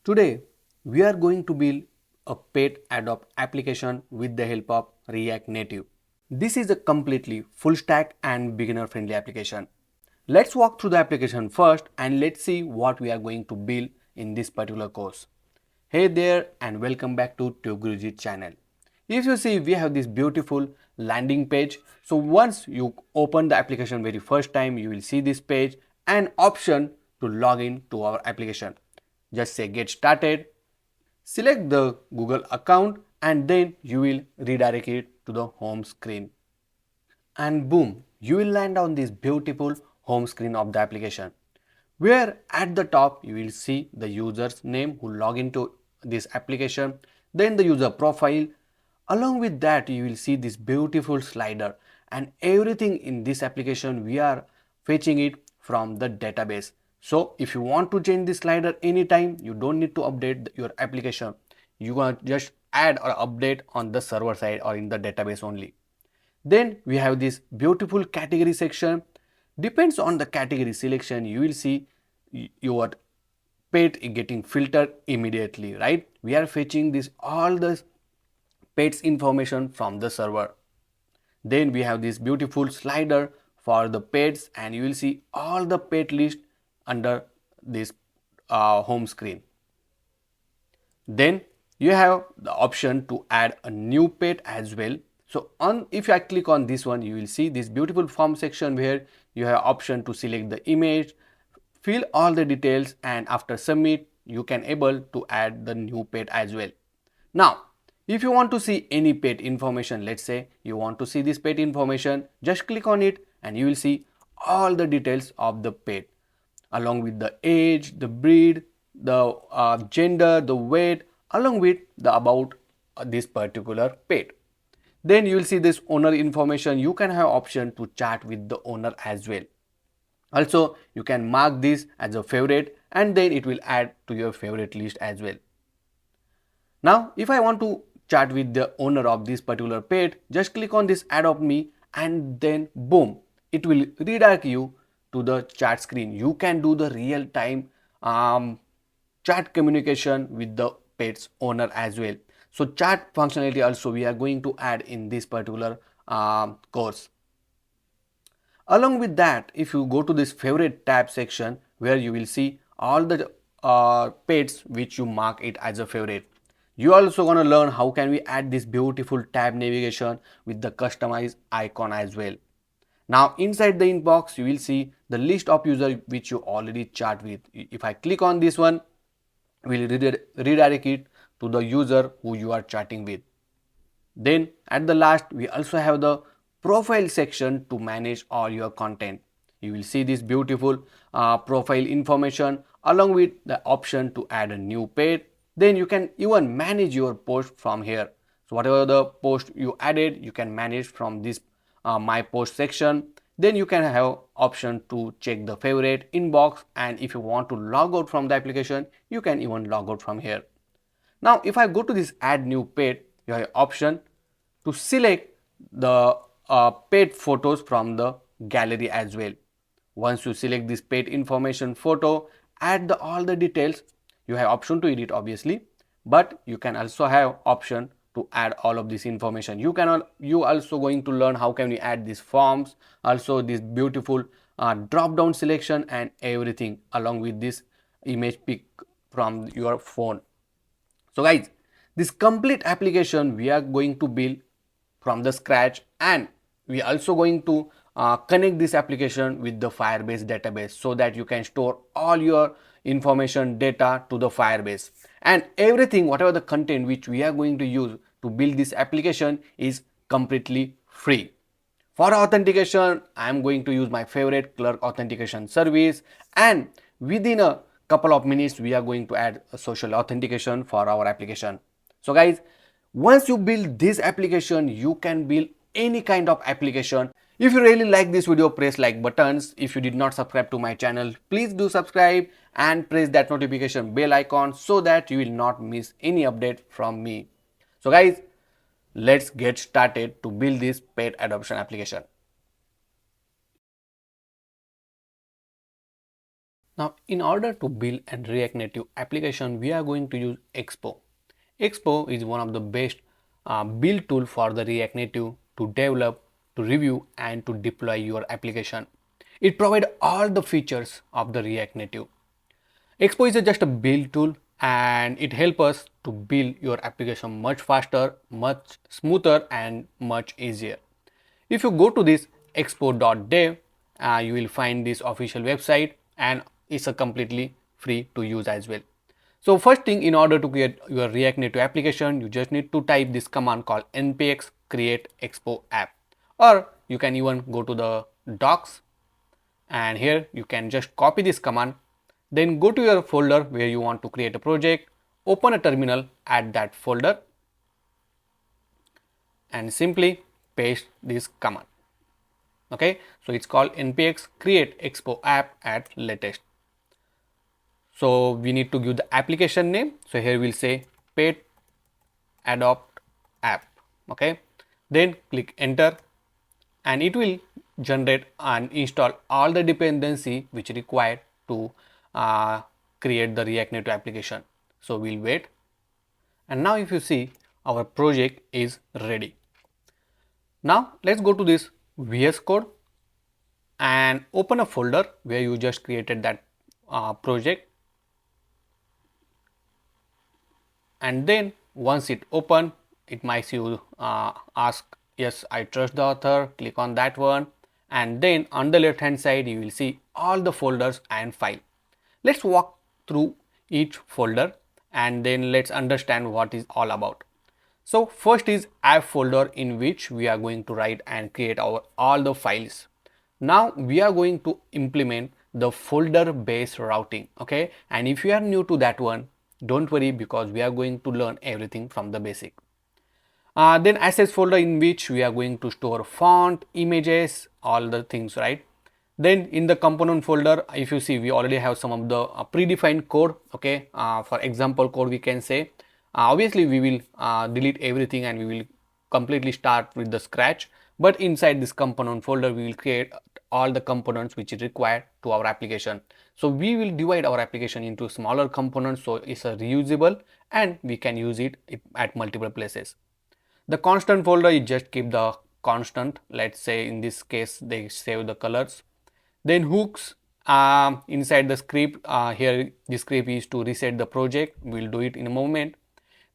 Today, we are going to build a pet adopt application with the help of React Native. This is a completely full stack and beginner friendly application. Let's walk through the application first and let's see what we are going to build in this particular course. Hey there and welcome back to Guruji's channel. If you see, we have this beautiful landing page. So once you open the application very first time, you will see this page and option to log in to our application. Just say get started, select the Google account and then you will redirect it to the home screen. And boom, you will land on this beautiful home screen of the application, where at the top you will see the user's name who log into this application, then the user profile. Along with that, you will see this beautiful slider, and everything in this application we are fetching it from the database. So if you want to change this slider anytime, you don't need to update your application. You can just add or update on the server side or in the database only. Then we have this beautiful category section. Depends on the category selection, you will see your pet getting filtered immediately, right? We are fetching this all the pets information from the server. Then we have this beautiful slider for the pets and you will see all the pet list under this home screen. Then you have the option to add a new pet as well. So if I click on this one, you will see this beautiful form section where you have option to select the image, fill all the details, and after submit you can able to add the new pet as well. Now if you want to see any pet information, let's say you want to see this pet information, just click on it and you will see all the details of the pet along with the age, the breed, the gender, the weight, along with the about this particular pet. Then you will see this owner information. You can have option to chat with the owner as well. Also, you can mark this as a favorite and then it will add to your favorite list as well. Now, if I want to chat with the owner of this particular pet, just click on this add of me and then boom, it will redirect you to the chat screen. You can do the real time chat communication with the pet's owner as well. So chat functionality also we are going to add in this particular course. Along with that, if you go to this favorite tab section where you will see all the pets which you mark it as a favorite. You also gonna learn how can we add this beautiful tab navigation with the customized icon as well. Now inside the inbox you will see the list of users which you already chat with. If I click on this one, will redirect it to the user who you are chatting with. Then at the last we also have the profile section to manage all your content. You will see this beautiful profile information along with the option to add a new pet. Then you can even manage your post from here. So whatever the post you added, you can manage from this my post section. Then you can have option to check the favorite inbox, and if you want to log out from the application, you can even log out from here. Now if I go to this add new pet, you have option to select the pet photos from the gallery as well. Once you select this pet information photo, add all the details. You have option to edit obviously, but you can also have option to add all of this information. You also going to learn how can we add these forms, also this beautiful drop down selection and everything along with this image pic from your phone. So guys, this complete application we are going to build from the scratch, and we also going to connect this application with the Firebase database so that you can store all your information data to the Firebase, and everything whatever the content which we are going to use to build this application is completely free. For authentication, I am going to use my favorite Clerk Authentication service, and within a couple of minutes we are going to add a social authentication for our application. So guys, once you build this application, you can build any kind of application. If you really like this video, press like buttons. If you did not subscribe to my channel, please do subscribe and press that notification bell icon so that you will not miss any update from me. So guys, let's get started to build this pet adoption application. Now, in order to build a React Native application, we are going to use Expo. Expo is one of the best build tool for the React Native to develop, to review and to deploy your application. It provides all the features of the React Native. Expo is just a build tool and it helps us to build your application much faster, much smoother and much easier. If you go to this expo.dev, you will find this official website and it's a completely free to use as well. So first thing, in order to create your React Native application, you just need to type this command called npx create expo app, or you can even go to the docs and here you can just copy this command, then go to your folder where you want to create a project, open a terminal at that folder and simply paste this command. Okay, so it's called npx create expo app at latest. So we need to give the application name, so here we'll say pet adopt app. Okay, then click enter and it will generate and install all the dependency which required to create the React Native application. So we'll wait, and now if you see, our project is ready. Now let's go to this VS Code and open a folder where you just created that project, and then once it open, it might you ask yes I trust the author, click on that one, and then on the left hand side you will see all the folders and file. Let's walk through each folder and then let's understand what is all about. So first is app folder, in which we are going to write and create our all the files. Now we are going to implement the folder based routing. Okay, and if you are new to that one, don't worry, because we are going to learn everything from the basic. Then assets folder, in which we are going to store font, images, all the things, right? Then in the component folder, if you see, we already have some of the predefined code. Okay, for example code we can say. Obviously we will delete everything and we will completely start with the scratch, but inside this component folder we will create all the components which is required to our application. So we will divide our application into smaller components, so it's a reusable and we can use it at multiple places. The constant folder, you just keep the constant, let's say in this case they save the colors. Then hooks, inside the script, here the script is to reset the project, we'll do it in a moment.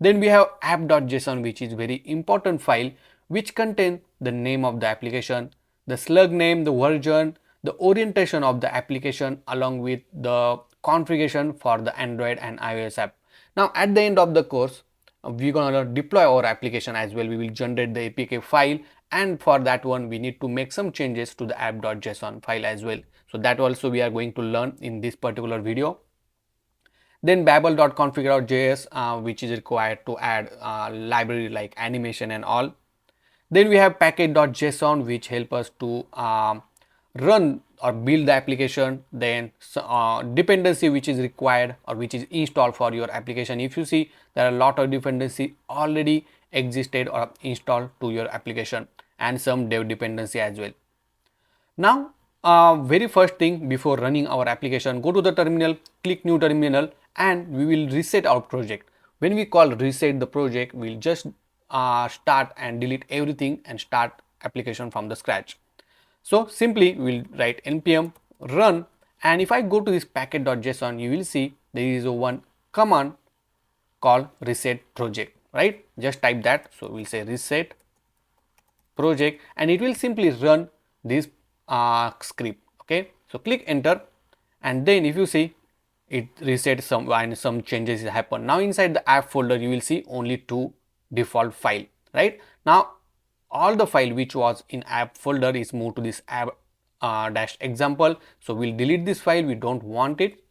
Then we have app.json, which is very important file which contain the name of the application, the slug name, the version, the orientation of the application along with the configuration for the Android and iOS app. Now at the end of the course, we're gonna deploy our application as well. We will generate the APK file, and for that one we need to make some changes to the app.json file as well. So that also we are going to learn in this particular video. Then babel.configure.js, which is required to add library like animation and all. Then we have package.json, which help us to run or build the application. Then dependency which is required or which is installed for your application. If you see, there are a lot of dependency already existed or installed to your application, and some dev dependency as well. Now very first thing, before running our application, go to the terminal, click new terminal, and we will reset our project. When we call reset the project, we'll just start and delete everything and start application from the scratch. So simply we'll write npm run, and if I go to this package.json, you will see there is a one command called reset project, right? Just type that. So we'll say reset project and it will simply run this script. Okay, so click enter, and then if you see, it resets some and some changes happen. Now inside the app folder you will see only two default file, right? Now all the file which was in app folder is moved to this app dash example, so we'll delete this file, we don't want it.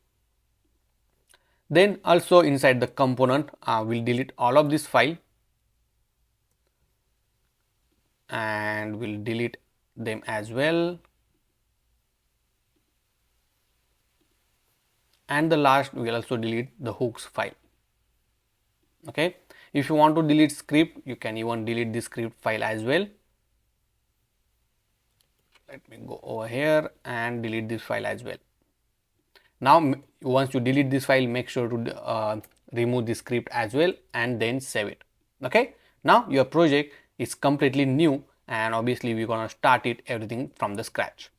Then also inside the component we'll delete all of this file and we'll delete them as well. And the last, we will also delete the hooks file. Okay, if you want to delete script, you can even delete the script file as well. Let me go over here and delete this file as well. Now once you delete this file, make sure to remove the script as well and then save it. Okay, now your project is completely new and obviously we're gonna start it everything from the scratch.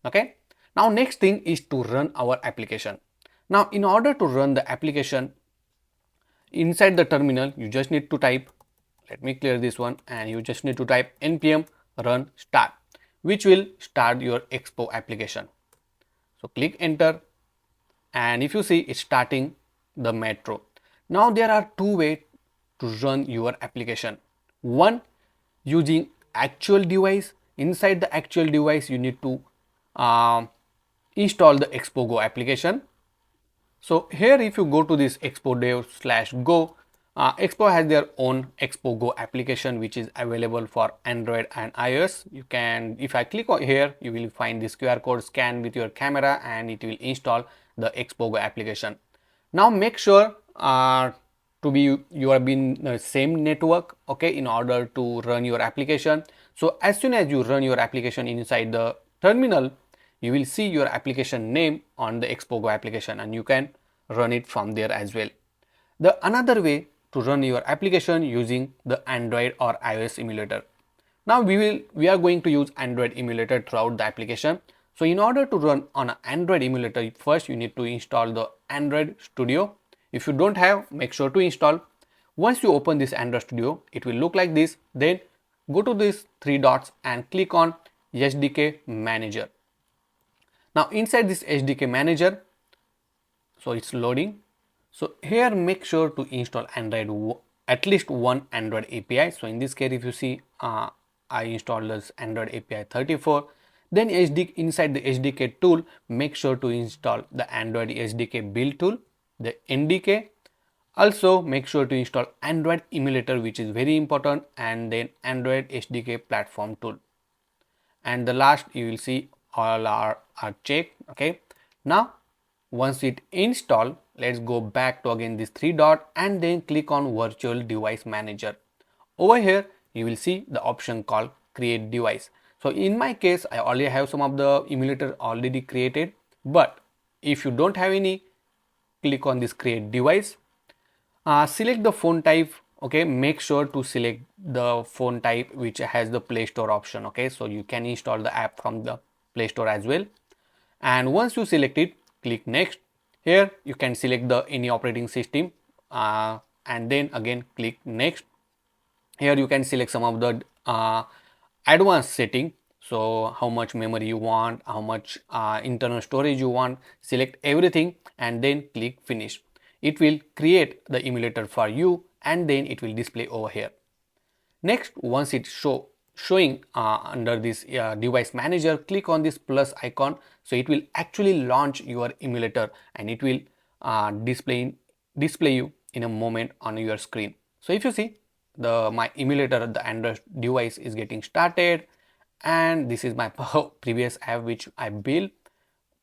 Okay, now next thing is to run our application. Now in order to run the application inside the terminal, you just need to type, let me clear this one, and you just need to type npm run start, which will start your Expo application. So click enter, and if you see, it's starting the metro. Now there are two ways to run your application. One, using actual device. Inside the actual device you need to install the Expo Go application. So here if you go to this expo dev/go, Expo has their own Expo Go application which is available for Android and iOS. You can, if I click on here, you will find this QR code, scan with your camera and it will install the Expo Go application. Now make sure to be you are in the same network, okay, in order to run your application. So as soon as you run your application inside the terminal, you will see your application name on the Expo Go application and you can run it from there as well. The another way to run your application using the Android or iOS emulator. Now we are going to use Android emulator throughout the application. So in order to run on an Android emulator, first you need to install the Android Studio. If you don't have, make sure to install. Once you open this Android Studio, it will look like this. Then go to these three dots and click on SDK Manager. Now inside this SDK Manager, so it's loading. So here make sure to install Android, at least one Android API. So in this case, if you see, I installed this Android API 34. Then inside the SDK tool, make sure to install the Android SDK build tool, the NDK. Also make sure to install Android emulator, which is very important, and then Android SDK platform tool. And the last you will see all are checked. Okay, now once it install, let's go back to again this three dot and then click on virtual device manager. Over here you will see the option called create device. So in my case, I already have some of the emulator already created, but if you don't have any, click on this create device. Select the phone type. Okay, make sure to select the phone type which has the Play Store option. Okay, so you can install the app from the Play Store as well. And once you select it, click next. Here you can select the any operating system and then again click next. Here you can select some of the advanced setting. So how much memory you want, how much internal storage you want, select everything and then click finish. It will create the emulator for you and then it will display over here. Next, once it's showing under this device manager, click on this plus icon. So it will actually launch your emulator and it will display you in a moment on your screen. So if you see, my emulator, the Android device is getting started, and this is my previous app which I built.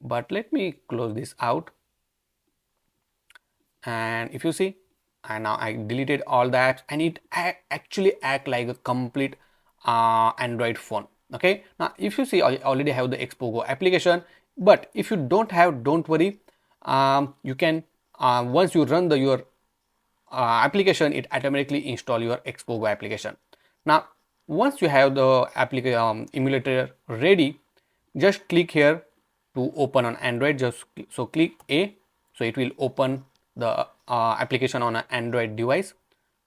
But let me close this out, and if you see, and now I deleted all the apps and it actually act like a complete Android phone. Okay, now if you see, I already have the Expo Go application, but if you don't have, don't worry, you can once you run your application, it automatically install your Expo Go application. Now once you have the application emulator ready, just click here to open on Android. Just so click A, so it will open the application on an Android device.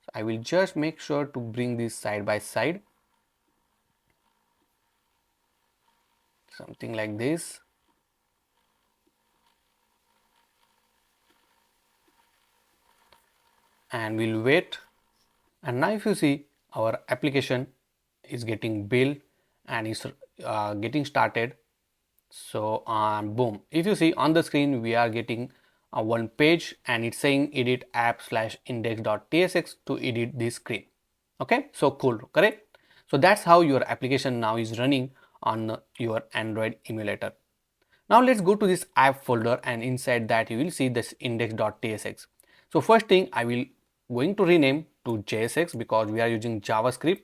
So I will just make sure to bring this side by side, something like this. And we'll wait. And now if you see, our application is getting built and is getting started. So boom, if you see on the screen, we are getting one page and it's saying edit app/index.tsx to edit this screen. Okay, so cool, correct? So that's how your application now is running on your Android emulator. Now let's go to this app folder, and inside that you will see this index.tsx. So first thing, I will going to rename to JSX because we are using JavaScript,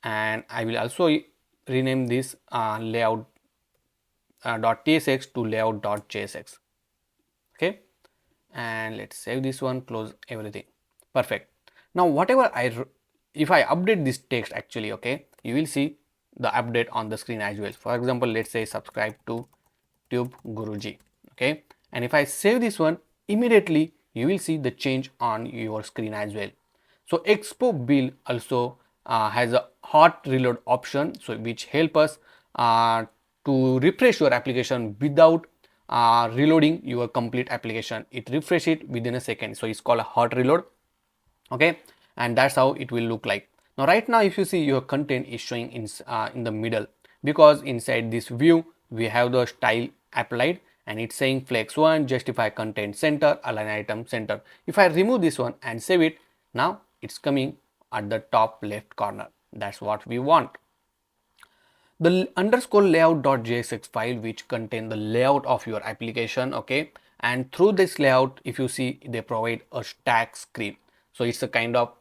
and I will also rename this layout .tsx to layout.jsx. Okay, and let's save this one, close everything. Perfect. Now whatever if I update this text actually, okay, you will see the update on the screen as well. For example, let's say subscribe to Tube Guruji. Okay, and if I save this one, immediately you will see the change on your screen as well. So Expo build also has a hot reload option, so which help us to refresh your application without reloading your complete application. It refresh it within a second, so it's called a hot reload. Okay, and that's how it will look like. Now right now if you see, your content is showing in the middle, because inside this view we have the style applied and it's saying flex 1, justify content center, align item center. If I remove this one and save it, now it's coming at the top left corner. That's what we want. The underscore layout.jsx file which contain the layout of your application. Okay, and through this layout, if you see, they provide a stack screen. So it's a kind of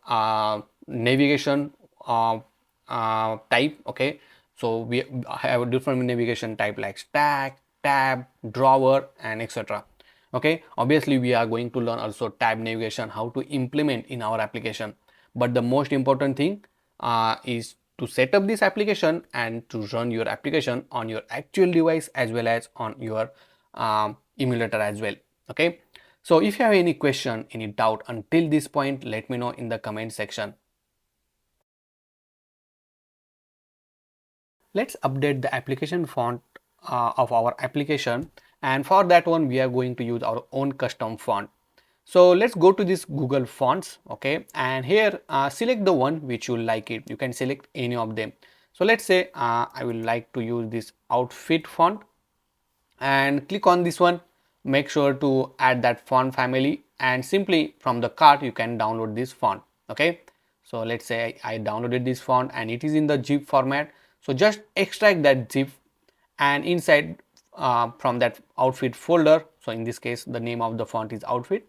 navigation type. Okay, so we have a different navigation type like stack, tab, drawer, and etc. Okay, obviously we are going to learn also tab navigation, how to implement in our application, but the most important thing is to set up this application and to run your application on your actual device as well as on your emulator as well. Okay, so if you have any question, any doubt until this point, let me know in the comment section. Let's update the application font of our application, and for that one we are going to use our own custom font. So let's go to this Google Fonts. Okay, and here select the one which you like it. You can select any of them. So let's say I will like to use this outfit font, and click on this one. Make sure to add that font family, and simply from the cart you can download this font. Okay, so let's say I downloaded this font and it is in the zip format. So just extract that zip, and inside from that outfit folder, so in this case the name of the font is outfit,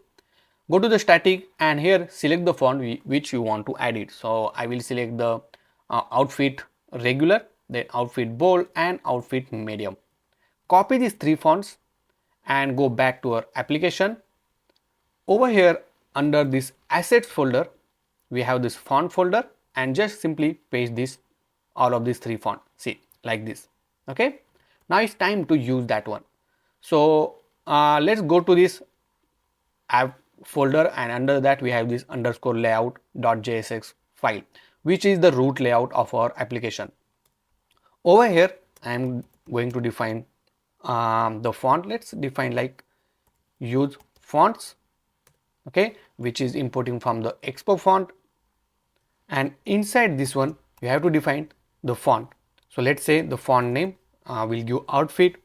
go to the static and here select the font which you want to add it. So I will select the outfit regular, then outfit bold and outfit medium. Copy these three fonts and go back to our application. Over here under this assets folder we have this font folder, and just simply paste this all of these three fonts, see, like this. Okay, now it's time to use that one. So let's go to this app folder, and under that we have this underscore layout.jsx file, which is the root layout of our application. Over here I am going to define the font. Let's define like use fonts. Okay, which is importing from the Expo font, and inside this one you have to define the font. So let's say the font name will give outfit,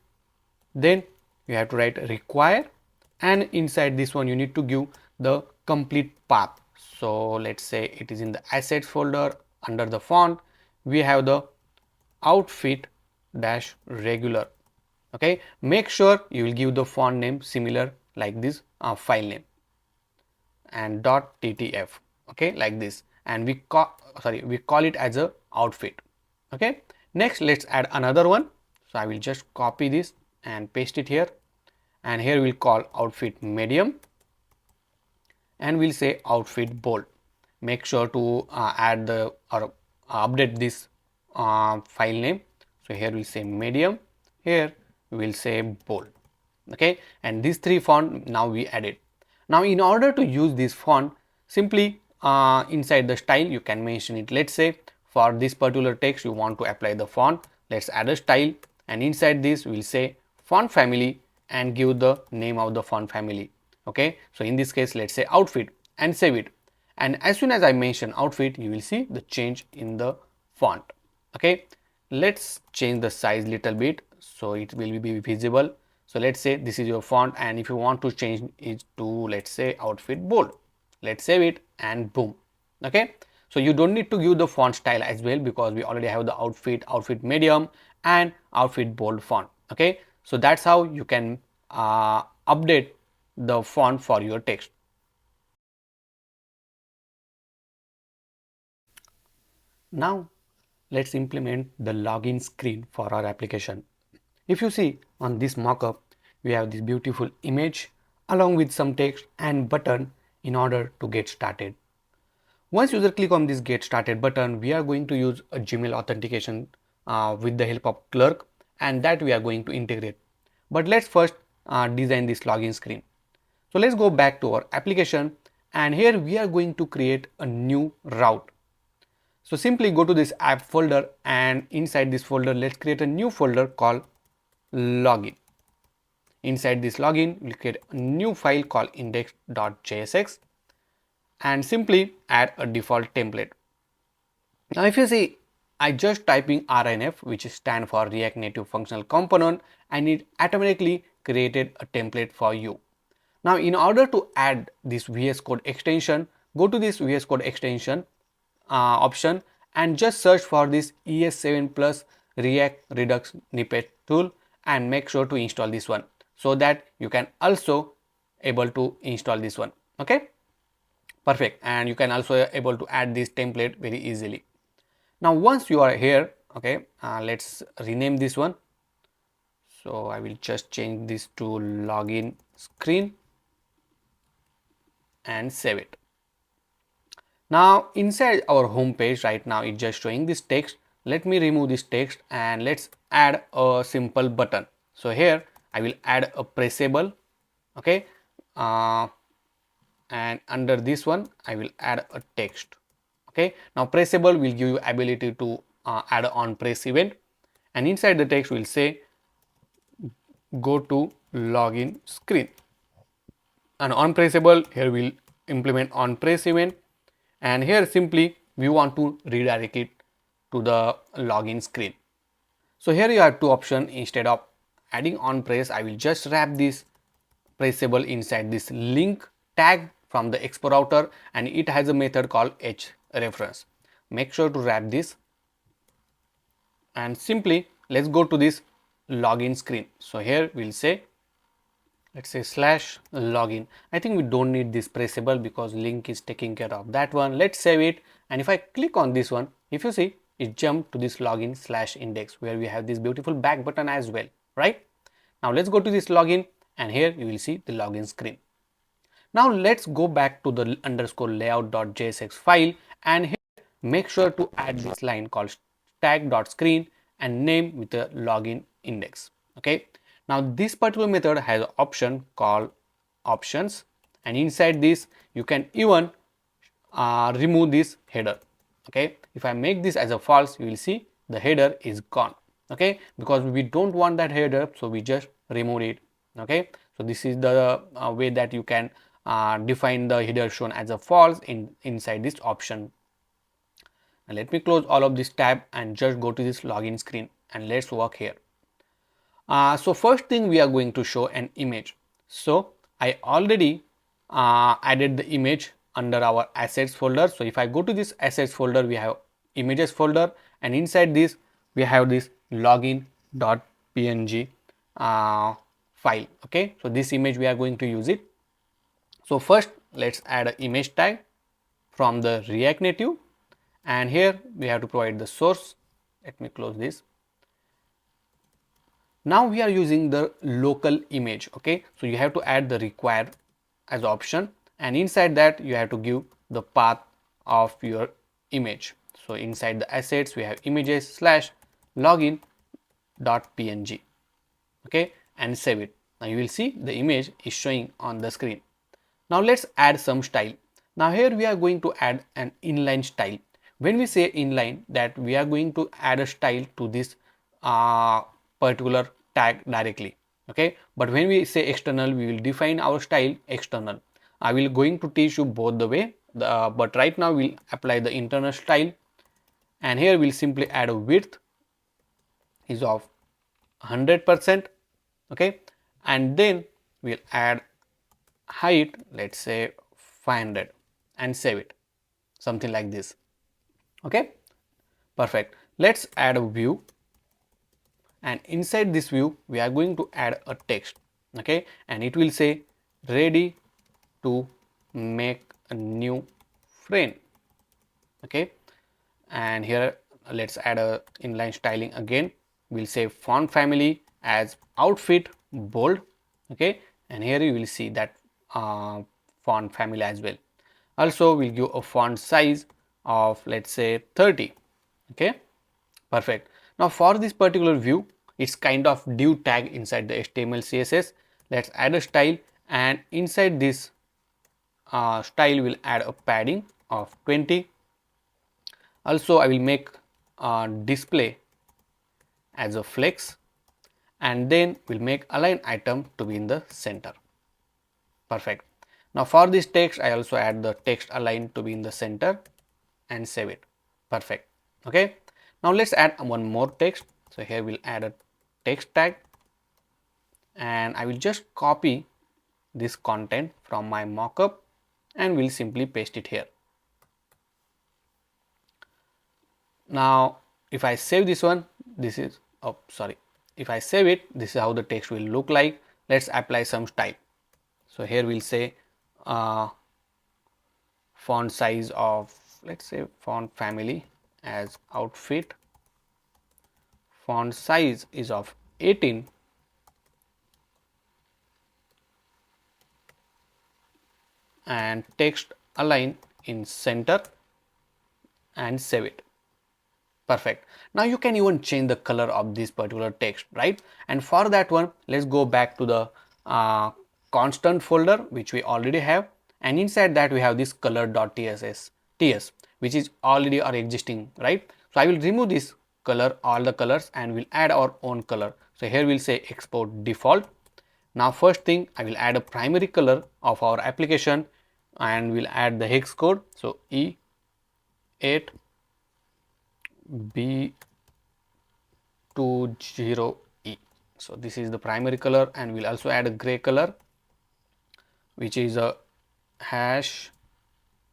then you have to write require, and inside this one you need to give the complete path. So let's say it is in the assets folder. Under the font we have the outfit dash regular. Okay, make sure you will give the font name similar like this file name, and .ttf. Okay, like this, and we call it as a outfit. Okay, next let's add another one. So I will just copy this and paste it here, and here we'll call outfit medium, and we'll say outfit bold. Make sure to add the or update this file name. So here we'll say medium, here we'll say bold. Okay, and these three font now we added. Now in order to use this font, simply inside the style you can mention it. Let's say for this particular text you want to apply the font, let's add a style, and inside this we'll say font family and give the name of the font family. Okay, so in this case let's say outfit and save it, and as soon as I mention outfit you will see the change in the font. Okay, let's change the size little bit so it will be visible. So let's say this is your font, and if you want to change it to, let's say, outfit bold, let's save it and boom. Okay, so you don't need to give the font style as well, because we already have the outfit medium and outfit bold font. Okay, so that's how you can update the font for your text. Now let's implement the login screen for our application. If you see, on this mockup, we have this beautiful image along with some text and button in order to get started. Once user click on this get started button, we are going to use a Gmail authentication with the help of Clerk, and that we are going to integrate. But let's first design this login screen. So let's go back to our application, and here we are going to create a new route. So simply go to this app folder, and inside this folder let's create a new folder called login. Inside this login we'll create a new file called index.jsx and simply add a default template. Now if you see, I just typing RNF, which stand for React Native Functional Component, and it automatically created a template for you. Now in order to add this VS Code extension, go to this VS Code extension option and just search for this ES7 plus React Redux snippet tool and make sure to install this one so that you can also able to install this one. Okay, perfect. And you can also able to add this template very easily. Now once you are here, okay, let's rename this one. So I will just change this to login screen and save it. Now inside our home page right now it's just showing this text. Let me remove this text and let's add a simple button. So here I will add a pressable, okay, and under this one I will add a text. Okay, now pressable will give you ability to add on press event, and inside the text will say go to login screen, and on pressable here will implement on press event, and here simply we want to redirect it to the login screen. So here you have two options. Instead of adding on press, I will just wrap this pressable inside this link tag from the Expo router, and it has a method called hrefs. Make sure to wrap this, and simply let's go to this login screen. So here we'll say, let's say /login. I think we don't need this pressable because link is taking care of that one. Let's save it, and if I click on this one, if you see, it jumped to this login /index where we have this beautiful back button as well, right? Now let's go to this login, and here you will see the login screen. Now let's go back to the underscore layout.jsx file, and here make sure to add this line called tag.screen and name with the login index. Okay, now this particular method has an option called options, and inside this you can even remove this header. Okay, if I make this as a false, you will see the header is gone. Okay, because we don't want that header, so we just remove it. Okay, so this is the way that you can define the header shown as a false inside this option. And let me close all of this tab and just go to this login screen, and let's work here. So first thing, we are going to show an image. So I already added the image under our assets folder. So if I go to this assets folder, we have images folder, and inside this we have this login.png file. Okay, so this image we are going to use it. So first let's add an image tag from the React Native, and here we have to provide the source. Let me close this. Now we are using the local image. Okay, so you have to add the required as option, and inside that you have to give the path of your image. So inside the assets we have images /login.png. okay, and save it. Now you will see the image is showing on the screen. Now let's add some style. Now here we are going to add an inline style. When we say inline, that we are going to add a style to this particular tag directly. Okay, but when we say external, we will define our style external. I will going to teach you both the way, but right now we'll apply the internal style, and here we'll simply add a width is of 100%. Okay, and then we'll add height, let's say 500, and save it, something like this. Okay, perfect. Let's add a view, and inside this view we are going to add a text. Okay, and it will say ready to make a new friend. Okay, and here let's add a inline styling again. We'll say font family as outfit bold. Okay, and here you will see that font family as well. Also we'll give a font size of, let's say, 30. Okay, perfect. Now for this particular view, it's kind of div tag inside the HTML CSS. Let's add a style, and inside this style will add a padding of 20. Also I will make display as a flex, and then we'll make align item to be in the center. Perfect. Now for this text, I also add the text align to be in the center and save it. Perfect. Okay. Now let's add one more text. So here we'll add a text tag, and I will just copy this content from my mockup and we'll simply paste it here. Now if I save this one, this is, oh sorry, if I save it, this is how the text will look like. Let's apply some style. So here we'll say font size of, let's say, font family as outfit, font size is of 18, and text align in center and save it. Perfect. Now you can even change the color of this particular text, right? And for that one, let's go back to the constant folder which we already have, and inside that we have this color.ts, which is already our existing, right? So I will remove this color, all the colors, and we'll add our own color. So here we'll say export default. Now first thing, I will add a primary color of our application, and we'll add the hex code. So E8 B20E. So this is the primary color, and we'll also add a gray color which is a hash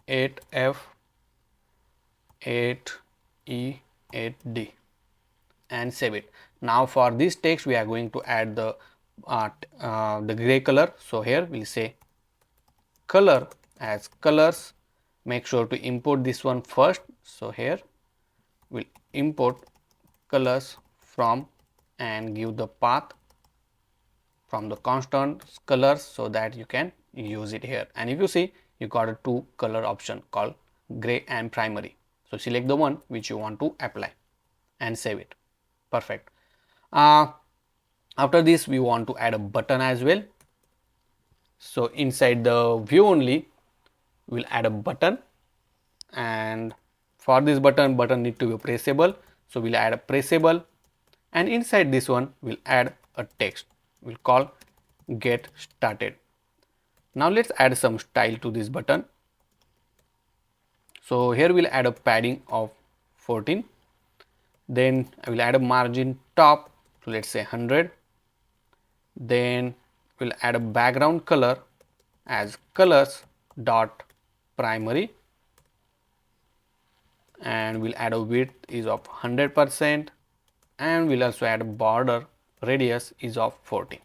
8F8E8D, and save it. Now for this text we are going to add the gray color. So here we'll say color as colors. Make sure to import this one first. So here we'll import colors from and give the path from the constant colors so that you can use it here. And if you see, you got a two color option called gray and primary. So select the one which you want to apply and save it. Perfect. After this we want to add a button as well. So inside the view only we'll add a button, and for this button need to be pressable. So we'll add a pressable, and inside this one we'll add a text. We'll call get started. Now let's add some style to this button. So here we'll add a padding of 14. Then I will add a margin top. So let's say 100. Then we'll add a background color as colors dot primary, and we'll add a width is of 100%, and we'll also add a border radius is of 40,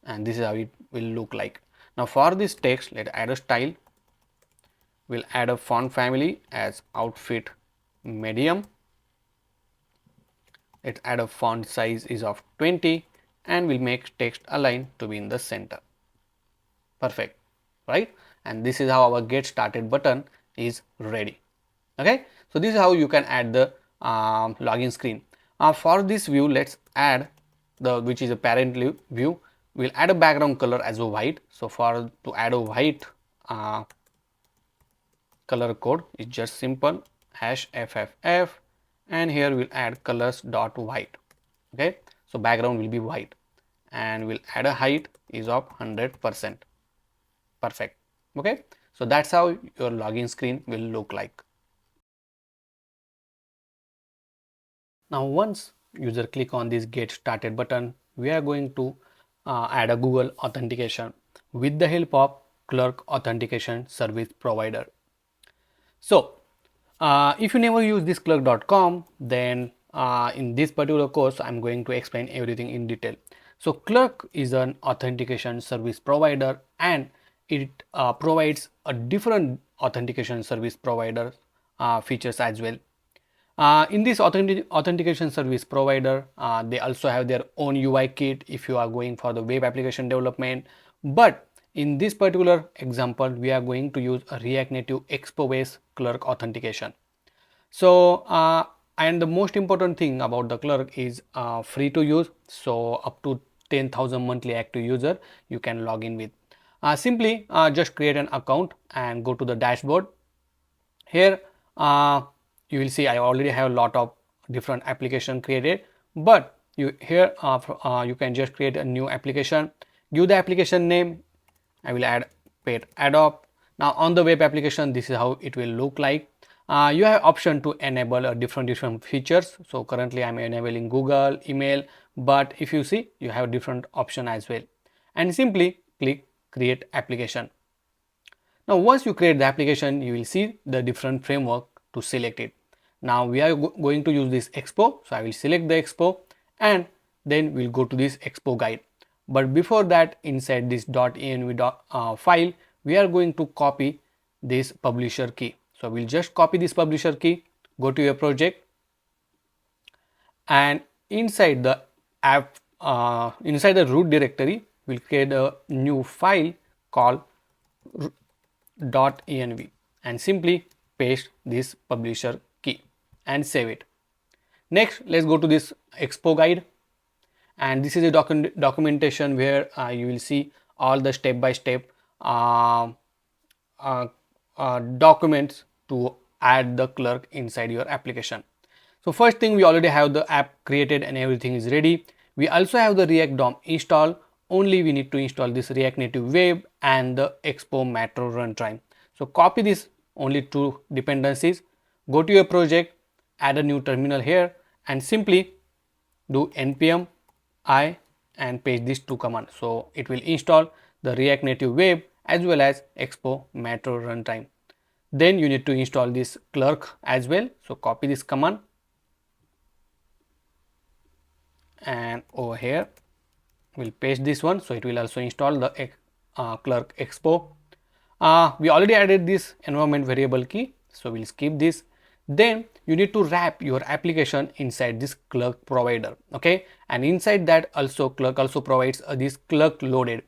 and this is how it will look like. Now for this text, let's add a style. We'll add a font family as outfit medium. Let's add a font size is of 20, and we'll make text align to be in the center. Perfect, right? And this is how our get started button is ready. Okay, so this is how you can add the login screen. For this view, let's add the, which is a parent view. We'll add a background color as a white. So for to add a white color code is just simple hash FFF, and here we'll add colors dot white. Okay, so background will be white, and we'll add a height is of 100%. Perfect. Okay, so that's how your login screen will look like. Now once user click on this get started button, we are going to add a Google authentication with the help of Clerk Authentication service provider. So if you never use this clerk.com, then in this particular course I'm going to explain everything in detail. So Clerk is an authentication service provider, and it provides a different authentication service provider features as well. In this authentication service provider, they also have their own UI kit if you are going for the web application development. But in this particular example, we are going to use a React Native Expo based Clerk authentication. So, and the most important thing about the Clerk is free to use. So, up to 10,000 monthly active user you can log in with. Simply just create an account and go to the dashboard. Here you will see I already have a lot of different application created, but you here you can just create a new application, give the application name. I will add pet adopt. Now on the web application, this is how it will look like. You have option to enable different features. So currently I'm enabling Google email, but if you see, you have different option as well, and simply click create application. Now once you create the application, you will see the different framework to select it. Now we are going to use this Expo, so I will select the Expo and then we'll go to this Expo guide. But before that, inside this .env file, we are going to copy this publisher key. So we'll just copy this publisher key, go to your project, and inside the app, inside the root directory, we'll create a new file called .env and simply paste this publisher key and save it. Next, let's go to this Expo guide, and this is a documentation where you will see all the step-by-step documents to add the Clerk inside your application. So first thing, we already have the app created and everything is ready. We also have the React DOM installed. Only we need to install this React Native Web and the Expo Metro runtime. So copy this only two dependencies, go to your project, add a new terminal here and simply do npm I and paste these two commands. So it will install the React Native Web as well as Expo Metro runtime. Then you need to install this Clerk as well. So copy this command and over here we'll paste this one, so it will also install the Clerk Expo. We already added this environment variable key, so we'll skip this. Then you need to wrap your application inside this Clerk provider, okay, and inside that also Clerk also provides this Clerk loaded,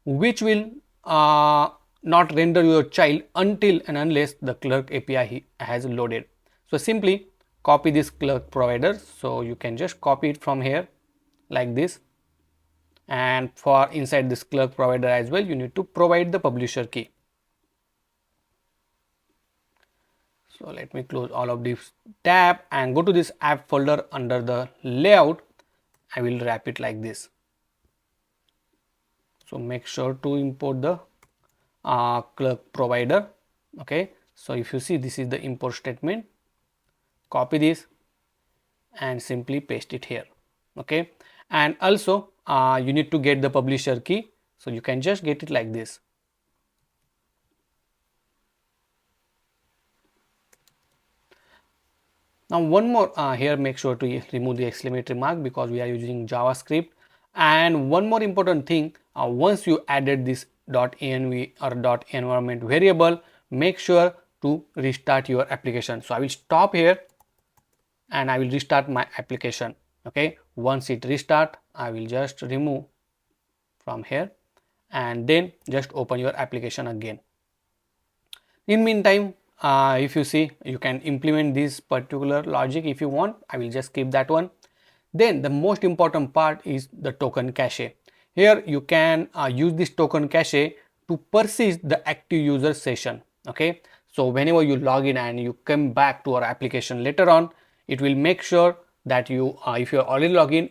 which will not render your child until and unless the Clerk API has loaded. So simply copy this Clerk provider, so you can just copy it from here like this, and for inside this Clerk provider as well you need to provide the publisher key. So let me close all of this tab and go to this app folder. Under the layout I will wrap it like this. So make sure to import the Clerk provider, okay. So if you see, this is the import statement, copy this and simply paste it here, okay. And also you need to get the publisher key, so you can just get it like this. Now one more here, make sure to remove the exclamatory mark because we are using JavaScript. And one more important thing, once you added this .env or .environment variable, make sure to restart your application. So I will stop here and I will restart my application, okay. Once it restart, I will just remove from here and then just open your application again. In meantime, if you see, you can implement this particular logic if you want. I will just skip that one. Then the most important part is the token cache. Here you can use this token cache to persist the active user session, okay. So whenever you log in and you come back to our application later on, it will make sure that you if you are already logged in,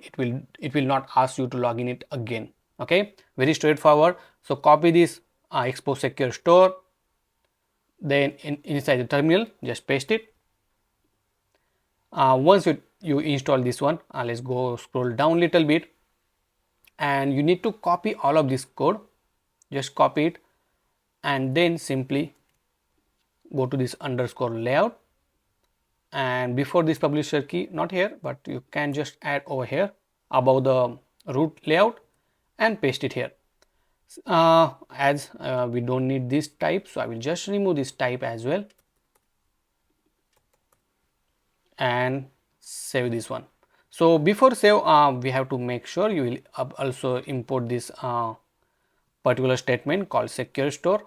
it will not ask you to log in it again, okay. Very straightforward. So copy this Expo secure store, then inside the terminal just paste it. Once you install this one, let's go scroll down little bit and you need to copy all of this code. Just copy it and then simply go to this underscore layout, and before this publisher key, not here but you can just add over here above the root layout and paste it here. As we don't need this type, so I will just remove this type as well and save this one. So before save, we have to make sure you will also import this particular statement called secure store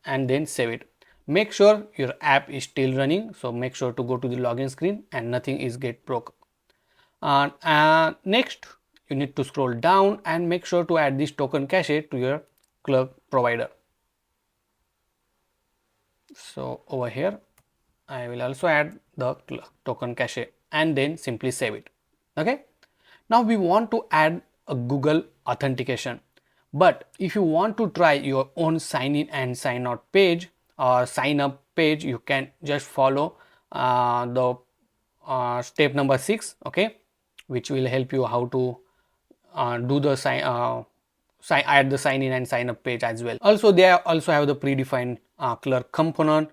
and then save it. Make sure your app is still running, so make sure to go to the login screen and nothing is get broke. Next, you need to scroll down and make sure to add this token cache to your Clerk provider. So over here I will also add the token cache and then simply save it. Okay, now we want to add a Google authentication, but if you want to try your own sign in and sign out page or sign up page, you can just follow the step number 6, okay, which will help you how to do the add the sign in and sign up page as well. Also they also have the predefined Clerk component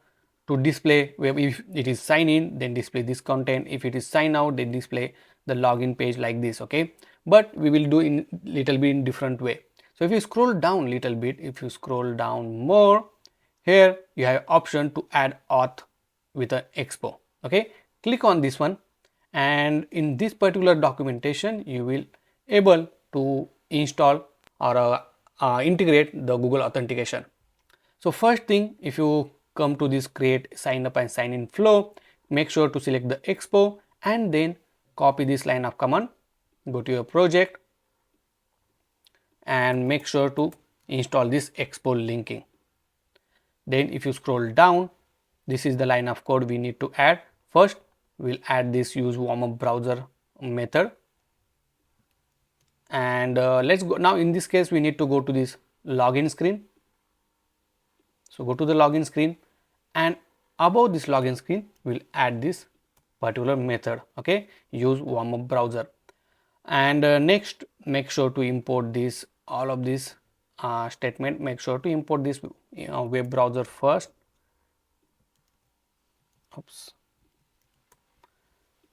to display where if it is sign in then display this content, if it is sign out then display the login page like this. Okay, but we will do in little bit in different way. So if you scroll down little bit, if you scroll down more, here you have option to add auth with an Expo. Okay, click on this one and in this particular documentation you will able to install or integrate the Google authentication. So first thing, if you come to this create sign up and sign in flow, make sure to select the Expo and then copy this line of command, go to your project and make sure to install this Expo linking. Then if you scroll down, this is the line of code we need to add. First we'll add this use warm-up browser method, and let's go now. In this case we need to go to this login screen. So go to the login screen and above this login screen we'll add this particular method, okay, use warm-up browser. And next make sure to import this all of this statement. Make sure to import this web browser first. Oops.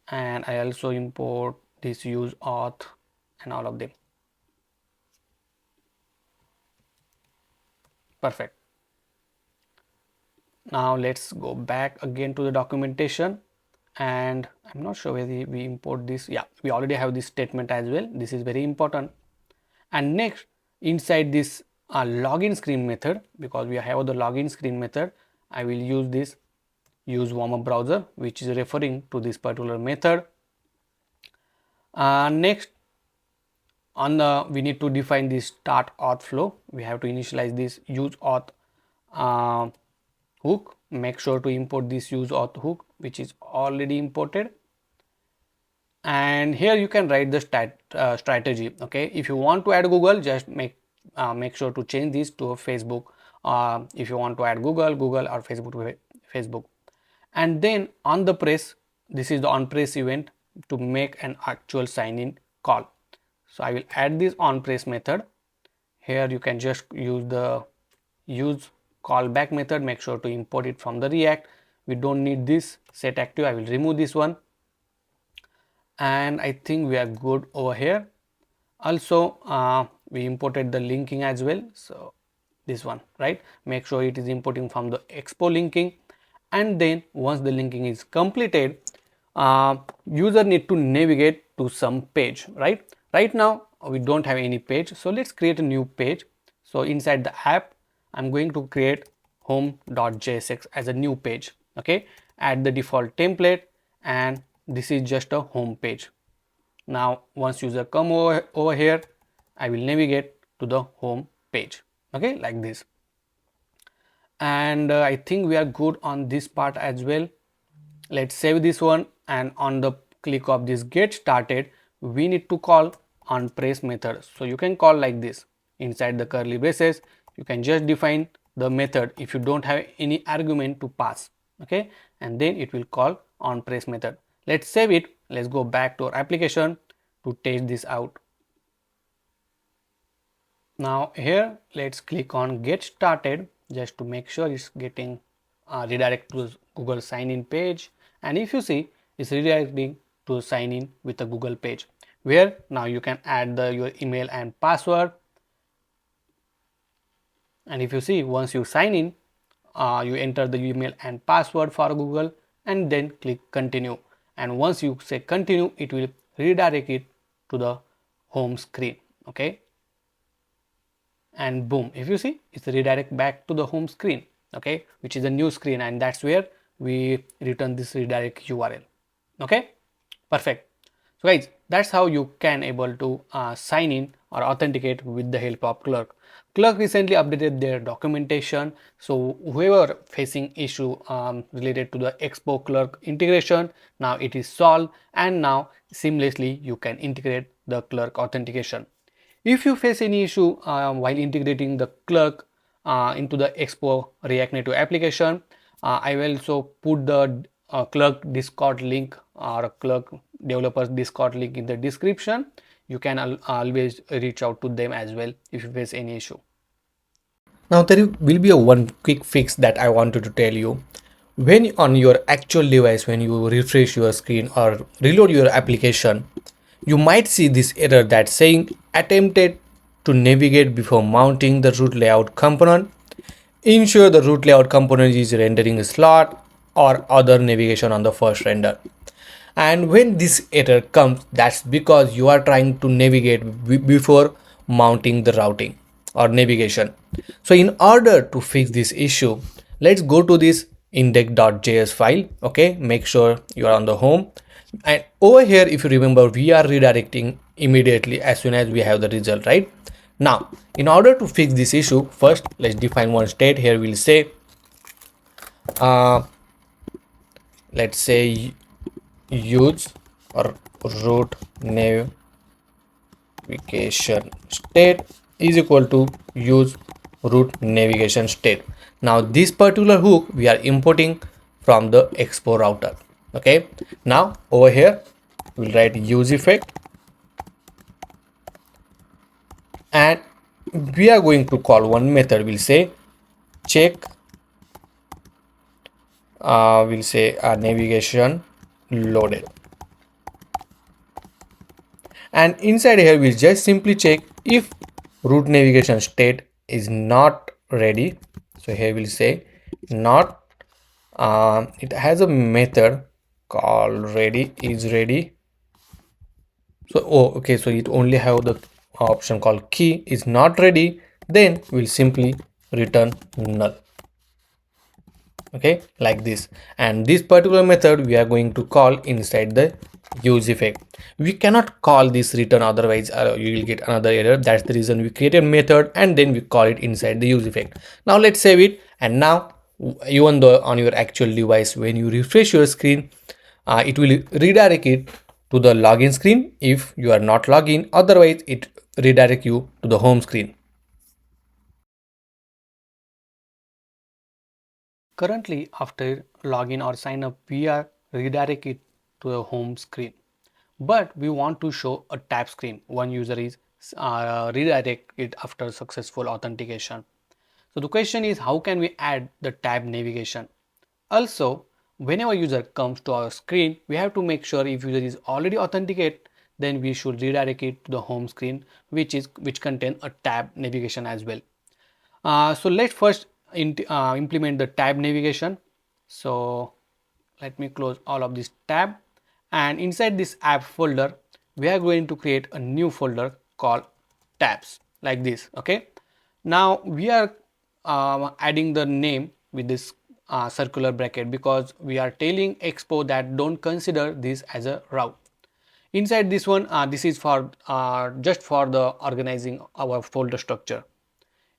And I also import this use auth and all of them. Perfect. Now let's go back again to the documentation, and I'm not sure whether we import this. Yeah, we already have this statement as well. This is very important. And next inside this login screen method, because we have the login screen method, I will use this use warm-up browser, which is referring to this particular method. Next on the we need to define this start auth flow. We have to initialize this use auth hook. Make sure to import this use auth hook, which is already imported. And here you can write the strategy. Okay, if you want to add Google, just make sure to change this to a Facebook. If you want to add Google or Facebook to Facebook. And then on the press, this is the on press event to make an actual sign in call. So I will add this on press method. Here you can just use the use callback method. Make sure to import it from the React. We don't need this set active. I will remove this one. And I think we are good over here. Also we imported the linking as well. So this one, right? Make sure it is importing from the Expo linking. And then once the linking is completed, user need to navigate to some page, right? Right now we don't have any page, so let's create a new page. So inside the app I'm going to create home.jsx as a new page. Okay, add the default template, and this is just a home page. Now once user come over here, I will navigate to the home page, okay, like this. And I think we are good on this part as well. Let's save this one, and on the click of this get started, we need to call on press method. So you can call like this inside the curly braces. You can just define the method if you don't have any argument to pass, okay, and then it will call on press method. Let's save it. Let's go back to our application to test this out. Now here let's click on get started just to make sure it's getting redirect to Google sign in page. And if you see, it's redirecting to sign in with a Google page, where now you can add your email and password. And if you see, once you sign in, you enter the email and password for Google, and then click continue. And once you say continue, it will redirect it to the home screen. Okay, and boom, if you see, it's redirect back to the home screen, okay, which is a new screen, and that's where we return this redirect URL. Okay, perfect. So guys, that's how you can able to sign in or authenticate with the help of Clerk. Clerk recently updated their documentation, so whoever facing issue related to the Expo Clerk integration, now it is solved, and now seamlessly you can integrate the Clerk authentication. If you face any issue while integrating the Clerk into the Expo React Native application, I will also put the Clerk Discord link or Clerk developers Discord link in the description. You can always reach out to them as well if you face any issue. Now there will be a one quick fix that I wanted to tell you. When on your actual device, when you refresh your screen or reload your application, you might see this error that's saying attempted to navigate before mounting the root layout component. Ensure the root layout component is rendering a slot or other navigation on the first render. And when this error comes, that's because you are trying to navigate before mounting the routing or navigation. So in order to fix this issue, let's go to this index.js file. Okay, make sure you are on the home, and over here, if you remember, we are redirecting immediately as soon as we have the result, right? Now in order to fix this issue, first let's define one state. Here we'll say uh, let's say use or root navigation state is equal to use root navigation state. Now this particular hook we are importing from the Expo router. Okay, now over here we'll write use effect, and we are going to call one method. We'll say check, we'll say navigation loaded, and inside here we'll just simply check if root navigation state is not ready. So here we'll say not, it has a method called ready is ready. So okay, so it only have the option called key is not ready, then we'll simply return null. Okay, like this. And this particular method we are going to call inside the use effect. We cannot call this return, otherwise you will get another error. That's the reason we create a method and then we call it inside the use effect. Now let's save it, and now even though on your actual device, when you refresh your screen, it will redirect it to the login screen if you are not logged in, otherwise it redirect you to the home screen. Currently, after login or sign up, we are redirected to the home screen. But we want to show a tab screen. One user is redirected after successful authentication. So the question is, how can we add the tab navigation? Also, whenever user comes to our screen, we have to make sure if user is already authenticated, then we should redirect it to the home screen, which contain a tab navigation as well. So let's first implement the tab navigation. So let me close all of this tab, and inside this app folder we are going to create a new folder called tabs, like this. Okay, now we are adding the name with this circular bracket because we are telling Expo that don't consider this as a route. Inside this one, this is for just for the organizing our folder structure.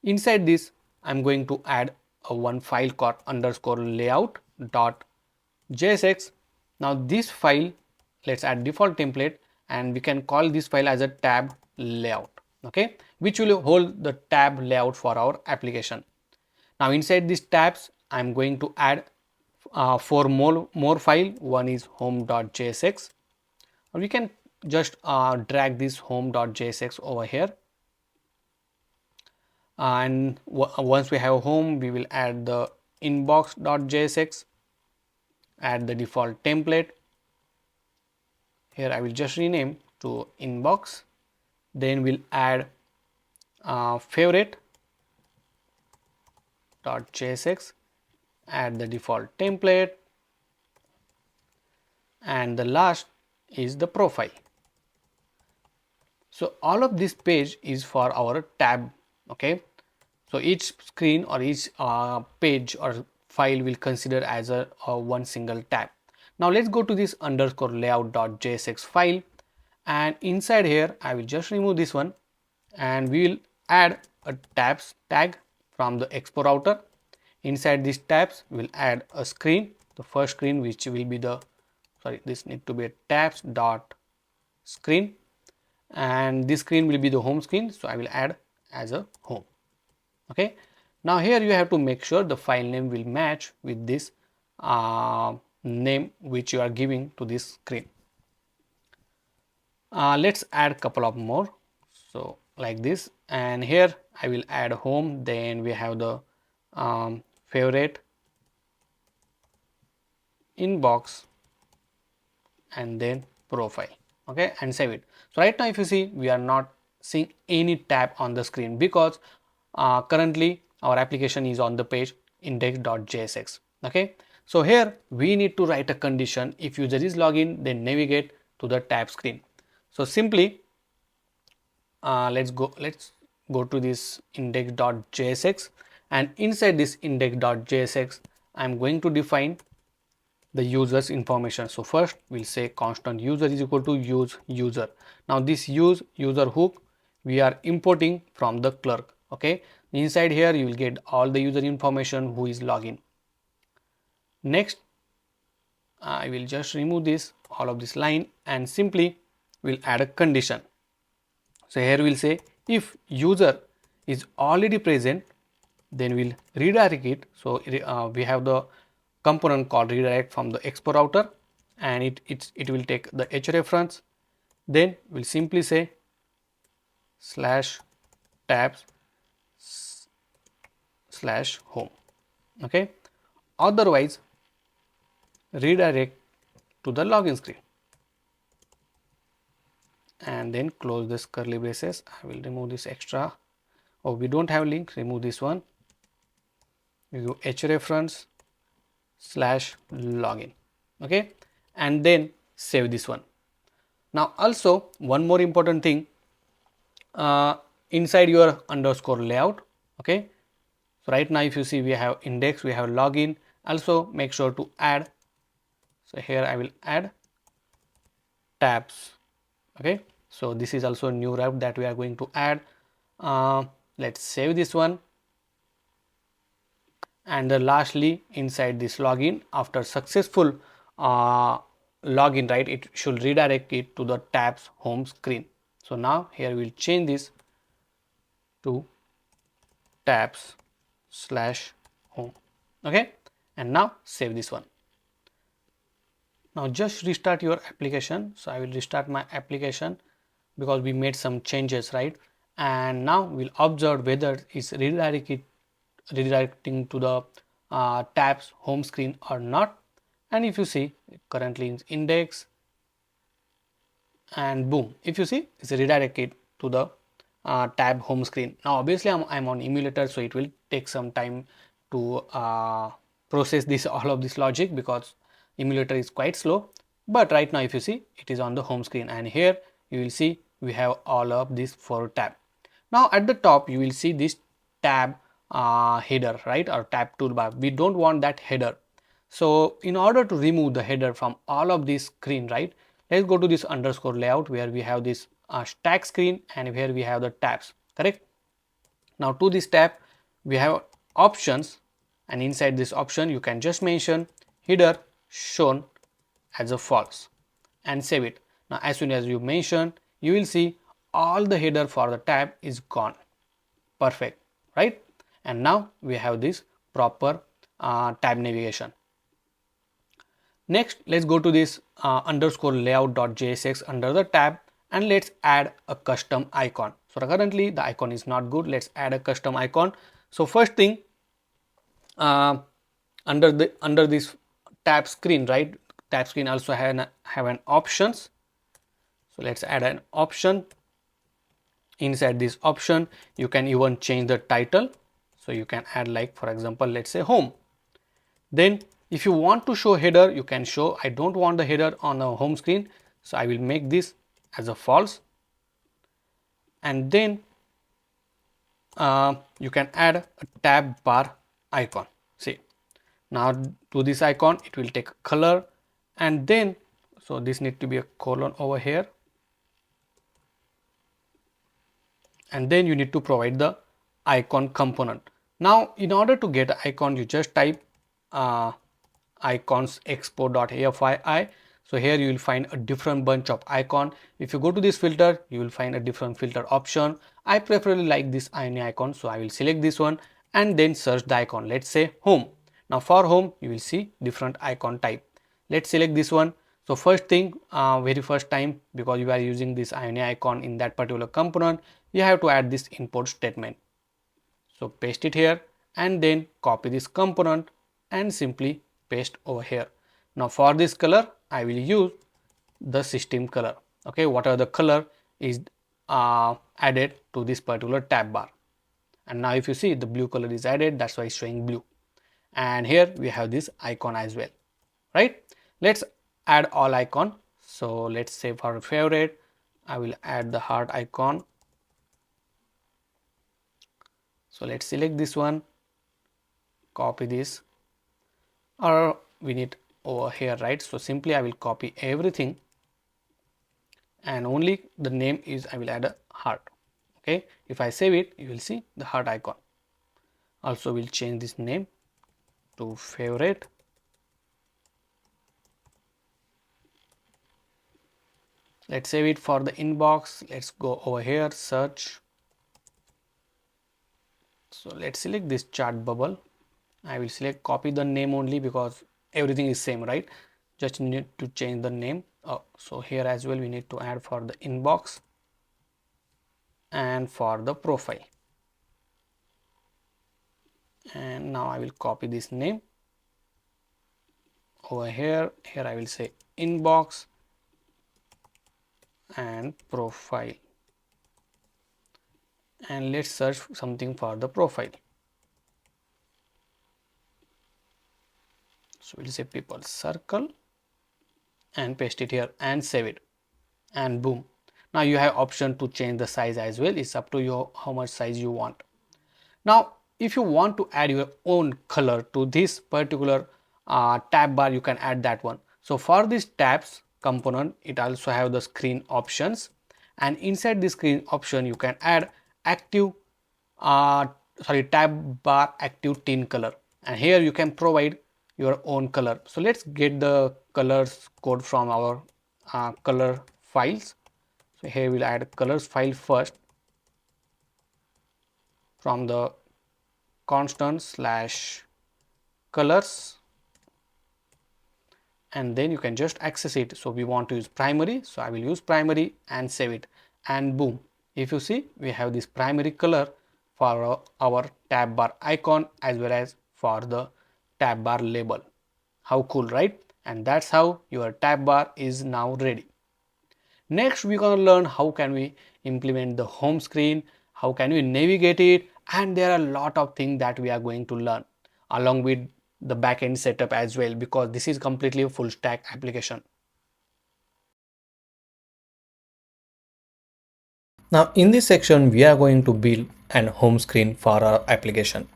Inside this, I'm going to add a one file called underscore layout dot jsx. Now this file, let's add default template, and we can call this file as a tab layout. Okay, which will hold the tab layout for our application. Now inside these tabs, I'm going to add four more file. One is home.jsx, or we can just drag this home.jsx over here. And once we have home, we will add the inbox.jsx, add the default template. Here I will just rename to inbox. Then we'll add favorite.jsx, add the default template, and the last is the profile. So all of this page is for our tab. Okay, so each screen or each page or file will consider as a one single tab. Now let's go to this underscore layout.jsx file, and inside here I will just remove this one, and we will add a tabs tag from the Expo router. Inside these tabs we will add a screen, the first screen, which will be the, sorry, this need to be a tabs dot screen, and this screen will be the home screen, so I will add as a home. Okay, now here you have to make sure the file name will match with this name which you are giving to this screen. Let's add a couple of more, so like this, and here I will add home, then we have the favorite, inbox, and then profile. Okay, and save it. So right now if you see, we are not seeing any tab on the screen because currently our application is on the page index.jsx. Okay, so here we need to write a condition: if user is login, then navigate to the tab screen. So simply let's go to this index.jsx, and inside this index.jsx I'm going to define the user's information. So first we'll say constant user is equal to use user. Now this use user hook we are importing from the clerk. Okay, inside here you will get all the user information who is login. Next I will just remove this all of this line, and simply we'll add a condition. So here we'll say if user is already present, then we'll redirect it. So we have the component called redirect from the Expo router, and it will take the h reference. Then we'll simply say slash tabs slash home. Okay, otherwise redirect to the login screen, and then close this curly braces. I will remove this extra. Oh, we don't have link, remove this one. We go h reference slash login. Okay, and then save this one. Now also one more important thing, inside your underscore layout. Okay, so right now if you see, we have index, we have login. Also make sure to add, so here I will add tabs. Okay, so this is also a new route that we are going to add. Let's save this one, and lastly inside this login, after successful login, right, it should redirect it to the tabs home screen. So now here we'll change this to tabs slash home. Okay, and now save this one. Now just restart your application. So I will restart my application because we made some changes, right? And now we'll observe whether it's redirecting to the tabs home screen or not. And if you see, currently in index, and boom, if you see, it's redirected to the tab home screen. Now obviously I'm on emulator, so it will take some time to process this all of this logic because emulator is quite slow. But right now if you see, it is on the home screen, and here you will see we have all of these 4 tab. Now at the top you will see this tab header, right, or tab toolbar. We don't want that header. So in order to remove the header from all of this screen, right, let's go to this underscore layout where we have this stack screen, and here we have the tabs, correct? Now to this tab we have options, and inside this option you can just mention header shown as a false and save it. Now as soon as you mention, you will see all the header for the tab is gone. Perfect, right? And now we have this proper tab navigation. Next, let's go to this underscore layout.jsx under the tab, and let's add a custom icon. So currently the icon is not good. Let's add a custom icon. So first thing, under this tab screen, right, tab screen also have an options. So let's add an option. Inside this option you can even change the title. So you can add, like, for example, let's say home. Then If you want to show header, you can show. I don't want the header on the home screen, so I will make this as a false. And then you can add a tab bar icon. See, now to this icon it will take a color, and then so this need to be a colon over here, and then you need to provide the icon component. Now in order to get icon, you just type icons expo.afii. So here you will find a different bunch of icon. If you go to this filter, you will find a different filter option. I preferably like this INI icon, so I will select this one and then search the icon. Let's say home. Now for home, you will see different icon type. Let's select this one. So first thing, very first time, because you are using this INI icon in that particular component, you have to add this import statement. So paste it here and then copy this component and simply paste over here. Now for this color, I will use the system color. Okay, whatever the color is added to this particular tab bar. And now if you see, the blue color is added, that's why it's showing blue. And here we have this icon as well, right? Let's add all icon. So let's say for favorite, I will add the heart icon. So let's select this one, copy this, or we need over here, right? So simply I will copy everything and only the name is I will add a heart. Okay, if I save it, you will see the heart icon. Also we'll change this name to favorite. Let's save it for the inbox. Let's go over here, search. So let's select this chat bubble. I will select copy the name only because everything is same, right? Just need to change the name. So here as well we need to add for the inbox and for the profile. And now I will copy this name over here. Here I will say inbox and profile, and let's search something for the profile. So we'll say people circle and paste it here and save it, and boom. Now you have option to change the size as well. It's up to you how much size you want. Now if you want to add your own color to this particular tab bar, you can add that one. So for this tabs component, it also have the screen options, and inside the screen option you can add active tab bar active teen color, and here you can provide your own color. So let's get the colors code from our color files. So here we'll add colors file first from the constant / colors, and then you can just access it. So we want to use primary, so I will use primary and save it, and boom, if you see we have this primary color for our tab bar icon as well as for the tab bar label. How cool, right? And that's how your tab bar is now ready. Next we're going to learn how can we implement the home screen, how can we navigate it, and there are a lot of things that we are going to learn along with the backend setup as well, because this is completely a full stack application. Now in this section we are going to build an home screen for our application.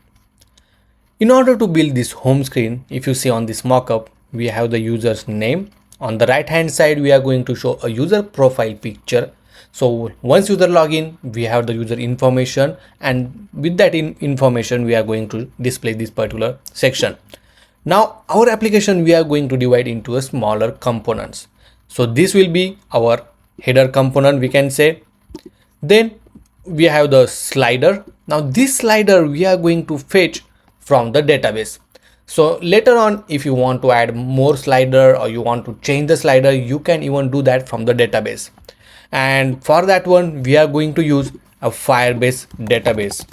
In order to build this home screen, if you see on this mockup, we have the user's name. On the right hand side we are going to show a user profile picture. So once user login, we have the user information, and with that information we are going to display this particular section. Now our application we are going to divide into a smaller components. So this will be our header component, we can say. Then we have the slider. Now this slider we are going to fetch from the database. So later on, if you want to add more slider or you want to change the slider, you can even do that from the database. And for that one, we are going to use a Firebase database.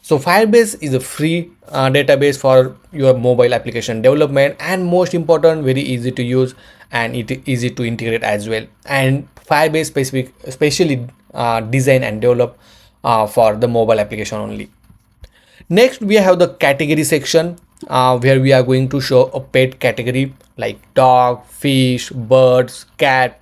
So Firebase is a free database for your mobile application development, and most important, very easy to use and it easy to integrate as well. And Firebase especially design and develop for the mobile application only. Next we have the category section. where we are going to show a pet category like dog, fish, birds, cat,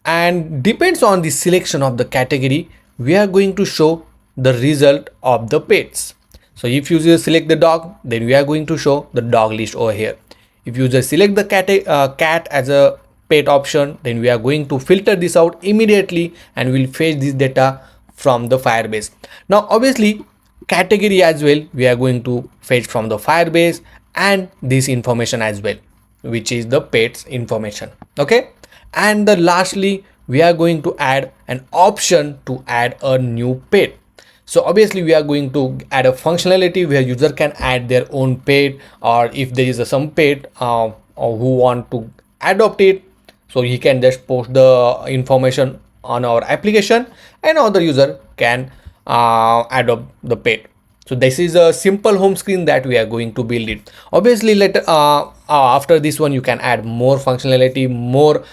and depends on the selection of the category, we are going to show the result of the pets. So if you just select the dog, then we are going to show the dog list over here. If you just select the cat as a pet option, then we are going to filter this out immediately and we'll fetch this data from the Firebase. Now obviously category as well we are going to fetch from the Firebase, and this information as well, which is the pets information. Okay, and the lastly we are going to add an option to add a new pet. So obviously we are going to add a functionality where user can add their own pet, or if there is some pet or who want to adopt it, so he can just post the information on our application and other user can adopt the pet. So this is a simple home screen that we are going to build it. Obviously later after this one you can add more functionality, more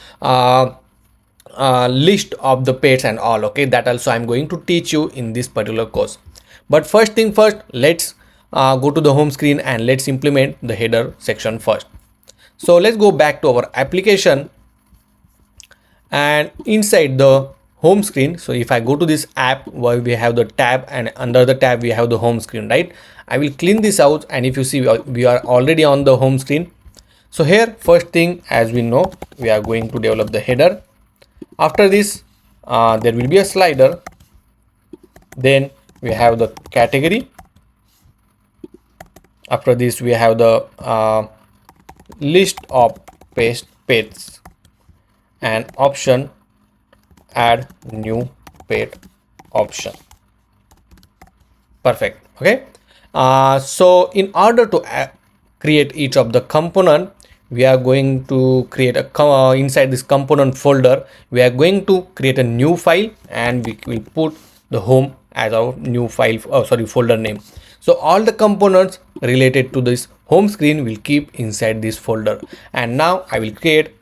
list of the pets and all. Okay, that also I'm going to teach you in this particular course. But first thing first, let's go to the home screen and let's implement the header section first. So let's go back to our application and inside the home screen. So if I go to this app where we have the tab and under the tab we have the home screen, right? I will clean this out, and if you see we are already on the home screen. So here first thing, as we know, we are going to develop the header. After this there will be a slider, then we have the category. After this we have the list of pets and option add new pet option. Perfect. Okay, so in order to create each of the component, we are going to create a inside this component folder we are going to create a new file, and we will put the home as our new file, folder name. So all the components related to this home screen will keep inside this folder. And now I will create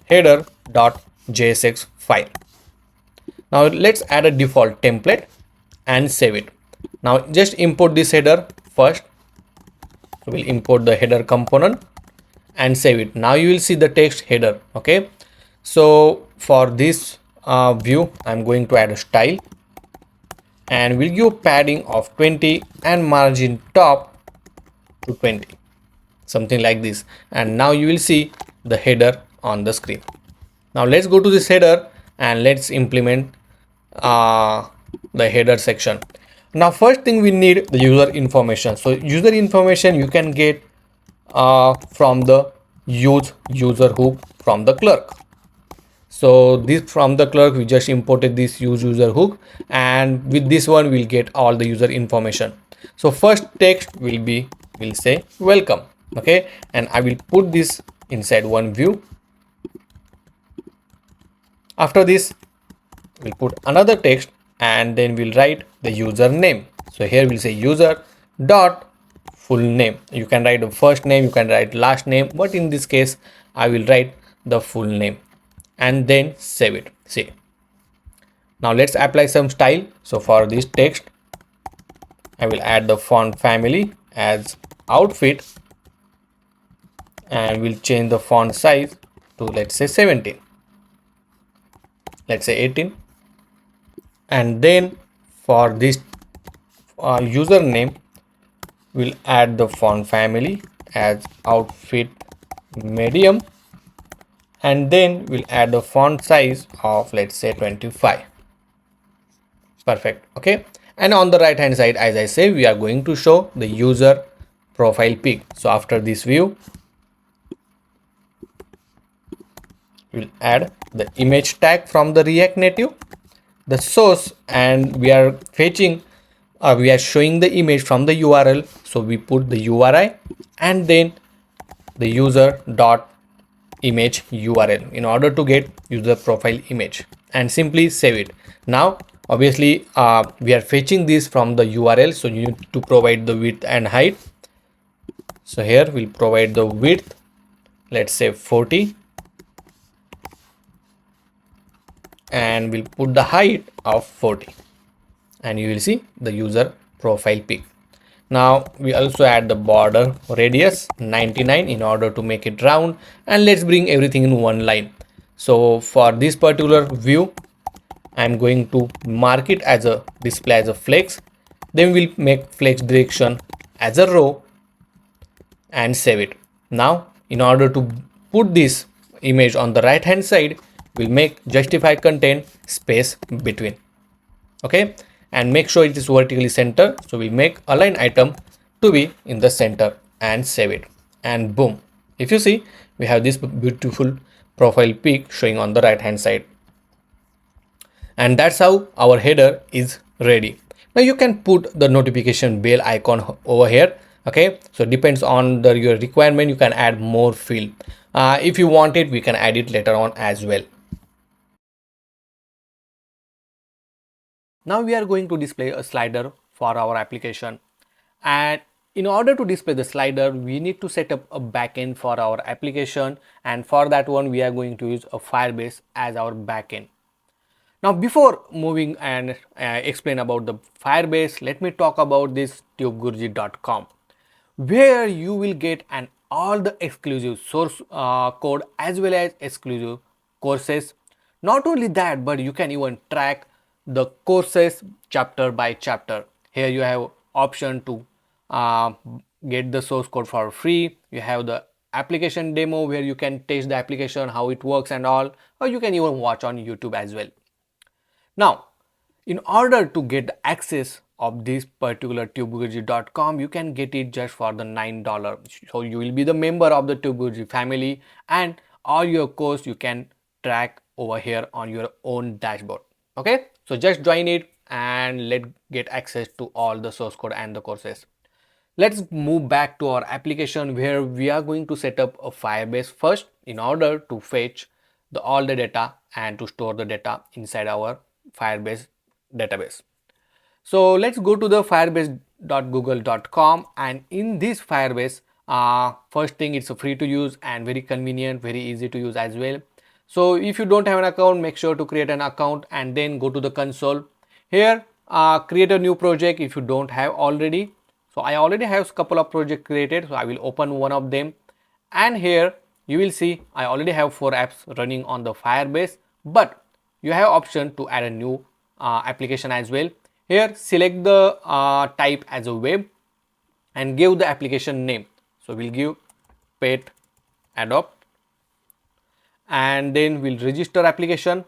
header.jsx file. Now let's add a default template and save it. Now just import this header first. So we'll import the header component and save it. Now you will see the text header. Okay, so for this view I'm going to add a style, and we'll give padding of 20 and margin top to 20, something like this. And now you will see the header on the screen. Now let's go to this header and let's implement the header section. Now first thing we need the user information. So user information you can get from the user hook from the Clerk. So this from the Clerk we just imported this user hook, and with this one we'll get all the user information. So first text will say welcome. Okay, and I will put this inside one view. After this we'll put another text, and then we'll write the username. So here we'll say user dot full name. You can write the first name, you can write last name, but in this case I will write the full name, and then save it. See, now let's apply some style. So for this text I will add the font family as outfit, and we'll change the font size to, let's say 17, let's say 18. And then for this username we'll add the font family as outfit medium, and then we'll add the font size of, let's say 25. Perfect. Okay, and on the right hand side, as I say, we are going to show the user profile pic. So after this view we'll add the image tag from the React Native, the source, and we are fetching we are showing the image from the URL. So we put the URI and then the user dot image URL in order to get user profile image, and simply save it. Now obviously we are fetching this from the URL, so you need to provide the width and height. So here we'll provide the width, let's say 40, and we'll put the height of 40, and you will see the user profile pic. Now we also add the border radius 99 in order to make it round, and let's bring everything in one line. So for this particular view, I'm going to mark it as a display as a flex. Then we'll make flex direction as a row and save it. Now in order to put this image on the right hand side, we'll make justify content space between. Okay, and make sure it is vertically centered. So we make align item to be in the center and save it, and boom, if you see, we have this beautiful profile pic showing on the right hand side. And that's how our header is ready. Now you can put the notification bell icon over here. Okay, so depends on your requirement, you can add more field. If you want it, we can add it later on as well. Now we are going to display a slider for our application, and in order to display the slider we need to set up a backend for our application, and for that one we are going to use a Firebase as our backend. Now before moving and explain about the Firebase, let me talk about this tubegurji.com, where you will get an all the exclusive source code as well as exclusive courses. Not only that, but you can even track the courses chapter by chapter. Here you have option to uh, get the source code for free. You have the application demo where you can test the application, how it works and all, or you can even watch on YouTube as well. Now, in order to get access of this particular tubegurji.com, you can get it just for the $9. So you will be the member of the tubegurji family, and all your course you can track over here on your own dashboard. Okay, so just join it and let's get access to all the source code and the courses. Let's move back to our application where we are going to set up a Firebase first in order to fetch all the data and to store the data inside our Firebase database. So let's go to the firebase.google.com, and in this Firebase, first thing, it's free to use and very convenient, very easy to use as well. So if you don't have an account, make sure to create an account and then go to the console. Here create a new project if you don't have already. So I already have a couple of projects created, so I will open one of them, and here you will see I already have 4 apps running on the Firebase, but you have option to add a new application as well. Here select the type as a web and give the application name. So we'll give pet adopt, and then we'll register application.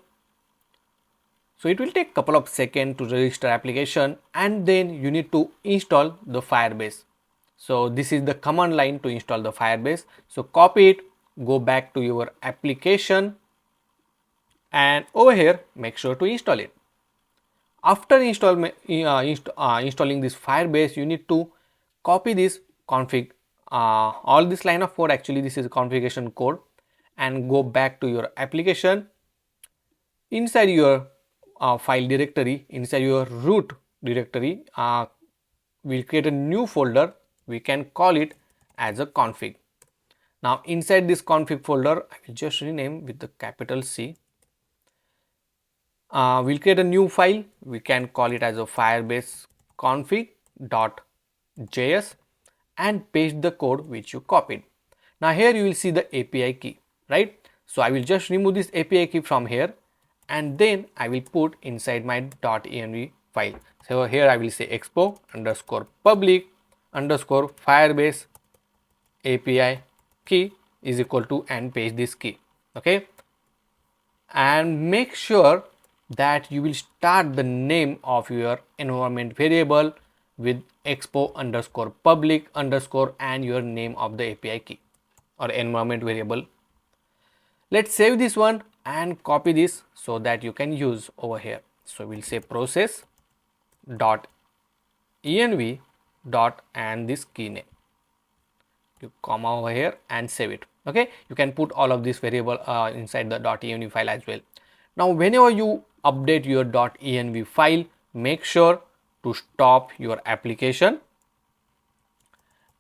So it will take a couple of seconds to register application, and then you need to install the Firebase. So this is the command line to install the Firebase. So copy it, go back to your application, and over here make sure to install it. After installing this Firebase, you need to copy this config, all this line of code, actually this is configuration code, and go back to your application. Inside your file directory, inside your root directory, we'll create a new folder. We can call it as a config. Now inside this config folder, I will just rename with the capital C. We'll create a new file. We can call it as a firebase config.js and paste the code which you copied. Now here you will see the API key, right? So I will just remove this API key from here, and then I will put inside my .env file. So here I will say expo underscore public underscore firebase API key is equal to, and paste this key. Okay, and make sure that you will start the name of your environment variable with expo underscore public underscore and your name of the API key or environment variable. Let's save this one and copy this so that you can use over here. So we'll say process dot env dot and this key name. You comma over here and save it. Okay, you can put all of this variable inside the .env file as well. Now whenever you update your .env file, make sure to stop your application,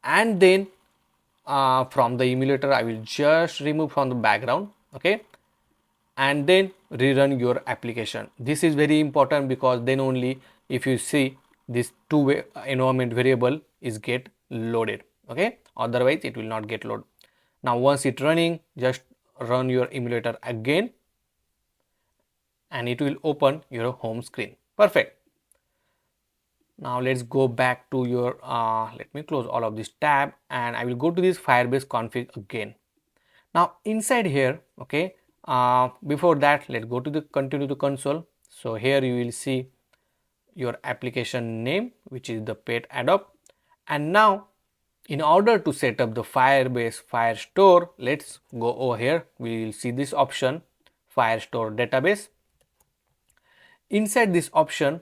and then from the emulator I will just remove from the background. Okay, and then rerun your application. This is very important because then only if you see this two-way environment variable is get loaded. Okay, otherwise it will not get loaded. Now once it running, just run your emulator again and it will open your home screen. Perfect. Now let's go back to your let me close all of this tab and I will go to this Firebase config again. Now inside here, okay, before that let's go to the continue to console. So here you will see your application name, which is the pet adopt. And now in order to set up the Firebase Firestore, let's go over here. We will see this option, Firestore database. Inside this option,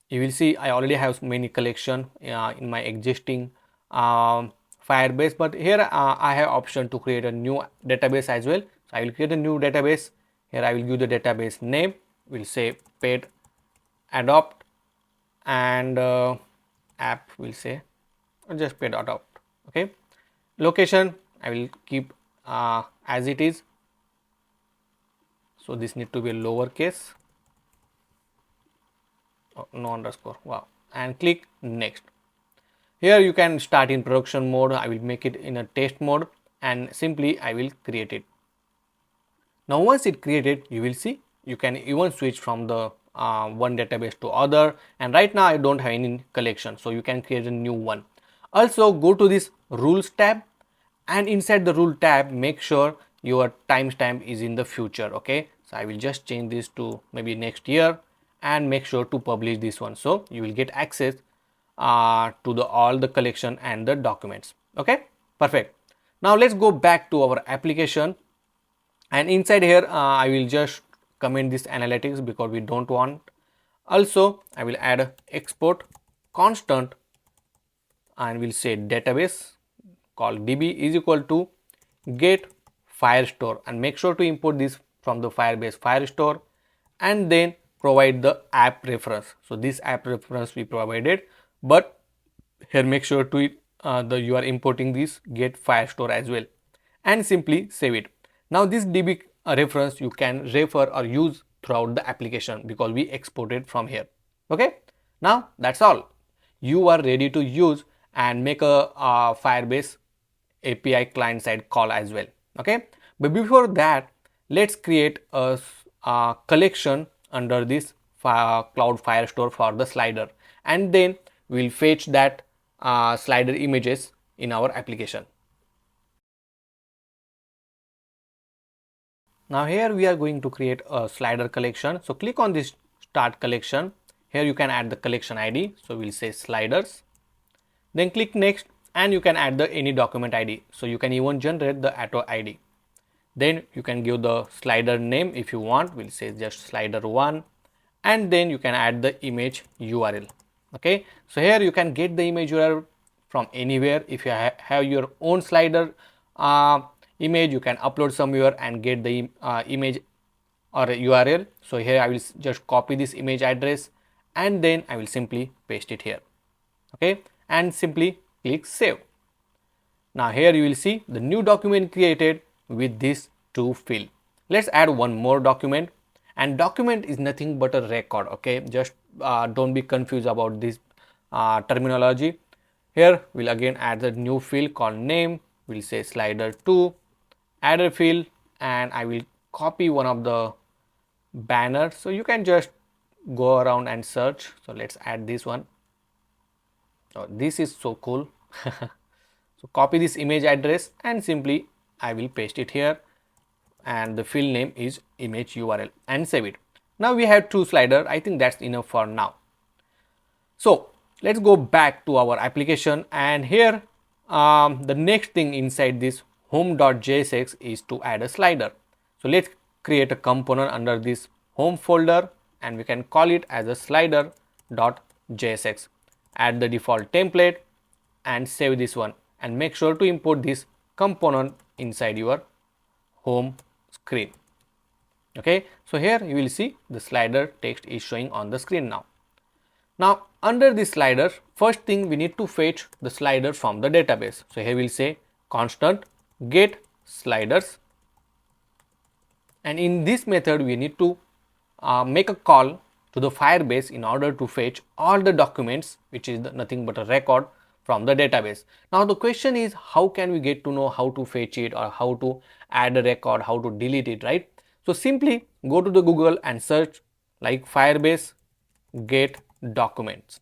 you will see I already have many collection in my existing Firebase, but here I have option to create a new database as well. So I will create a new database. Here I will give the database name. We'll say pet adopt and app will say just pet adopt. Okay, location I will keep as it is. So this need to be a lowercase. Oh, no underscore. Wow. And click next. Here you can start in production mode. I will make it in a test mode and simply I will create it. Now once it created, you will see you can even switch from the one database to other, and right now I don't have any collection, so you can create a new one. Also go to this rules tab and inside the rule tab make sure your timestamp is in the future. Okay, so I will just change this to maybe next year and make sure to publish this one, so you will get access to the all the collection and the documents. Okay, perfect. Now let's go back to our application and inside here I will just comment this analytics because we don't want. Also I will add export constant and we'll say database called db is equal to get Firestore and make sure to import this from the Firebase Firestore and then provide the app reference. So this app reference we provided, but here make sure to you are importing this get Firestore as well and simply save it. Now this db reference you can refer or use throughout the application because we exported from here. Okay, now that's all. You are ready to use and make a Firebase API client side call as well. Okay, but before that let's create a collection under this Cloud Firestore for the slider and then we'll fetch that slider images in our application. Now here we are going to create a slider collection. So click on this start collection. Here you can add the collection ID. So we'll say sliders. Then click next and you can add the any document ID. So you can even generate the auto ID. Then you can give the slider name if you want. We'll say just slider1 and then you can add the image URL. Okay, so here you can get the image URL from anywhere. If you have your own slider image, you can upload somewhere and get the image or URL. So here I will just copy this image address and then I will simply paste it here. Okay, and simply click save. Now here you will see the new document created with this to field. Let's add one more document, and document is nothing but a record. Okay, just don't be confused about this terminology. Here we'll again add the new field called name. We'll say slider2, add a field, and I will copy one of the banners. So you can just go around and search. So let's add this one. Oh, this is so cool. So copy this image address and simply I will paste it here and the field name is image URL and save it. Now we have two sliders. I think that's enough for now. So let's go back to our application and here the next thing inside this home.jsx is to add a slider. So let's create a component under this home folder and we can call it as a slider.jsx. Add the default template and save this one and make sure to import this component inside your home screen. Okay, so here you will see the slider text is showing on the screen now. Now under this slider, first thing we need to fetch the slider from the database. So here we'll say constant get sliders, and in this method we need to make a call to the Firebase in order to fetch all the documents, which is nothing but a record from the database. Now the question is, how can we get to know how to fetch it or how to add a record, how to delete it, right? So simply go to the Google and search like Firebase get documents,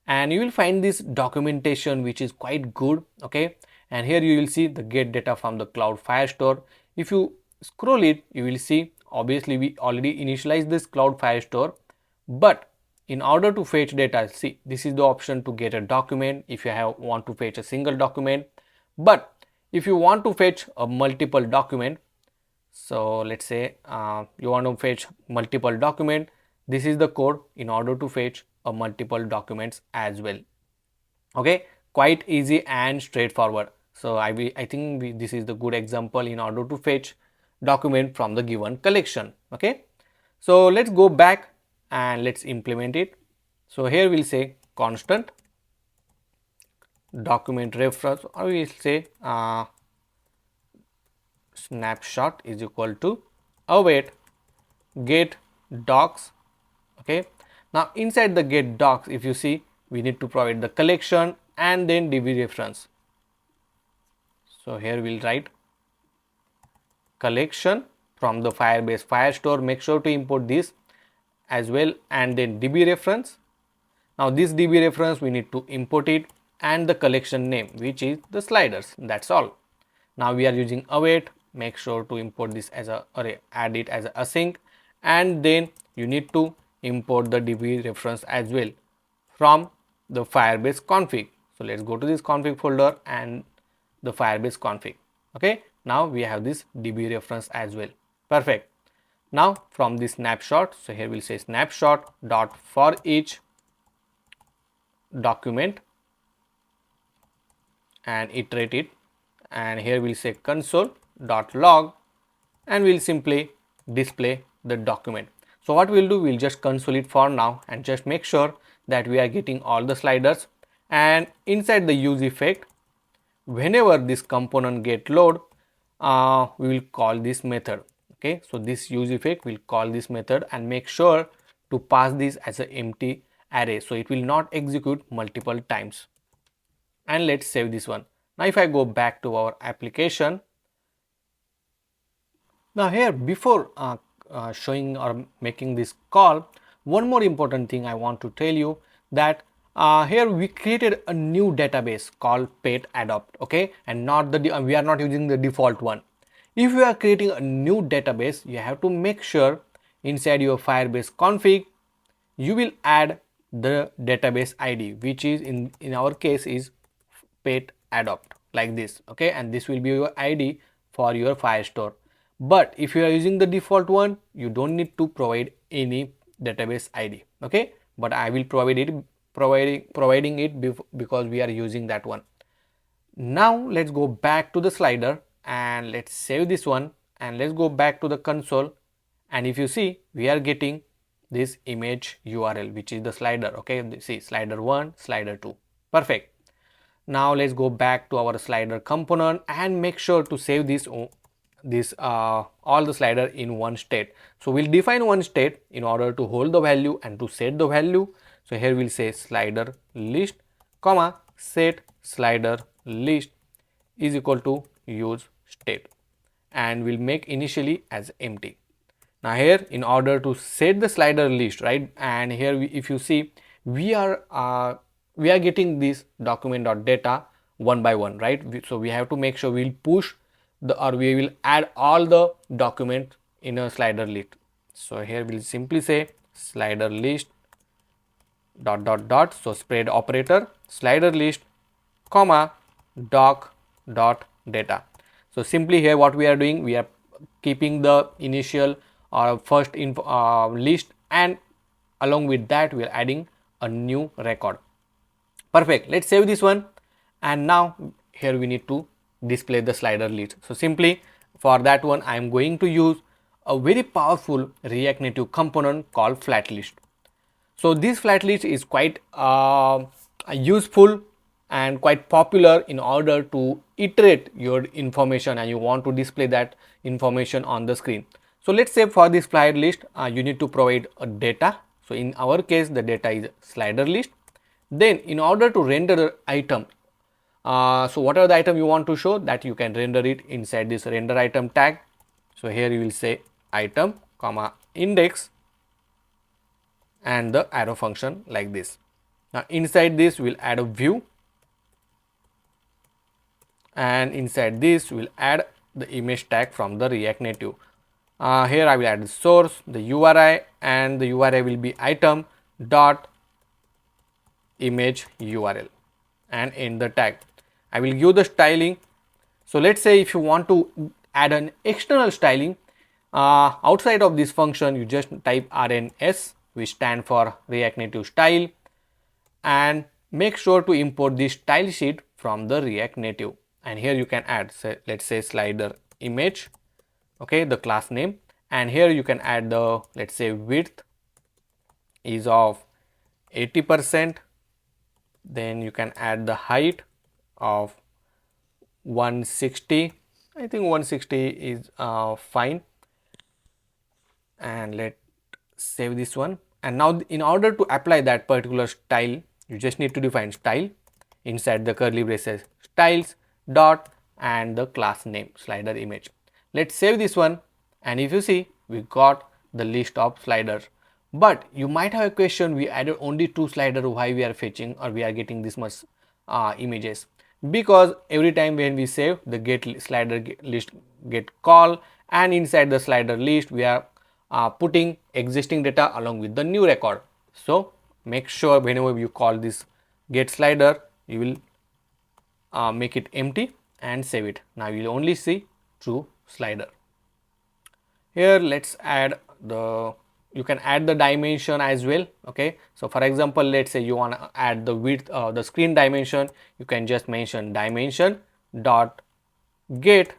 and you will find this documentation which is quite good. Okay, and here you will see the get data from the cloud Firestore. If you scroll it, you will see obviously we already initialized this cloud Firestore, but in order to fetch data, see, this is the option to get a document if you want to fetch a single document. But if you want to fetch a multiple document, so let's say you want to fetch multiple document, this is the code in order to fetch a multiple documents as well. Okay, quite easy and straightforward. So I think this is the good example in order to fetch document from the given collection. Okay, so let's go back and let's implement it. So here we'll say constant document reference, or we'll say snapshot is equal to await get docs. Okay, now inside the get docs, if you see, we need to provide the collection and then DB reference. So here we'll write collection from the Firebase Firestore. Make sure to import this as well, and then DB reference. Now this DB reference we need to import it, and the collection name which is the sliders. That's all. Now we are using await. Make sure to import this as a array, add it as a async, and then you need to import the DB reference as well from the Firebase config. So let's go to this config folder and the Firebase config. Okay, now we have this DB reference as well. Perfect. Now from this snapshot, so here we'll say snapshot dot for each document and iterate it, and here we'll say console dot log, and we'll simply display the document. So what we'll do, we'll just console it for now and just make sure that we are getting all the sliders. And inside the use effect, whenever this component get load, we will call this method. Okay, so this use effect will call this method and make sure to pass this as an empty array, so it will not execute multiple times. And let's save this one. Now if I go back to our application, now here before showing or making this call, one more important thing I want to tell you, that here we created a new database called pet adopt. Okay, and not the we are not using the default one. If you are creating a new database, you have to make sure inside your Firebase config you will add the database ID, which is in our case is pet adopt, like this. Okay, and this will be your ID for your Firestore. But if you are using the default one, you don't need to provide any database ID. Okay, but I will provide it, providing it because we are using that one. Now let's go back to the slider and let's save this one, and let's go back to the console, and if you see, we are getting this image URL which is the slider. Okay, see slider 1, slider 2. Perfect. Now let's go back to our slider component and make sure to save all the slider in one state. So we'll define one state in order to hold the value and to set the value. So here we'll say slider list comma set slider list is equal to use state, and we'll make initially as empty. Now here in order to set the slider list, right, and here if you see, we are getting this document.data one by one, right? So we have to make sure we'll push we will add all the document in a slider list. So here we'll simply say slider list dot dot dot, so spread operator slider list comma doc dot data. So simply here what we are doing, we are keeping the initial or first list, and along with that we are adding a new record. Perfect. Let's save this one, and now here we need to display the slider list. So simply for that one I am going to use a very powerful React Native component called flat list. So this flat list is quite useful and quite popular in order to iterate your information, and you want to display that information on the screen. So let's say for this flat list you need to provide a data. So in our case the data is slider list. Then in order to render the item, so whatever the item you want to show, that you can render it inside this render item tag. So here you will say item comma index and the arrow function like this. Now inside this we'll add a view, and inside this we'll add the image tag from the React Native. Here I will add the source, the URI, and the URI will be item dot image URL, and in the tag I will give the styling. So let's say if you want to add an external styling outside of this function, you just type RNS, which stand for React Native style, and make sure to import this style sheet from the React Native. And here you can add, say, let's say slider image, okay, the class name, and here you can add the, let's say, width is of 80%, then you can add the height of 160. I think 160 is fine, and let's save this one. And now in order to apply that particular style, you just need to define style inside the curly braces, styles dot and the class name slider image. Let's save this one, and if you see, we got the list of sliders. But you might have a question, we added only 2 sliders, why we are fetching or we are getting this much images? Because every time when we save, the get slider list get called, and inside the slider list we are putting existing data along with the new record. So make sure whenever you call this get slider, you will make it empty and save it. Now you will only see true slider. Here let's add the, you can add the dimension as well, okay. So for example, let's say you want to add the width, the screen dimension, you can just mention dimension dot get.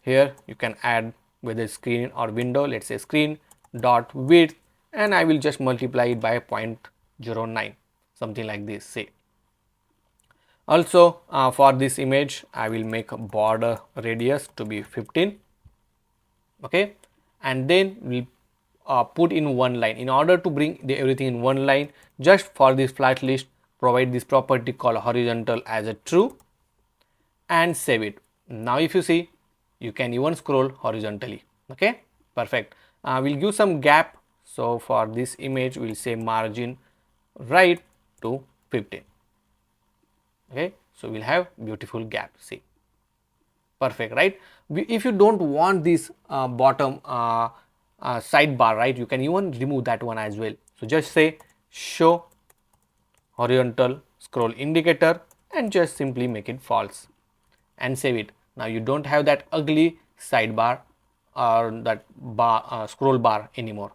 Here you can add whether screen or window, let's say screen dot width, and I will just multiply it by 0.09, something like this, say. Also for this image I will make a border radius to be 15, okay, and then we put in one line. In order to bring everything in one line, just for this flat list, provide this property called horizontal as a true and save it. Now if you see, you can even scroll horizontally, okay, perfect. We'll give some gap. So for this image we'll say margin right to 15, okay. So we'll have beautiful gap, see, perfect, right? If you don't want this bottom sidebar, right, you can even remove that one as well. So just say show horizontal scroll indicator and just simply make it false and save it. Now you don't have that ugly sidebar or that bar, scroll bar anymore,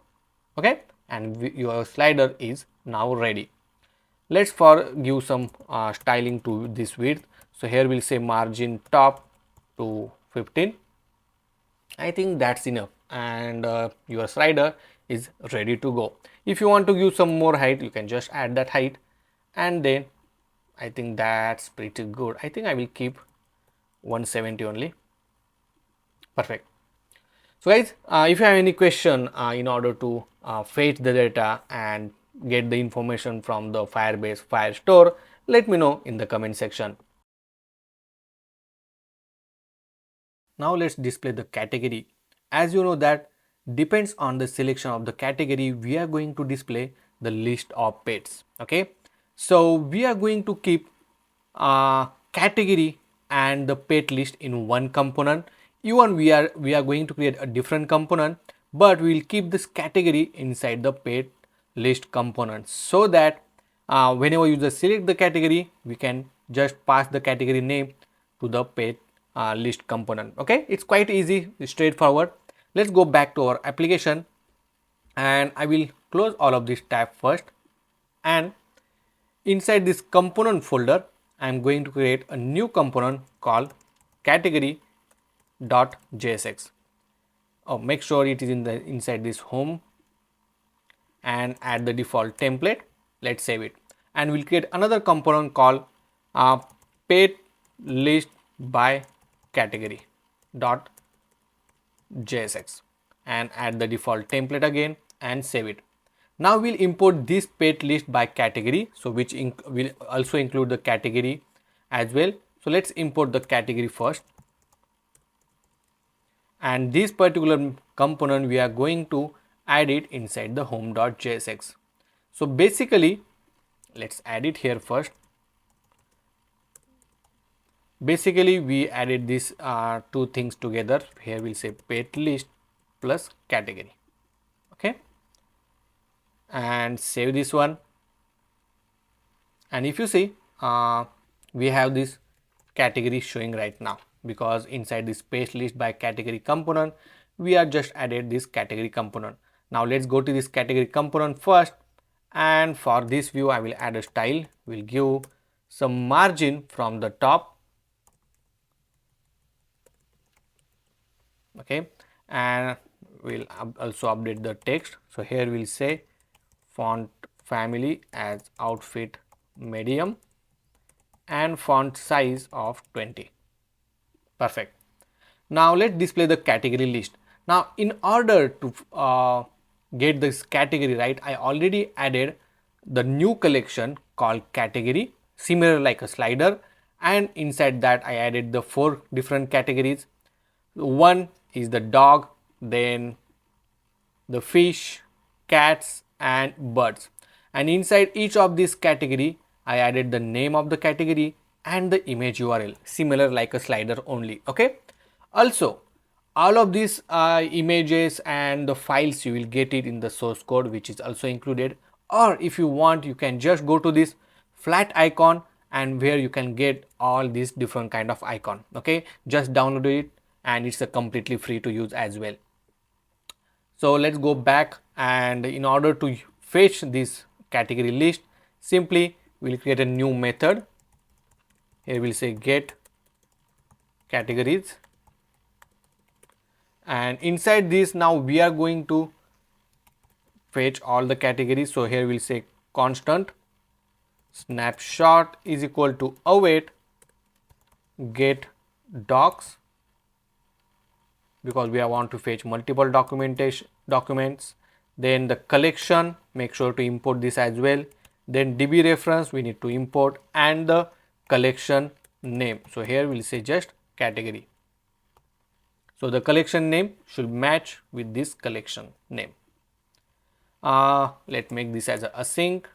okay, and your slider is now ready. Let's give some styling to this width. So here we'll say margin top to 15. I think that's enough, and your slider is ready to go. If you want to give some more height, you can just add that height, and then I think that's pretty good. I think I will keep 170 only, perfect. So guys, if you have any question in order to fetch the data and get the information from the Firebase Firestore, let me know in the comment section. Now let's display the category. As you know that depends on the selection of the category, we are going to display the list of pets, okay. So we are going to keep category and the pet list in one component. Even we are going to create a different component, but we will keep this category inside the pet list component, so that whenever you just select the category, we can just pass the category name to the pet list component, okay. It's quite easy, straightforward. Let's go back to our application, and I will close all of this tab first, and inside this component folder I am going to create a new component called category.jsx. Make sure it is inside this home, and add the default template. Let's save it, and we'll create another component called pet list by category.jsx, and add the default template again and save it. Now we'll import this pet list by category, so which will also include the category as well. So let's import the category first, and this particular component we are going to add it inside the home.jsx. So basically, let's add it here first. Basically, we added these two things together. Here we'll say pet list plus category. Okay, and save this one. And if you see, we have this category showing right now, because inside this page list by category component we are just added this category component. Now let's go to this category component first, and for this view I will add a style. We'll give some margin from the top. Okay, and we'll also update the text. So here we'll say font family as outfit medium and font size of 20. Perfect. Now let's display the category list. Now in order to get this category right, I already added the new collection called category, similar like a slider, and inside that I added the 4 different categories. One is the dog, then the fish, cats and birds, and inside each of this category I added the name of the category and the image URL, similar like a slider only. Okay, also all of these images and the files you will get it in the source code, which is also included, or if you want you can just go to this flat icon and where you can get all these different kind of icon. Okay, just download it and it's a completely free to use as well. So let's go back, and in order to fetch this category list, simply we'll create a new method. Here we'll say get categories, and inside this now we are going to fetch all the categories. So here we'll say constant snapshot is equal to await get docs, because we want to fetch multiple documents. Then the collection, make sure to import this as well. Then DB reference we need to import, and the collection name. So here we'll say just category. So the collection name should match with this collection name. Let's make this as a async,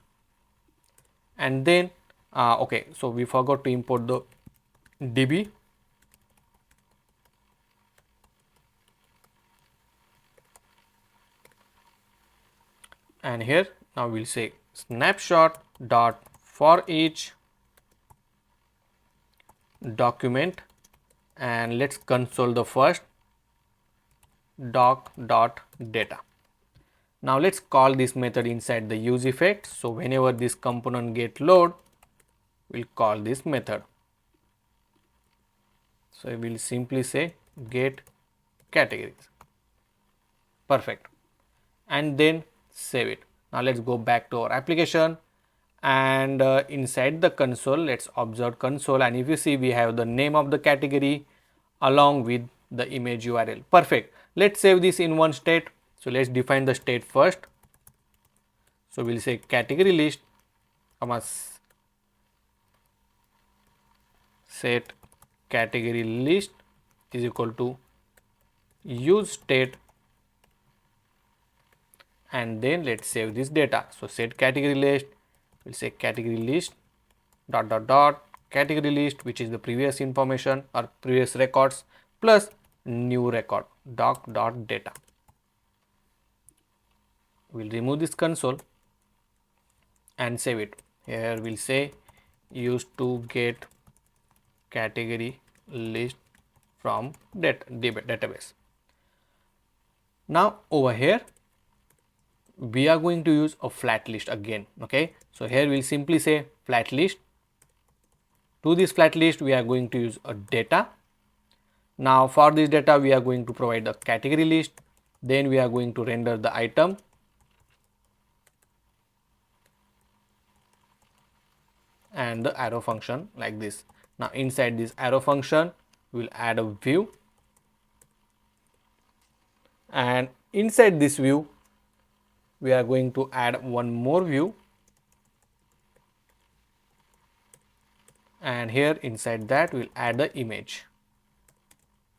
and then okay, so we forgot to import the DB. And here now we'll say snapshot dot for each document, and let's console the first doc dot data. Now let's call this method inside the use effect. So whenever this component get load, we'll call this method. So we'll simply say get categories. Perfect, and then save it. Now let's go back to our application, and inside the console let's observe console, and if you see we have the name of the category along with the image URL. Perfect. Let's save this in one state. So let's define the state first. So we'll say category list comma set category list is equal to use state, and then let's save this data. So set category list, we'll say category list dot dot dot category list, which is the previous information or previous records plus new record doc dot data. We'll remove this console and save it. Here we'll say used to get category list from database. Now over here we are going to use a flat list again. Okay, so here we'll simply say flat list. To this flat list we are going to use a data. Now for this data we are going to provide a category list, then we are going to render the item, and the arrow function like this. Now inside this arrow function we will add a view, and inside this view we are going to add one more view, and here inside that we'll add the image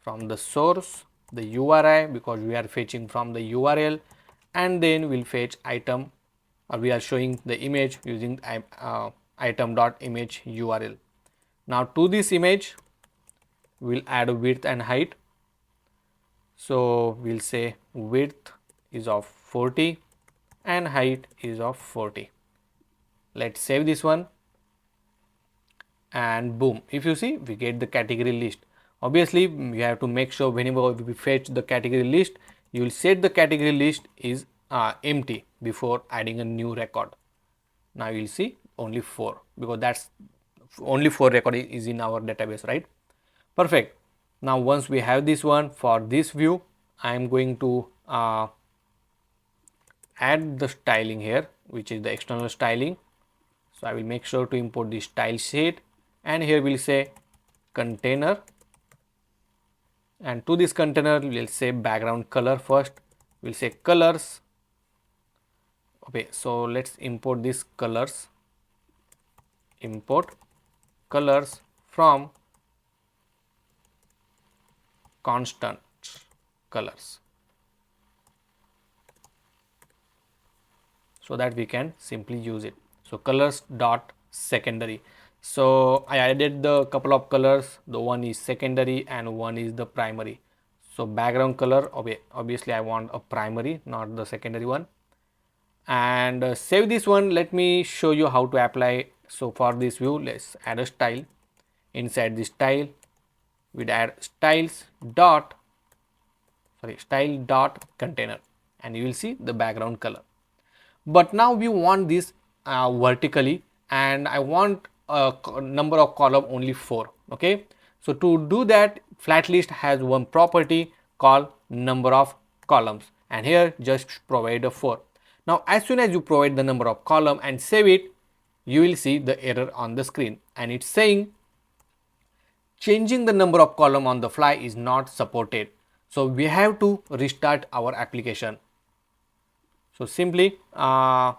from the source, the URI, because we are fetching from the URL, and then we'll fetch item, or we are showing the image using item.image URL. Now to this image we'll add a width and height. So we'll say width is of 40 and height is of 40. Let's save this one, and boom, if you see, we get the category list. Obviously we have to make sure whenever we fetch the category list, you will set the category list is empty before adding a new record. Now you will see only 4, because that's only 4 record is in our database, right? Perfect. Now once we have this one, for this view I am going to add the styling here, which is the external styling. So I will make sure to import the style sheet, and here we'll say container, and to this container we'll say background color. First we'll say colors. Okay, so let's import these colors, import colors from constant colors, so that we can simply use it. So colors dot secondary. So I added the couple of colors, the one is secondary and one is the primary. So background color, obviously I want a primary, not the secondary one. And save this one. Let me show you how to apply. So for this view, let's add a style. Inside the style we'd add style dot container, and you will see the background color. But now we want this vertically, and I want a number of column only 4. Okay, so to do that, flat list has one property called number of columns, and here just provide a 4. Now as soon as you provide the number of column and save it, you will see the error on the screen, and it's saying changing the number of column on the fly is not supported. So we have to restart our application. So simply I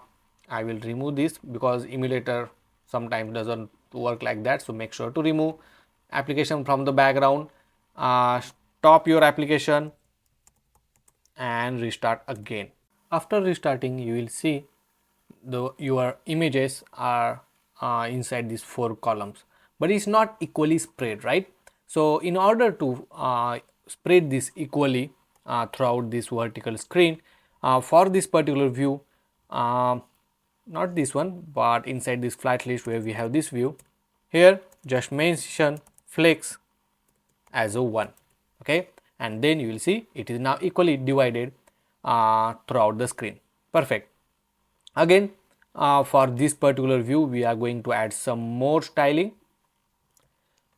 will remove this, because emulator sometimes doesn't work like that. So make sure to remove application from the background, stop your application and restart again. After restarting, you will see your images are inside these 4 columns, but it's not equally spread, right? So in order to spread this equally throughout this vertical screen, for this particular view, not this one, but inside this flat list where we have this view, here just mention flex as a 1. Okay, and then you will see it is now equally divided throughout the screen. Perfect. Again, for this particular view we are going to add some more styling.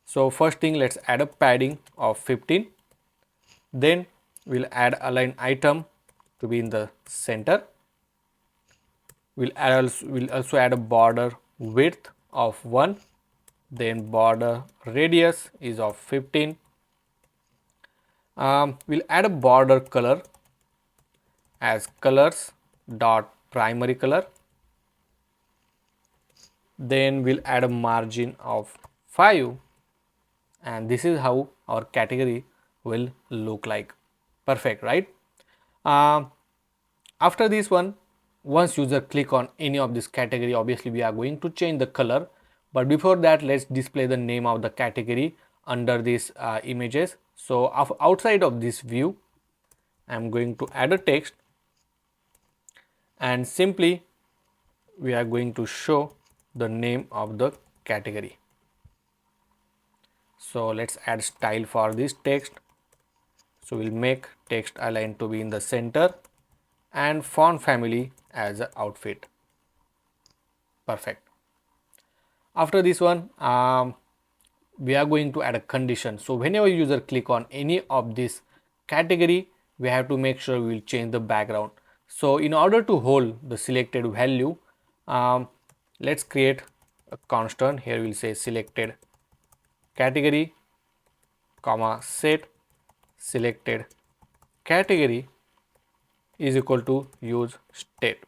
So first thing, let's add a padding of 15. Then we'll add align item to be in the center. We'll also add a border width of 1. Then border radius is of 15. We'll add a border color as colors dot primary color. Then we'll add a margin of 5, and this is how our category will look like. Perfect, right? After this one, once user click on any of this category, obviously we are going to change the color, but before that let's display the name of the category under these images. So outside of this view I'm going to add a text, and simply we are going to show the name of the category. So let's add style for this text. So we'll make text align to be in the center and font family as a outfit. Perfect. After this one, we are going to add a condition. So whenever user click on any of this category, we have to make sure we will change the background. So in order to hold the selected value, let's create a constant. Here we'll say selected category comma set selected category is equal to use state,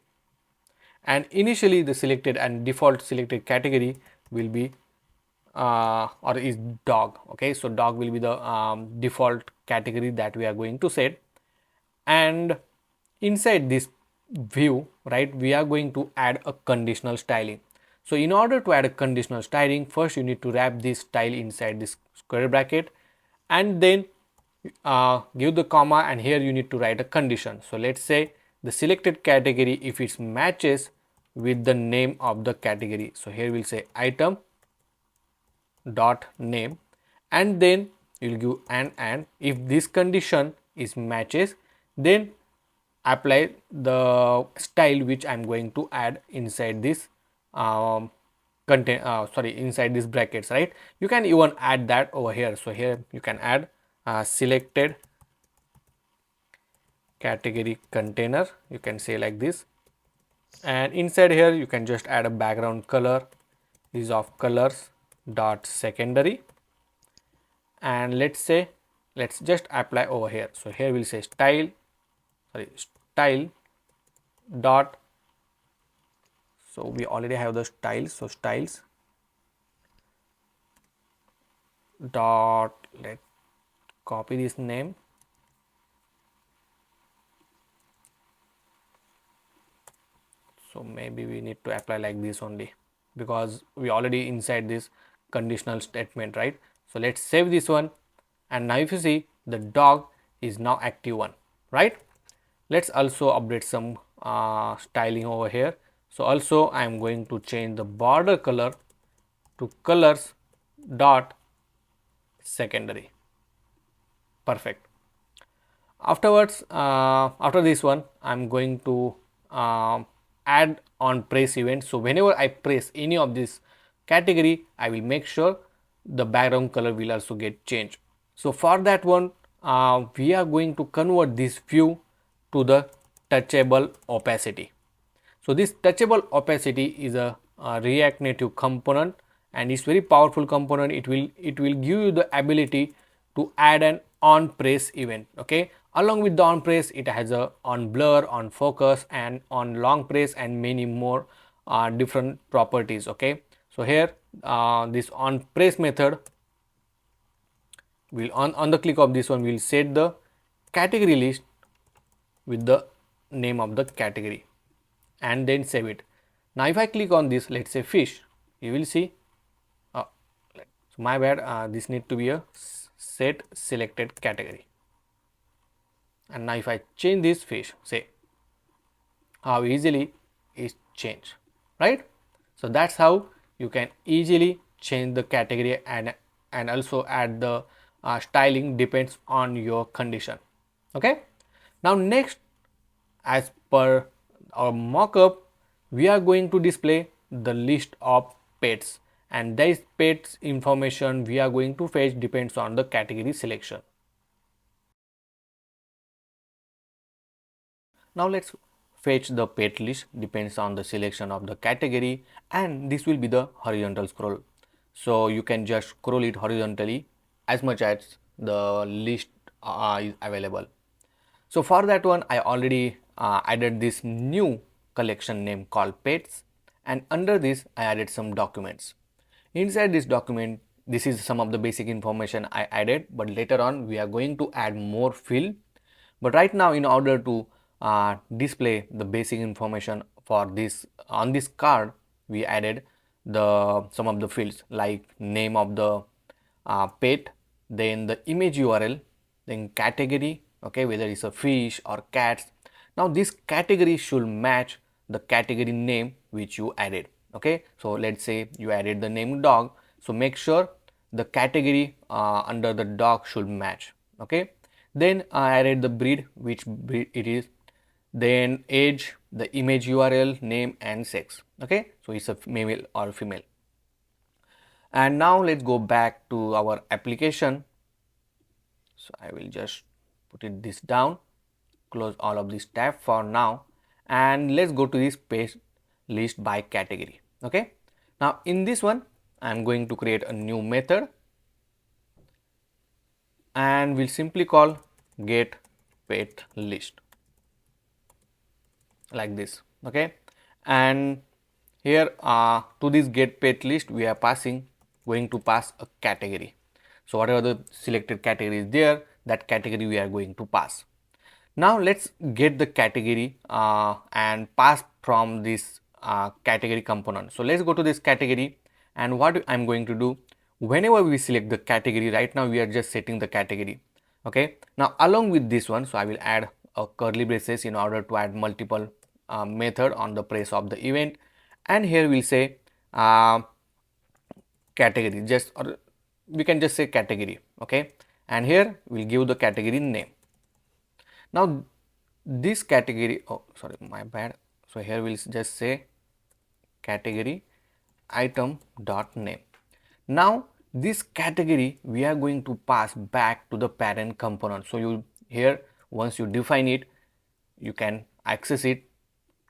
and initially the selected and default selected category will be or is dog. Okay, so dog will be the default category that we are going to set, and inside this view, right, we are going to add a conditional styling. So in order to add a conditional styling, first you need to wrap this style inside this square bracket, and then give the comma, and here you need to write a condition. So let's say the selected category, if it matches with the name of the category, so here we'll say item dot name, and then you'll give and if this condition is matches, then apply the style which I'm going to add inside this inside these brackets, right? You can even add that over here. So here you can add selected category container, you can say like this, and inside here you can just add a background color is of colors dot secondary, and let's just apply over here. So here we'll say style dot, so we already have the styles, so styles dot, let's copy this name, so maybe we need to apply like this only because we already inside this conditional statement, right? So let's save this one, and now if you see the dog is now active one, right? Let's also update some styling over here. So also I am going to change the border color to colors dot secondary. Perfect. Afterwards, after this one, I'm going to add on press event. So whenever I press any of this category, I will make sure the background color will also get changed. So for that one, we are going to convert this view to the touchable opacity. So this touchable opacity is a React Native component, and it's very powerful component. It will give you the ability to add an on press event. Okay, along with the on press, it has a on blur, on focus, and on long press, and many more different properties. Okay, so here this on press method will on the click of this one, will set the category list with the name of the category and then save it. Now if I click on this, let's say fish, you will see so my bad, this need to be a set selected category, and now if I change this fish, say how easily is changed, right? So that's how you can easily change the category and also add the styling depends on your condition. Okay, now next, as per our mockup, we are going to display the list of pets, and this pets information we are going to fetch depends on the category selection. Now let's fetch the pet list depends on the selection of the category, and this will be the horizontal scroll. So you can just scroll it horizontally as much as the list is available. So for that one, I already added this new collection name called pets, and under this I added some documents. Inside this document, this is some of the basic information I added, but later on we are going to add more field. But right now, in order to display the basic information for this on this card, we added some of the fields like name of the pet, then the image URL, then category, okay, whether it's a fish or cats. Now this category should match the category name which you added. Okay, so let's say you added the name dog, so make sure the category under the dog should match. Okay, then I added the breed, which breed it is, then age, the image URL, name, and sex. Okay, so it's a male or female. And now let's go back to our application. So I will just put this down, close all of this tab for now, and let's go to this page list by category. Okay, now in this one I'm going to create a new method, and we'll simply call get pet list. like this. Okay, and here to this get pet list we are going to pass a category. So whatever the selected category is there, that category we are going to pass. Now let's get the category and pass from this category component. So let's go to this category, and what I'm going to do, whenever we select the category, right now we are just setting the category. Okay, now along with this one, so I will add a curly braces in order to add multiple method on the press of the event, and here we'll say category, just, or we can just say category. Okay, and here we'll give the category name. Now this category, oh sorry, my bad. So here we'll just say category item dot name. Now this category we are going to pass back to the parent component. So you here, once you define it, you can access it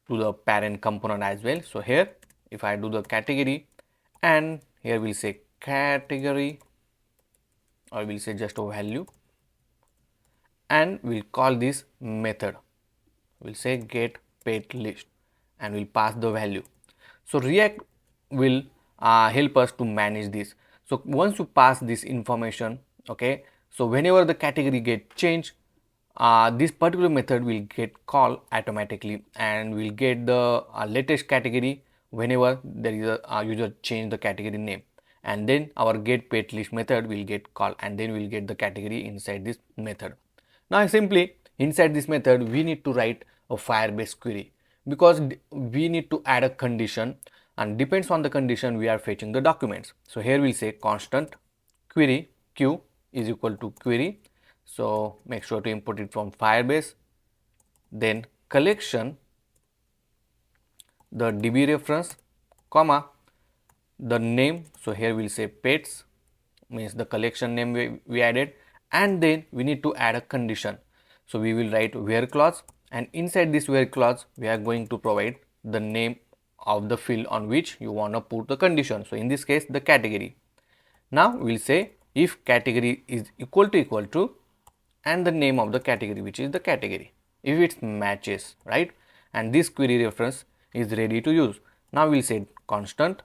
to the parent component as well. So here if I do the category, and here we'll say category, or we'll say just a value, and we'll call this method, we'll say get pet list, and we'll pass the value. So React will help us to manage this. So once you pass this information, okay, so whenever the category get changed, this particular method will get called automatically, and will get the latest category whenever there is a user change the category name, and then our get pet list method will get called, and then we'll get the category inside this method. Now simply inside this method we need to write a Firebase query, because we need to add a condition, and depends on the condition we are fetching the documents. So here we'll say constant query q is equal to query. So make sure to import it from Firebase, then collection, the DB reference, comma, the name. So here we'll say pets, means the collection name we added, and then we need to add a condition. So we will write where clause, and inside this where clause we are going to provide the name of the field on which you want to put the condition. So in this case the category. Now we'll say if category is equal to and the name of the category, which is the category, if it matches, right, and this query reference is ready to use. Now we'll say constant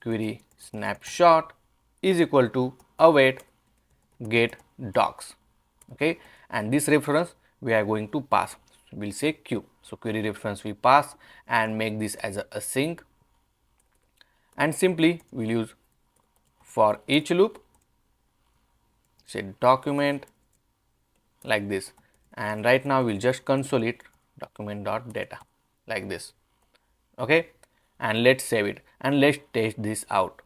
query snapshot is equal to await get docs. Okay, and this reference we are going to pass, we'll say q. So query reference we pass and make this as a async, and simply we'll use for each loop, say document like this, and right now we'll just console it document.data like this. Okay, and let's save it and let's test this out.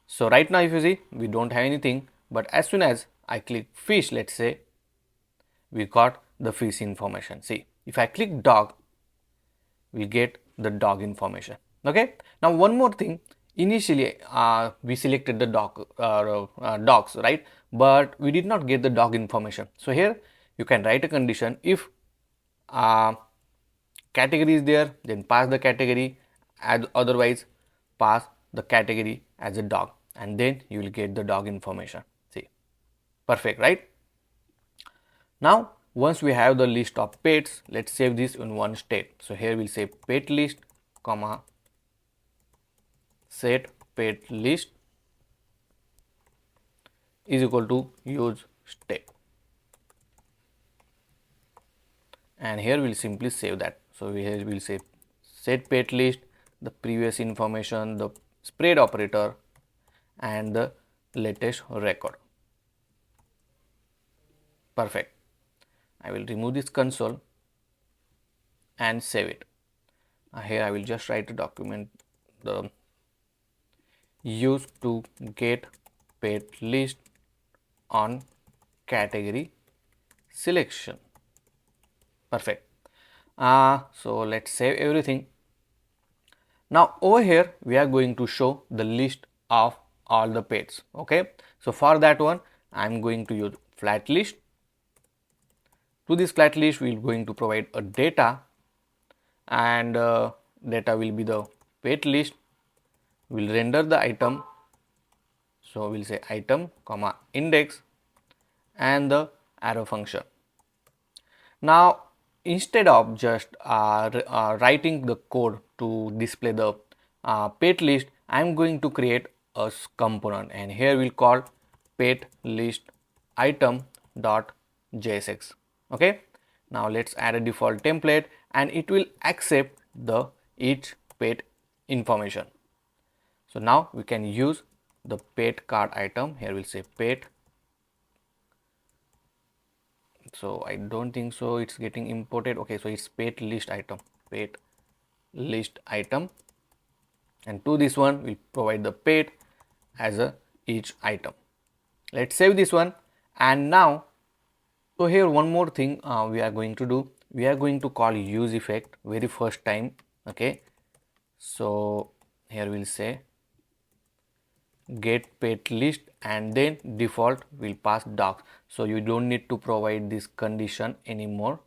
So right now if you see we don't have anything, but as soon as I click fish, let's say, we got the fish information. See, if I click dog, we get the dog information. Okay, now one more thing, initially we selected the dogs, right, but we did not get the dog information. So here you can write a condition, if category is there, then pass the category, otherwise pass the category as a dog, and then you will get the dog information. See, perfect, right? Now once we have the list of pets, let's save this in one state. So here we'll say pet list, comma, set pet list is equal to use state, and here we'll simply save that. So here we'll say set pet list, the previous information, the spread operator, and the latest record. Perfect. I will remove this console and save it. Here I will just write a document, the use to get pet list on category selection. Perfect. So let's save everything. Now over here we are going to show the list of all the pets. Okay, so for that one I'm going to use flat list. To this flat list we are going to provide a data, and data will be the pet list. We'll render the item, so we'll say item comma index and the arrow function. Now instead of just writing the code to display the pet list, I'm going to create a component, and here we'll call pet list item dot jsx. Okay, now let's add a default template, and it will accept the each pet information. So now we can use the pet card item. Here we'll say pet. So I don't think so it's getting imported. Okay, so it's pet list item, and to this one we'll provide the pet as a each item. Let's save this one. And now, so here one more thing we are going to do. We are going to call use effect very first time. Okay, so here we'll say get pet list, and then default will pass docs, so you don't need to provide this condition anymore.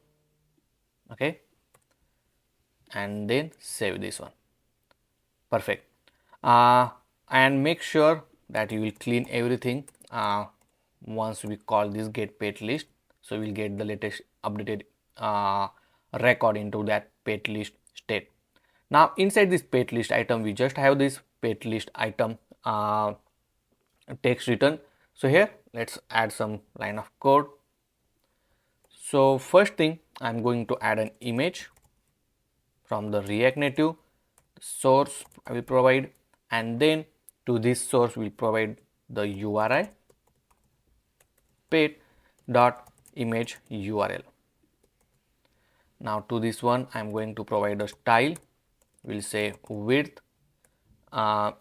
Okay, and then save this one. Perfect. And make sure that you will clean everything once we call this get pet list, so we'll get the latest updated record into that pet list state. Now inside this pet list item, we just have this pet list item text written. So here let's add some line of code. So first thing, I'm going to add an image from the React Native. Source I will provide, and then to this source we'll provide the URI pet dot image URL. Now to this one I'm going to provide a style. We'll say width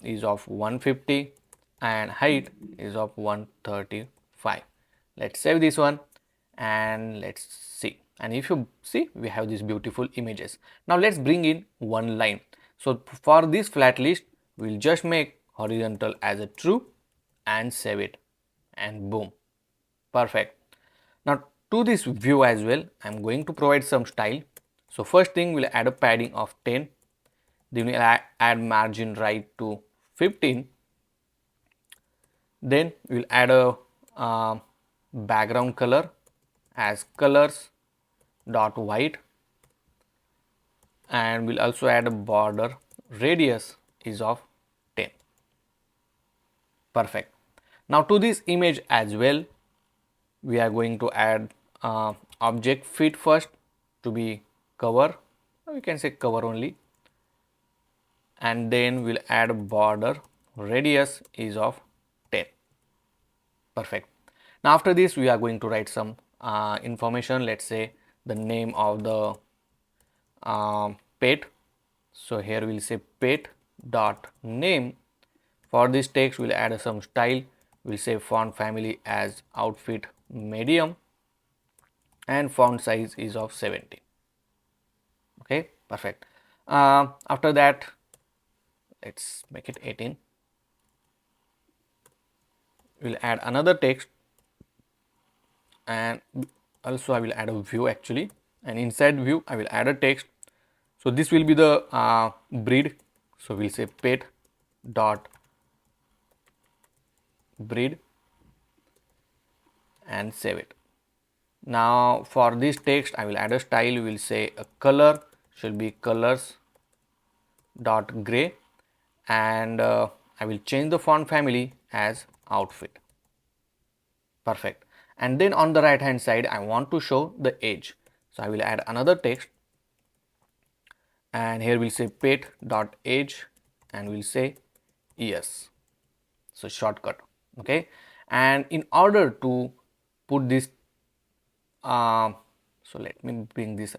is of 150 and height is of 135. Let's save this one and let's see. And if you see, we have these beautiful images. Now let's bring in one line. So for this flat list, we'll just make horizontal as a true and save it, and boom, perfect. Now to this view as well, I'm going to provide some style. So first thing, we'll add a padding of 10, then we'll add margin right to 15, then we'll add a background color as colors dot white, and we'll also add a border radius is of 10. Perfect. Now to this image as well, we are going to add object fit first to be cover, we can say cover only, and then we'll add a border radius is of 10. Perfect. Now after this, we are going to write some information. Let's say the name of the pet. So here we'll say pet dot name. For this text we'll add some style. We'll say font family as outfit medium, and font size is of 17. Okay, perfect. After that, let's make it 18. We'll add another text, and also I will add a view actually, and inside view I will add a text. So this will be the breed. So we'll say pet dot breed and save it. Now for this text I will add a style. We will say a color should be colors dot gray, and I will change the font family as outfit. Perfect. And then on the right hand side I want to show the age, so I will add another text, and here we'll say pet dot age and we'll say yes. So shortcut. Okay, and in order to put this so let me bring this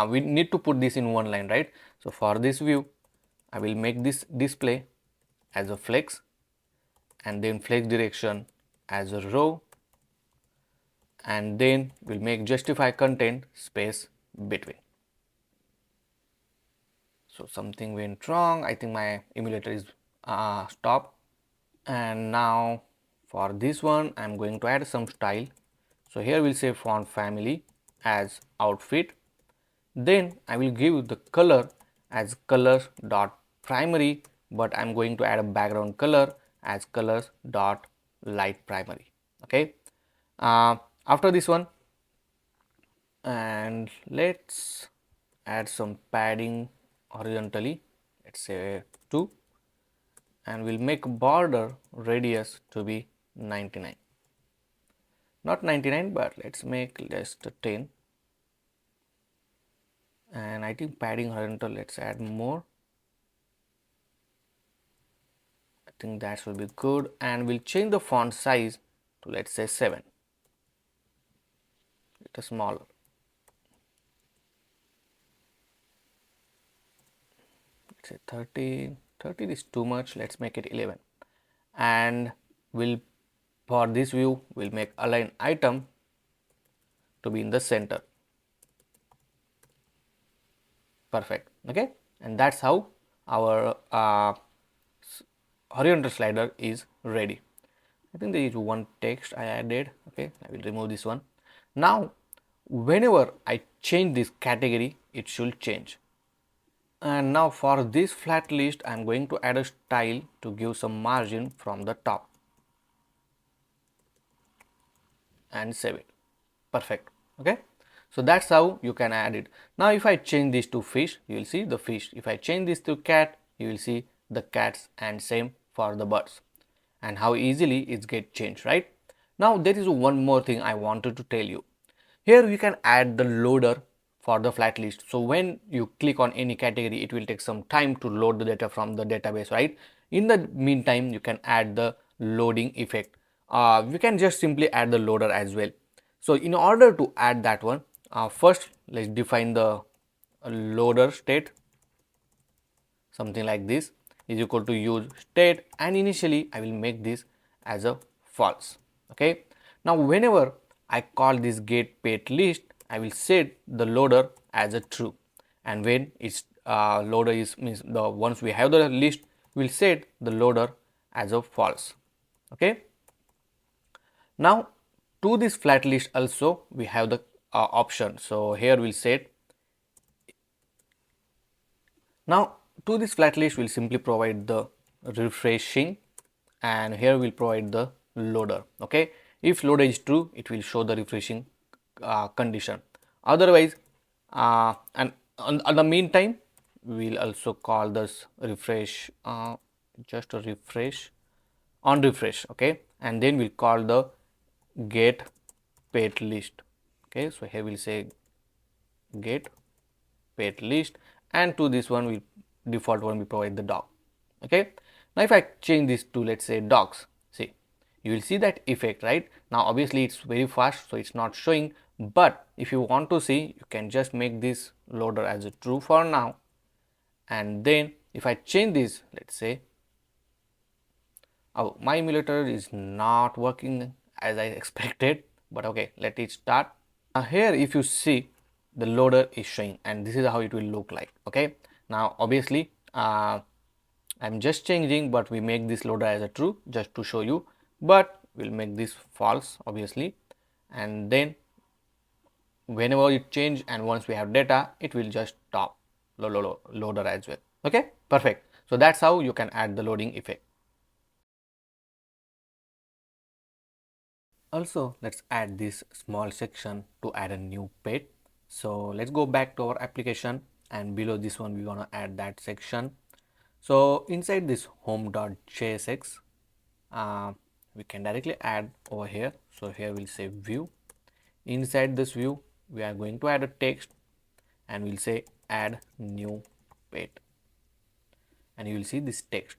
we need to put this in one line, right? So for this view I will make this display as a flex, and then flex direction as a row, and then we'll make justify content space between. So something went wrong. I think my emulator is stopped. And now for this one I'm going to add some style. So here we'll say font family as outfit, then I will give the color as colors dot primary, but I'm going to add a background color as colors dot light primary. Okay, after this one and let's add some padding horizontally, let's say 2, and we'll make border radius to be 99, not 99, but let's make just 10. And I think padding horizontal, let's add more. I think that will be good, and we'll change the font size to, let's say, 7, it's smaller. Let's say 30. 30 is too much, let's make it 11. And we'll, for this view, we'll make align item to be in the center. Perfect. Okay, and that's how our horizontal slider is ready. I think there is one text I added. Okay, I will remove this one. Now whenever I change this category, it should change. And now for this flat list, I am going to add a style to give some margin from the top and save it. Perfect. Okay, so that's how you can add it. Now if I change this to fish, you will see the fish. If I change this to cat, you will see the cats, and same for the birds. And how easily it gets changed, right? Now there is one more thing I wanted to tell you. Here you can add the loader for the flat list. So when you click on any category, it will take some time to load the data from the database, right? In the meantime, you can add the loading effect. We can just simply add the loader as well. So in order to add that one, first let's define the loader state. Something like this is equal to use state, and initially I will make this as a false. Okay, now whenever I call this get pet list, I will set the loader as a true, and when its loader is means the once we have the list, we will set the loader as a false. Okay, now to this flat list also we have the option. So here we'll set. Now to this flat list we'll simply provide the refreshing, and here we'll provide the loader. Okay, if loader is true, it will show the refreshing condition. Otherwise, and on the meantime, we'll also call this refresh, just a refresh on refresh. Okay, and then we'll call the get pet list. Okay, so here we'll say get pet list, and to this one we default one we provide the dog. Okay, now if I change this to, let's say, dogs, see, you will see that effect, right? Now obviously it's very fast, so it's not showing, but if you want to see, you can just make this loader as a true for now, and then if I change this, let's say, oh, my emulator is not working as I expected, but okay, let it start. Here if you see, the loader is showing, and this is how it will look like. Okay, now obviously I'm just changing, but we make this loader as a true just to show you, but we'll make this false obviously, and then whenever it change and once we have data, it will just stop loader as well. Okay, perfect. So that's how you can add the loading effect. Also, let's add this small section to add a new pet. So let's go back to our application, and below this one we want to add that section. So inside this home.jsx, we can directly add over here. So here we'll say view. Inside this view we are going to add a text, and we'll say add new pet, and you will see this text.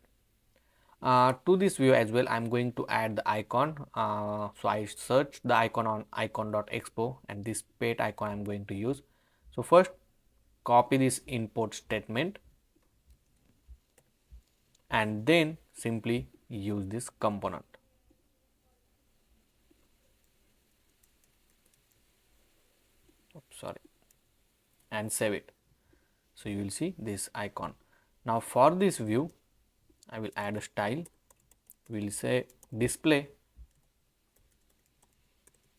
To this view as well, I'm going to add the icon. So I search the icon on icon.expo, and this pet icon I'm going to use. So first copy this import statement, and then simply use this component. Oops, sorry, and save it. So you will see this icon. Now for this view, I will add a style. We'll say display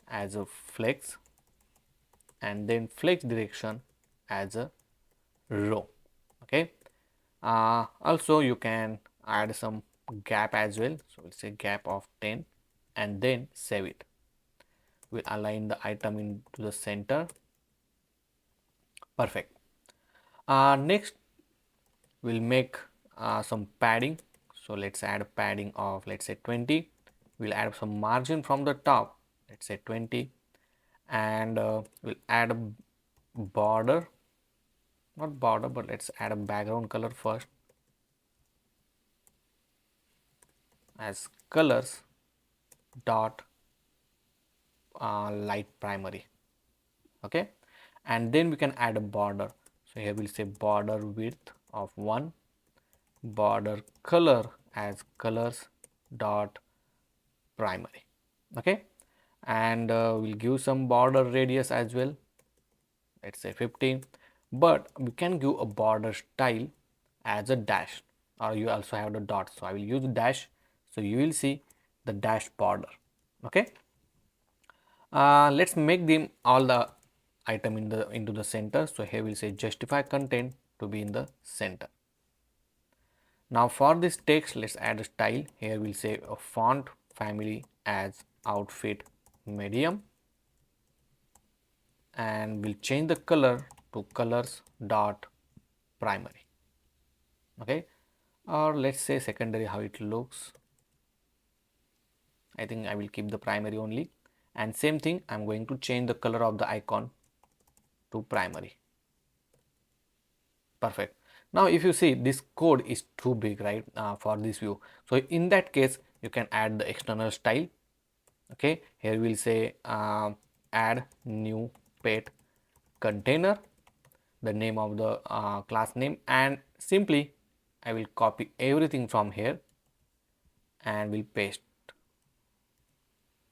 as a flex, and then flex direction as a row. Okay, also you can add some gap as well. So we'll say gap of 10, and then save it. We'll align the item into the center, Perfect. Next, we'll make some padding. So let's add a padding of, let's say, 20. We'll add some margin from the top, let's say 20, and we'll add a border, not border, but let's add a background color first as colors dot light primary. Okay, and then we can add a border. So here we'll say border width of 1, border color as colors dot primary. Okay, and we'll give some border radius as well, let's say 15, but we can give a border style as a dash, or you also have the dot. So I will use dash, so you will see the dash border. Okay, let's make them all the item into the center. So here we'll say justify content to be in the center. Now for this text, let's add a style. Here we'll say a font family as outfit medium, and we'll change the color to colors dot primary. Okay, or let's say secondary, how it looks. I think I will keep the primary only, and same thing, I'm going to change the color of the icon to primary. Perfect. Now if you see, this code is too big, right, for this view. So in that case, you can add the external style. Okay, here we'll say add new pet container, the name of the class name, and simply I will copy everything from here and will paste.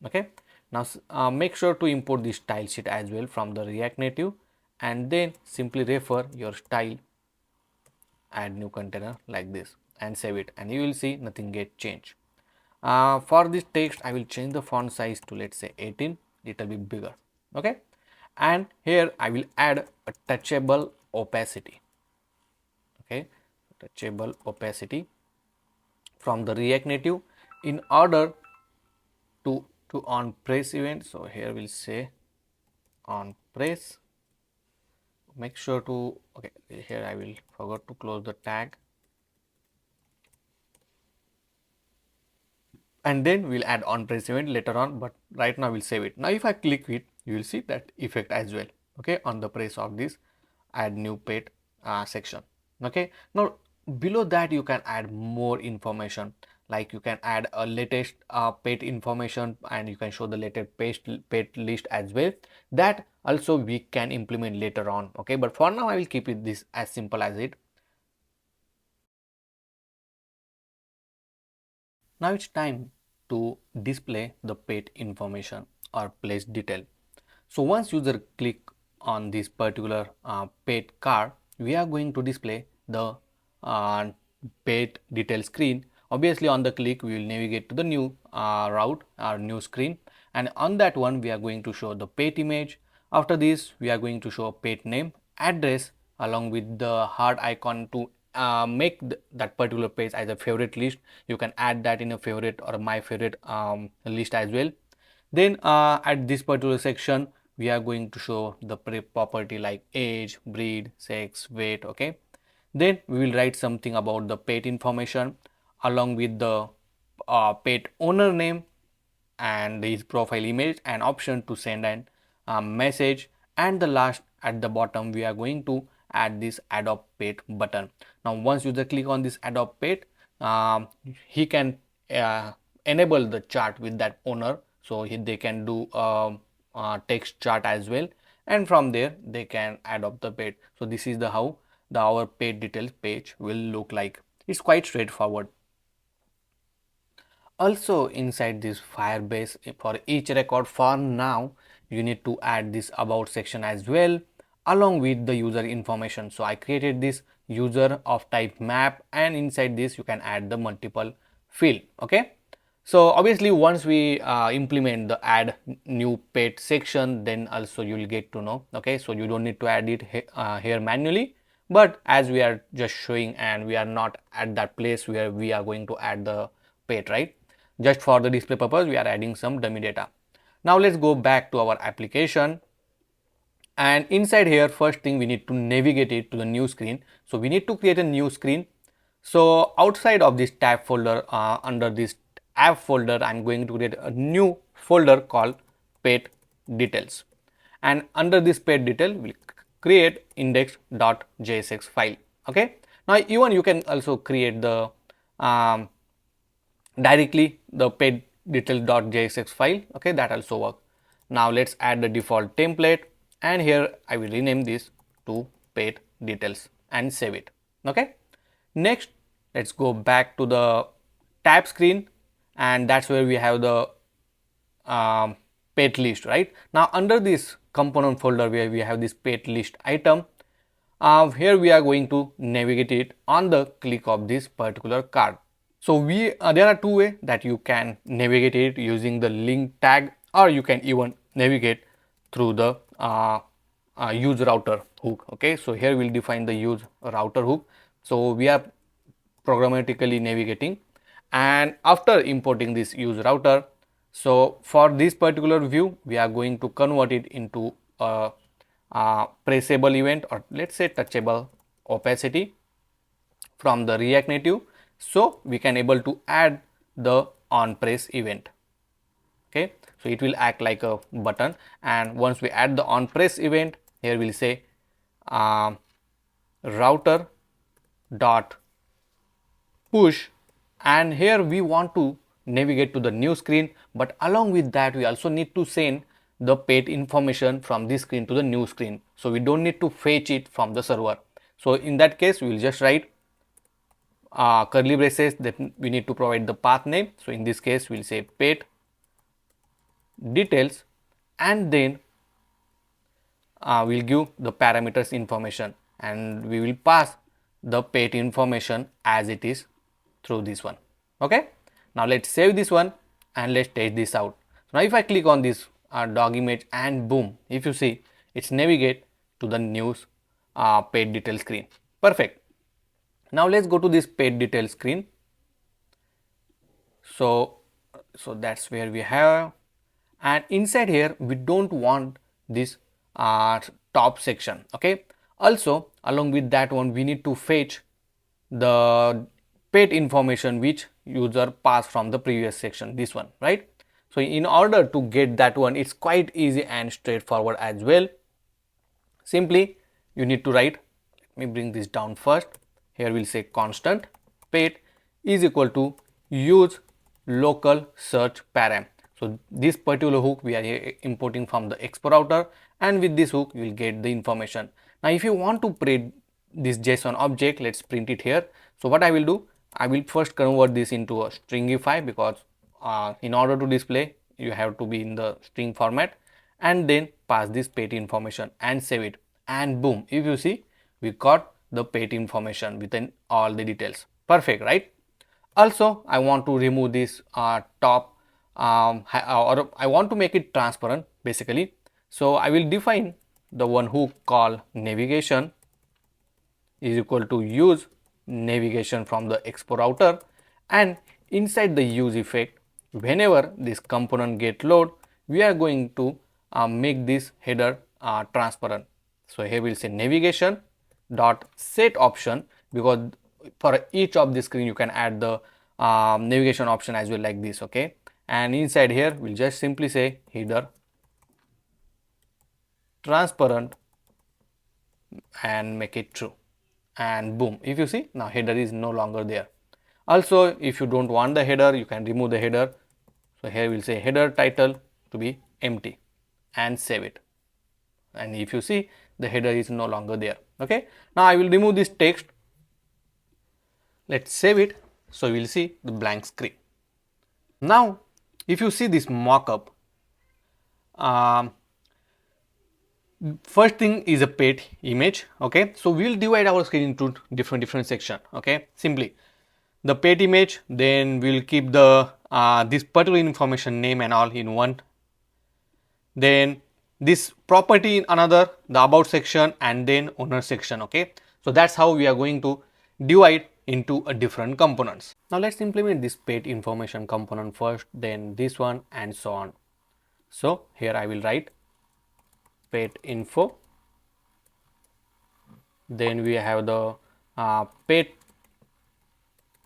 Okay, now make sure to import the style sheet as well from the React Native, and then simply refer your style, add new container like this, and save it, and you will see nothing get changed. For this text, I will change the font size to, let's say, 18, it will be bigger. Okay, and here I will add a touchable opacity. Okay, touchable opacity from the React Native in order to on press event. So here we'll say on press, make sure to, okay, here I will forgot to close the tag, and then we'll add on press event later on, but right now we'll save it. Now if I click it, you will see that effect as well. Okay, on the press of this add new pet section. Okay, now below that you can add more information, like you can add a latest pet information, and you can show the latest pet list as well. That also we can implement later on. Okay, but for now I will keep it this as simple as it. Now it's time to display the pet information or place detail. So once user click on this particular pet card, we are going to display the pet detail screen. Obviously on the click, we will navigate to the new route or new screen, and on that one we are going to show the pet image. After this, we are going to show a pet name, address, along with the heart icon to make that particular page as a favorite list. You can add that in a favorite or my favorite list as well. Then at this particular section, we are going to show the property like age, breed, sex, weight. Okay, then we will write something about the pet information along with the pet owner name and his profile image and option to send an message, and the last at the bottom we are going to add this adopt pet button. Now once user click on this adopt pet, he can enable the chart with that owner, so they can do text chart as well, and from there they can adopt the pet. So this is the how our pet details page will look like. It's quite straightforward. Also inside this Firebase, for each record for now you need to add this about section as well along with the user information. So I created this user of type map, and inside this you can add the multiple field. Okay, so obviously once we implement the add new pet section, then also you will get to know. Okay, so you don't need to add it here manually, but as we are just showing and we are not at that place where we are going to add the pet, right? Just for the display purpose we are adding some dummy data. Now let's go back to our application, And inside here, first thing we need to navigate it to the new screen. So we need to create a new screen. So outside of this tab folder, under this app folder, I'm going to create a new folder called page details. And under this page detail, we'll create index.jsx file. Okay. Now even you can also create the directly the page detail.jsx file. Okay, that also work. Now let's add the default template, and here I will rename this to page details and save it. Okay. Next, let's go back to the tab screen, and that's where we have the page list. Right now, under this component folder where we have this page list item, here we are going to navigate it on the click of this particular card. So there are two ways that you can navigate it using the link tag, or you can even navigate through the use router hook. Okay, so here we'll define the use router hook. So we are programmatically navigating, and after importing this use router, so for this particular view we are going to convert it into a pressable event, or let's say touchable opacity from the React Native, so we can able to add the on press event. Okay, so it will act like a button, and once we add the on press event, here we'll say router dot push, and here we want to navigate to the new screen, but along with that we also need to send the page information from this screen to the new screen. So we don't need to fetch it from the server. So in that case we will just write curly braces, that we need to provide the path name. So in this case we'll say page details, and then we'll give the parameters information, and we will pass the page information as it is through this one. Okay, now let's save this one and let's test this out. So now if I click on this dog image, and boom, if you see, it's navigate to the news page detail screen. Perfect. Now let's go to this page detail screen. So that's where we have, and inside here we don't want this top section. Okay, also along with that one we need to fetch the page information which user passed from the previous section, this one, right? So in order to get that one, it's quite easy and straightforward as well. Simply you need to write, let me bring this down first. Here we'll say constant page is equal to use local search param. So this particular hook we are importing from the Expo router, and with this hook you will get the information. Now if you want to print this JSON object, let's print it here. So what I will do, I will first convert this into a stringify, because in order to display you have to be in the string format, and then pass this page information and save it, and boom, if you see, we got the page information within all the details. Perfect, right? Also I want to remove this top or I want to make it transparent basically. So I will define the one hook called navigation is equal to use navigation from the Expo router, and inside the use effect, whenever this component get load, we are going to make this header transparent. So here we'll say navigation dot set option, because for each of the screen you can add the navigation option as well, like this. Okay, and inside here we'll just simply say header transparent and make it true, and boom, if you see, now header is no longer there. Also if you don't want the header, you can remove the header. So here we'll say header title to be empty and save it, and if you see, the header is no longer there. Okay, now I will remove this text, let's save it. So we'll see the blank screen. Now if you see this mockup, first thing is a page image. Okay, so we'll divide our screen into different section. Okay, simply the page image, then we'll keep the this particular information, name and all, in one, then this property in another, the about section, and then owner section. Okay, so that's how we are going to divide into a different components. Now let's implement this page information component first, then this one, and so on. So here I will write page info Then we have the pet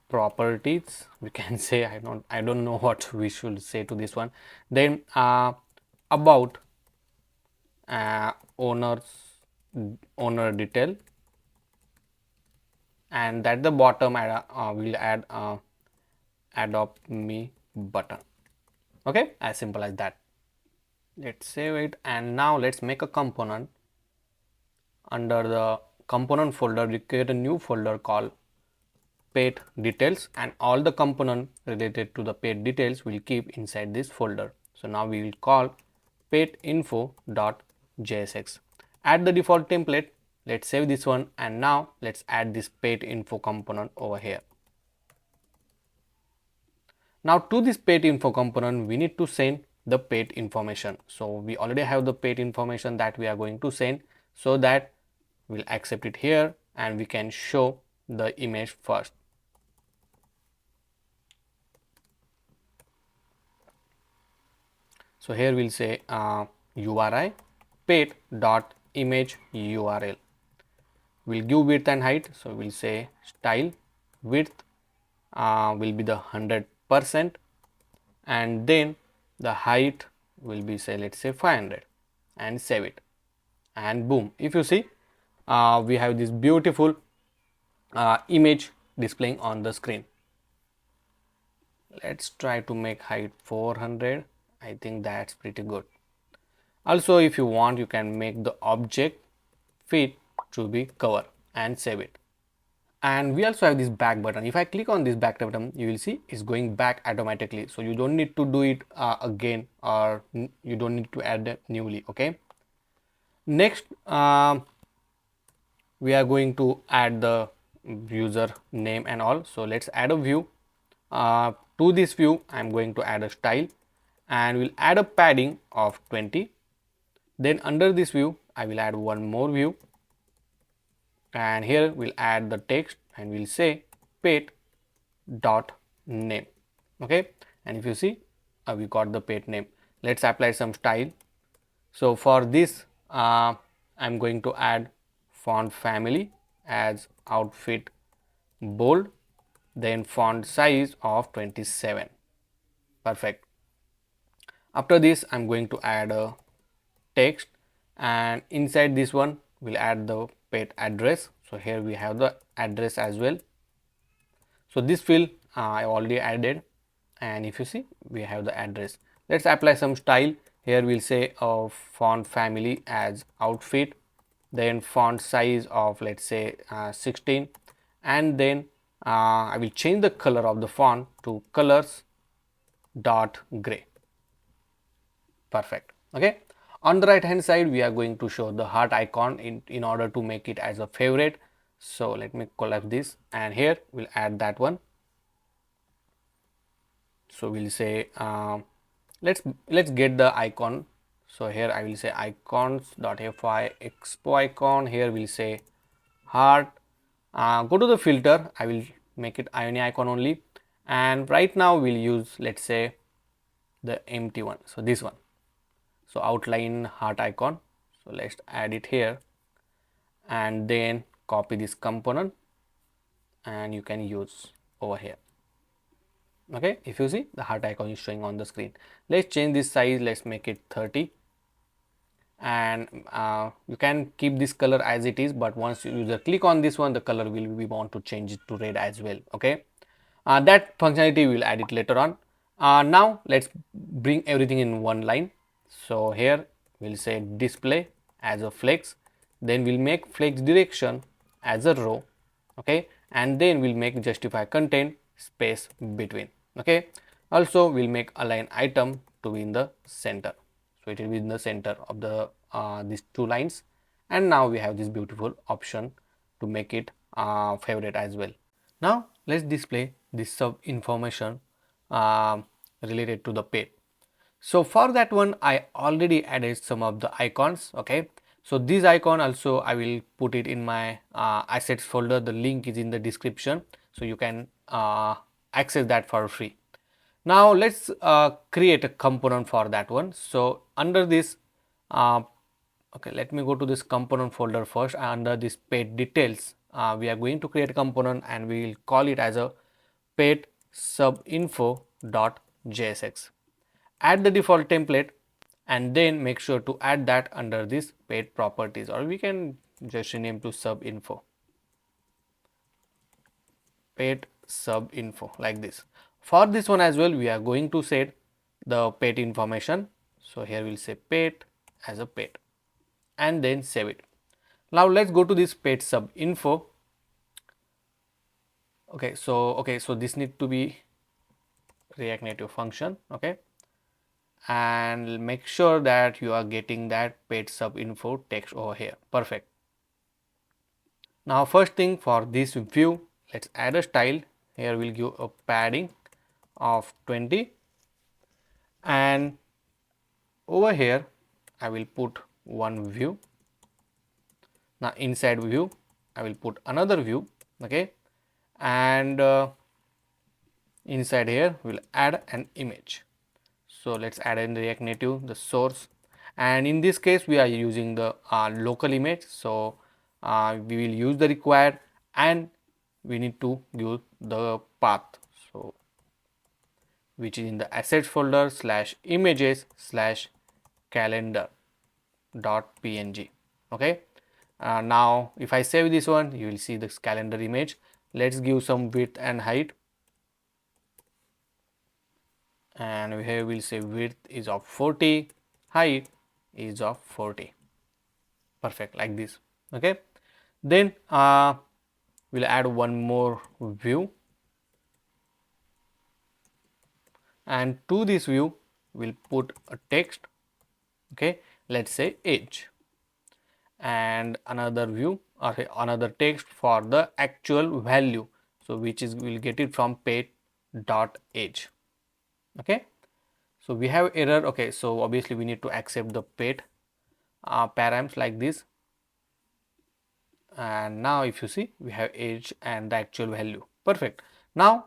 properties, we can say. I don't know what we should say to this one. Then about owners owner detail, and at the bottom we'll add adopt me button. Okay, as simple as that. Let's save it, and now let's make a component. Under the component folder, we create a new folder called pet details, and all the component related to the pet details will keep inside this folder. So now we will call pet info.jsx. Add the default template. Let's save this one, and now let's add this pet info component over here. Now to this pet info component, we need to send the pet information. So we already have the pet information that we are going to send, so that we'll accept it here and we can show the image first. So here we'll say URI pet.image URL. We'll give width and height. So we'll say style width will be the 100%, and then the height will be, say, let's say 500, and save it, and boom, if you see we have this beautiful image displaying on the screen. Let's try to make height 400. I think that's pretty good. Also, if you want, you can make the object fit to be cover and save it. And we also have this back button. If I click on this back button, you will see it's going back automatically, so you don't need to do it again, or you don't need to add it newly. Okay, next we are going to add the user name and all. So let's add a view. To this view I'm going to add a style, and we'll add a padding of 20. Then under this view I will add one more view, and here we'll add the text, and we'll say pet dot name. Okay, and if you see we got the pet name. Let's apply some style. So for this I'm going to add font family as outfit bold, then font size of 27. Perfect. After this I'm going to add a text, and inside this one we'll add the pet address. So here we have the address as well. So this field I already added, and if you see we have the address. Let's apply some style. Here we'll say of font family as outfit, then font size of, let's say 16, and then I will change the color of the font to colors dot gray. Perfect. Okay, on the right hand side we are going to show the heart icon in order to make it as a favorite. So let me collapse this, and here we'll add that one. So we'll say let's get the icon. So here I will say icons.fy expo icon. Here we'll say heart. Go to the filter, I will make it any icon only, and right now we'll use, let's say, the empty one. So this one. So outline heart icon. So let's add it here, and then copy this component, and you can use over here. Okay, if you see the heart icon is showing on the screen. Let's change this size. Let's make it 30, and you can keep this color as it is, but once user click on this one, the color will we want to change it to red as well. Okay, that functionality we will add it later on. Now let's bring everything in one line. So here we'll say display as a flex, then we'll make flex direction as a row. Okay, and then we'll make justify content space between. Okay, also we'll make align item to be in the center, so it will be in the center of the these two lines. And now we have this beautiful option to make it favorite as well. Now let's display this sub information related to the pet. So for that one I already added some of the icons. Okay, so this icon also I will put it in my assets folder. The link is in the description, so you can access that for free. Now let's create a component for that one. So under this Okay, let me go to this component folder first. Under this page details, we are going to create a component and we will call it as a page subinfo.jsx. Add the default template and then make sure to add that under this page properties, or we can just rename to subinfo, page subinfo, like this. For this one as well, we are going to set the page information. So here we'll say page as a page and then save it. Now let's go to this page subinfo. Okay, so this need to be React Native function. Okay, and make sure that you are getting that page subinfo text over here. Perfect. Now first thing, for this view, let's add a style. Here we'll give a padding of 20, and over here I will put one view. Now inside view I will put another view. Okay, and inside here we'll add an image. So let's add in React Native the source, and in this case we are using the local image. So we will use the required, and we need to give the path, so which is in the assets folder /images/calendar.png. Okay, now if I save this one, you will see this calendar image. Let's give some width and height, and here we'll say width is of 40, height is of 40. Perfect, like this. Okay, then we'll add one more view, and to this view we'll put a text. Okay, let's say age, and another view or another text for the actual value, so which is we'll get it from page.age. Okay, so we have error. Okay, so obviously we need to accept the page params like this, and now if you see we have age and the actual value. Perfect. Now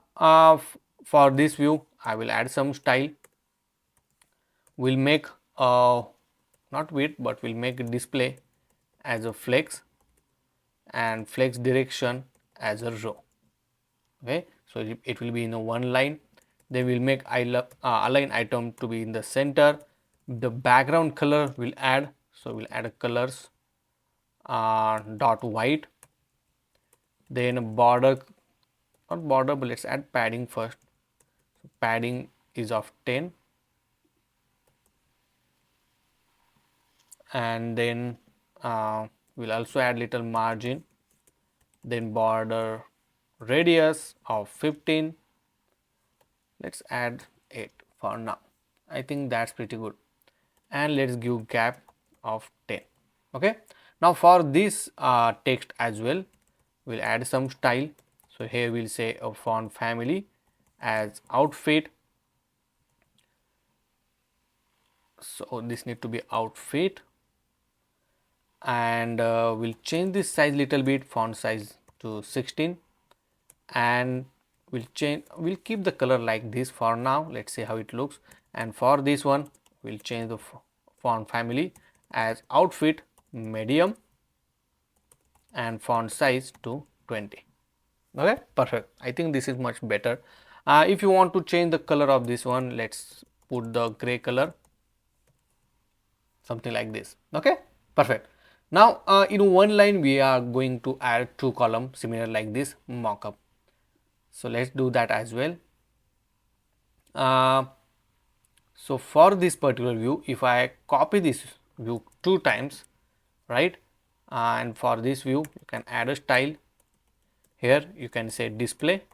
for this view I will add some style. We'll make not width, but we'll make display as a flex and flex direction as a row. Okay, so it will be in a one line. Then we'll make align item to be in the center. The background color will add, so we'll add a colors dot white. Then border, not border, but let's add padding first. So padding is of 10, and then we'll also add little margin. Then border radius of 15. Let's add 8 for now. I think that's pretty good, and let's give gap of 10. Okay, now for this text as well, we'll add some style. So here we'll say a font family as outfit. So this need to be outfit, and we'll change this size little bit, font size to 16, and we'll keep the color like this for now. Let's see how it looks. And for this one we'll change the font family as outfit medium and font size to 20. Okay, perfect. I think this is much better. If you want to change the color of this one, let's put the gray color, something like this. Okay, perfect. Now in one line we are going to add two columns similar like this mockup. So let's do that as well. So for this particular view, if I copy this view 2 times, right, and for this view you can add a style. Here you can say display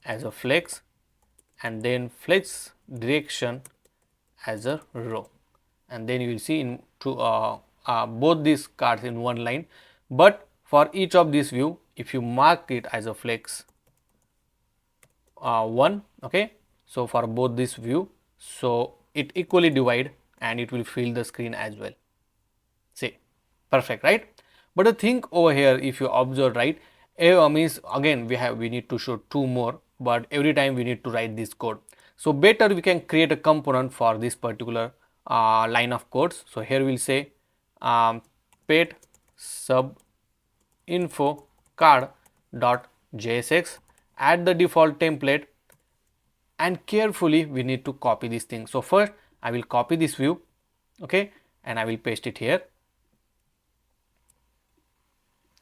as a flex, and then flex direction as a row, and then you will see in both these cards in one line. But for each of this view, if you mark it as a flex 1, okay, so for both this view, so it equally divide and it will fill the screen as well. See, perfect, right? But the thing over here, if you observe, right, means again we need to show 2 more, but every time we need to write this code. So better we can create a component for this particular line of codes. So here we'll say pet sub info card dot jsx, add the default template, and carefully we need to copy this thing. So first I will copy this view, okay, and I will paste it here.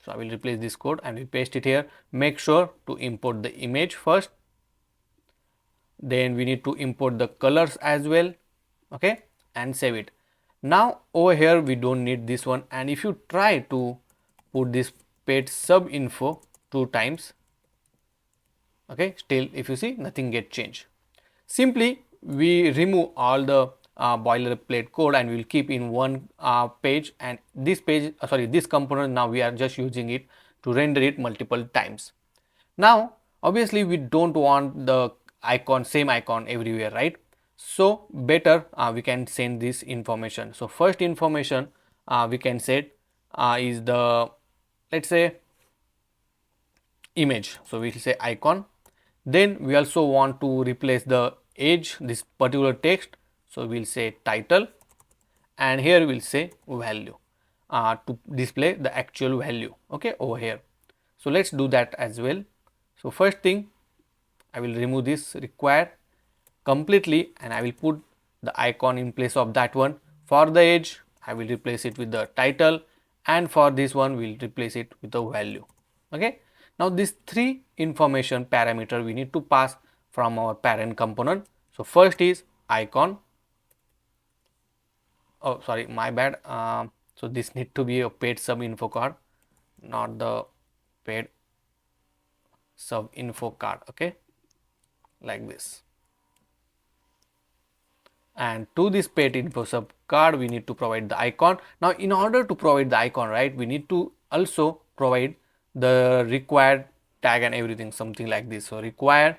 So I will replace this code and we paste it here. Make sure to import the image first, then we need to import the colors as well, okay, and save it. Now over here we don't need this one, and if you try to put this pet sub info 2 times, okay, still if you see nothing get changed. Simply we remove all the boilerplate code and we will keep in one page, and this page this component now we are just using it to render it multiple times. Now obviously we don't want the same icon everywhere, right? So better we can send this information. So first information we can set is the, let's say, image. So we will say icon. Then we also want to replace the age, this particular text. So we will say title, and here we will say value to display the actual value, okay, over here. So let's do that as well. So first thing, I will remove this required completely and I will put the icon in place of that one. For the age, I will replace it with the title, and for this one we will replace it with the value, okay. Now these three information parameter we need to pass from our parent component. So first is icon. Oh sorry, my bad. So this need to be a paid sub info card, not the paid sub info card, okay, like this. And to this paid info sub card we need to provide the icon. Now in order to provide the icon, right, we need to also provide the required tag and everything, something like this. So required,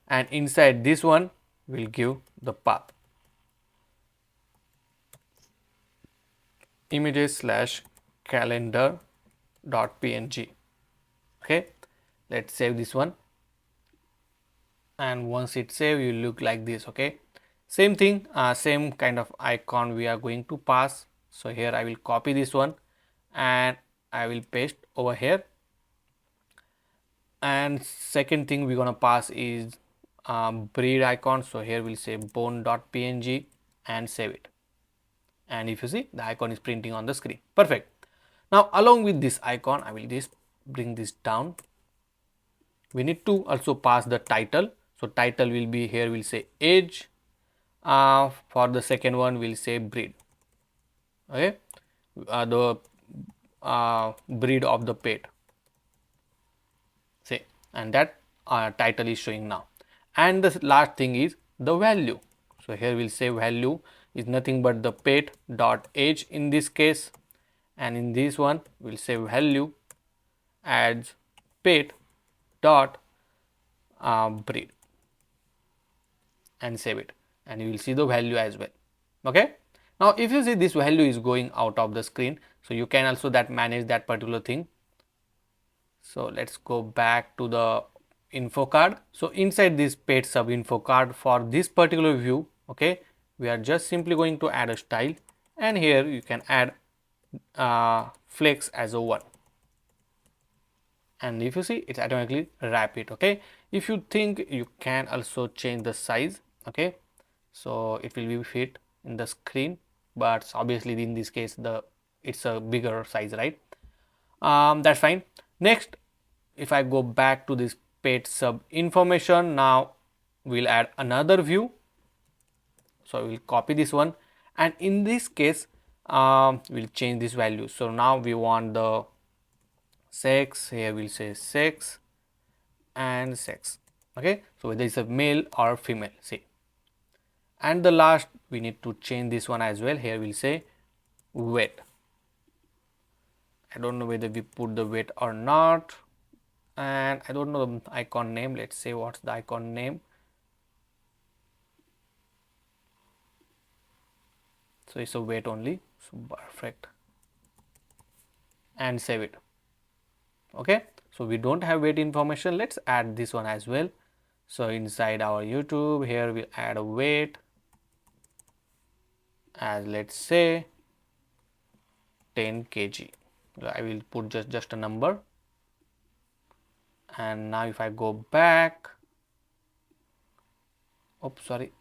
and inside this one we'll give the path images slash calendar dot png, okay. Let's save this one, and once it's saved you look like this, okay. Same thing, same kind of icon we are going to pass. So here I will copy this one and I will paste over here. And second thing we're gonna pass is breed icon. So here we'll say bone.png and save it. And if you see, the icon is printing on the screen. Perfect. Now along with this icon, I will just bring this down. We need to also pass the title. So title will be, here we'll say age. For the second one we'll say breed, okay, the breed of the pet, say, and that title is showing now. And the last thing is the value. So here we'll say value is nothing but the pet dot age in this case, and in this one we'll say value adds pet dot breed and save it, and you will see the value as well, okay. Now if you see this value is going out of the screen, so you can also manage that particular thing. So let's go back to the info card. So inside this pet sub info card, for this particular view, okay, we are just simply going to add a style, and here you can add flex as a 1, and if you see it's automatically wrap it, okay. If you think you can also change the size, okay, so it will be fit in the screen, but obviously in this case it's a bigger size, right. That's fine. Next, if I go back to this pet sub information, now we'll add another view. So we'll copy this one, and in this case we'll change this value. So now we want the sex, here we'll say sex and sex, okay, so whether it's a male or female, see. And the last we need to change this one as well. Here we'll say weight. I don't know whether we put the weight or not, and I don't know the icon name. Let's say what's the icon name. So it's a weight only, so perfect, and save it, okay. So we don't have weight information, let's add this one as well. So inside our YouTube, here we'll add a weight as, let's say, 10 kg. I will put just a number. And now if I go back, oops, sorry,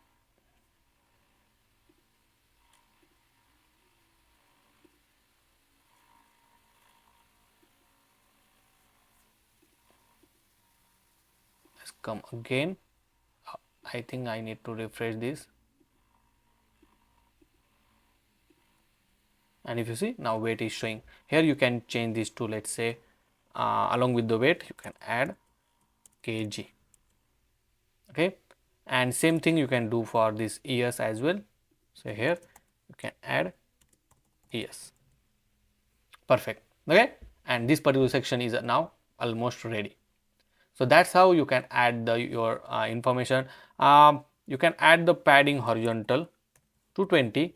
let's come again. I think I need to refresh this. And if you see, now weight is showing. Here you can change this to, let's say, along with the weight you can add kg. Okay, and same thing you can do for this years as well. So here you can add years. Perfect. Okay, and this particular section is now almost ready. So that's how you can add your information. You can add the padding horizontal to 20,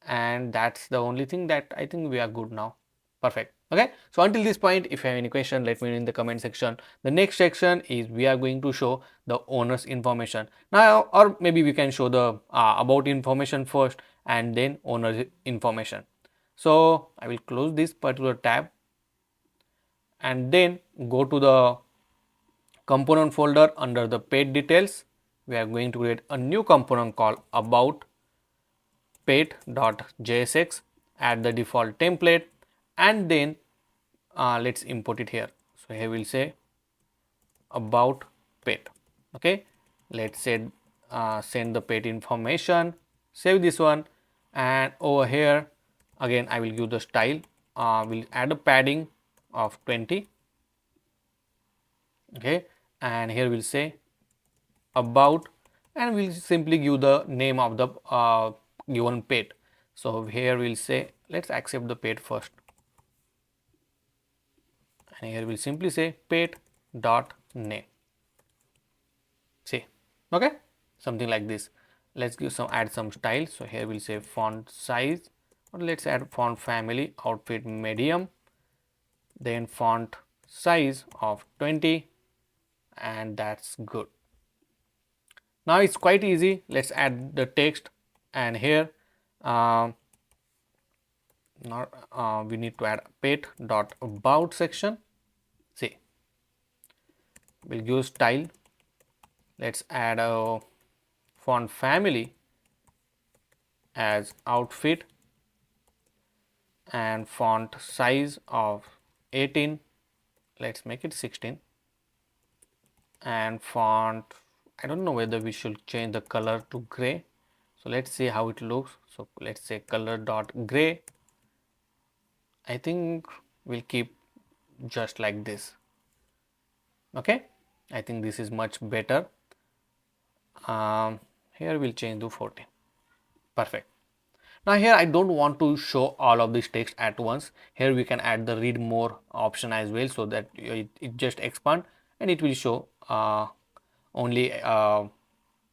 and that's the only thing that I think we are good now. Perfect. Okay, so until this point, if you have any question, let me know in the comment section. The next section is we are going to show the owner's information now, or maybe we can show the about information first and then owner's information. So I will close this particular tab and then go to the component folder. Under the page details, we are going to create a new component called about pet.jsx, add the default template, and then let's import it here. So here we'll say about pet. Okay, let's say send the pet information, save this one, and over here again I will give the style. We'll add a padding of 20. Okay, and here we'll say about, and we'll simply give the name of the given pet. So here we'll say let's accept the pet first, and here we'll simply say pet dot name. See, okay, something like this. Let's give some, add some style. So here we'll say font size, or let's add font family, outfit medium, then font size of 20, and that's good. Now it's quite easy. Let's add the text, and here we need to add pet dot about section. See, we'll give style. Let's add a font family as outfit and font size of 18. Let's make it 16, and font, I don't know whether we should change the color to gray. So let's see how it looks. So let's say color dot gray. I think we'll keep just like this. Okay, I think this is much better. Here we'll change to 14. Perfect. Now here I don't want to show all of this text at once. Here we can add the read more option as well, so that it just expand and it will show only all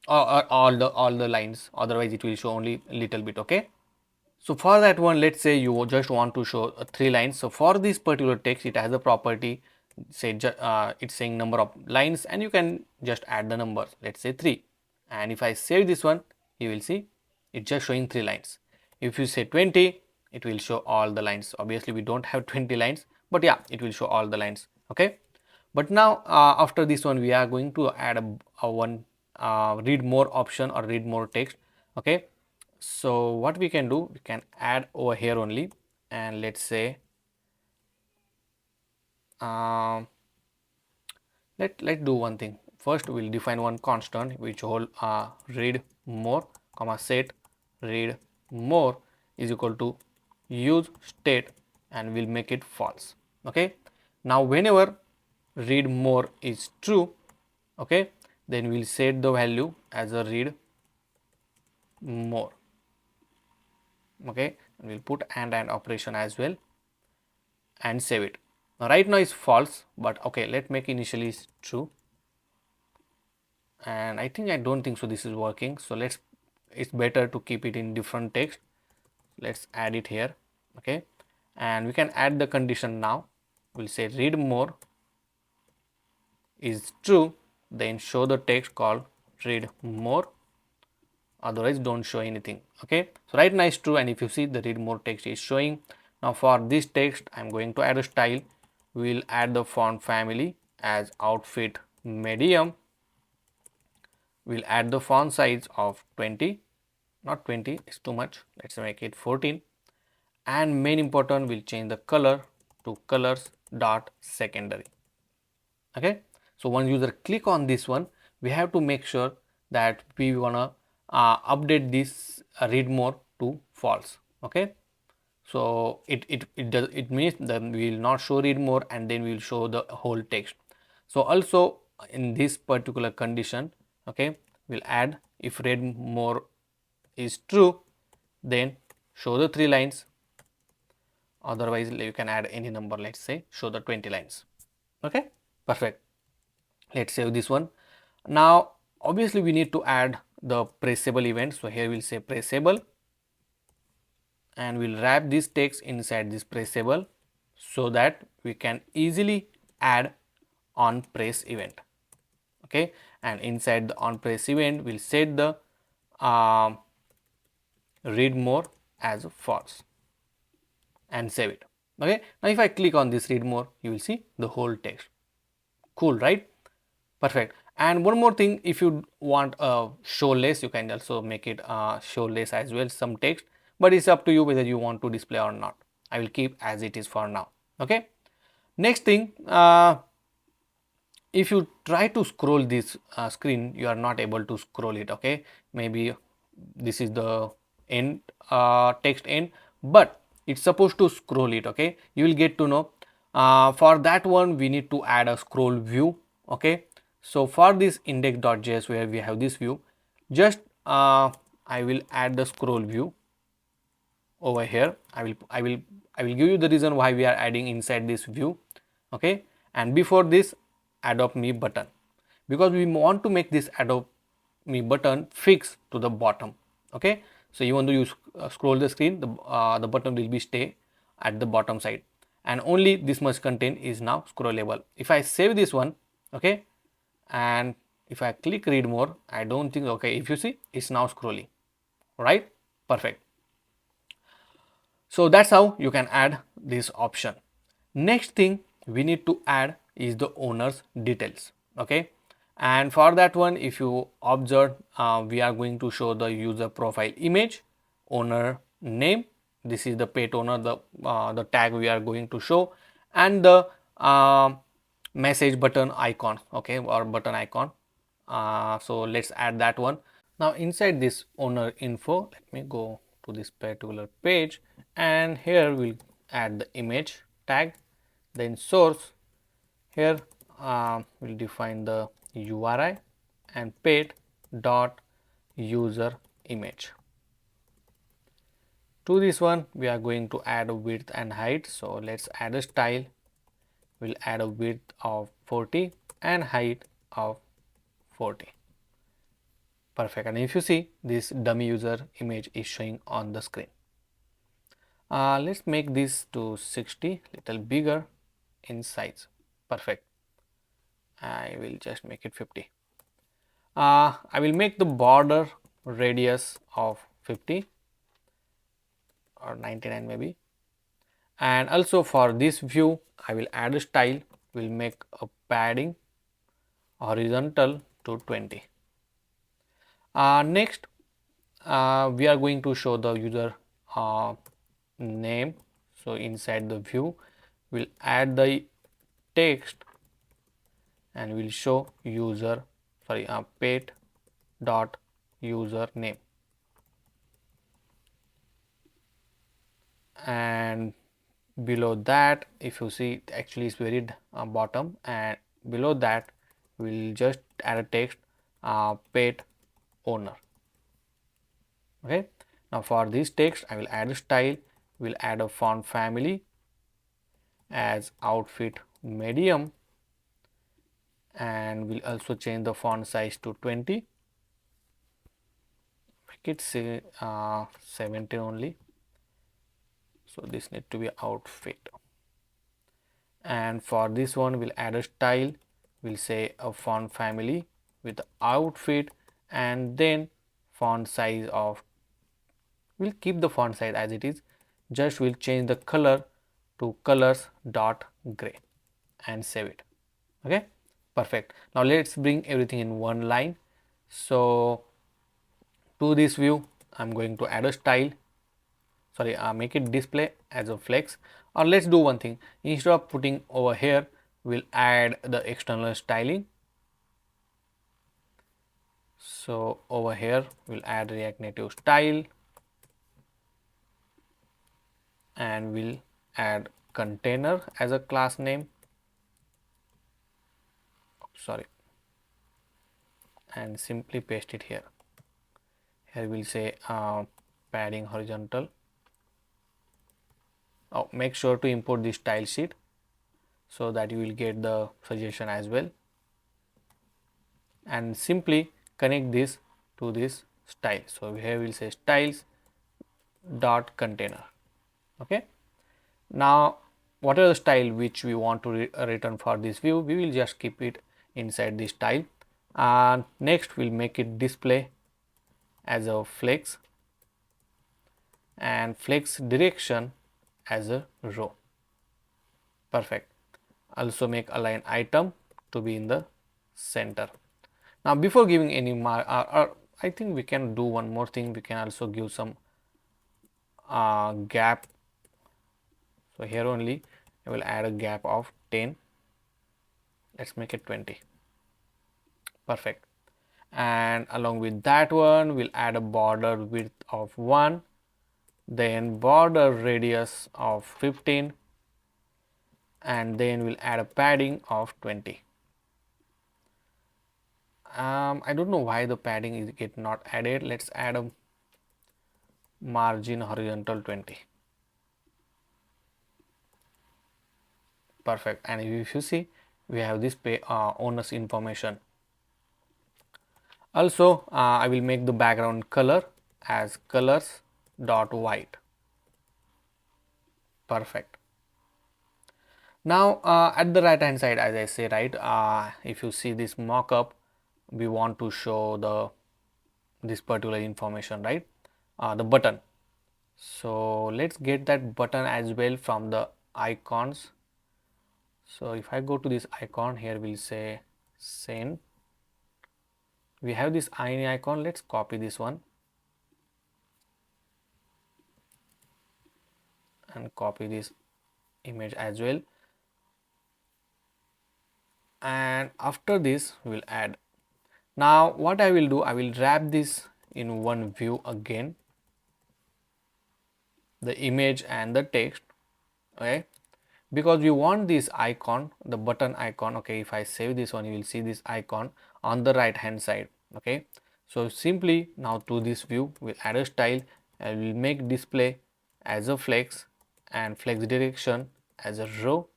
the lines. Otherwise it will show only a little bit. Okay, so for that one, let's say you just want to show 3 lines. So for this particular text, it has a property, say it's saying number of lines, and you can just add the numbers, let's say 3. And if I save this one, you will see it's just showing 3 lines. If you say 20, it will show all the lines. Obviously we don't have 20 lines, but yeah, it will show all the lines. Okay, but now after this one, we are going to add a one read more option or read more text. Okay, so what we can do, we can add over here only, and let's say let's do one thing. First we'll define one constant which hold read more comma set read more is equal to use state, and we'll make it false. Okay, now whenever read more is true, okay, then we'll set the value as a read more. Okay, and we'll put and operation as well and save it. Now right now it's false, but okay, let's make initially is true, and I don't think so this is working. So it's better to keep it in different text. Let's add it here. Okay, and we can add the condition now. We'll say read more is true, then show the text called read more, otherwise don't show anything. Okay, so right now it's true, and if you see the read more text is showing. Now for this text I'm going to add a style. We'll add the font family as outfit medium. We'll add the font size of 20, not 20, it's too much, let's make it 14. And main important, we'll change the color to colors dot secondary. Okay, so once user click on this one, we have to make sure that we wanna update this read more to false. Okay, so it means that we will not show read more and then we will show the whole text. So also in this particular condition, okay, we'll add if read more is true, then show the 3 lines. Otherwise you can add any number, let's say show the 20 lines. Okay, perfect. Let's save this one. Now obviously we need to add the pressable event. So here we'll say pressable, and we'll wrap this text inside this pressable so that we can easily add on press event. Okay, and inside the on press event we'll set the read more as false and save it. Okay, now if I click on this read more, you will see the whole text. Cool, right? Perfect. And one more thing, if you want a show less, you can also make it show less as well, some text, but it's up to you whether you want to display or not. I will keep as it is for now. Okay, next thing, if you try to scroll this screen, you are not able to scroll it. Okay, maybe this is the end text end, but it's supposed to scroll it. Okay, you will get to know. For that one we need to add a scroll view. Okay, so for this index.js where we have this view, just I will add the scroll view over here. I will give you the reason why we are adding inside this view. Okay, and before this adopt me button, because we want to make this adopt me button fixed to the bottom. Okay, so even though you scroll the screen, the button will be stay at the bottom side, and only this much content is now scrollable. If I save this one, okay, and if I click read more, I don't think, okay, if you see it's now scrolling, right? Perfect. So that's how you can add this option. Next thing we need to add is the owner's details. Okay, and for that one, if you observe, we are going to show the user profile image, owner name, this is the pet owner, the tag we are going to show, and the message button icon, okay, or button icon. So let's add that one. Now inside this owner info, let me go to this particular page, and here we'll add the image tag, then source. Here we'll define the URI and pet dot user image. To this one we are going to add a width and height. So let's add a style. We'll add a width of 40 and height of 40. Perfect. And if you see, this dummy user image is showing on the screen. Let's make this to 60, little bigger in size. Perfect. I will just make it 50. I will make the border radius of 50 or 99 maybe. And also for this view, I will add a style. We'll make a padding horizontal to 20. Next, we are going to show the user name. So inside the view, we'll add the text and we'll show user, sorry, pet dot user name. And below that, if you see, actually it's very bottom, and below that we'll just add a text pet owner. Okay, now for this text I will add a style. We'll add a font family as outfit medium, and we'll also change the font size to 20, make it say 17 only. So this need to be outfit. And for this one we'll add a style. We'll say a font family with outfit, and then font size of, we'll keep the font size as it is, just we'll change the color to colors dot gray and save it. Okay, perfect. Now let's bring everything in one line. So to this view I'm going to add a style, sorry, make it display as a flex. Or let's do one thing, instead of putting over here we'll add the external styling. So over here we'll add React Native style and we'll add container as a class name, sorry, and simply paste it here. Here we'll say padding horizontal. Oh, make sure to import this style sheet so that you will get the suggestion as well, and simply connect this to this style. So here we'll say styles dot container. Okay, now whatever the style which we want to return for this view, we will just keep it inside this style. And next we'll make it display as a flex and flex direction as a row. Perfect. Also make align item to be in the center. Now before giving any mark, I think we can do one more thing. We can also give some gap. So here only I will add a gap of 10. Let's make it 20. Perfect. And along with that one we'll add a border width of 1, then border radius of 15, and then we'll add a padding of 20. I don't know why the padding is get not added. Let's add a margin horizontal 20. Perfect. And if you see, we have this owner's information. Also I will make the background color as colors dot white. Perfect. Now at the right hand side, as I say, right, if you see this mockup, we want to show this particular information, right, the button. So let's get that button as well from the icons. So if I go to this icon, here we'll say send. We have this icon. Let's copy this one and copy this image as well. And after this we'll add. Now what I will do, I will wrap this in one view again, the image and the text. Okay, because we want this icon, the button icon. Okay, if I save this one, you will see this icon on the right hand side. Okay, so simply now to this view we'll add a style and we'll make display as a flex and flex direction as a row,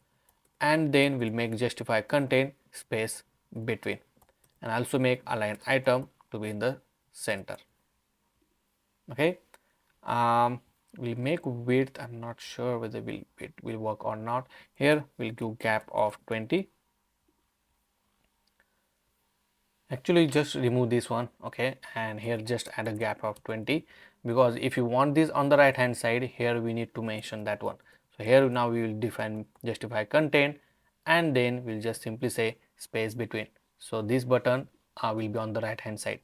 and then we'll make justify content space between, and also make align item to be in the center. Okay, we'll make width, I'm not sure whether it will work or not. Here we'll give gap of 20. Actually just remove this one. Okay, and here just add a gap of 20, because if you want this on the right hand side, here we need to mention that one. So here now we will define justify content, and then we'll just simply say space between. So this button will be on the right hand side.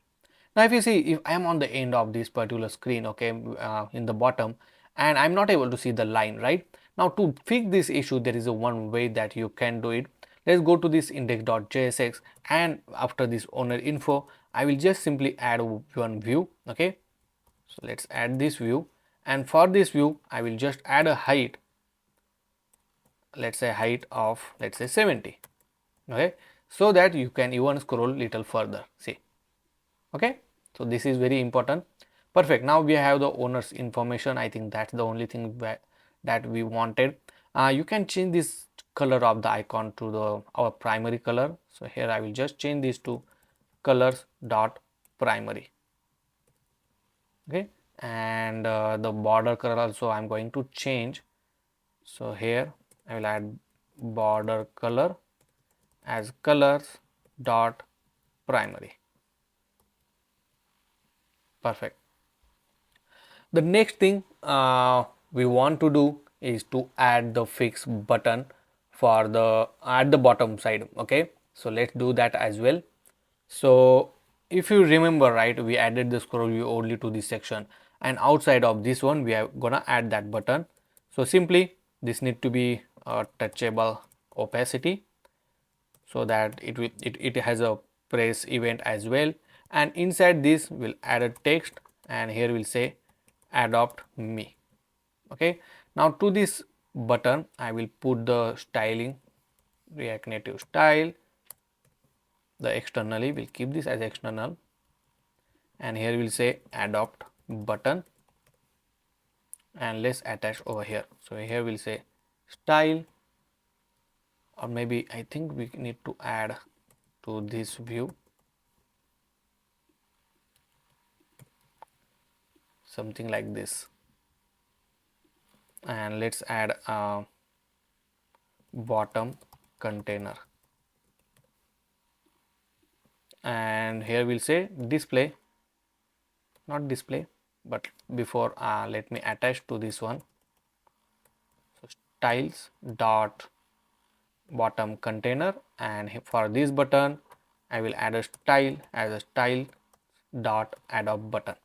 Now if you see, if I am on the end of this particular screen, okay, in the bottom, and I'm not able to see the line, right? Now to fix this issue, there is a one way that you can do it. Let's go to this index.jsx, and after this owner info, I will just simply add one view. Okay, so let's add this view, and for this view I will just add a height, let's say height of, let's say 70. Okay, so that you can even scroll little further. See, okay, so this is very important. Perfect. Now we have the owner's information. I think that's the only thing that we wanted. You can change this color of the icon to our primary color. So here I will just change this to colors dot primary. Okay, and the border color also I'm going to change. So here I will add border color as colors dot primary. Perfect. The next thing we want to do is to add the fix button for the at the bottom side. Okay, so let's do that as well. So if you remember, right, we added the scroll view only to this section, and outside of this one we are gonna add that button. So simply this need to be a touchable opacity, so that it has a press event as well, and inside this we'll add a text, and here we'll say adopt me. Okay, now to this button I will put the styling React Native style. The externally we'll keep this as external, and here we'll say adopt button, and let's attach over here. So here we'll say style, or maybe I think we need to add to this view something like this, and let's add a bottom container, and here we'll say display, not display, but before let me attach to this one. So styles dot bottom container, and for this button I will add a style as a style dot adopt button.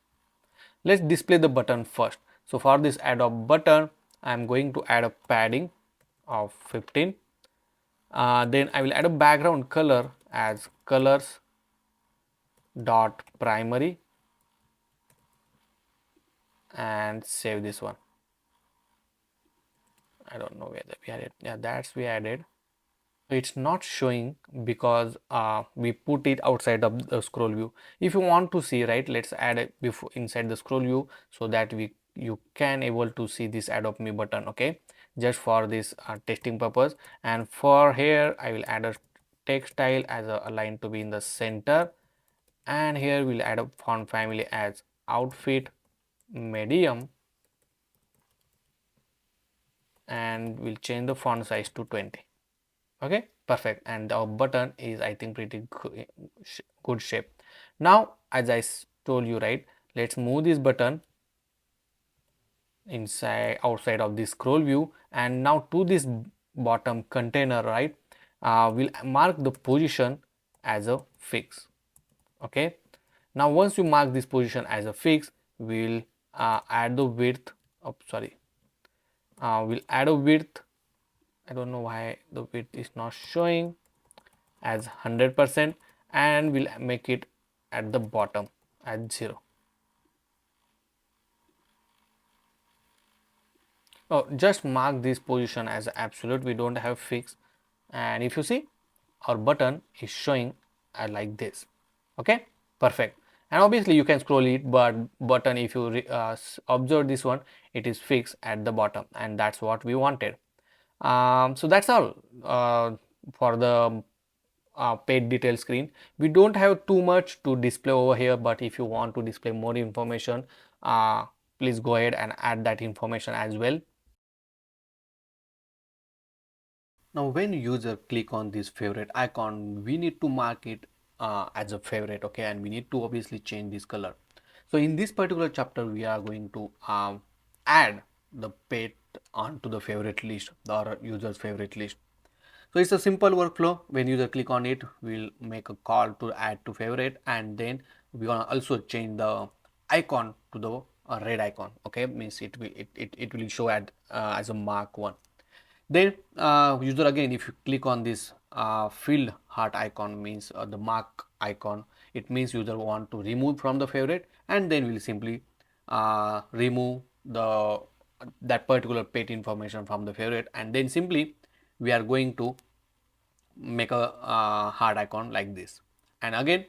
Let's display the button first. So for this adopt button I am going to add a padding of 15. Then I will add a background color as colors dot primary, and save this one. I don't know whether we added, yeah, that's we added. It's not showing because we put it outside of the scroll view. If you want to see, right, let's add it before inside the scroll view, so that you can able to see this adopt me button. Okay, just for this testing purpose. And for here I will add a text style as a line to be in the center, and here we'll add a font family as outfit medium, and we'll change the font size to 20. Okay, perfect, and our button is I think pretty good shape. Now as I told you, right, let's move this button inside outside of this scroll view, and now to this bottom container, right, we'll mark the position as a fix. Okay, now once you mark this position as a fix, we'll add the width of we'll add a width. I don't know why the width is not showing as 100%, and we'll make it at the bottom at 0. Oh, just mark this position as absolute, we don't have fix, and if you see our button is showing like this. Okay, perfect. And obviously you can scroll it, but button, if you observe this one, it is fixed at the bottom, and that's what we wanted. So that's all for the paid detail screen. We don't have too much to display over here, but if you want to display more information, please go ahead and add that information as well. Now when user click on this favorite icon, we need to mark it as a favorite. Okay, and we need to obviously change this color. So in this particular chapter we are going to add the pet onto the favorite list, or user's favorite list. So it's a simple workflow. When user click on it, we'll make a call to add to favorite, and then we're gonna also change the icon to the red icon. Okay, means it will show as a mark 1. Then user, again, if you click on this field heart icon, means the mark icon, it means user want to remove from the favorite, and then we'll simply remove that particular pet information from the favorite, and then simply we are going to make a heart icon like this. And again,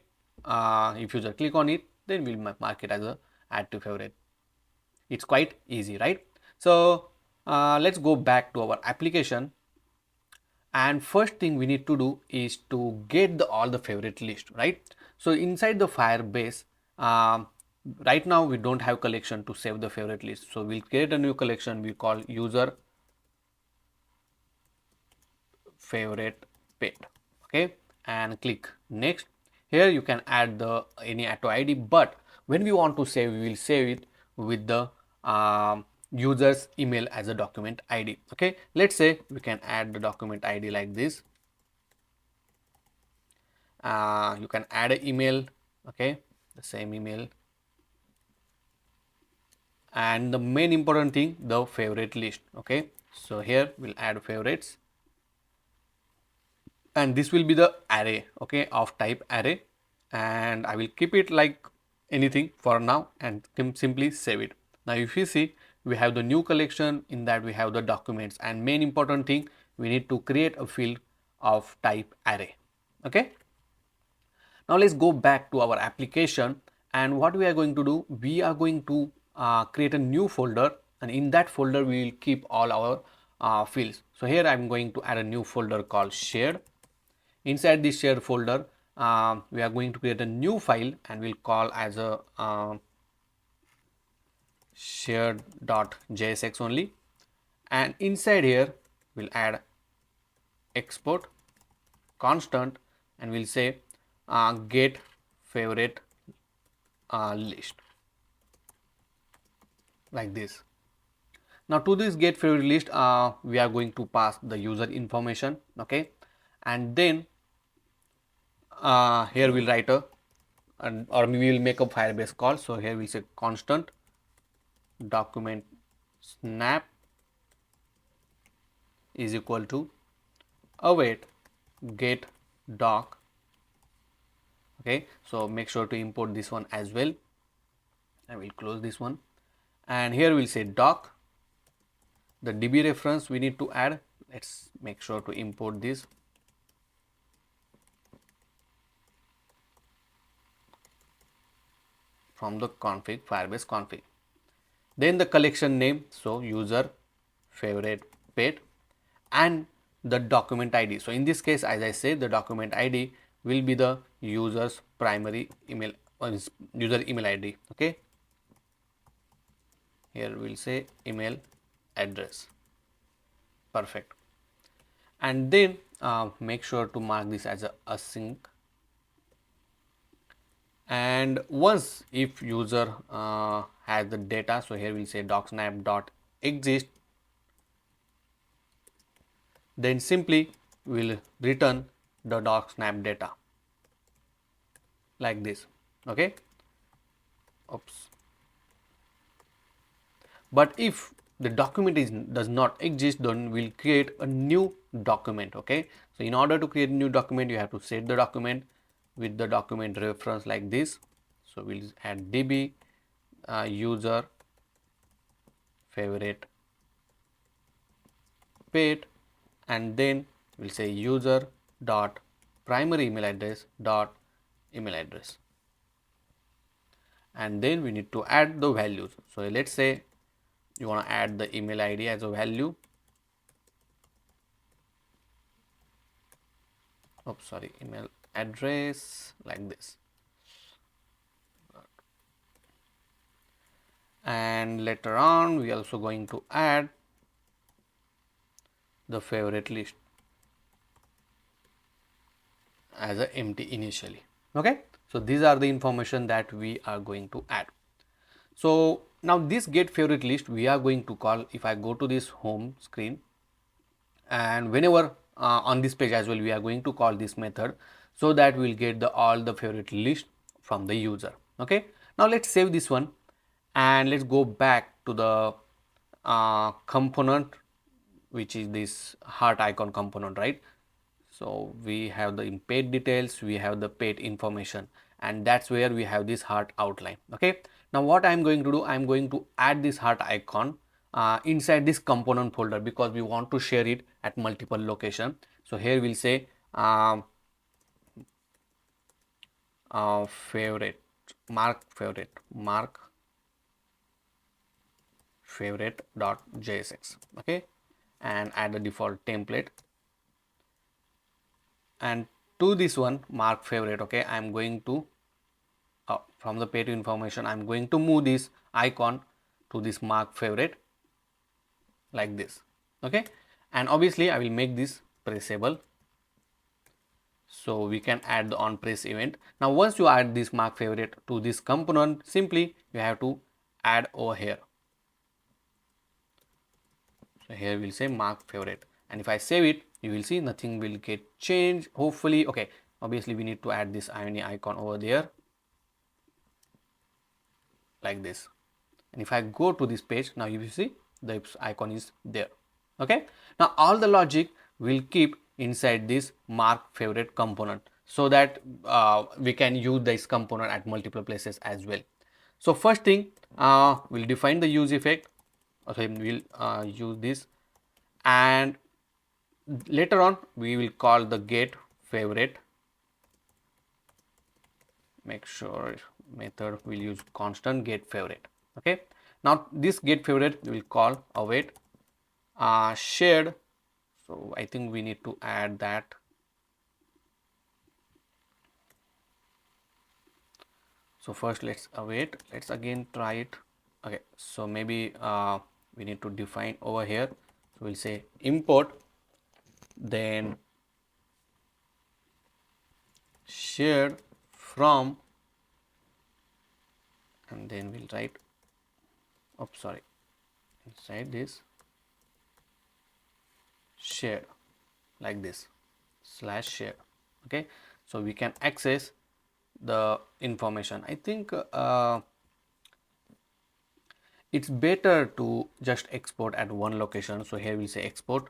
if user click on it, then we'll mark it as a add to favorite. It's quite easy, right? So let's go back to our application, and first thing we need to do is to get all the favorite list, right? So inside the Firebase, right now we don't have collection to save the favorite list, so we'll create a new collection we call user favorite pet. Okay, and click next. Here you can add any auto ID, but when we want to save, we will save it with the user's email as a document ID. Okay, let's say we can add the document ID like this. You can add an email, okay, the same email, and the main important thing, the favorite list. Okay, so here we'll add favorites, and this will be the array, okay, of type array, and I will keep it like anything for now and can simply save it. Now if you see, we have the new collection, in that we have the documents, and main important thing, we need to create a field of type array. Okay, now let's go back to our application, and what we are going to do, we are going to create a new folder, and in that folder we will keep all our fields. So here I'm going to add a new folder called shared. Inside this shared folder, we are going to create a new file, and we'll call as a shared.jsx only, and inside here we'll add export constant, and we'll say get favorite list, like this. Now to this get favorite list, we are going to pass the user information, okay, and then here we'll write a, or we will make a Firebase call. So here we'll say constant document snap is equal to await get doc. Okay, so make sure to import this one as well. I will close this one, and here we'll say doc. The DB reference we need to add. Let's make sure to import this. From the config, Firebase config. Then the collection name, so user favorite pet, and the document ID. So in this case, as I say, the document ID will be the user's primary email or user email ID. Okay, here we'll say email address. Perfect. And then make sure to mark this as a async. And once if user has the data, so here we'll say docsnap.exist, then simply we'll return the docsnap data like this. Okay, oops. But if the document does not exist, then we'll create a new document. Okay, so in order to create a new document, you have to set the document with the document reference like this. So we'll add db user favorite pet, and then we'll say user dot primary email address dot email address, and then we need to add the values. So let's say you want to add the email ID as a value. Oops, sorry, email address like this. And later on we are also going to add the favorite list as a empty initially. Okay, so these are the information that we are going to add. So now this get favorite list we are going to call if I go to this home screen, and whenever on this page as well we are going to call this method, so that we'll get the all the favorite list from the user. Okay, now let's save this one, and let's go back to the component, which is this heart icon component, right? So we have the pet details, we have the pet information, and that's where we have this heart outline. Okay, now what I'm going to do, I'm going to add this heart icon inside this component folder, because we want to share it at multiple location. So here we'll say favorite mark favorite.jsx. okay, and add the default template, and to this one mark favorite. Okay, I'm going to from the pay to information, I'm going to move this icon to this mark favorite like this. Okay, and obviously I will make this pressable, so we can add the on press event. Now once you add this mark favorite to this component, simply you have to add over here. So here we'll say mark favorite, and if I save it, you will see nothing will get changed, hopefully. Okay, obviously we need to add this irony icon over there like this, and if I go to this page, now you will see the icon is there. Okay, now all the logic will keep inside this mark favorite component, so that we can use this component at multiple places as well. So first thing, we'll define the use effect. Okay, we'll use this, and later on we will call the get favorite. Make sure method will use constant get favorite. Okay, now this get favorite we will call await shared. So I think we need to add that. So first let's await, let's again try it. Okay, so maybe we need to define over here. So we'll say import, then shared from, and then we'll write, oops, sorry, inside this shared like this /shared. Okay, so we can access the information. I think it's better to just export at one location. So here we'll say export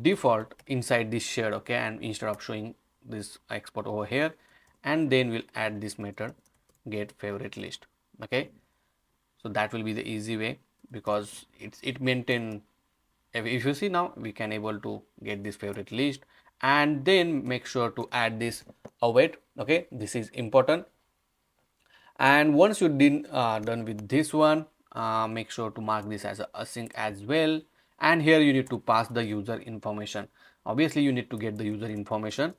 default inside this shared. Okay, and instead of showing this export over here, and then we'll add this method get favorite list. Okay, so that will be the easy way, because it maintain, if you see now we can able to get this favorite list, and then make sure to add this await. Okay, this is important. And once you done with this one, make sure to mark this as a async as well, and here you need to pass the user information. Obviously you need to get the user information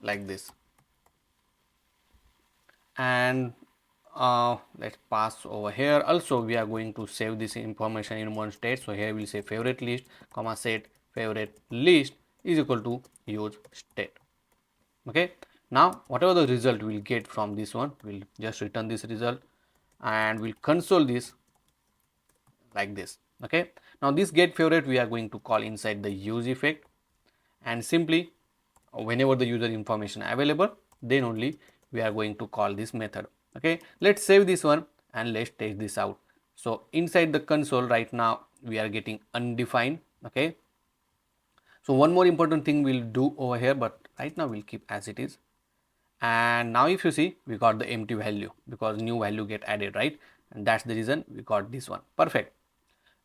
like this, and let's pass over here. Also we are going to save this information in one state. So here we'll say favorite list comma set favorite list is equal to use state. Okay, now whatever the result we'll get from this one, we'll just return this result, and we'll console this like this. Okay, now this get favorite we are going to call inside the use effect, and simply whenever the user information available, then only we are going to call this method. Okay, let's save this one and let's test this out. So inside the console right now we are getting undefined. Okay, so one more important thing we'll do over here, but right now we'll keep as it is. And now if you see, we got the empty value because new value get added, right? And that's the reason we got this one. Perfect.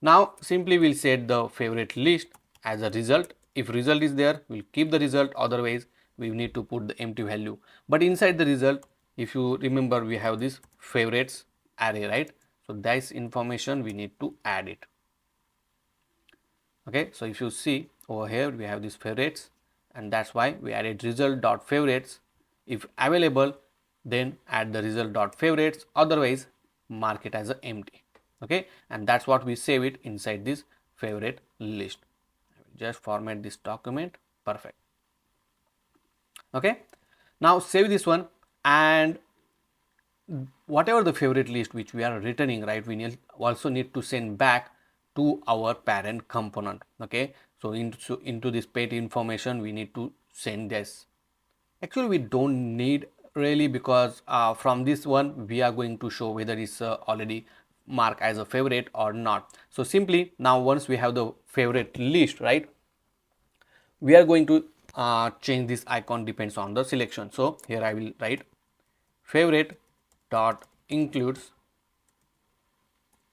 Now simply we'll set the favorite list as a result. If result is there, we'll keep the result, otherwise we need to put the empty value. But inside the result, if you remember, we have this favorites array, right? So this information we need to add it. Okay, so if you see over here we have these favorites, and that's why we added result dot favorites. If available, then add the result dot favorites, otherwise mark it as a empty. Okay, and that's what we save it inside this favorite list. I will just format this document. Perfect. Okay, now save this one, and whatever the favorite list which we are returning, right, we also need to send back to our parent component. Okay, so into this page information we need to send this. Actually we don't need really, because from this one we are going to show whether it's already marked as a favorite or not. So simply now once we have the favorite list, right, we are going to change this icon depends on the selection. So here I will write favorite dot includes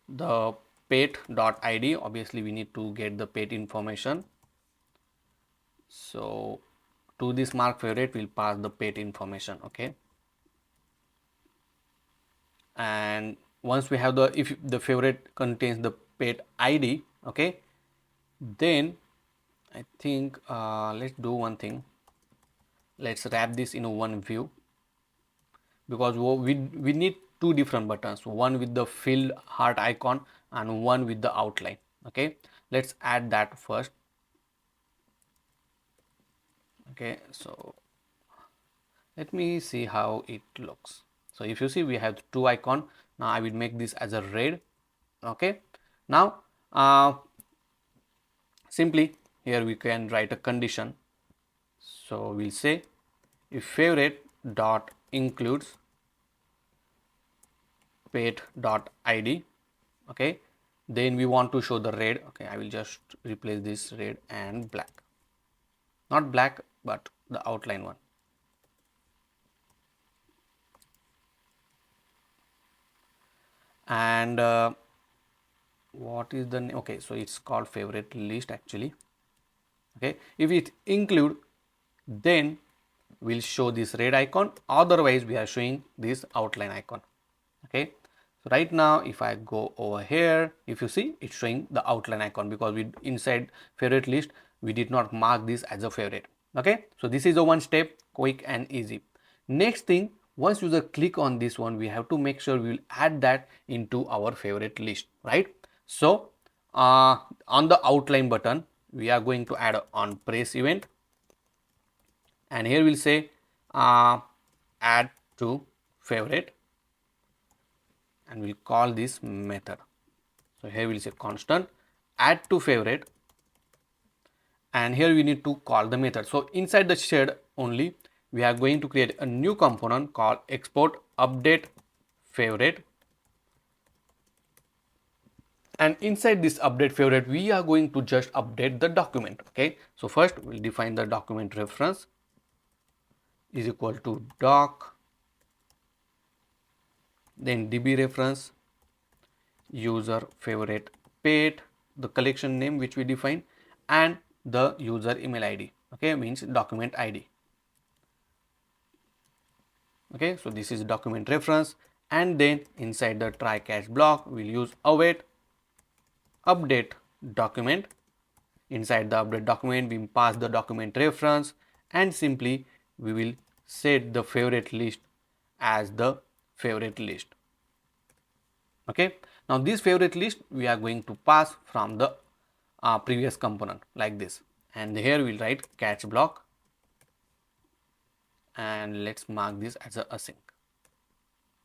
the pet dot id. Obviously we need to get the pet information, so to this mark favorite we'll pass the pet information. Okay, and once we have the, if the favorite contains the pet id, okay, then I think let's do one thing. Let's wrap this in one view, because we need two different buttons, one with the filled heart icon and one with the outline. Okay, let's add that first. Okay, so let me see how it looks. So if you see we have two icon. Now I will make this as a red. Okay, Now simply here we can write a condition. So we'll say if favorite dot includes pet dot id, okay, then we want to show the red. Okay, I will just replace this red and black, not black but the outline one. And what is the name? Okay, so it's called favorite list actually. Okay, if it include, then we'll show this red icon, otherwise we are showing this outline icon. Okay, so right now if I go over here, if you see, it's showing the outline icon because we inside favorite list we did not mark this as a favorite. Okay, so this is a one step, quick and easy. Next thing, once user click on this one, we have to make sure we will add that into our favorite list, right? So on the outline button we are going to add on press event, and here we'll say add to favorite, and we'll call this method. So here we'll say constant add to favorite, and here we need to call the method. So inside the shed only we are going to create a new component called export update favorite, and inside this update favorite we are going to just update the document. Okay, so first we'll define the document reference is equal to doc, then db reference, user favorite pet, the collection name which we define, and the user email id. Okay, means document id. Okay, so this is document reference, and then inside the try catch block we'll use await update document. Inside the update document we pass the document reference, and simply we will set the favorite list as the favorite list. Okay, now this favorite list we are going to pass from the previous component like this, and here we'll write catch block, and let's mark this as a async.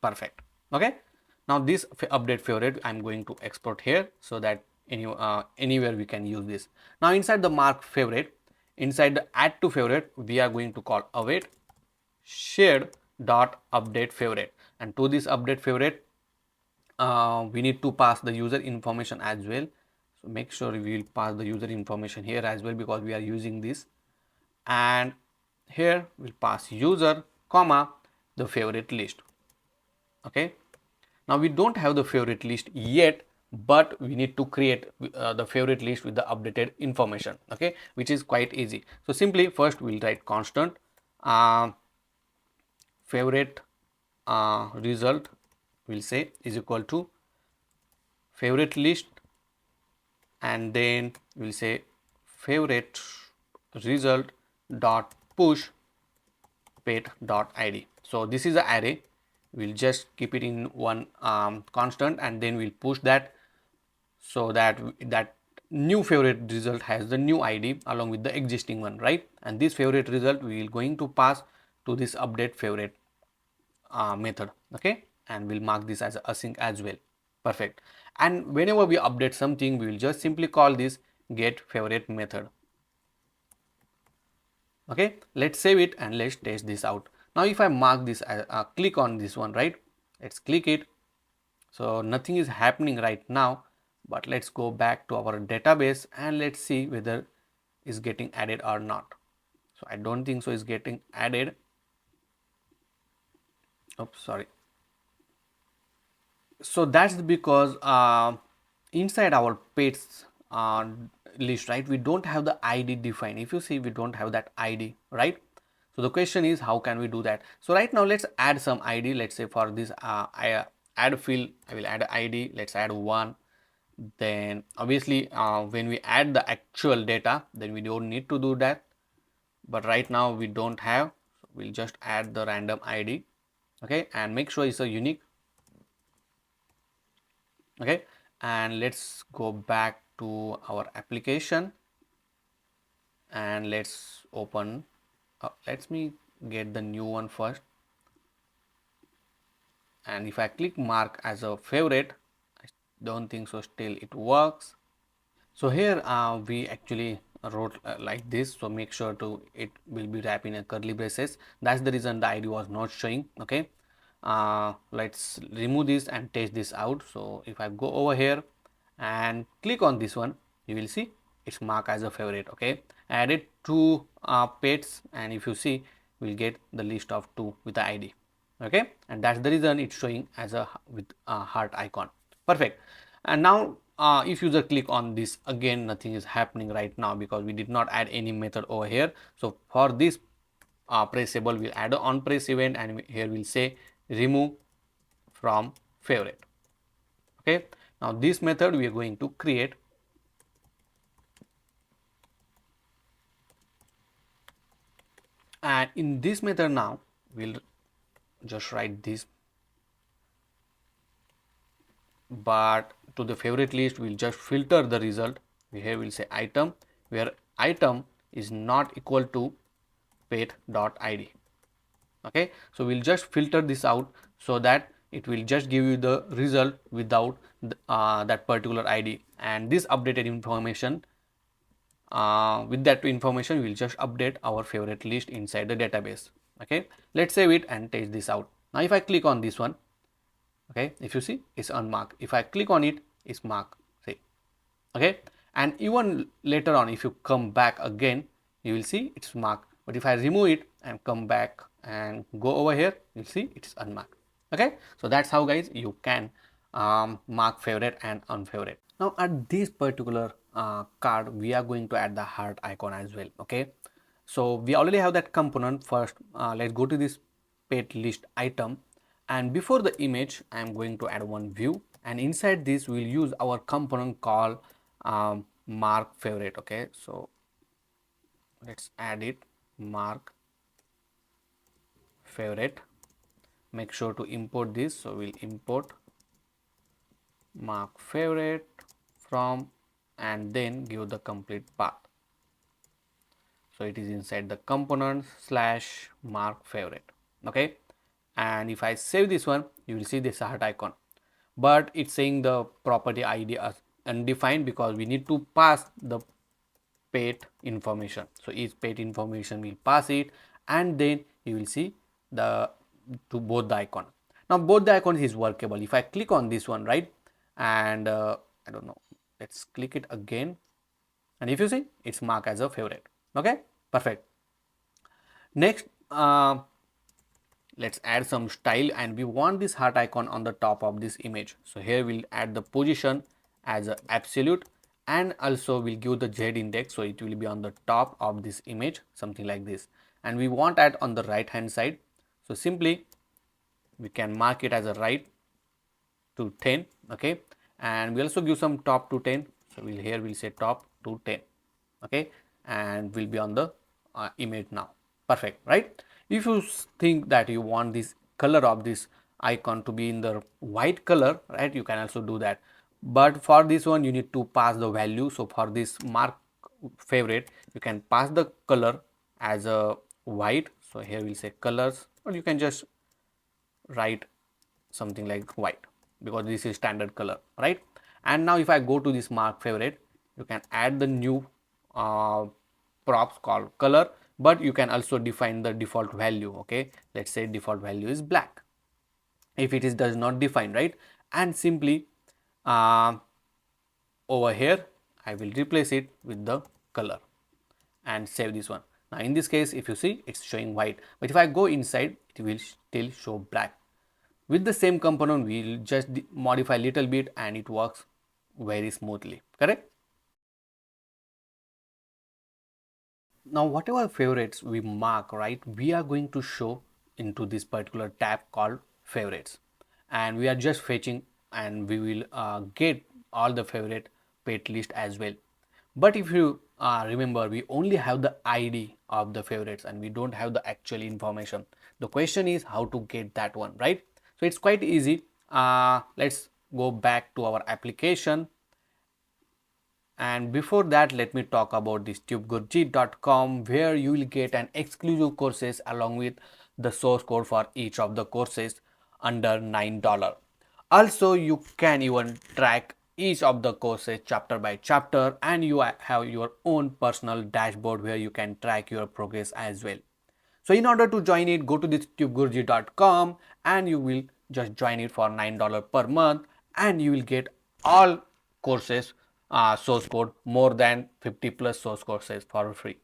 Perfect. Okay, now this update favorite I'm going to export here so that anywhere we can use this. Now inside the mark favorite, inside the add to favorite we are going to call await shared dot update favorite, and to this update favorite we need to pass the user information as well. So make sure we will pass the user information here as well because we are using this, and here we'll pass user comma the favorite list. Okay, now we don't have the favorite list yet, but we need to create the favorite list with the updated information. Okay, which is quite easy. So simply first we'll write constant favorite result we'll say is equal to favorite list, and then we'll say favorite result dot push pet dot id. So this is the array, we'll just keep it in one constant, and then we'll push that so that that new favorite result has the new id along with the existing one, right? And this favorite result we will going to pass to this update favorite method. Okay, and we'll mark this as async as well. Perfect. And whenever we update something we will just simply call this get favorite method. Okay, let's save it and let's test this out. Now if I mark this click on this one, right, let's click it. So nothing is happening right now, but let's go back to our database and let's see whether it's getting added or not. So I don't think so it's getting added. Oops, sorry. So that's because inside our pets list, right, we don't have the id defined. If you see, we don't have that id, right? So the question is how can we do that? So right now let's add some id. Let's say for this add field I will add id. Let's add 1. Then obviously when we add the actual data then we don't need to do that, but right now we don't have, so we'll just add the random id. Okay, and make sure it's a unique. Okay, and let's go back to our application and let's open let me get the new one first, and if I click mark as a favorite, Don't think so, still it works. So here we actually wrote like this, so make sure to it will be wrapped in a curly braces. That's the reason the ID was not showing. Okay, let's remove this and test this out. So if I go over here and click on this one, you will see it's marked as a favorite. Okay, added two pets, and if you see, we'll get the list of 2 with the ID. Okay, and that's the reason it's showing as a with a heart icon. Perfect. And now if user click on this, again nothing is happening right now because we did not add any method over here. So for this pressable, we'll add on press event, and here we'll say remove from favorite. Okay, now this method we are going to create, and in this method now we'll just write this, but to the favorite list we'll just filter the result. Here we'll say item, where item is not equal to pet.id. Okay, so we'll just filter this out so that it will just give you the result without that particular ID, and this updated information, with that information we'll just update our favorite list inside the database. Okay, let's save it and test this out. Now if I click on this one, okay, if you see it's unmarked. If I click on it, it's marked, see. Okay, and even later on if you come back again, you will see it's marked, but if I remove it and come back and go over here, you'll see it's unmarked. Okay, so that's how guys you can mark favorite and unfavorite. Now at this particular card we are going to add the heart icon as well. Okay, so we already have that component. First let's go to this pet list item, and before the image I am going to add one view, and inside this we'll use our component called mark favorite. Okay, so let's add it, mark favorite. Make sure to import this, so we'll import mark favorite from, and then give the complete path. So it is inside the component slash mark favorite. Okay, and if I save this one, you will see this heart icon, but it's saying the property ID as undefined because we need to pass the pet information. So each pet information will pass it, and then you will see the to both the icon. Now both the icons is workable. If I click on this one, right, and I don't know, let's click it again, and if you see it's marked as a favorite. Okay, perfect. Next let's add some style, and we want this heart icon on the top of this image. So here we'll add the position as a absolute, and also we'll give the Z index, so it will be on the top of this image, something like this. And we want that on the right hand side, so simply we can mark it as a right to 10. Okay, and we also give some top to 10, so we'll say top to 10. Okay, and will be on the image now. Perfect, right? If you think that you want this color of this icon to be in the white color, right, you can also do that, but for this one you need to pass the value. So for this mark favorite, you can pass the color as a white, so here we'll say colors, or you can just write something like white because this is standard color, right? And now if I go to this mark favorite, you can add the new props called color, but you can also define the default value. Okay, let's say default value is black if it is does not define, right? And simply over here I will replace it with the color and save this one. Now in this case, if you see, it's showing white, but if I go inside, it will still show black. With the same component, we'll just modify a little bit and it works very smoothly, correct? Now whatever favorites we mark, right, we are going to show into this particular tab called favorites, and we are just fetching, and we will get all the favorite pet list as well. But if you remember, we only have the ID of the favorites and we don't have the actual information. The question is how to get that one, right? So it's quite easy. Let's go back to our application, and before that let me talk about this tubegurjeet.com, where you will get an exclusive courses along with the source code for each of the courses under $9. Also, you can even track each of the courses chapter by chapter, and you have your own personal dashboard where you can track your progress as well. So in order to join it, go to this tubegurji.com and you will just join it for $9 per month, and you will get all courses source code, more than 50 plus source courses for free.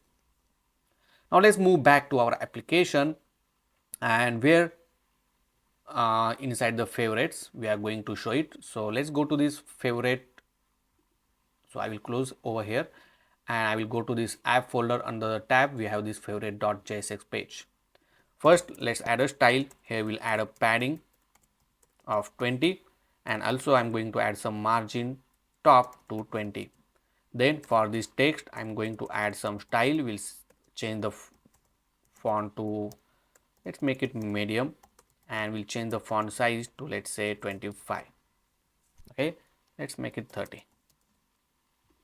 Now let's move back to our application, and where inside the favorites we are going to show it. So let's go to this favorite. So I will close over here and I will go to this app folder. Under the tab we have this favorite.jsx page. First let's add a style. Here we'll add a padding of 20, and also I'm going to add some margin top to 20. Then for this text I'm going to add some style. We'll change the font to, let's make it medium, and we'll change the font size to, let's say, 25. Okay, let's make it 30.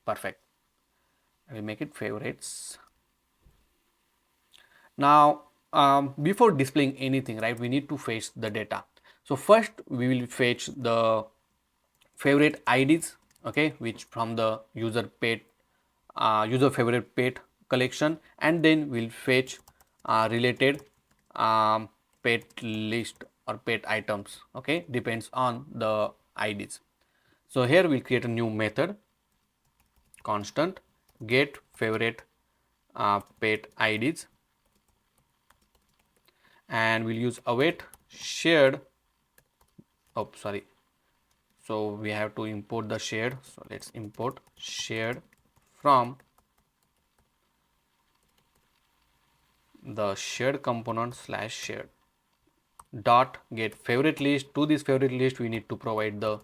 Perfect. I will make it favorites. Now before displaying anything, right, we need to fetch the data. So first we will fetch the favorite IDs, okay, which from the user pet user favorite pet collection, and then we'll fetch related pet list or pet items, okay, depends on the IDs. So here we'll create a new method, constant get favorite pet IDs, and we'll use await shared, oh sorry, so we have to import the shared. So let's import shared from the shared component slash shared dot get favorite list. To this favorite list we need to provide the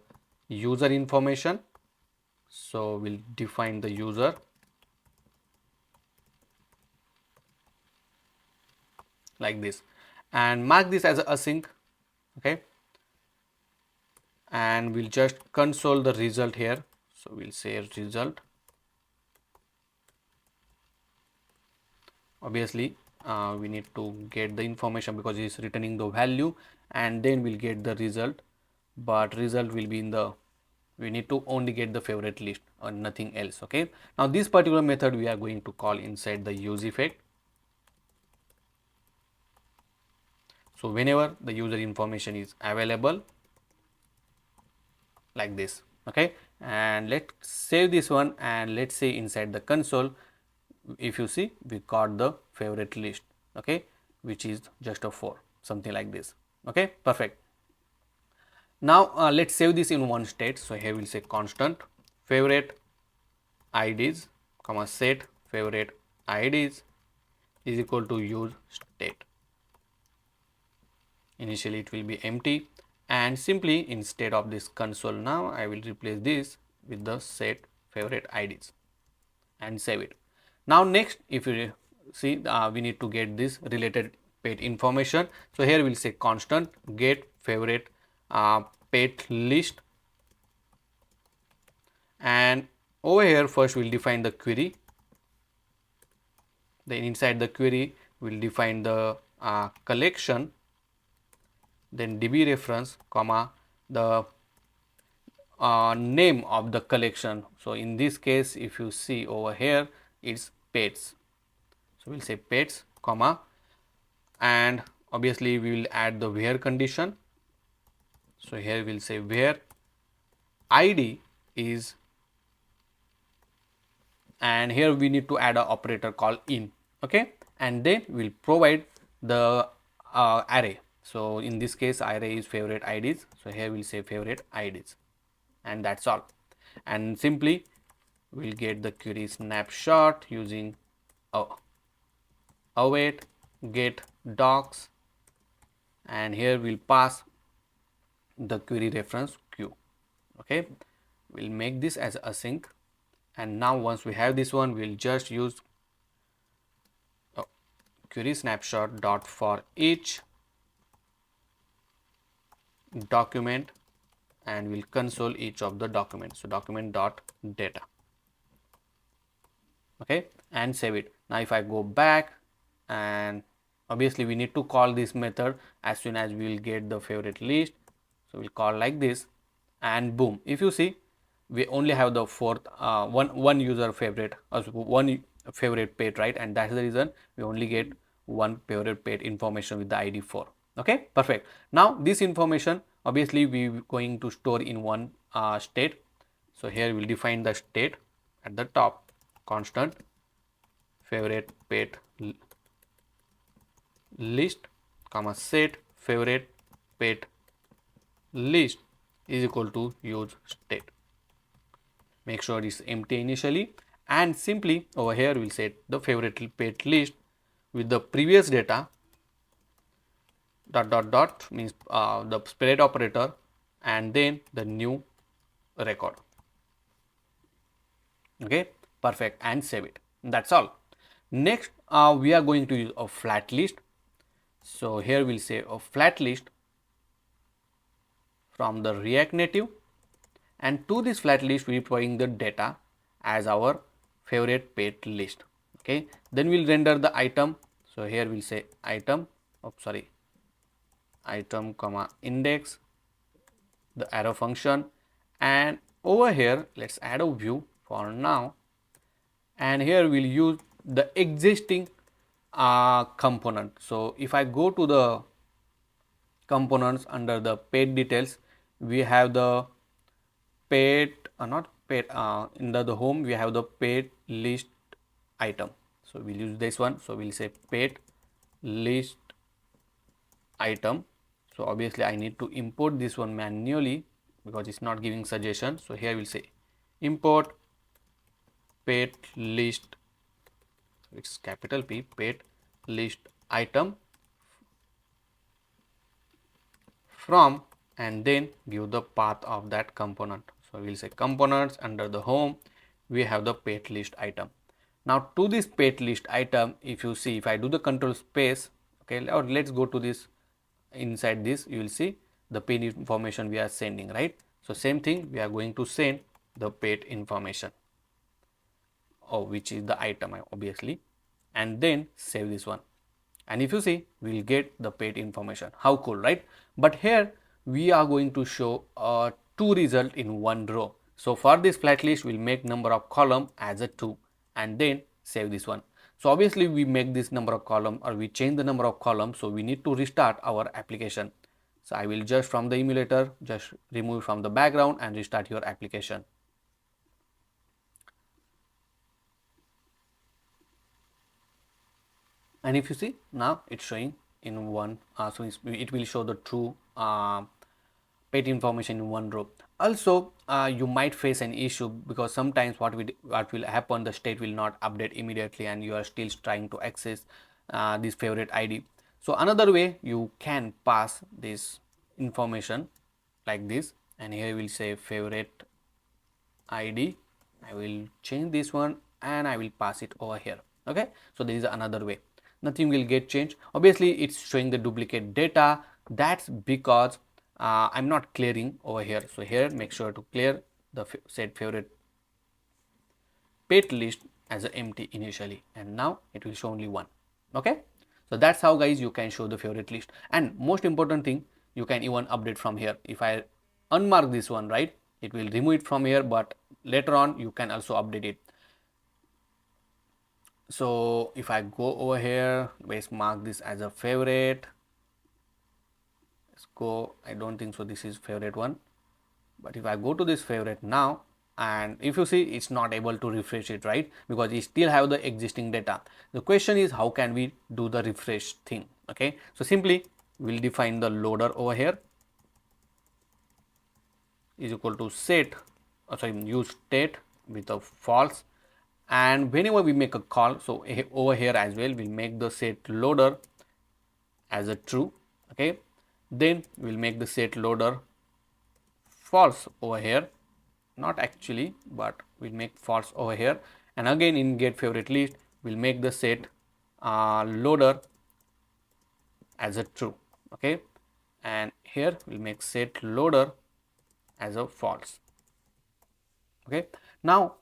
user information. So we'll define the user like this and mark this as async, okay, and we'll just console the result here. So we'll say result. Obviously we need to get the information because it's returning the value, and then we'll get the result, but result will be in the, we need to only get the favorite list or nothing else. Okay, now this particular method we are going to call inside the use effect. So whenever the user information is available like this, okay, and let's save this one, and let's say inside the console, if you see we got the favorite list, okay, which is just a 4, something like this. Okay, perfect. Now let's save this in one state. So here we'll say constant favorite IDs comma set favorite IDs is equal to use state. Initially it will be empty, and simply instead of this console, now I will replace this with the set favorite IDs and save it. Now next, if you see we need to get this related pet information. So here we'll say constant get favorite pet list, and over here first we'll define the query. Then inside the query we'll define the collection, then DB reference comma the name of the collection. So in this case if you see over here it's pets, so we'll say pets comma, and obviously we will add the where condition. So here we'll say where ID is, and here we need to add an operator called in, okay, and then we'll provide the array. So in this case array is favorite IDs, so here we'll say favorite IDs, and that's all. And simply we'll get the query snapshot using await get docs, and here we'll pass the query reference q. Okay, we'll make this as async, and now once we have this one we'll just use query snapshot dot for each document, and we'll console each of the documents. So document dot data, okay, and save it. Now if I go back, and obviously we need to call this method as soon as we will get the favorite list. So we'll call like this, and boom, if you see, we only have the fourth one user favorite, one favorite pet, right? And that's the reason we only get one favorite pet information with the ID 4. Okay, perfect. Now this information obviously we going to store in one state. So here we'll define the state at the top, constant favorite pet list comma set favorite pet list is equal to use state. Make sure it's empty initially, and simply over here we'll set the favorite pet list with the previous data dot dot dot means the spread operator and then the new record. Okay, perfect, and save it. That's all. Next we are going to use a flat list. So here we'll say a flat list from the React Native, and to this flat list we provide the data as our favorite pet list. Okay, then we'll render the item. So here we'll say item, item comma index, the arrow function, and over here let's add a view for now, and here we'll use the existing component. So if I go to the components under the pet details, we have the pet not pet under the home we have the pet list item. So we'll use this one. So we'll say pet list item. So obviously I need to import this one manually because it's not giving suggestion. So here we'll say import pet list, it's capital P, pet list item from, and then give the path of that component. So we'll say components under the home we have the pet list item. Now to this pet list item, if you see, if I do the control space, okay, or let's go to this, inside this you will see the pet information we are sending, right? So same thing, we are going to send the pet information, which is the item obviously, and then save this one, and if you see we will get the pet information. How cool, right? But here we are going to show two results in one row. So for this flat list we'll make number of column as a 2 and then save this one. So obviously we make this number of column, or we change the number of columns, so we need to restart our application. So I will just from the emulator just remove from the background and restart your application. And if you see now it's showing in one, so it will show the true pet information in one row. Also you might face an issue because sometimes what will happen, the state will not update immediately and you are still trying to access this favorite ID. So another way you can pass this information like this, and here we'll say favorite ID. I will change this one and I will pass it over here. Okay, so there is another way, nothing will get changed. Obviously it's showing the duplicate data, that's because I'm not clearing over here. So here make sure to clear the set favorite pet list as an empty initially, and now it will show only one. Okay, so that's how guys you can show the favorite list. And most important thing, you can even update from here. If I unmark this one, right, it will remove it from here, but later on you can also update it. So if I go over here, let's mark this as a favorite. Let's go, I don't think so this is favorite one, but if I go to this favorite now, and if you see it's not able to refresh it, right, because we still have the existing data. The question is how can we do the refresh thing? Okay, so simply we'll define the loader over here is equal to set, use state with a false, and whenever we make a call, so over here as well we'll make the set loader as a true. Okay, then we'll make the set loader false over here, not actually, but we'll make false over here, and again in get favorite list we'll make the set loader as a true. Okay, and here we'll make set loader as a false. Okay, now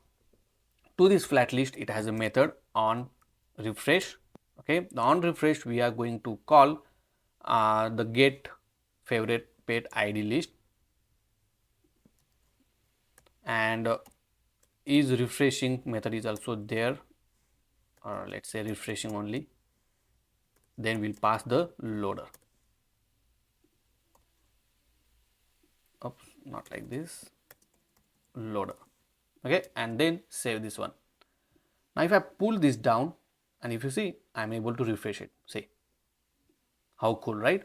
to this flat list it has a method on refresh. Okay, the on refresh we are going to call the get favorite pet ID list. and is refreshing method is also there, or let's say refreshing only. Then we'll pass the loader. Oops, not like this, loader. Okay, and then save this one. Now if I pull this down, and if you see, I'm able to refresh it. See how cool, right?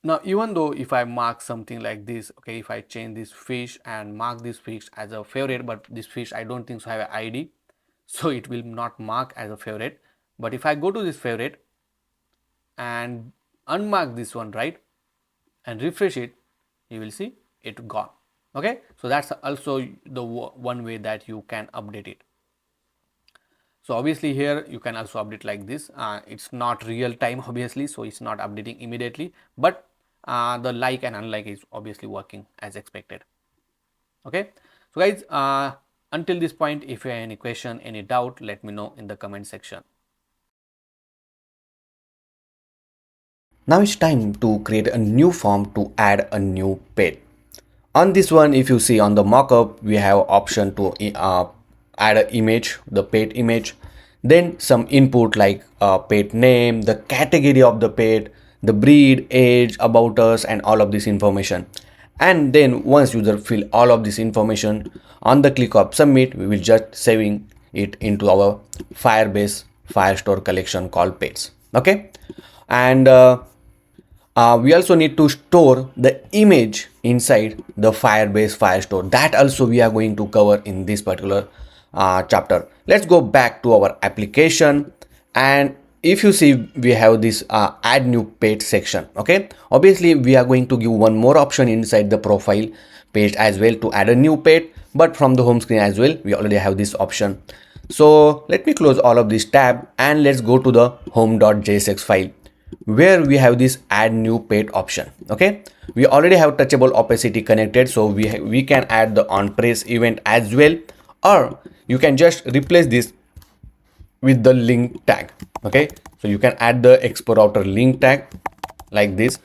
Now even though if I mark something like this, okay, if I change this fish and mark this fish as a favorite, but this fish I don't think so have an ID, so it will not mark as a favorite. But if I go to this favorite and unmark this one, right, and refresh it, you will see it gone. Okay, so that's also the one way that you can update it. So obviously here you can also update like this. It's not real time obviously, so it's not updating immediately, but the like and unlike is obviously working as expected. Okay, so guys, until this point, if you have any question, any doubt, let me know in the comment section. Now it's time to create a new form to add a new page. On this one, if you see on the mockup, we have option to add an image, the pet image, then some input like pet name, the category of the pet, the breed, age, about us, and all of this information. And then once user fill all of this information, on the click of submit, we will just saving it into our Firebase Firestore collection called pets. Okay, and we also need to store the image inside the Firebase Firestore. That also we are going to cover in this particular chapter. Let's go back to our application, and if you see, we have this add new page section. Okay, obviously we are going to give one more option inside the profile page as well to add a new page, but from the home screen as well we already have this option. So let me close all of this tab and let's go to the home.jsx file where we have this add new page option. Okay, we already have touchable opacity connected, so we can add the on press event as well, or you can just replace this with the link tag. Okay, so you can add the Expo router link tag like this,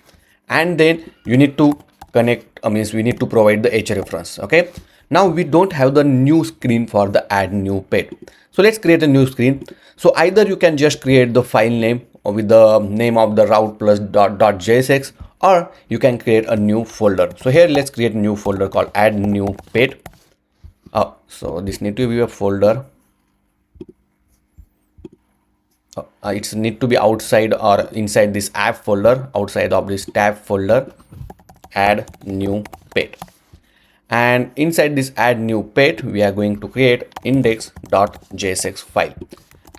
and then you need to connect, means we need to provide the H reference. Okay, now we don't have the new screen for the add new page, so let's create a new screen. So either you can just create the file name or with the name of the route plus .jsx, or you can create a new folder. So here let's create a new folder called add new page. So this need to be a folder. It's need to be outside or inside this app folder, outside of this tab folder, add new page. And inside this add new page, we are going to create index.jsx file.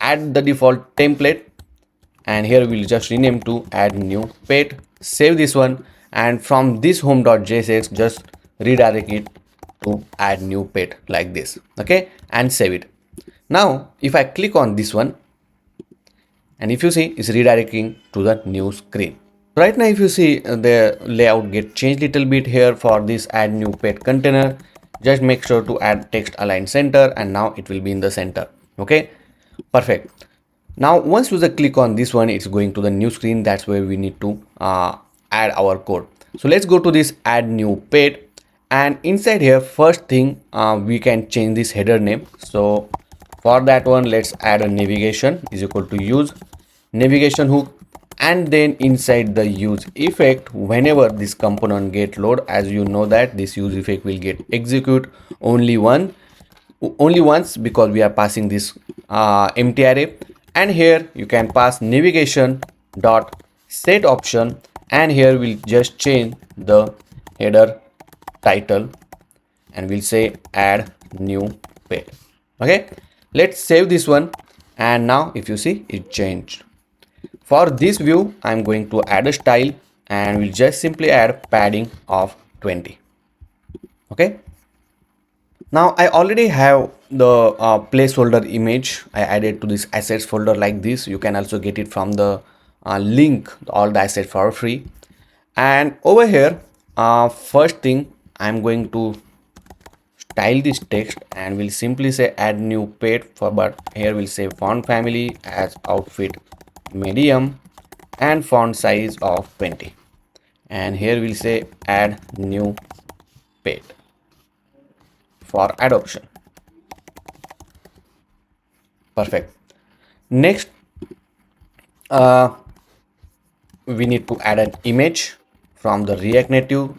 Add the default template, and here we'll just rename to add new page. Save this one, and from this home.jsx just redirect it to add new page like this. Okay, and save it. Now if I click on this one, and if you see, it's redirecting to the new screen. Right now if you see, the layout get changed little bit here for this add new page container. Just make sure to add text align center, and now it will be in the center. Okay, perfect. Now once user click on this one, it's going to the new screen. That's where we need to add our code. So let's go to this add new page, and inside here first thing, we can change this header name. So for that one, let's add a navigation is equal to use navigation hook, and then inside the use effect, whenever this component get load, as you know that this use effect will get execute only once, because we are passing this empty array. And here you can pass navigation dot set option, and here we'll just change the header title and we'll say add new page. Okay, let's save this one, and now if you see, it changed. For this view, I'm going to add a style, and we'll just simply add padding of 20. Okay, now I already have the placeholder image I added to this assets folder like this. You can also get it from the link, all the assets for free. And over here, first thing, I'm going to style this text, and we'll simply say add new page for, but here we'll say font family as outfit medium and font size of 20, and here we'll say add new page. for adoption. Perfect. Next, we need to add an image from the React Native.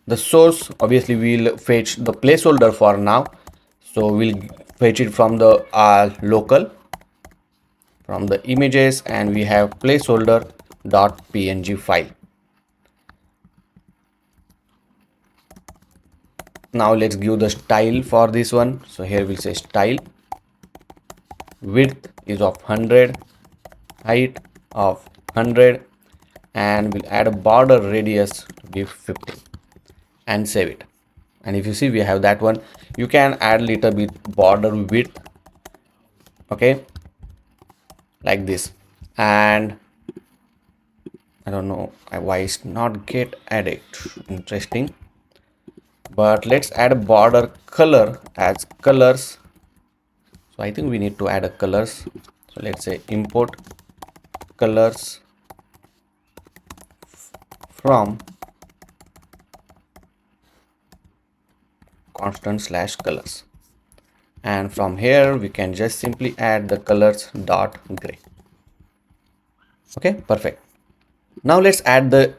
The source, obviously we'll fetch the placeholder for now, so we'll fetch it from the local, from the images, and we have placeholder.png file. Now let's give the style for this one. So here we'll say style, width is of 100, height of 100, and we'll add a border radius to give 50 and save it. And if you see, we have that one. You can add little bit border width, okay, like this. And I don't know why it's not get added, interesting. But let's add a border color as colors. So I think we need to add a colors. So let's say import colors from constant/colors, and from here we can just simply add the colors dot gray. Okay, perfect. Now let's add the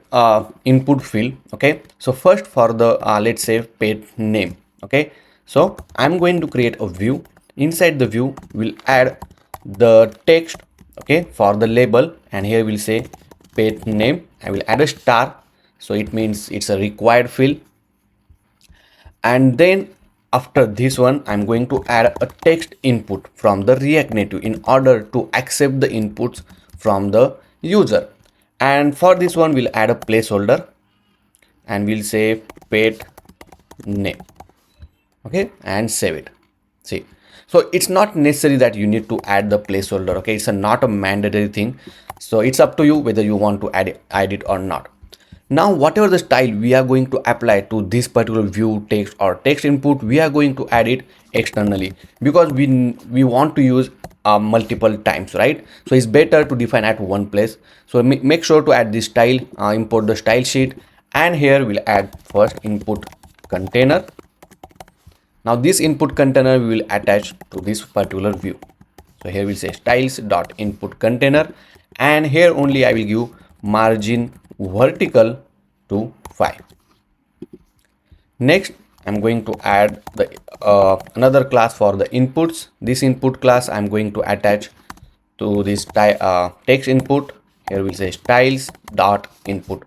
input field. Okay, so first for the let's say pet name. Okay, so I'm going to create a view. Inside the view we'll add the text, okay, for the label, and here we'll say pet name. I will add a star, so it means it's a required field. And then after this one, I'm going to add a text input from the React Native in order to accept the inputs from the user. And for this one, we'll add a placeholder and we'll say pet name. Okay, and save it. See, so it's not necessary that you need to add the placeholder. Okay, it's not a mandatory thing. So it's up to you whether you want to add it or not. Now, whatever the style we are going to apply to this particular view text or text input, we are going to add it externally because we want to use multiple times, right? So it's better to define at one place. So make sure to add this style, import the style sheet, and here we'll add first input container. Now this input container we will attach to this particular view. So here we'll say styles.input container, and here only I will give margin vertical to 5. Next, I'm going to add the another class for the inputs. This input class I'm going to attach to this text input. Here we'll say styles.input,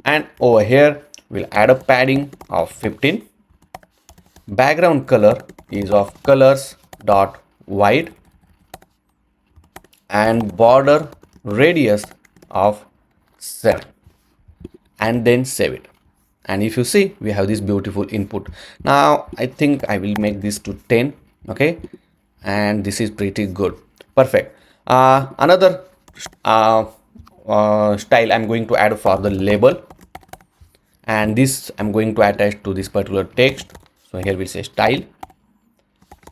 and over here we'll add a padding of 15. Background color is of colors.white, and border radius of 7, and then save it. And if you see, we have this beautiful input. Now I think I will make this to 10. Okay, and this is pretty good. Perfect. Another style I'm going to add for the label, and this I'm going to attach to this particular text. So here we'll say style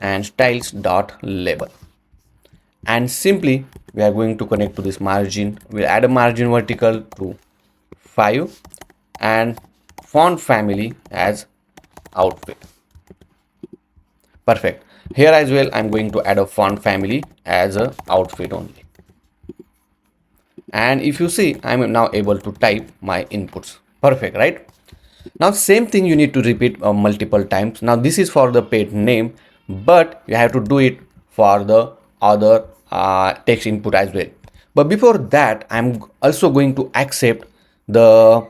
and styles.label, and simply we are going to connect to this margin. We'll add a margin vertical to 5 and font family as outfit. Perfect. Here as well I'm going to add a font family as a outfit only. And if you see, I'm now able to type my inputs. Perfect, right? Now same thing you need to repeat multiple times. Now this is for the pet name, but you have to do it for the other text input as well. But before that, I'm also going to accept the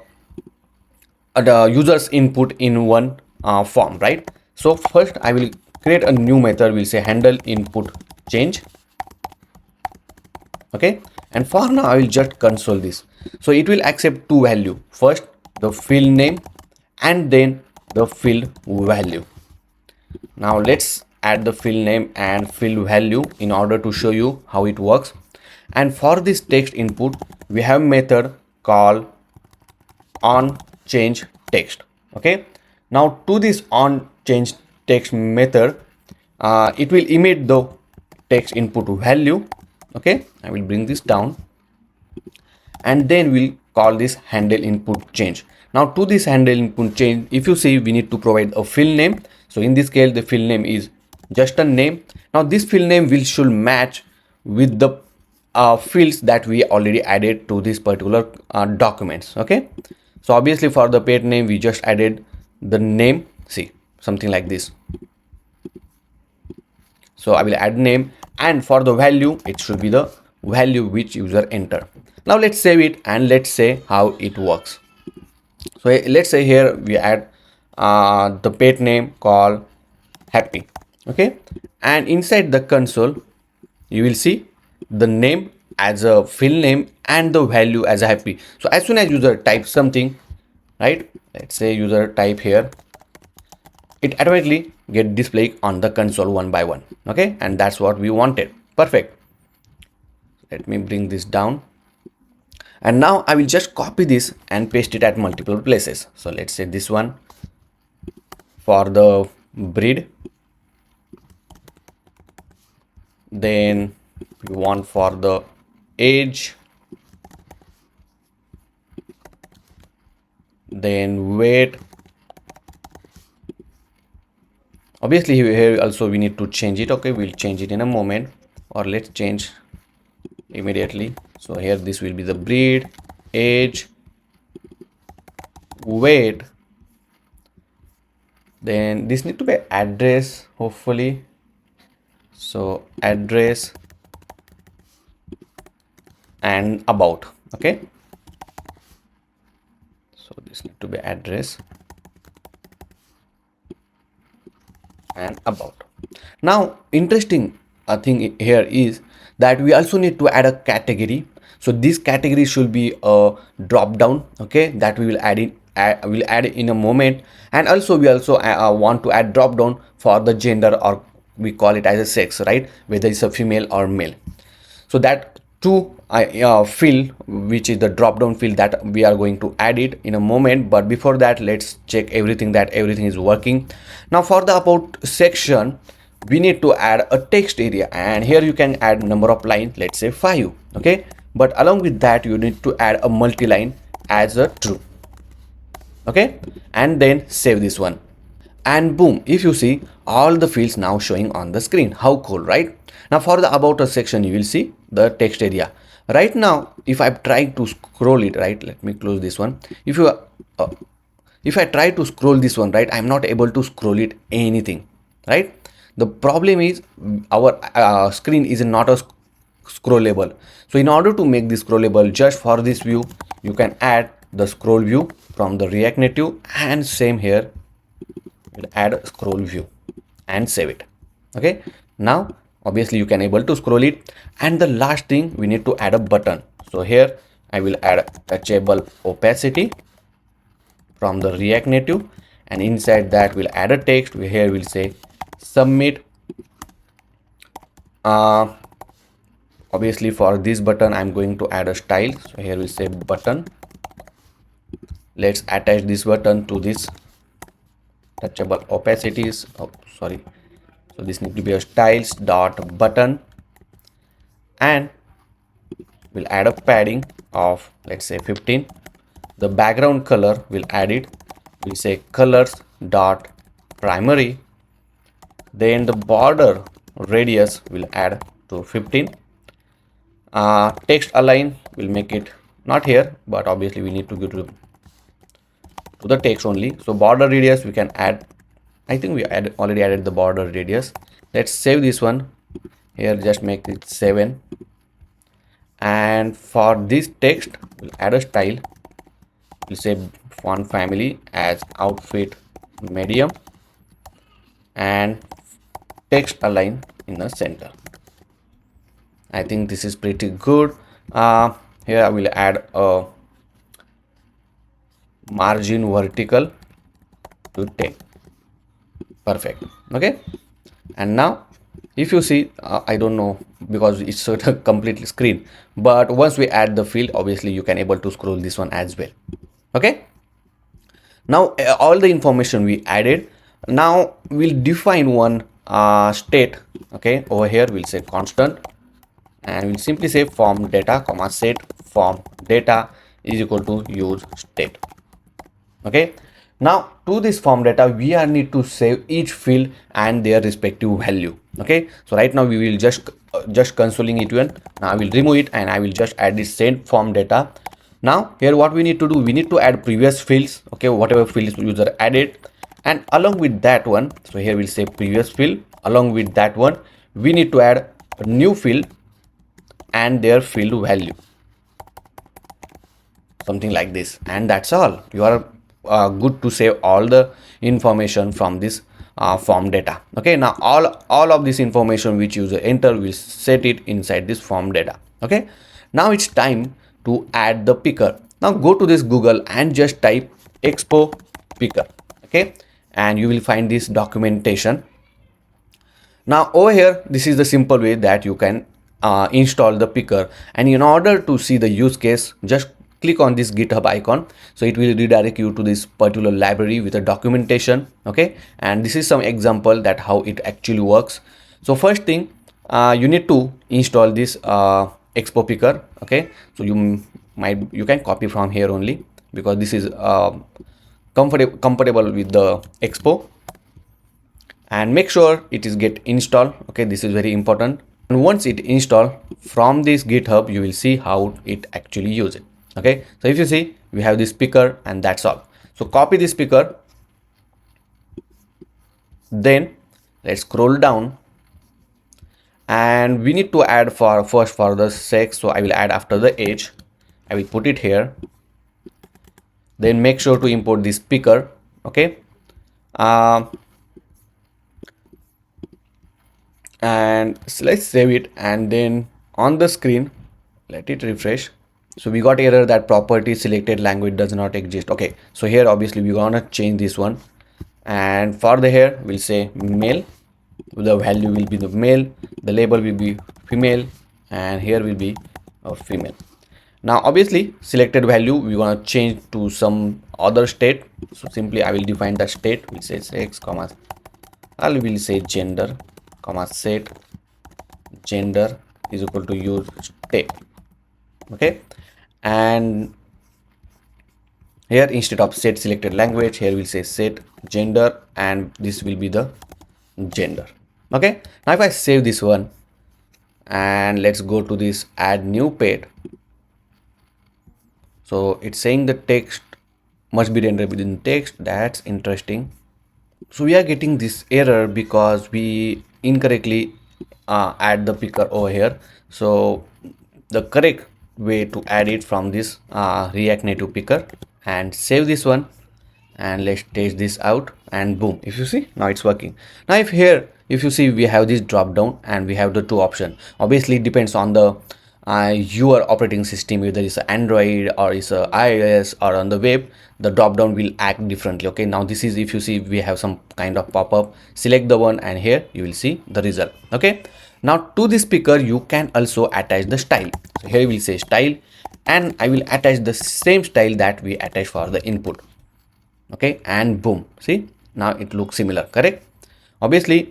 user's input in one form, right? So first I will create a new method. We'll say handle input change. Okay, and for now I will just console this. So it will accept two value, first the field name and then the field value. Now let's add the field name and field value in order to show you how it works. And for this text input, we have method called on change text. Okay, now to this on change text method, it will emit the text input value. Okay, I will bring this down, and then we'll call this handle input change. Now to this handle input change, if you see, we need to provide a field name. So in this case, the field name is just a name. Now this field name will should match with the fields that we already added to this particular documents. Okay, so obviously for the pet name we just added the name, see, something like this. So I will add name, and for the value it should be the value which user enter. Now let's save it and let's say how it works. So let's say here we add the pet name called happy. Okay, and inside the console you will see the name as a field name and the value as a happy. So as soon as user types something, right, let's say user type here, it automatically get displayed on the console one by one. Okay, and that's what we wanted. Perfect. Let me bring this down, and now I will just copy this and paste it at multiple places. So let's say this one for the breed, then we want for the age, then weight. Obviously here also we need to change it. Okay, we'll change it in a moment, or let's change immediately. So here this will be the breed, age, weight, then this need to be address, hopefully. So address and about. Okay, so this need to be address and about. Now interesting thing here is that we also need to add a category. So this category should be a drop down, okay, that we will add in a moment. And also we also want to add drop down for the gender, or we call it as a sex, right, whether it's a female or male. So that two field, which is the drop down field, that we are going to add it in a moment. But before that, let's check everything that everything is working. Now for the about section, we need to add a text area, and here you can add number of lines, let's say 5. Okay, but along with that you need to add a multi-line as a true. Okay, and then save this one, and boom, if you see all the fields now showing on the screen. How cool, right? Now for the about us section, you will see the text area. Right now if I try to scroll it, right, let me close this one. If I try to scroll this one, right, I'm not able to scroll it anything, right? The problem is our screen is not a scrollable. So in order to make this scrollable, just for this view you can add the scroll view from the React Native, and same here we'll add a scroll view and save it. Okay, now obviously you can able to scroll it. And the last thing, we need to add a button. So here I will add a touchable opacity from the React Native, and inside that we'll add a text. Here we'll say submit. Obviously for this button I'm going to add a style. So here we'll say button. Let's attach this button to this touchable opacities. Oh, sorry. So this needs to be a styles dot button, and we'll add a padding of, let's say, 15. The background color, we'll add it. We'll say colors dot primary. Then the border radius will add to 15. Text align, we'll make it not here, but obviously we need to go to the text only. So border radius we can add, I think we already added the border radius. Let's save this one. Here just make it 7. And for this text we'll add a style. We'll say font family as outfit medium, and text align in the center. I think this is pretty good. Here I will add a margin vertical to 10. Perfect. Okay, and now if you see, I don't know because it's a complete screen, but once we add the field, obviously you can able to scroll this one as well. Okay, now all the information we added. Now we'll define one state. Okay, over here we'll say constant, and we'll simply say form data comma set form data is equal to use state. Okay, Now to this form data, we are need to save each field and their respective value. Okay, so right now we will just consoling it one. Now I will remove it and I will just add this same form data. Now here what we need to do, we need to add previous fields. Okay, whatever fields user added, and along with that one, so here we'll say previous field. Along with that one, we need to add a new field and their field value, something like this, and that's all. You are good to save all the information from this form data. Okay, now all of this information which user enter will set it inside this form data. Okay, now it's time to add the picker. Now go to this Google and just type Expo picker. Okay, and you will find this documentation. Now over here, this is the simple way that you can install the picker, and in order to see the use case, just click on this GitHub icon. So it will redirect you to this particular library with a documentation. Okay, and this is some example that how it actually works. So first thing, you need to install this Expo picker. Okay, so you can copy from here only, because this is compatible with the Expo, and make sure it is get installed. Okay, this is very important. And once it install from this GitHub, you will see how it actually use it. Okay, so if you see, we have this picker and that's all. So copy this picker, then let's scroll down, and we need to add for the sex. So I will add after the age. I will put it here. Then make sure to import this picker. Okay, and so let's save it, and then on the screen let it refresh. So we got error that property selected language does not exist. Okay, so here obviously we're gonna change this one, and for the here we'll say male, the value will be the male, the label will be female, and here will be a female. Now obviously selected value we're gonna change to some other state. So simply I will define the state. We'll say sex comma, I will say gender comma set gender is equal to use state. Okay, and here instead of set selected language, here we'll say set gender, and this will be the gender. Okay, now if I save this one and let's go to this add new page. So it's saying the text must be rendered within text. That's interesting. So we are getting this error because we incorrectly add the picker over here. So the correct way to add it from this React Native picker, and save this one, and let's test this out, and boom, if you see, now it's working. Now if you see, we have this drop down and we have the two options. Obviously it depends on the your operating system, whether it's Android or it's iOS or on the web, the drop down will act differently. Okay, now this is, if you see, we have some kind of pop-up, select the one, and here you will see the result. Okay, now to this picker you can also attach the style. So here we'll say style, and I will attach the same style that we attach for the input. Okay, and boom, see, now it looks similar, correct? Obviously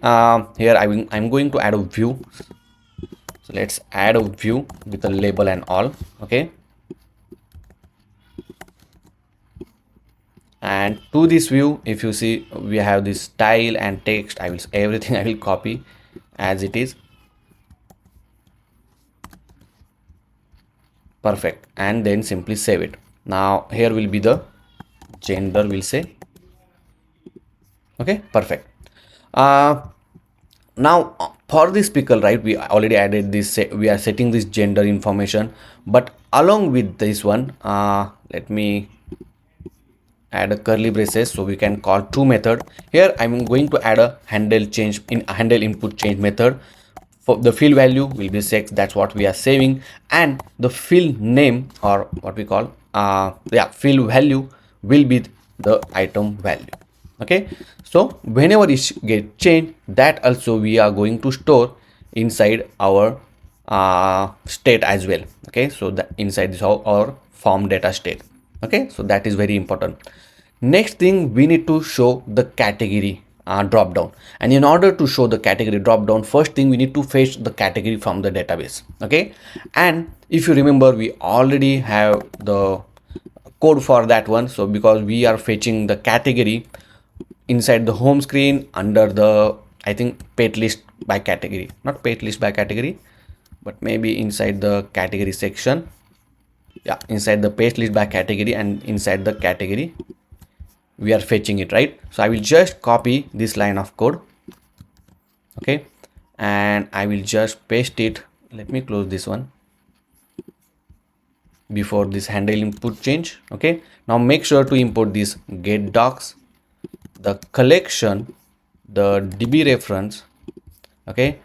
here I'm going to add a view. So let's add a view with a label and all. Okay, and to this view, if you see, we have this style and text. Everything I will copy as it is. Perfect, and then simply save it. Now here will be the gender, we'll say. Okay, perfect. Now for this pickle, right, we already added this, we are setting this gender information, but along with this one, let me add a curly braces, so we can call two method. Here I'm going to add a handle input change method. For the field value will be sex, that's what we are saving, and the field name, or what we call field value, will be the item value. Okay, so whenever it get changed, that also we are going to store inside our state as well. Okay, so that inside this our form data state. Okay, so that is very important. Next thing, we need to show the category drop down, and in order to show the category drop down, first thing we need to fetch the category from the database. Okay, and if you remember, we already have the code for that one. So because we are fetching the category inside the home screen under the, I think, page list by category, not page list by category, but maybe inside the category section. Yeah, inside the page list by category, and inside the category we are fetching it, right? So I will just copy this line of code, okay, and I will just paste it. Let me close this one before this handle input change. Okay, now make sure to import this get docs, the collection, the DB reference, okay,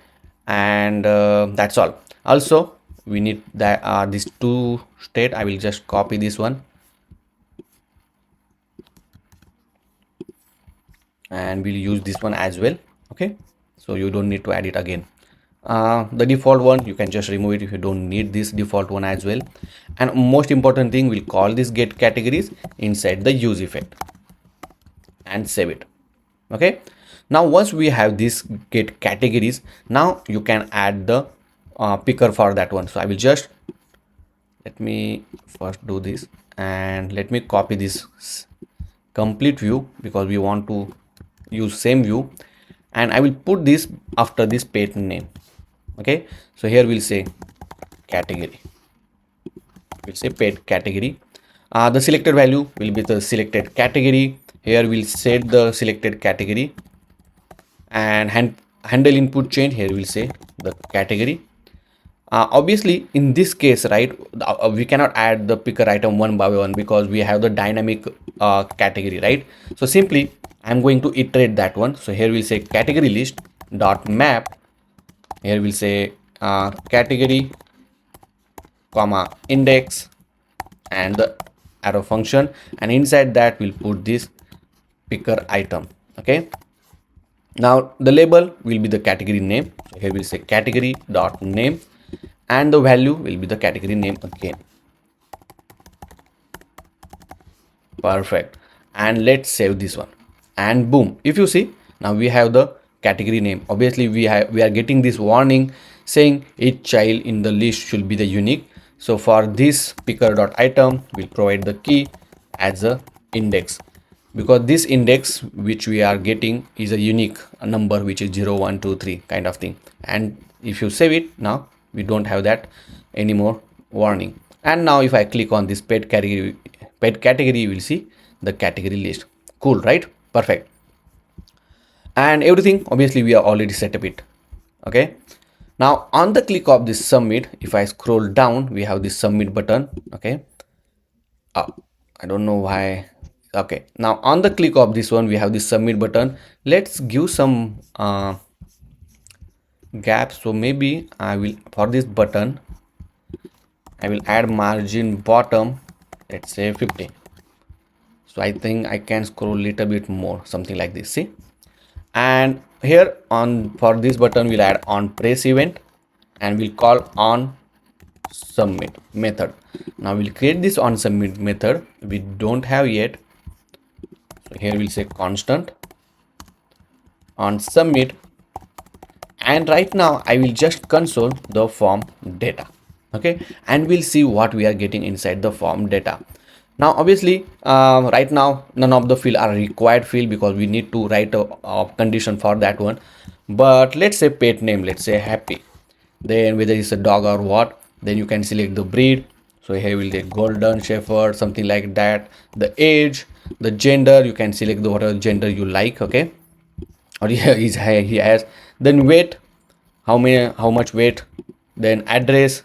and that's all. Also we need that these two state. I will just copy this one and we'll use this one as well. Okay, so you don't need to add it again. The default one you can just remove it if you don't need this default one as well. And most important thing, we'll call this get categories inside the use effect and save it. Okay, now once we have this get categories, now you can add the picker for that one. So I will just, let me first do this, and let me copy this complete view because we want to use same view, and I will put this after this page name. Okay, so here we'll say category, we'll say paid category. The selected value will be the selected category. Here we'll set the selected category, and handle input change, here we'll say the category. Obviously in this case, right, we cannot add the picker item one by one because we have the dynamic category, right? So simply I'm going to iterate that one. So here we'll say category list dot map, here we'll say category comma index and the arrow function, and inside that we'll put this picker item. Okay, now the label will be the category name. So here we'll say category dot name, and the value will be the category name again. Perfect. And let's save this one, and boom, if you see, now we have the category name. Obviously we are getting this warning saying each child in the list should be the unique. So for this picker dot item, we'll provide the key as a index, because this index which we are getting is a unique number, which is 0 1 2 3 kind of thing. And if you save it, now we don't have that anymore warning. And now if I click on this pet category, you will see the category list. Cool, right? Perfect. And everything, obviously we are already set up it. Okay, now on the click of this submit, if I scroll down, we have this submit button. Okay, I don't know why. Okay, now on the click of this one, we have this submit button. Let's give some gaps. So maybe I will, for this button, I will add margin bottom, let's say 50. So I think I can scroll a little bit more, something like this. See, and here on for this button, we'll add on press event, and we'll call on submit method. Now we'll create this on submit method, we don't have yet. So here we'll say constant on submit, and right now I will just console the form data. Okay, and we'll see what we are getting inside the form data. Now obviously right now none of the field are required field because we need to write a condition for that one. But let's say pet name, let's say happy, then whether it's a dog or what, then you can select the breed. So here we'll take golden shepherd, something like that. The age, the gender, you can select the whatever gender you like. Okay, or he has. Then weight, how much weight, then address,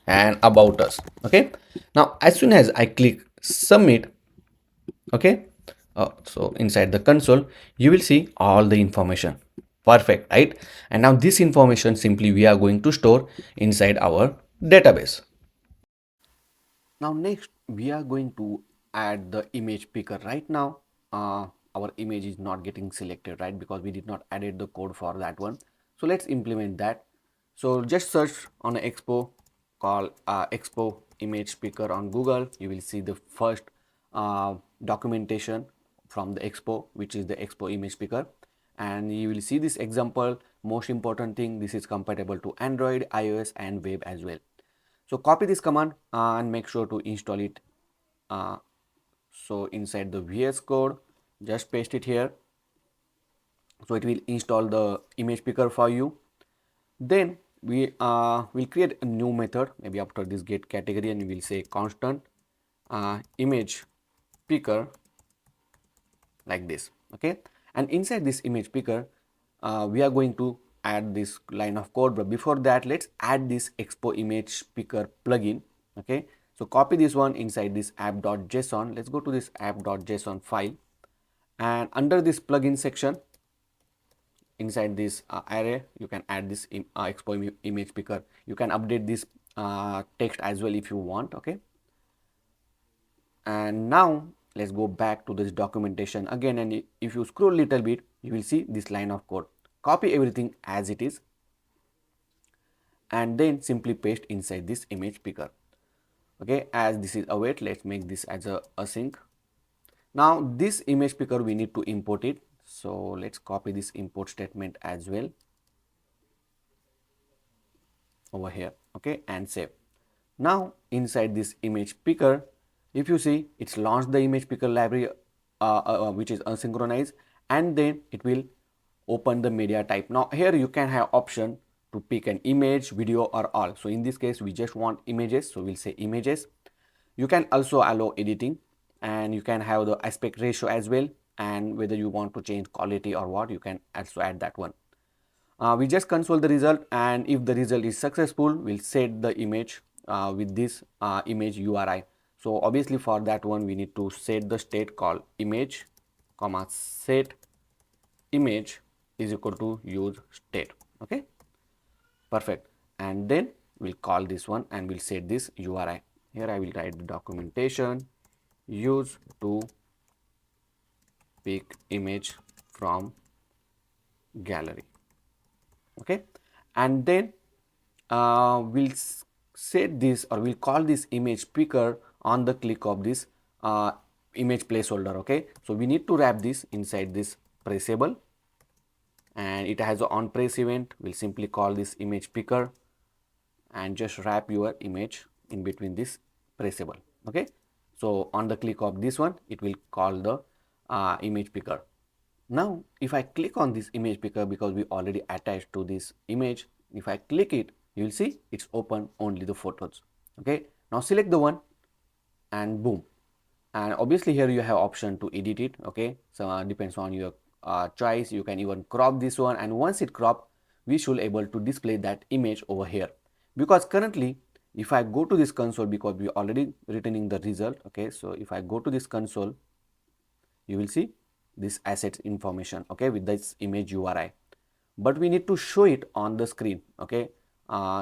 and about us. Okay, now as soon as I click submit, okay, so inside the console you will see all the information. Perfect, right? And now this information simply we are going to store inside our database. Now next we are going to add the image picker. Right now our image is not getting selected, right, because we did not added the code for that one. So let's implement that. So just search on Expo, call Expo image picker on Google. You will see the first documentation from the Expo, which is the Expo image picker, and you will see this example. Most important thing, this is compatible to Android, iOS and web as well. So copy this command and make sure to install it So inside the VS code, just paste it here. So it will install the image picker for you. Then we will create a new method, maybe after this get category, and we will say constant image picker like this. Okay, and inside this image picker we are going to add this line of code, but before that let's add this Expo image picker plugin. Okay, so copy this one inside this app.json. Let's go to this app.json file, and under this plugin section inside this array you can add this Expo image picker. You can update this text as well if you want. Okay, and now let's go back to this documentation again, and if you scroll a little bit you will see this line of code. Copy everything as it is and then simply paste inside this image picker. Okay, as this is await, let's make this as a async. Now this image picker we need to import it, so let's copy this import statement as well over here. Okay, and save. Now inside this image picker, if you see, it's launched the image picker library which is asynchronized, and then it will open the media type. Now here you can have option to pick an image, video, or all. So in this case we just want images, so we'll say images. You can also allow editing, and you can have the aspect ratio as well, and whether you want to change quality or what, you can also add that one. We just console the result, and if the result is successful, we'll set the image with this image URI. So obviously for that one we need to set the state called image comma set image is equal to use state. Okay, perfect. And then we'll call this one and we'll set this URI. Here I will write the documentation use to pick image from gallery. Okay, and then we'll set this, or we'll call this image picker on the click of this image placeholder. Okay, so we need to wrap this inside this pressable, and it has an on press event. We'll simply call this image picker and just wrap your image in between this pressable. Okay, so on the click of this one it will call the image picker. Now if I click on this image picker, because we already attached to this image, if I click it, you will see it's open only the photos. Okay, now select the one and boom, and obviously here you have option to edit it. Okay, so depends on your choice. You can even crop this one, and once it crop, we should able to display that image over here. Because currently if I go to this console, because we already returning the result. Okay, so if I go to this console, you will see this assets information, okay, with this image URI, but we need to show it on the screen. Okay,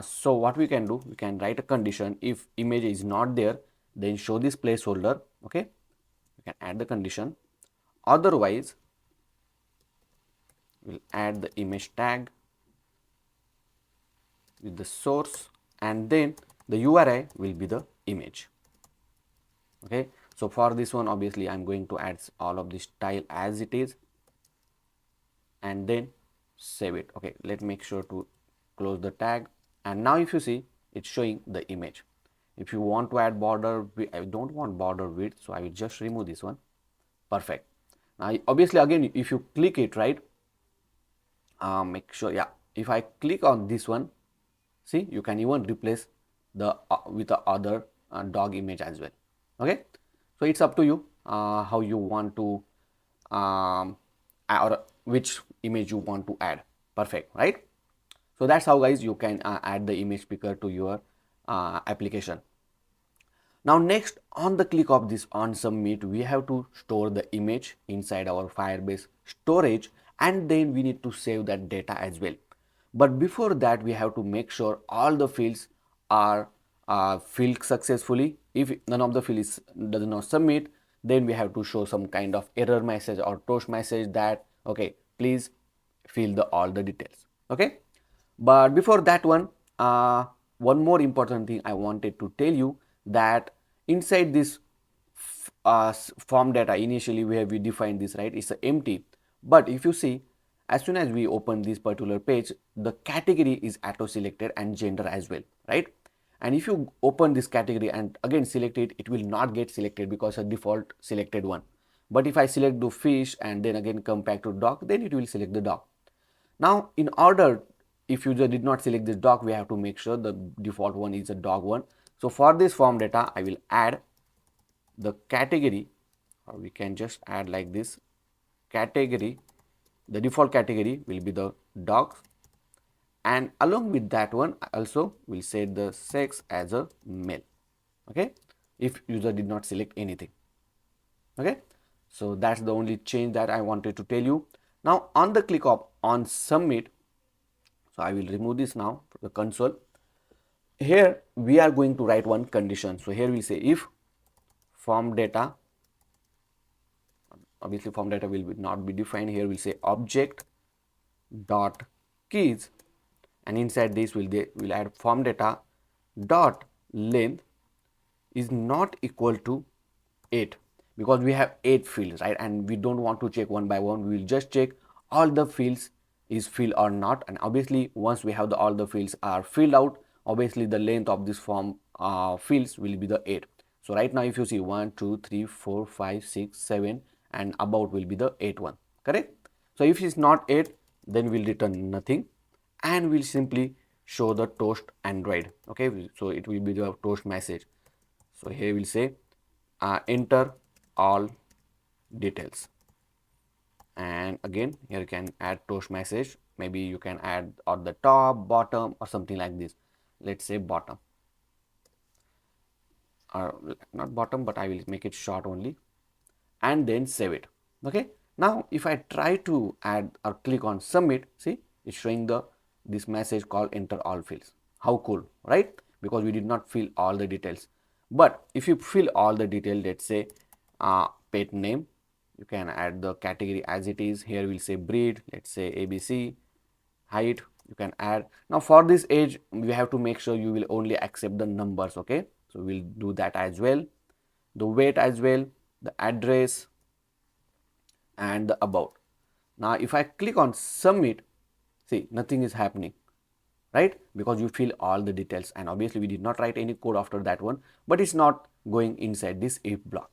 so what we can do, we can write a condition. If image is not there, then show this placeholder. Okay, you can add the condition. Otherwise we'll add the image tag with the source, and then the URI will be the image. Okay, so for this one obviously I'm going to add all of this style as it is and then save it. Okay, let's make sure to close the tag, and now if you see, it's showing the image. If you want to add border, I don't want border width, so I will just remove this one. Perfect. Now obviously again if you click it, right, make sure, yeah, if I click on this one, see, you can even replace the with the other dog image as well. Okay, so it's up to you how you want to or which image you want to add. Perfect, right? So that's how guys you can add the image picker to your application. Now next, on the click of this on submit, we have to store the image inside our Firebase storage, and then we need to save that data as well. But before that, we have to make sure all the fields are filled successfully. If none of the fields does not submit, then we have to show some kind of error message or toast message that, okay, please fill all the details. Okay, but before that one, one more important thing I wanted to tell you, that inside this form data, initially where we define this, right, it's empty. But if you see, as soon as we open this particular page, the category is auto selected and gender as well, right? And if you open this category and again select it, it will not get selected because a default selected one. But if I select the fish and then again come back to dog, then it will select the dog. Now in order, if user did not select this dog, we have to make sure the default one is a dog one. So for this form data, I will add the category, or we can just add like this category. The default category will be the dogs, and along with that one also will set the sex as a male. Okay, if user did not select anything. Okay, so that's the only change that I wanted to tell you. Now on the click of on submit, so I will remove this now from the console. Here we are going to write one condition. So here we say if form data, obviously form data will not be defined. Here we'll say object dot keys, and inside this will add form data dot length is not equal to 8, because we have 8 fields, right? And we don't want to check one by one. We will just check all the fields is filled or not. And obviously once we have all the fields are filled out, obviously the length of this form fields will be the 8. So right now if you see 1 2 3 4 5 6 7 and about will be the 8 one, correct? So if it's not 8, then we'll return nothing, and we'll simply show the toast Android. Okay, so it will be the toast message. So here we'll say enter all details, and again here you can add toast message. Maybe you can add on the top, bottom, or something like this. Let's say bottom, or not bottom, but I will make it short only, and then save it. Okay, now if I try to add or click on submit, see it's showing this message called enter all fields. How cool, right? Because we did not fill all the details. But if you fill all the detail, let's say pet name, you can add the category as it is. Here we'll say breed, let's say ABC. Height you can add. Now for this age we have to make sure you will only accept the numbers. Okay, so we'll do that as well. The weight as well, the address, and the about. Now if I click on submit, see nothing is happening, right? Because you fill all the details, and obviously we did not write any code after that one, but it's not going inside this if block.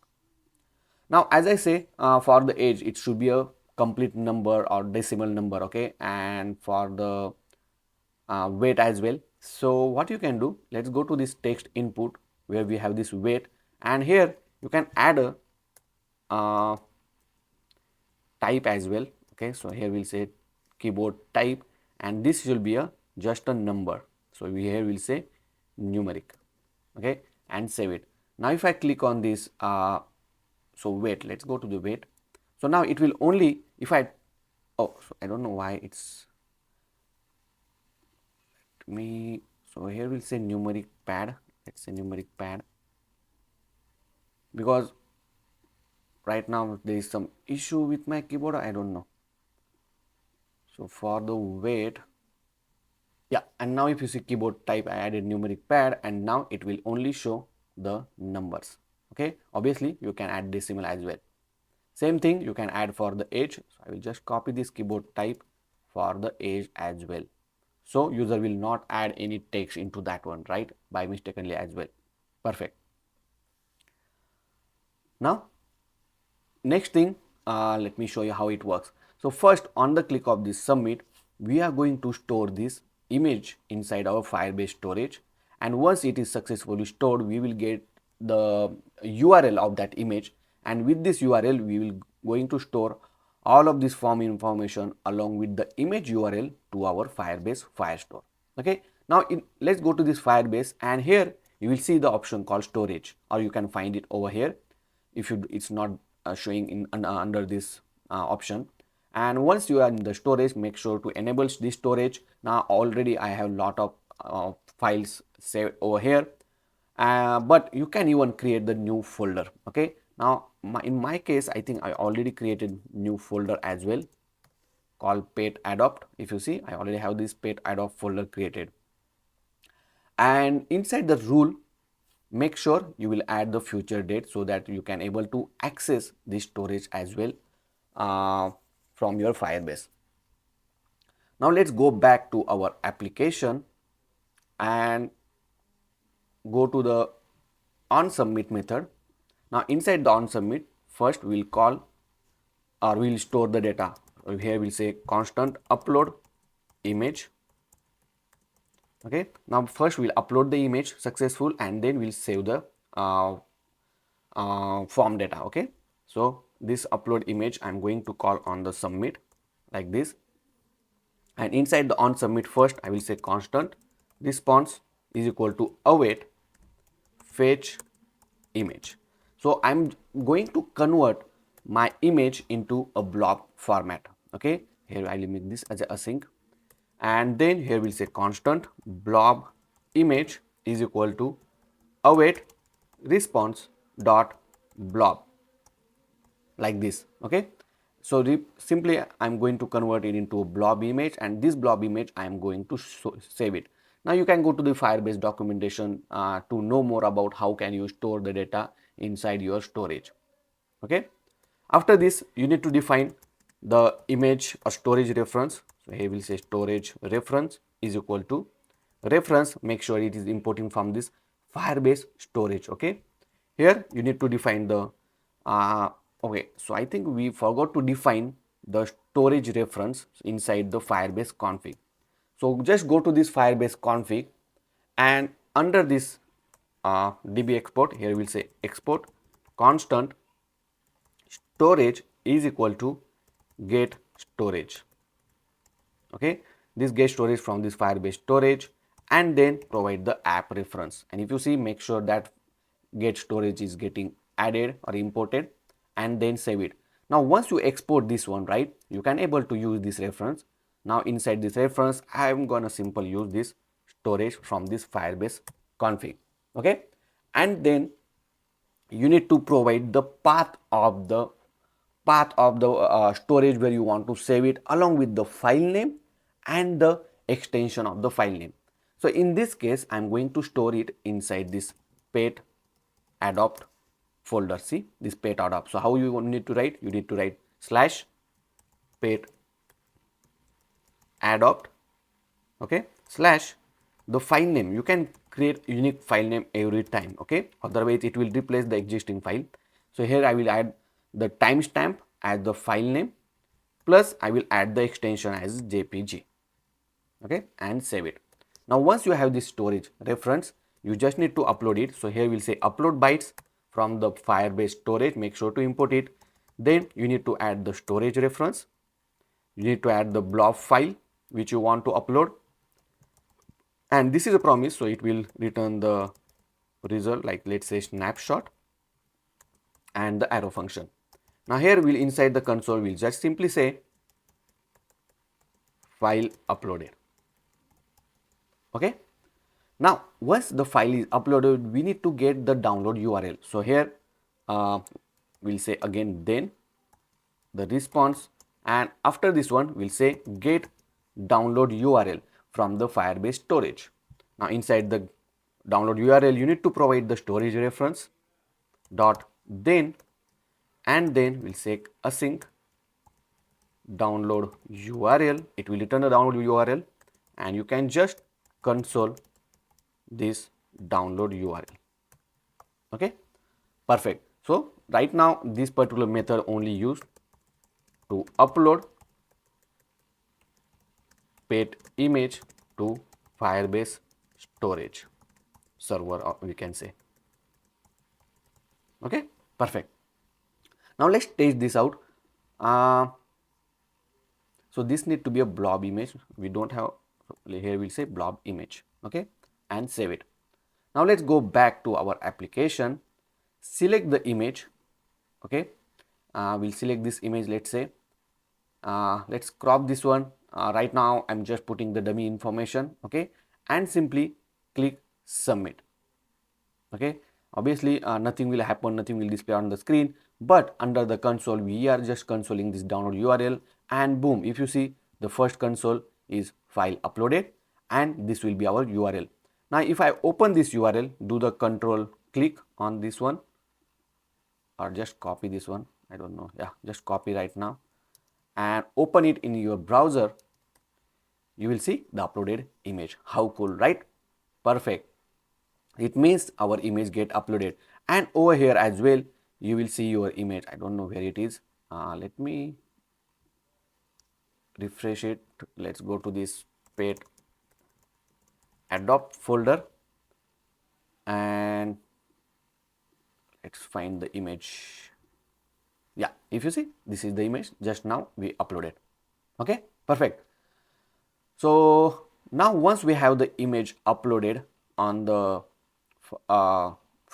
Now as I say, for the age it should be a complete number or decimal number. Okay, and for the weight as well. So what you can do, let's go to this text input where we have this weight, and here you can add a type as well. Okay, so here we'll say keyboard type, and this will be just a number. So we here will say numeric. Okay, and save it. Now if I click on this so weight, let's go to the weight. So now it will only, if I, oh, so I don't know why it's me. So here we'll say numeric pad. Let's say numeric pad, because right now there is some issue with my keyboard, I don't know. So for the weight, yeah, and now if you see keyboard type, I added numeric pad, and now it will only show the numbers. Okay, obviously you can add decimal as well. Same thing you can add for the age. So I will just copy this keyboard type for the age as well. So user will not add any text into that one, right, by mistakenly as well. Perfect. Now next thing, let me show you how it works. So first, on the click of this submit, we are going to store this image inside our Firebase storage, and once it is successfully stored, we will get the URL of that image, and with this URL we will going to store all of this form information along with the image URL to our Firebase Firestore. Okay, now let's go to this Firebase, and here you will see the option called storage, or you can find it over here if it's not showing in under this option. And once you are in the storage, make sure to enable this storage. Now already I have a lot of files saved over here, but you can even create the new folder. Okay, now in my case I think I already created new folder as well called pet adopt. If you see, I already have this pet adopt folder created, and inside the rule, make sure you will add the future date so that you can able to access this storage as well from your Firebase. Now let's go back to our application, and go to the onSubmit method. Now inside the onSubmit, first we'll call or we'll store the data. Here we'll say constant upload image. Okay, now first we'll upload the image successful and then we'll save the form data. Okay, so this upload image I'm going to call on the submit like this, and inside the on submit first I will say constant response is equal to await fetch image. So I'm going to convert my image into a blob format. Okay, here I will make this as a async, and then here we'll say constant blob image is equal to await response dot blob like this. Okay, so simply I'm going to convert it into a blob image, and this blob image I am going to save it. Now you can go to the Firebase documentation to know more about how can you store the data inside your storage. Okay, after this you need to define the image or storage reference. So here we'll say storage reference is equal to reference, make sure it is importing from this Firebase storage. Okay, here you need to define the okay, so I think we forgot to define the storage reference inside the Firebase config. So just go to this Firebase config, and under this db export, here we'll say export constant storage is equal to get storage. Okay, this get storage from this Firebase storage, and then provide the app reference. And if you see, make sure that get storage is getting added or imported, and then save it. Now once you export this one, right, you can able to use this reference. Now inside this reference I am gonna simply use this storage from this Firebase config. Okay, and then you need to provide the path of the storage where you want to save it, along with the file name and the extension of the file name. So in this case I'm going to store it inside this pet adopt folder. See this pet adopt. So how you need to write? You need to write slash pet adopt, okay, slash the file name. You can create unique file name every time. Okay, otherwise it will replace the existing file. So here I will add the timestamp as the file name, plus I will add the extension as jpg. Okay, and save it. Now once you have this storage reference, you just need to upload it. So here we'll say upload bytes from the Firebase storage, make sure to import it. Then you need to add the storage reference, you need to add the blob file which you want to upload, and this is a promise, so it will return the result, like let's say snapshot and the arrow function. Now here we'll inside the console we'll just simply say file uploaded. Okay, now once the file is uploaded, we need to get the download URL. So here we'll say again then the response, and after this one we'll say get download URL from the Firebase storage. Now inside the download URL you need to provide the storage reference dot then, and then we'll say async download URL. It will return the download URL, and you can just console this download URL. Okay, perfect. So right now this particular method only used to upload pet image to Firebase storage server, we can say. Okay, perfect. Now let's test this out. So this need to be a blob image. We don't have, here we'll say blob image. Okay, and save it. Now let's go back to our application, select the image. Okay, we'll select this image. Let's say let's crop this one. Right now I'm just putting the dummy information. Okay, and simply click submit. Okay, obviously nothing will happen, nothing will display on the screen, but under the console we are just consoling this download URL, and boom, if you see, the first console is file uploaded, and this will be our URL. Now if I open this URL, do the control click on this one, or just copy this one, I don't know, yeah, just copy right now and open it in your browser, you will see the uploaded image. How cool, right? Perfect. It means our image get uploaded. And over here as well, you will see your image. I don't know where it is. Let me refresh it. Let's go to this pet adopt folder and let's find the image. Yeah, if you see, this is the image just now we uploaded. Okay, perfect. So now once we have the image uploaded on the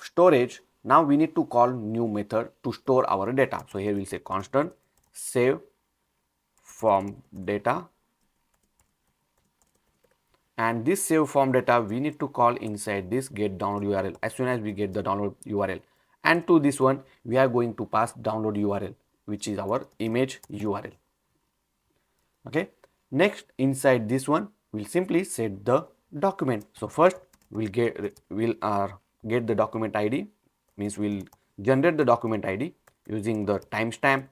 storage, now we need to call new method to store our data. So here we'll say constant save from data, and this save from data we need to call inside this get download URL as soon as we get the download URL, and to this one we are going to pass download URL, which is our image URL. Okay, next inside this one we'll simply set the document. So first we'll get the document ID, means we'll generate the document ID using the timestamp.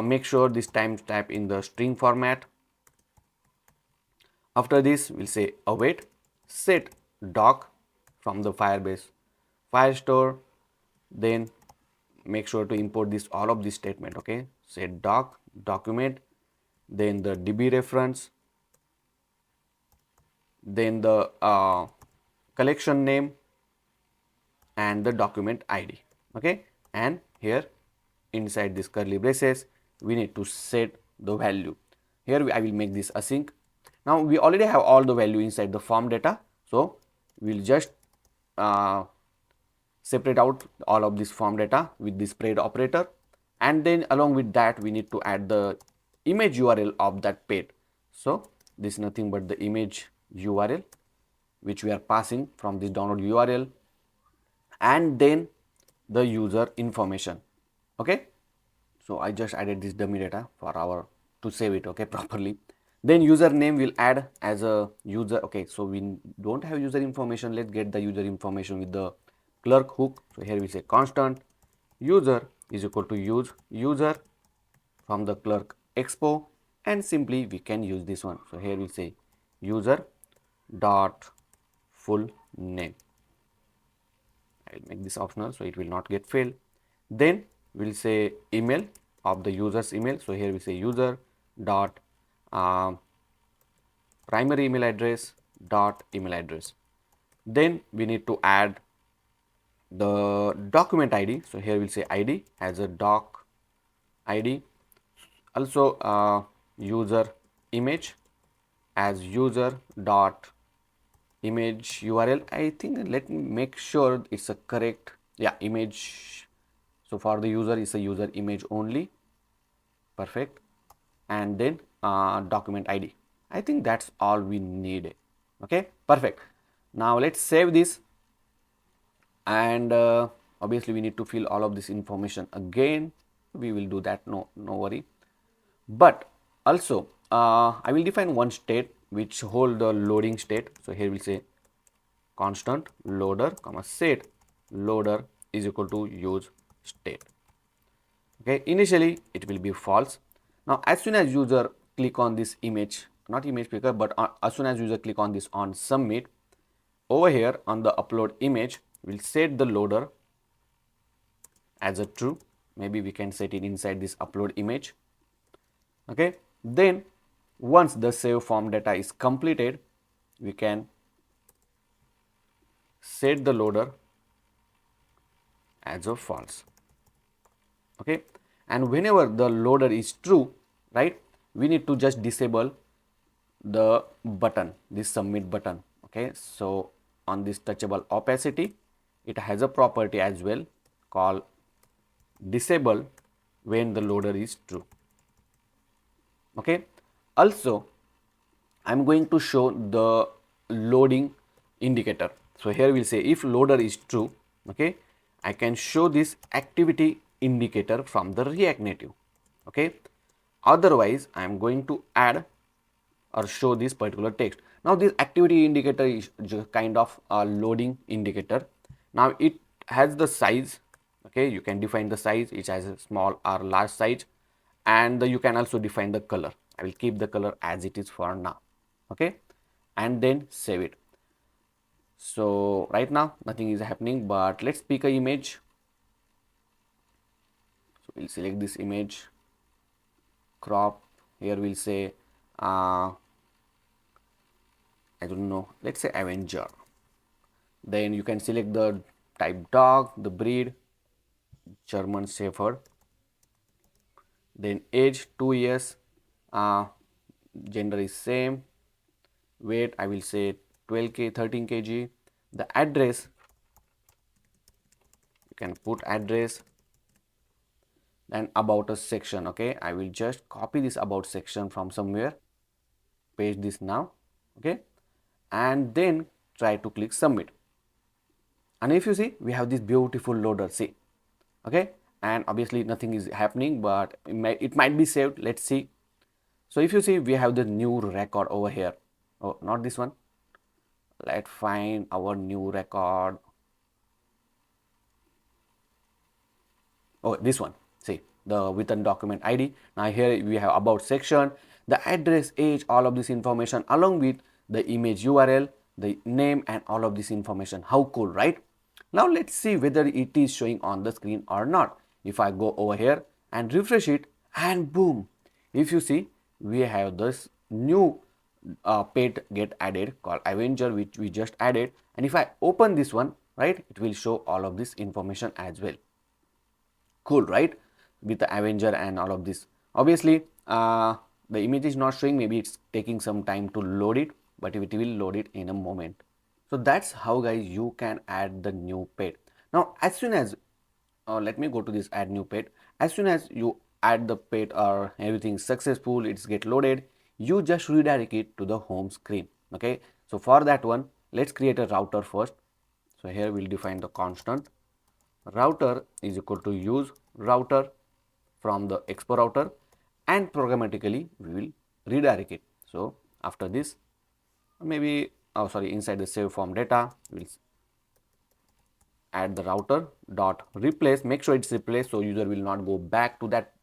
Make sure this timestamp in the string format. After this we'll say await set doc from the Firebase Firestore, then make sure to import this all of this statement. Okay, set doc document, then the DB reference, then the collection name and the document ID. Okay, and here inside this curly braces we need to set the value. Here I will make this async. Now we already have all the value inside the form data, so we'll just separate out all of this form data with this spread operator, and then along with that we need to add the image URL of that page. So this is nothing but the image URL which we are passing from this download URL, and then the user information. Okay, so I just added this dummy data for our to save it, okay, properly. Then username will add as a user. Okay, so we don't have user information. Let's get the user information with the clerk hook. So here we say constant user is equal to use user from the clerk Expo, and simply we can use this one. So here we say user dot full name. I will make this optional so it will not get failed. Then we'll say email of the user's email. So here we say user dot primary email address dot email address. Then we need to add the document ID. So here we'll say ID as a doc ID. Also user image as user dot image URL. I think let me make sure it's a correct, yeah, image. So for the user is a user image only. Perfect. And then document ID. I think that's all we need. Okay, perfect. Now let's save this, and obviously we need to fill all of this information again. We will do that, no worry. But also I will define one state which hold the loading state. So here we'll say constant loader comma set loader is equal to use state. Okay, initially it will be false. Now as soon as user click on this image, not image picker, but as soon as user click on this on submit, over here on the upload image we'll set the loader as a true. Maybe we can set it inside this upload image. Okay, then once the save form data is completed, we can set the loader as a false. Okay, and whenever the loader is true, right, we need to just disable the button, this submit button. Okay, so on this touchable opacity, it has a property as well called disable when the loader is true. Okay, also I'm going to show the loading indicator. So here we'll say if loader is true, okay, I can show this activity indicator from the React Native. Okay, otherwise I am going to add or show this particular text. Now this activity indicator is kind of a loading indicator. Now it has the size. Okay, you can define the size, it has a small or large size, and you can also define the color. I will keep the color as it is for now. Okay, and then save it. So right now nothing is happening, but let's pick a image. So we'll select this image, crop. Here we'll say I don't know, let's say Avenger. Then you can select the type dog, the breed, German Shepherd. Then age 2 years, uh, gender is same, weight I will say 12 13 kg. The address, you can put address. Then about us section, okay, I will just copy this about section from somewhere, paste this now, okay, and then try to click submit. And if you see, we have this beautiful loader, see, okay, and obviously nothing is happening, but it might be saved. Let's see. So if you see, we have the new record over here. Oh, not this one. Let's find our new record. Oh, this one. See, the written document ID. Now here we have about section, the address, age, all of this information along with the image URL, the name, and all of this information. How cool, right? Now let's see whether it is showing on the screen or not. If I go over here and refresh it, and boom, if you see, we have this new pet get added called Avenger, which we just added. And if I open this one, right, it will show all of this information as well. Cool, right? With the Avenger and all of this. Obviously, the image is not showing. Maybe it's taking some time to load it, but it will load it in a moment. So that's how, guys, you can add the new pet. Now, as soon as let me go to this add new pet. As soon as you add the pet or everything successful, it's get loaded, you just redirect it to the home screen. Okay, so for that one, let's create a router first. So here we'll define the constant. Router is equal to use router from the Expo router, and programmatically we will redirect it. So after this, maybe inside the save form data, we'll add the router dot replace. Make sure it's replaced so user will not go back to that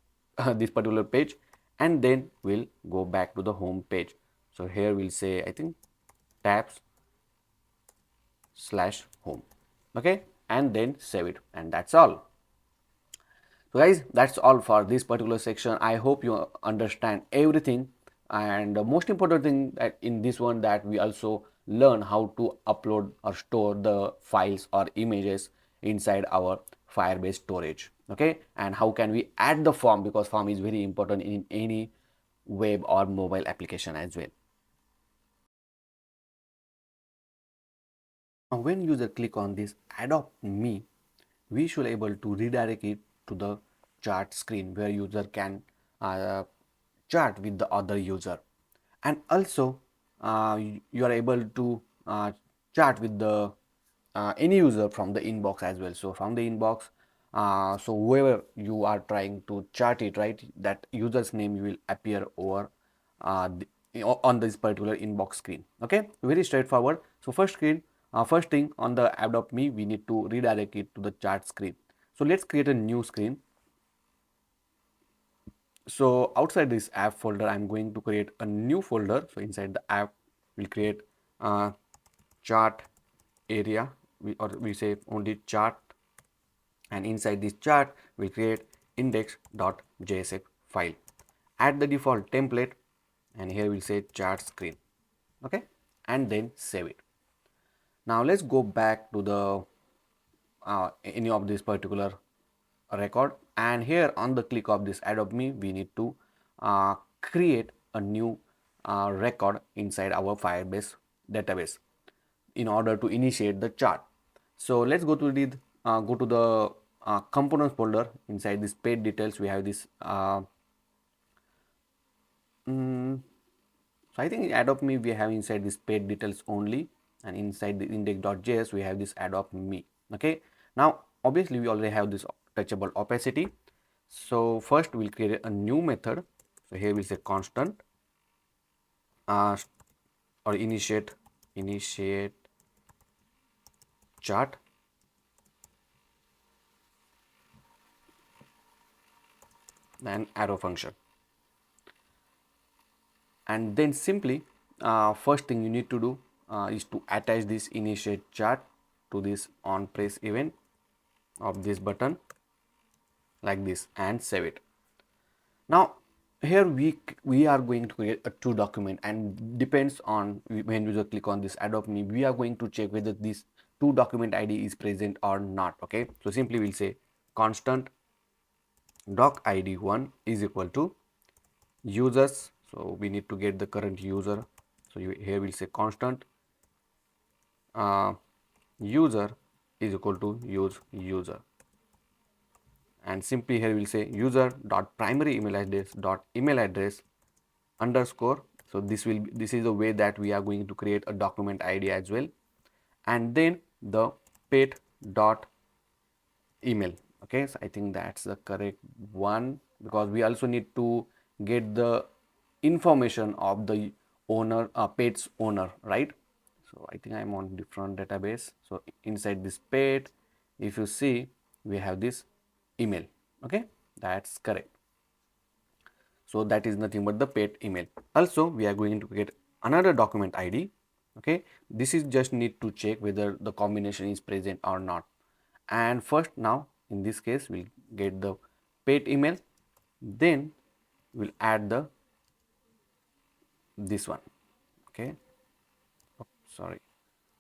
this particular page, and then we'll go back to the home page. So here we'll say, I think, tabs slash home, okay, and then save it, and that's all. So guys, that's all for this particular section. I hope you understand everything, and the most important thing that in this one, that we also learn how to upload or store the files or images inside our Firebase storage, okay, and how can we add the form, because form is very important in any web or mobile application as well. Now when user click on this adopt me, we should able to redirect it to the chat screen where user can chat with the other user, and also you are able to chat with the any user from the inbox as well. So from the inbox, so whoever you are trying to chat it, right, that user's name will appear over on this particular inbox screen. Okay, very straightforward. So first thing on the adopt me, we need to redirect it to the chat screen. So let's create a new screen. So outside this app folder, I'm going to create a new folder. So inside the app, we'll create a chart area, or we say only chart, and inside this chart, we'll create index.jsx file. Add the default template, and here we'll say chart screen, okay, and then save it. Now let's go back to the any of this particular record, and here on the click of this adopt me, we need to create a new record inside our Firebase database in order to initiate the chart. So let's go to the components folder. Inside this page details, we have this so I think adopt me we have inside this page details only, and inside the index.js we have this adopt me. Okay, now obviously we already have this touchable opacity. So first we'll create a new method. So here we'll say constant or initiate chart, then arrow function, and then simply first thing you need to do, is to attach this initiate chart to this on press event of this button like this and save it. Now here we are going to create a two document, and depends on when user click on this adopt me, we are going to check whether this two document ID is present or not. Okay, so simply we'll say constant doc ID 1 is equal to users, so we need to get the current user, so here we'll say constant user is equal to use user, and simply here we'll say user dot primary email address underscore. So this is the way that we are going to create a document ID as well, and then the pet dot email. Okay, so I think that's the correct one, because we also need to get the information of the owner, pet's owner, right? So I think I'm on different database. So inside this pet, if you see, we have this email. Okay, that's correct. So that is nothing but the pet email. Also we are going to get another document ID. Okay, this is just need to check whether the combination is present or not. And first, now in this case we'll get the pet email, then we'll add the this one. Okay, sorry,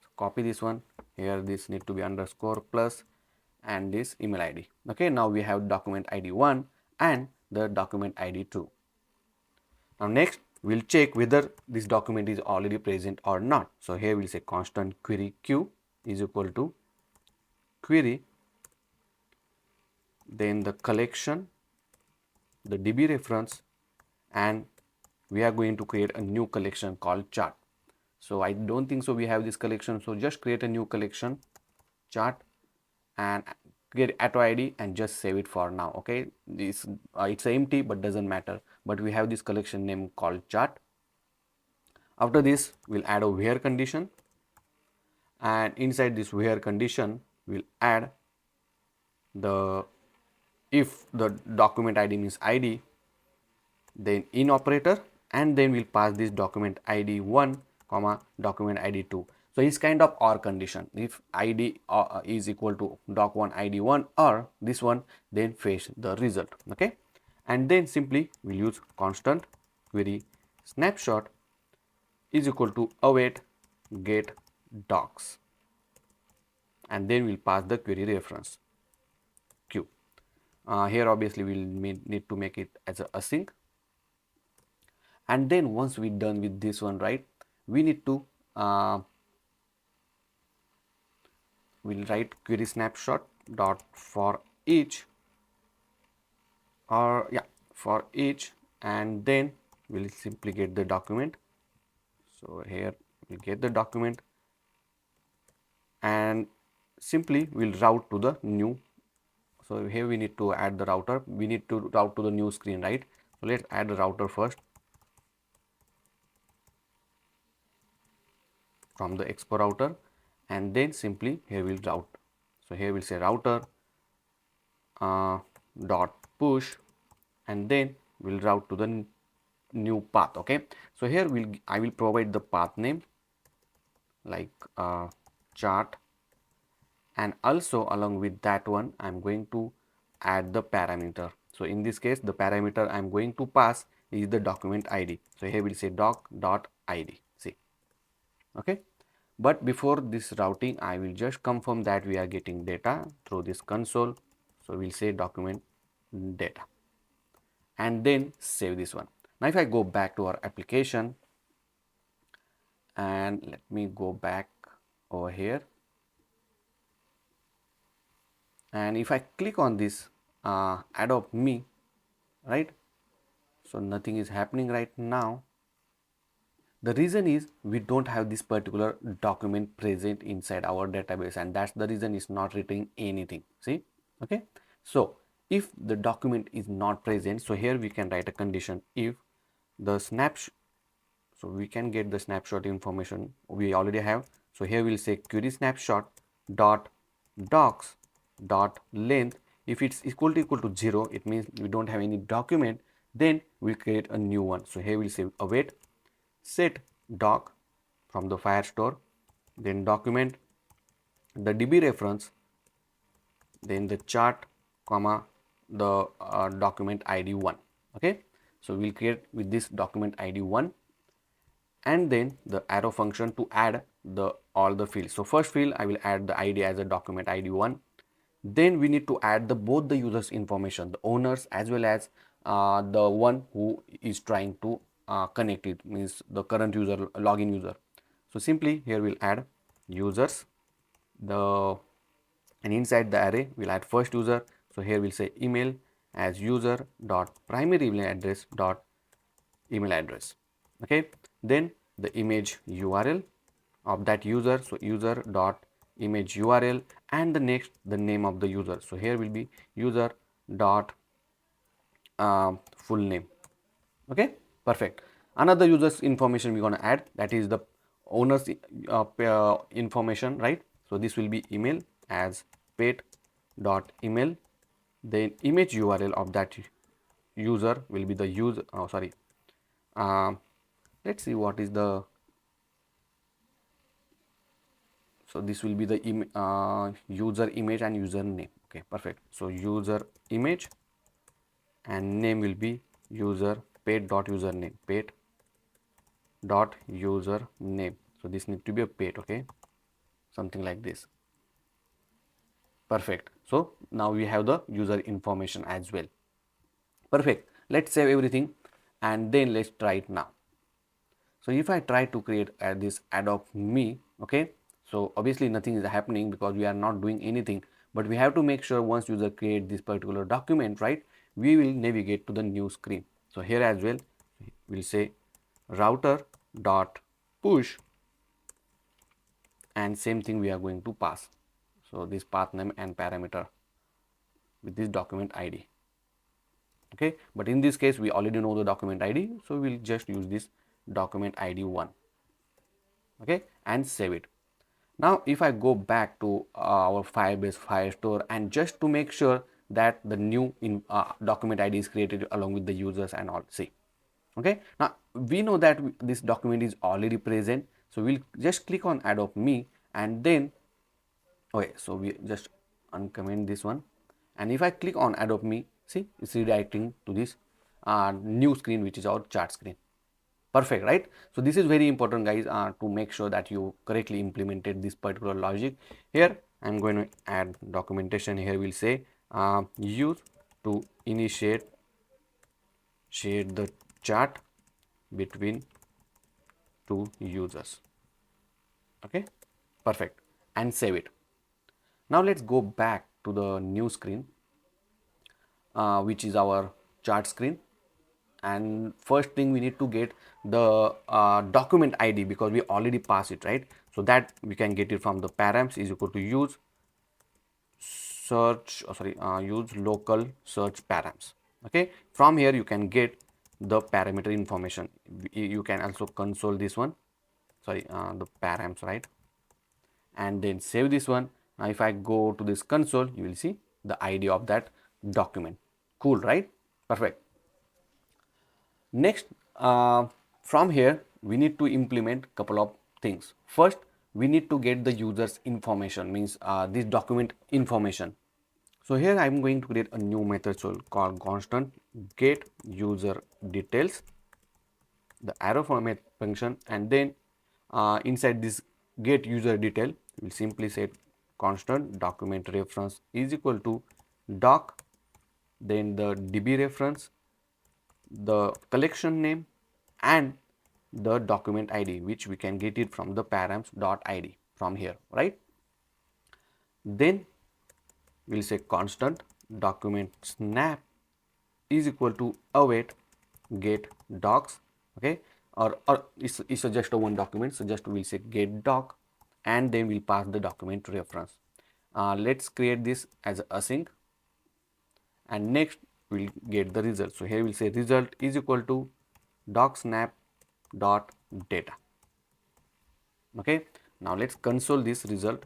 so copy this one here, this need to be underscore plus and this email ID. Okay, now we have document ID 1 and the document ID 2. Now next we'll check whether this document is already present or not. So here we'll say constant query q is equal to query, then the collection, the DB reference, and we are going to create a new collection called chart. So I don't think so we have this collection, so just create a new collection chart and get auto ID and just save it for now. Okay, this it's empty but doesn't matter, but we have this collection name called chart. After this we'll add a where condition, and inside this where condition we'll add the, if the document ID means ID, then in operator, and then we'll pass this document ID 1 comma document ID 2. So it's kind of or condition. If ID is equal to doc1 ID 1 or this one, then fetch the result. Okay, and then simply we'll use constant query snapshot is equal to await get docs, and then we'll pass the query reference q. Here obviously we'll need to make it as a async. And then once we're done with this one, right, we need to we'll write query snapshot dot for each, or yeah, for each, and then we'll simply get the document. So here we'll get the document and simply we'll route to the new. So here we need to add the router, we need to route to the new screen, right? So let's add the router first from the Expo router, and then simply here we'll route. So here we'll say router dot push, and then we'll route to the new path. Okay, so here I will provide the path name like chart, and also along with that one I'm going to add the parameter. So in this case the parameter I'm going to pass is the document ID. So here we'll say doc dot ID. See, okay, but before this routing I will just confirm that we are getting data through this console. So we'll say document data and then save this one. Now if I go back to our application, and let me go back over here, and if I click on this adopt me, right, so nothing is happening right now. The reason is we don't have this particular document present inside our database, and that's the reason it's not returning anything. See, okay, so if the document is not present, so here we can write a condition if the snapshot, so we can get the snapshot information we already have. So here we'll say query snapshot dot docs dot length. If it's equal to 0, it means we don't have any document, then we'll create a new one. So here we'll say await set doc from the Firestore, then document, the DB reference, then the chart, comma, the document ID 1. Okay, so we'll create with this document ID 1, and then the arrow function to add the all the fields. So first field I will add the ID as a document ID 1. Then we need to add the both the users information, the owners as well as the one who is trying to connect it, means the current user, login user. So simply here we'll add users, the and inside the array we'll add first user. So here we'll say email as user dot primary email address dot email address. Okay, then the image URL of that user, so user dot image URL, and the next the name of the user. So here will be user dot full name. Okay, perfect. Another user's information we're going to add, that is the owner's information, right? So this will be email as pet dot email, then image URL of that user will be the user, let's see what is the, so this will be the user image and user name. Okay, perfect. So user image and name will be user pet dot username, pet dot user name. So this need to be a pet. Okay, something like this. Perfect. So now we have the user information as well. Perfect. Let's save everything and then let's try it now. So if I try to create this adopt me, okay, so obviously nothing is happening because we are not doing anything, but we have to make sure once user create this particular document, right, we will navigate to the new screen. So here as well we'll say router dot push, and same thing we are going to pass. So this path name and parameter with this document ID. Okay, but in this case we already know the document ID, so we'll just use this document ID 1. Okay, and save it. Now if I go back to our Firebase Firestore, and just to make sure that the new document ID is created along with the users and all, see. Okay, now we know that this document is already present, so we'll just click on adopt me, and then okay, so we just uncomment this one, and if I click on adopt me, see, it's redirecting to this new screen, which is our chart screen. Perfect, right? So this is very important, guys, to make sure that you correctly implemented this particular logic. Here I'm going to add documentation. Here we'll say use to initiate share the chart between two users. Okay, perfect, and save it. Now let's go back to the new screen, which is our chart screen. And first thing we need to get the document ID, because we already passed it, right? So that we can get it from the params is equal to use search, use local search params. Okay, from here you can get the parameter information. You can also console this one, the params, right, and then save this one. Now if I go to this console, you will see the ID of that document. Cool, right? Perfect. Next, from here we need to implement couple of things. First, we need to get the user's information, means this document information. So here I'm going to create a new method called constant get user details, the arrow format function, and then inside this get user detail we'll simply say constant document reference is equal to doc, then the DB reference, the collection name, and the document ID, which we can get it from the params.id from here, right? Then we'll say constant document snap is equal to await get docs. Okay, or it's just a one document, so just we'll say get doc, and then we'll pass the document reference. Let's create this as async, and next we'll get the result. So here we'll say result is equal to doc snap dot data. Okay, now let's console this result.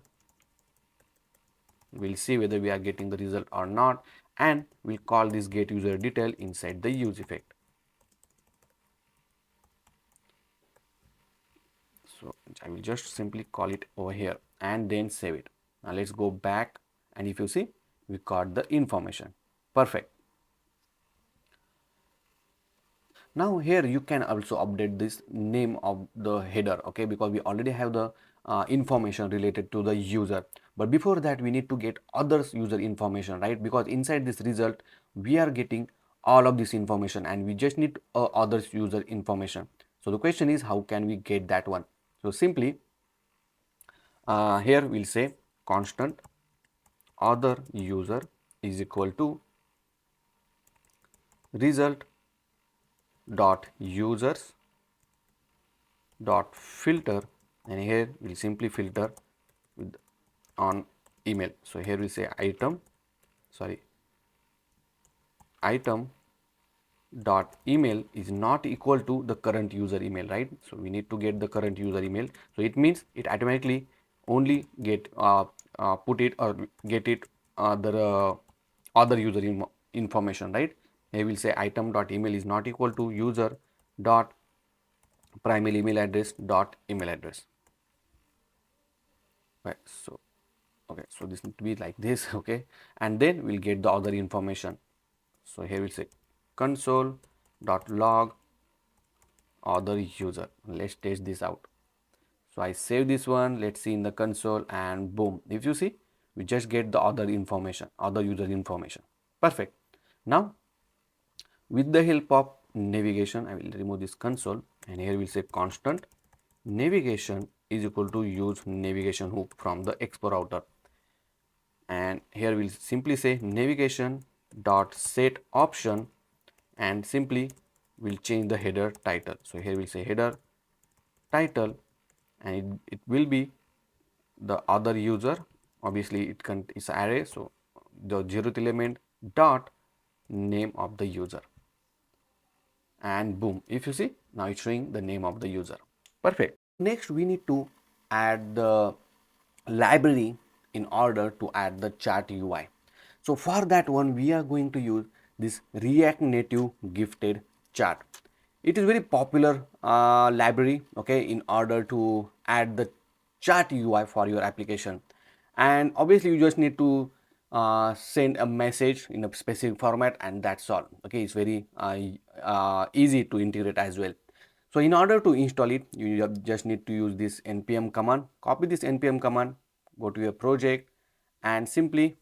We'll see whether we are getting the result or not, and we'll call this get user detail inside the use effect. So I will just simply call it over here and then save it. Now let's go back, and if you see, we got the information. Perfect. Now here you can also update this name of the header, okay, because we already have the information related to the user. But before that we need to get others user information, right? Because inside this result we are getting all of this information and we just need others user information. So the question is, how can we get that one? So simply here we'll say constant other user is equal to result dot users dot filter, and here we'll simply filter with on email. So here we say item dot email is not equal to the current user email, right? So we need to get the current user email. So it means it automatically only get put it or get it the other user information, right? Here we'll say item dot email is not equal to user dot primary email address dot email address, right? So okay, so this need to be like this, okay, and then we'll get the other information. So here we'll say console dot log other user. Let's test this out. So I save this one, let's see in the console, and boom, if you see, we just get the other information, other user information. Perfect. Now with the help of navigation, I will remove this console, and here we'll say constant navigation is equal to use navigation hook from the Expo router, and here we'll simply say navigation dot set option, and simply we'll change the header title. So here we'll say header title, and it will be the other user. Obviously it's array, so the 0th element dot name of the user, and boom, if you see, now it's showing the name of the user. Perfect. Next we need to add the library in order to add the chat UI. So for that one we are going to use this React Native gifted chat. It is very popular library, okay, in order to add the chat UI for your application. And obviously you just need to send a message in a specific format, and that's all. Okay, it's very easy to integrate as well. So in order to install it, you just need to use this npm command. Copy this npm command, go to your project, and simply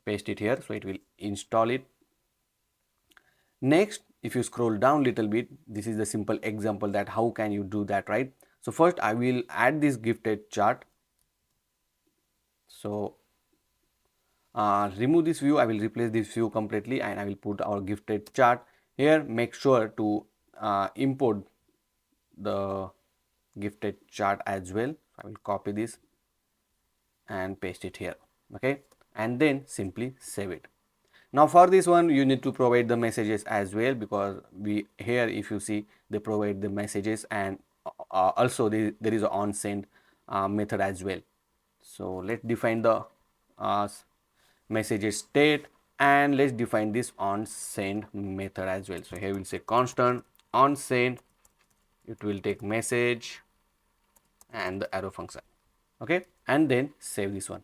paste it here, so it will install it. Next, if you scroll down little bit, this is the simple example that how can you do that, right? So first I will add this gifted chart. So remove this view, I will replace this view completely, and I will put our gifted chart here. Make sure to import the gifted chart as well. I will copy this and paste it here, okay, and then simply save it. Now for this one you need to provide the messages as well, because we here, if you see, they provide the messages, and also there is a on send method as well. So let's define the messages state, and let's define this on send method as well. So here we'll say constant on send, it will take message and the arrow function, okay, and then save this one.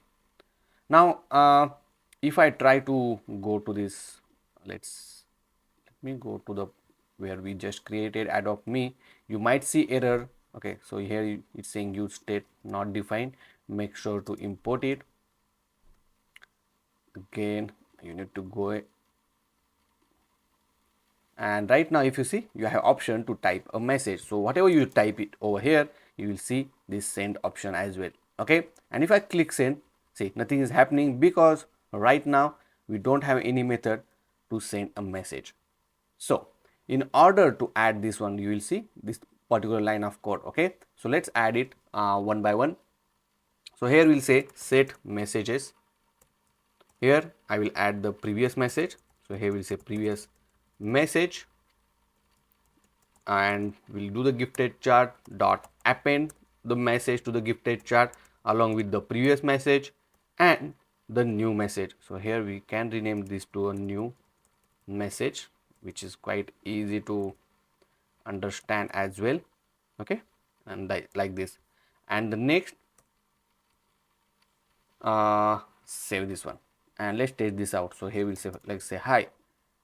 Now if I try to go to this, let me go to the where we just created adopt me, you might see error. Okay, so here it's saying use state not defined. Make sure to import it. Again you need to go, and right now if you see, you have option to type a message. So whatever you type it over here, you will see this send option as well, okay. And if I click send, see, nothing is happening because right now we don't have any method to send a message. So in order to add this one, you will see this particular line of code, okay. So let's add it one by one. So here we'll say set messages. Here I will add the previous message. So here we'll say previous message, and we'll do the gifted chart dot append the message to the gifted chart along with the previous message and the new message. So here we can rename this to a new message, which is quite easy to understand as well, okay. and like this. And the next, save this one, and let's test this out. So here we'll say, let's say hi,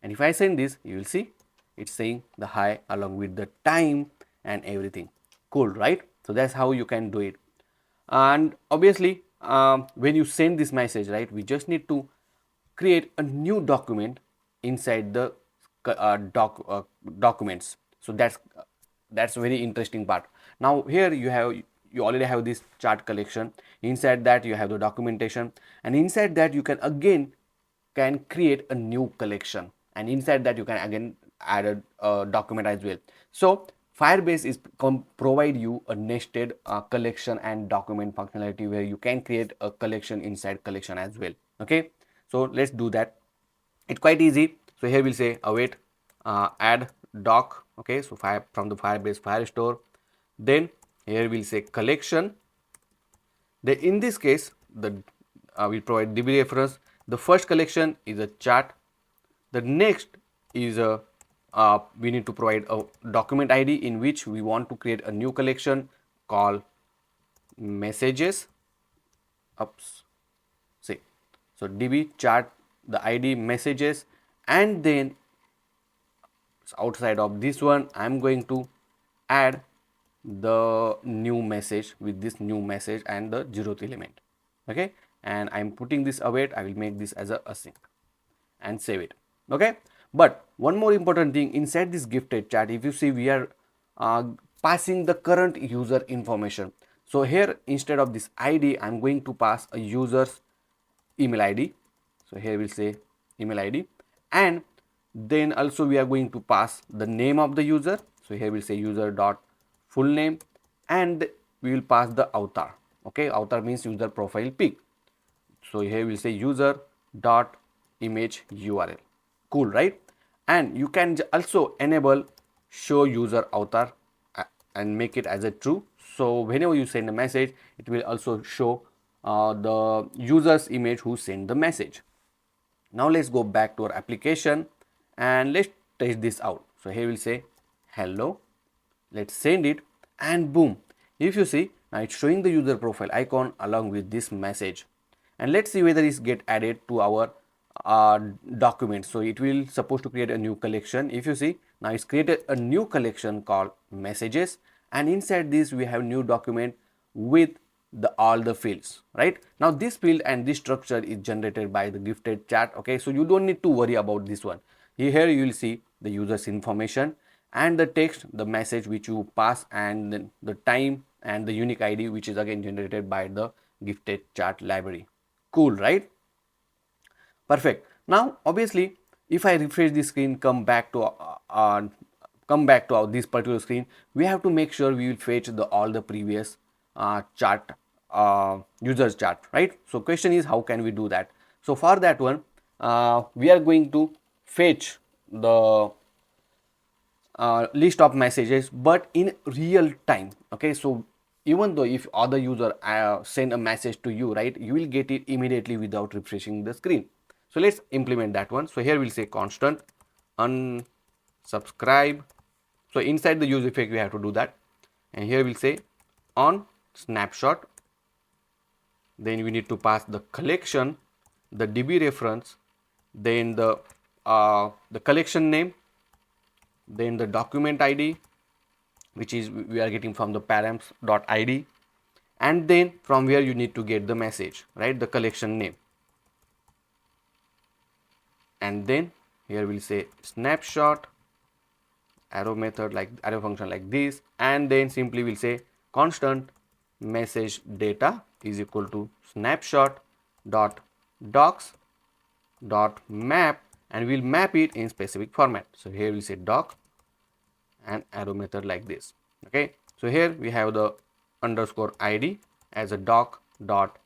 and if I send this, you will see it's saying the hi along with the time and everything. Cool, right? So that's how you can do it. And obviously, when you send this message, right, we just need to create a new document inside the documents. So that's a very interesting part. Now here you already have this chart collection. Inside that you have the documentation, and inside that you can again create a new collection, and inside that you can again add a document as well. So Firebase is provide you a nested collection and document functionality where you can create a collection inside collection as well. Okay, so let's do that. It's quite easy. So here we'll say await add doc. Okay, so from the Firebase Firestore. Then here we'll say collection. Then in this case, we provide DB reference. The first collection is a chart. The next is a we need to provide a document ID in which we want to create a new collection called messages. Oops, see. So DB chart, the ID messages, and then outside of this one, I'm going to add the new message with this new message and the 0th element. Okay, and I'm putting this await. I will make this as a async and save it. Okay, but one more important thing inside this gifted chat, if you see, we are passing the current user information. So here instead of this ID, I'm going to pass a user's email ID. So here we'll say email ID, and then also we are going to pass the name of the user. So here we'll say user dot full name, and we will pass the avatar. Okay, avatar means user profile pic. So here we'll say user dot image URL. Cool, right? And you can also enable show user avatar and make it as a true. So whenever you send a message, it will also show the user's image who sent the message. Now let's go back to our application and let's test this out. So here we'll say hello, let's send it, and boom, if you see, now it's showing the user profile icon along with this message. And let's see whether it's get added to our document. So it will supposed to create a new collection. If you see, now it's created a new collection called messages, and inside this we have new document with all the fields. Right now this field and this structure is generated by the gifted chat. Okay, so you don't need to worry about this one. Here you will see the user's information and the text, the message which you pass, and then the time and the unique ID which is again generated by the gifted chat library. Cool, right? Perfect. Now obviously if I refresh the screen, come back to this particular screen, we have to make sure we will fetch all the previous chart users chart, right? So question is, how can we do that? So for that one, we are going to fetch the list of messages but in real time. Okay, so even though if other user send a message to you, right, you will get it immediately without refreshing the screen. So let's implement that one. So here we'll say constant unsubscribe. So inside the use effect we have to do that, and here we'll say on snapshot. Then we need to pass the collection, the DB reference, then the collection name, then the document ID, which is we are getting from the params.id, and then from where you need to get the message, right, the collection name. And then here we'll say snapshot, arrow method, like arrow function like this, and then simply we'll say constant message data is equal to snapshot dot docs dot map, and we'll map it in specific format. So here we'll say doc and arrow method like this. Okay, so here we have the underscore id as a doc dot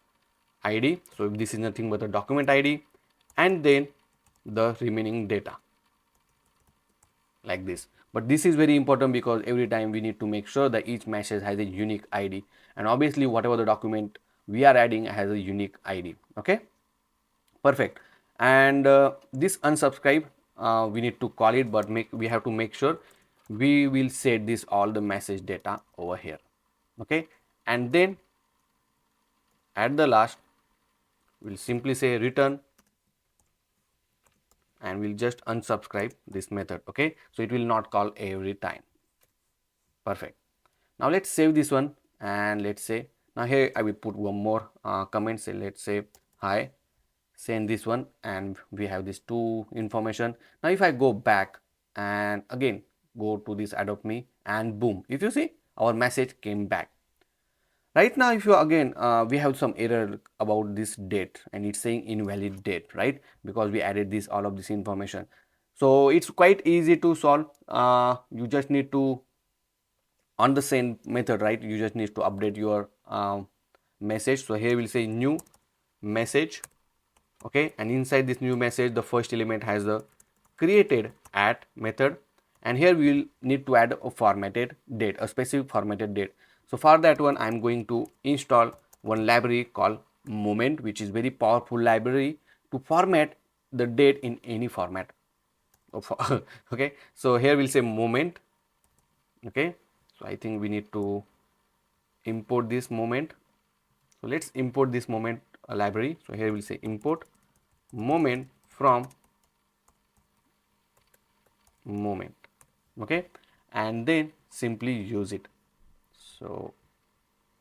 id. So this is nothing but the document id, and then the remaining data like this. But this is very important because every time we need to make sure that each message has a unique ID, and obviously whatever the document we are adding has a unique ID. Okay, perfect. And this unsubscribe we need to call it, but we have to make sure we will set this all the message data over here. okay, and then at the last we'll simply say return, and we'll just unsubscribe this method, okay. So it will not call every time. Perfect. Now let's save this one, and let's say now here I will put one more comment. Say let's say hi, send this one, and we have these two information. Now if I go back and again go to this adopt me, and boom, if you see our message came back. Right now if you again we have some error about this date, and it's saying invalid date, right, because we added this all of this information. So it's quite easy to solve. You just need to on the same method, right, you just need to update your message. So here we'll say new message, okay, and inside this new message the first element has the created at method, and here we will need to add a formatted date, a specific formatted date. So for that one I'm going to install one library called moment, which is very powerful library to format the date in any format of okay. So here we'll say moment, okay. So I think we need to import this moment. So let's import this moment library. So here we'll say import moment from moment, okay, and then simply use it. So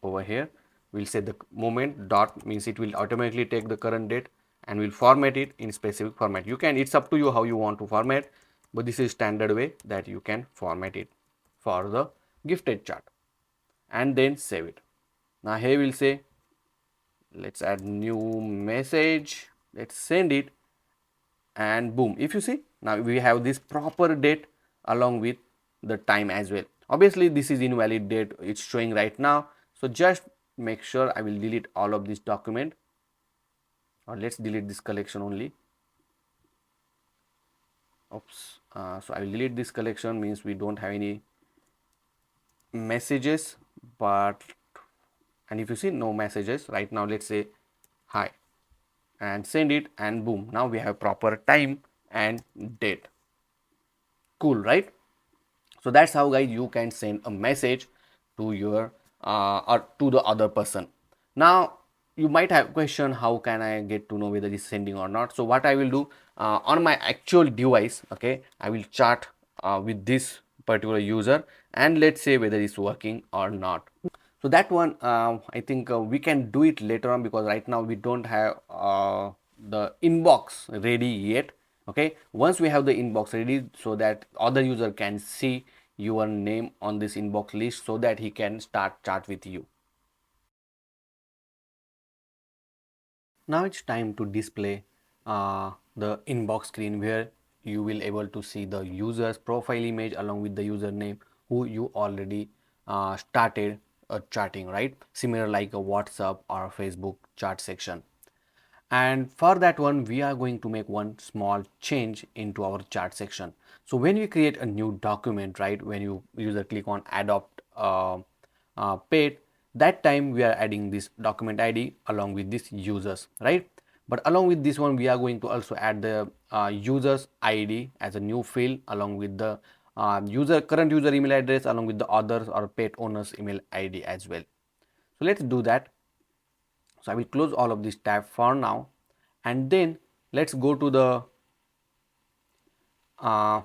over here we'll say the moment dot means it will automatically take the current date and will format it in specific format. You can, it's up to you how you want to format, but this is standard way that you can format it for the gifted chart, and then save it. Now here we'll say let's add new message, let's send it, and boom, if you see now we have this proper date along with the time as well. Obviously this is invalid date it's showing right now, so just make sure I will delete all of this document, or let's delete this collection only. Oops, so I will delete this collection, means we don't have any messages, but and if you see no messages right now, let's say hi and send it, and boom, now we have proper time and date. Cool, right? So that's how guys you can send a message to your or to the other person. Now you might have question, how can I get to know whether it's sending or not? So what I will do on my actual device, okay, I will chat with this particular user, and let's say whether it's working or not. So that one I think we can do it later on, because right now we don't have the inbox ready yet, okay. Once we have the inbox ready, so that other user can see your name on this inbox list, so that he can start chat with you. Now it's time to display the inbox screen, where you will able to see the user's profile image along with the username who you already started chatting, right? Similar like a WhatsApp or a Facebook chat section. And for that one we are going to make one small change into our chat section. So when we create a new document, right, when you user click on adopt paid, that time we are adding this document ID along with this users, right? But along with this one we are going to also add the users ID as a new field along with the current user email address along with the others or pet owners email ID as well. So let's do that. So I will close all of this tab for now, and then let's go to the uh,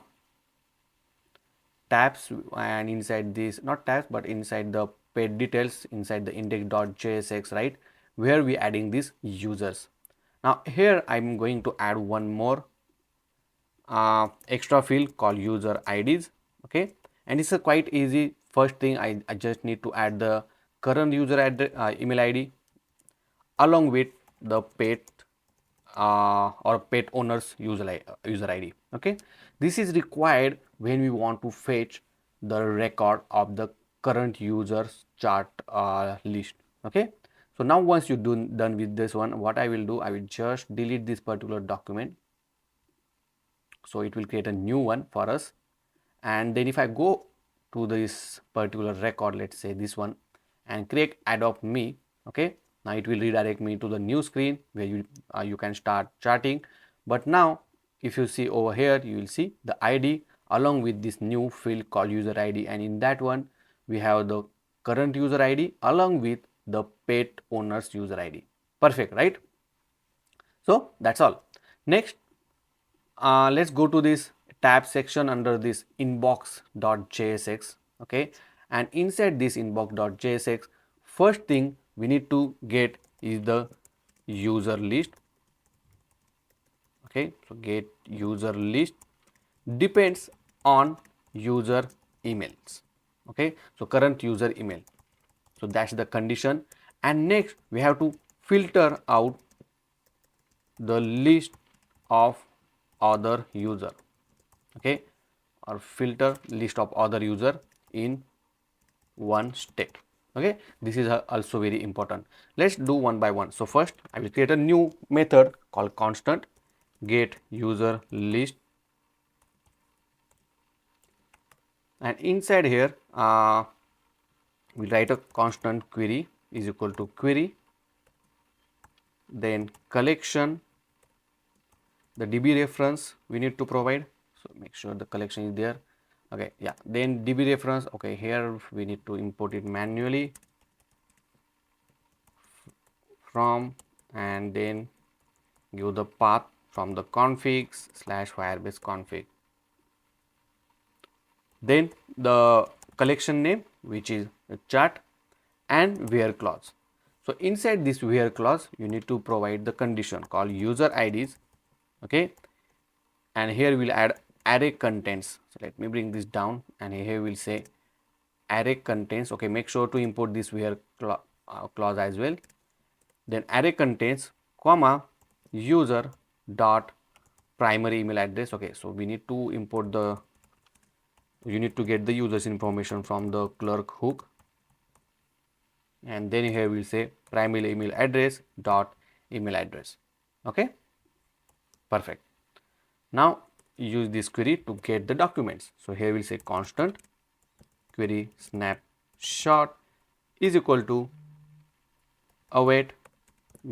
tabs, and inside this, not tabs but inside the page details, inside the index.jsx, right, where we adding these users. Now here I'm going to add one more extra field called user IDs, okay, and it's a quite easy. First thing I just need to add the current user address, email ID along with the pet or pet owner's user ID, okay. This is required when we want to fetch the record of the current users chart list, okay. So now once you're done with this one, what I will do, I will just delete this particular document, so it will create a new one for us. And then if I go to this particular record, let's say this one, and click adopt me, okay, now it will redirect me to the new screen where you can start chatting. But now if you see over here, you will see the ID along with this new field called user ID, and in that one we have the current user ID along with the pet owner's user ID. Perfect, right? So that's all. Next, let's go to this tab section under this inbox.jsx. Okay, and inside this inbox.jsx, first thing we need to get is the user list. Okay, so get user list depends on user emails. Okay, so current user email, so that's the condition. And next we have to filter out the list of other user. Okay, or filter list of other user in one step. Okay, this is also very important. Let's do one by one. So first I will create a new method called constant get user list, and inside here we'll write a constant query is equal to query, then collection, the DB reference we need to provide, so make sure the collection is there. Okay, yeah, then DB reference, okay, here we need to import it manually from, and then give the path from the configs / firebase config, then the collection name which is a chart, and where clause. So inside this where clause you need to provide the condition called user IDs. Okay, and here we'll add array contents. So let me bring this down, and here we'll say array contents. Okay, make sure to import this where clause as well. Then array contents comma user dot primary email address. Okay, so we need to import the, you need to get the user's information from the clerk hook, and then here we'll say primary email address dot email address. Okay, perfect. Now use this query to get the documents. So here we'll say constant query snapshot is equal to await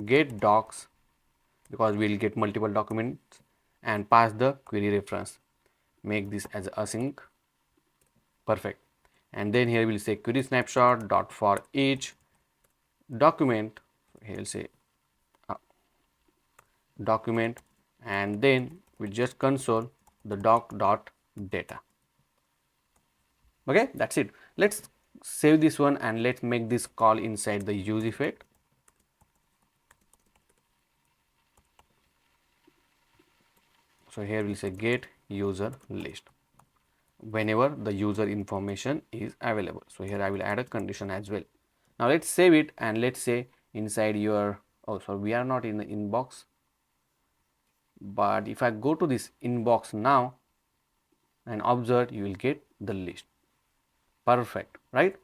get docs, because we'll get multiple documents, and pass the query reference. Make this as async. Perfect. And then here we'll say query snapshot dot for each document. Here we'll say document, and then we just console the doc dot data. Okay, that's it. Let's save this one and let's make this call inside the use effect. So here we'll say get user list whenever the user information is available. So here I will add a condition as well. Now let's save it, and let's say inside your, oh sorry, we are not in the inbox, but if I go to this inbox now and observe, you will get the list. Perfect, right?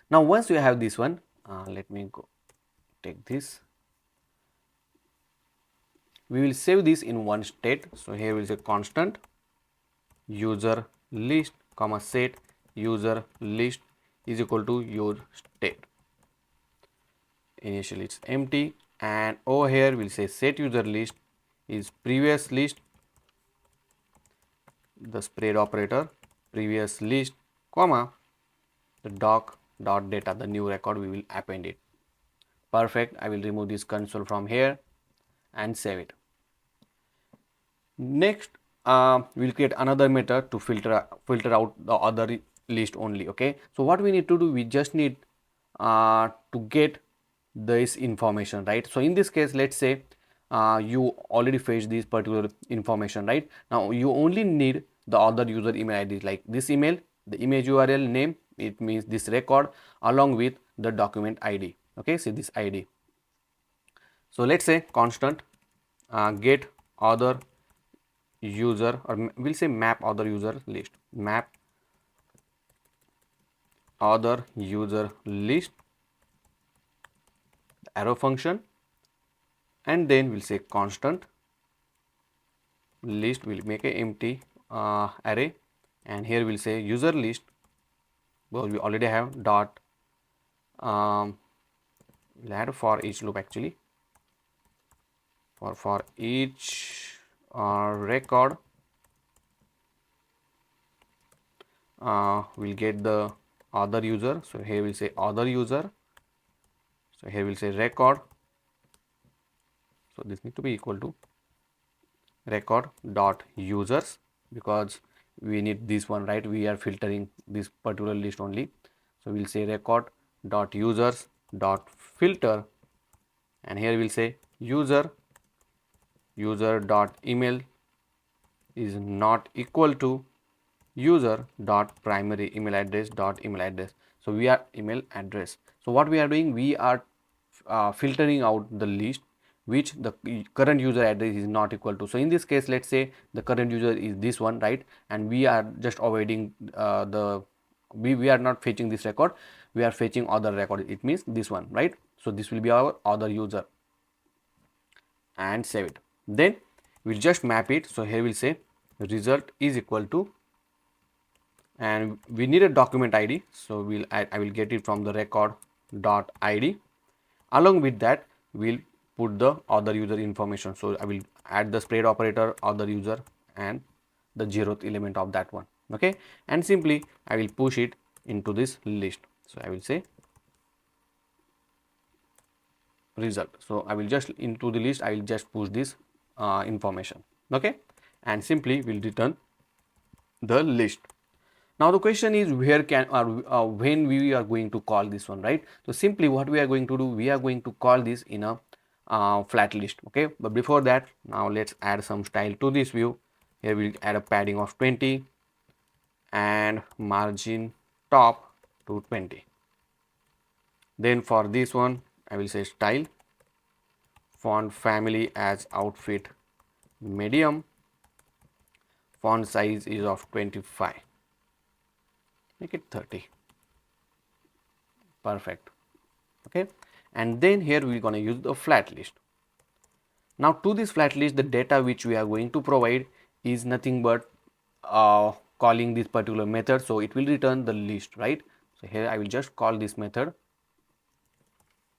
Now once you have this one, let me go take this. We will save this in one state. So here we will say constant user list comma set user list is equal to your state. Initially it's empty, and over here we'll say set user list is previous list, the spread operator previous list comma the doc dot data, the new record we will append it. Perfect. I will remove this console from here and save it. Next we'll create another method to filter out the other list only. Okay, so what we need to do, we just need to get this information, right? So in this case, let's say you already fetched this particular information, right? Now you only need the other user email ID, like this email, the image URL name, it means this record, along with the document ID. Okay, see this ID. So let's say constant get other user, or we'll say map other user list, map other user list, arrow function, and then we'll say constant list, will make a empty array, and here we'll say user list, well we already have dot we'll add for each loop actually, for each record we'll get the other user. So here we'll say other user. So here we'll say record. So this need to be equal to record dot users, because we need this one, right? We are filtering this particular list only. So we'll say record dot users dot filter, and here we'll say user dot email is not equal to user dot primary email address dot email address. So we are email address. So what we are doing, we are filtering out the list which the current user address is not equal to. So in this case, let's say the current user is this one, right? And we are just avoiding we are not fetching this record, we are fetching other record. It means this one, right? So this will be our other user, and save it. Then we'll just map it. So here we'll say result is equal to, and we need a document ID. So I will get it from the record dot ID. Along with that, we'll put the other user information. So I will add the spread operator, other user, and the 0th element of that one. Okay, and simply I will push it into this list. So I will say result. So I will just into the list, I will just push this information. Okay, and simply will return the list. Now the question is, where can or when we are going to call this one, right? So simply what we are going to do, we are going to call this in a flat list. Okay, but before that, now let's add some style to this view. Here we'll add a padding of 20 and margin top to 20. Then for this one, I will say style, font family as outfit medium, font size is of 25, make it 30. Perfect. Okay, and then here we're going to use the flat list. Now to this flat list, the data which we are going to provide is nothing but calling this particular method. So it will return the list, right? So here I will just call this method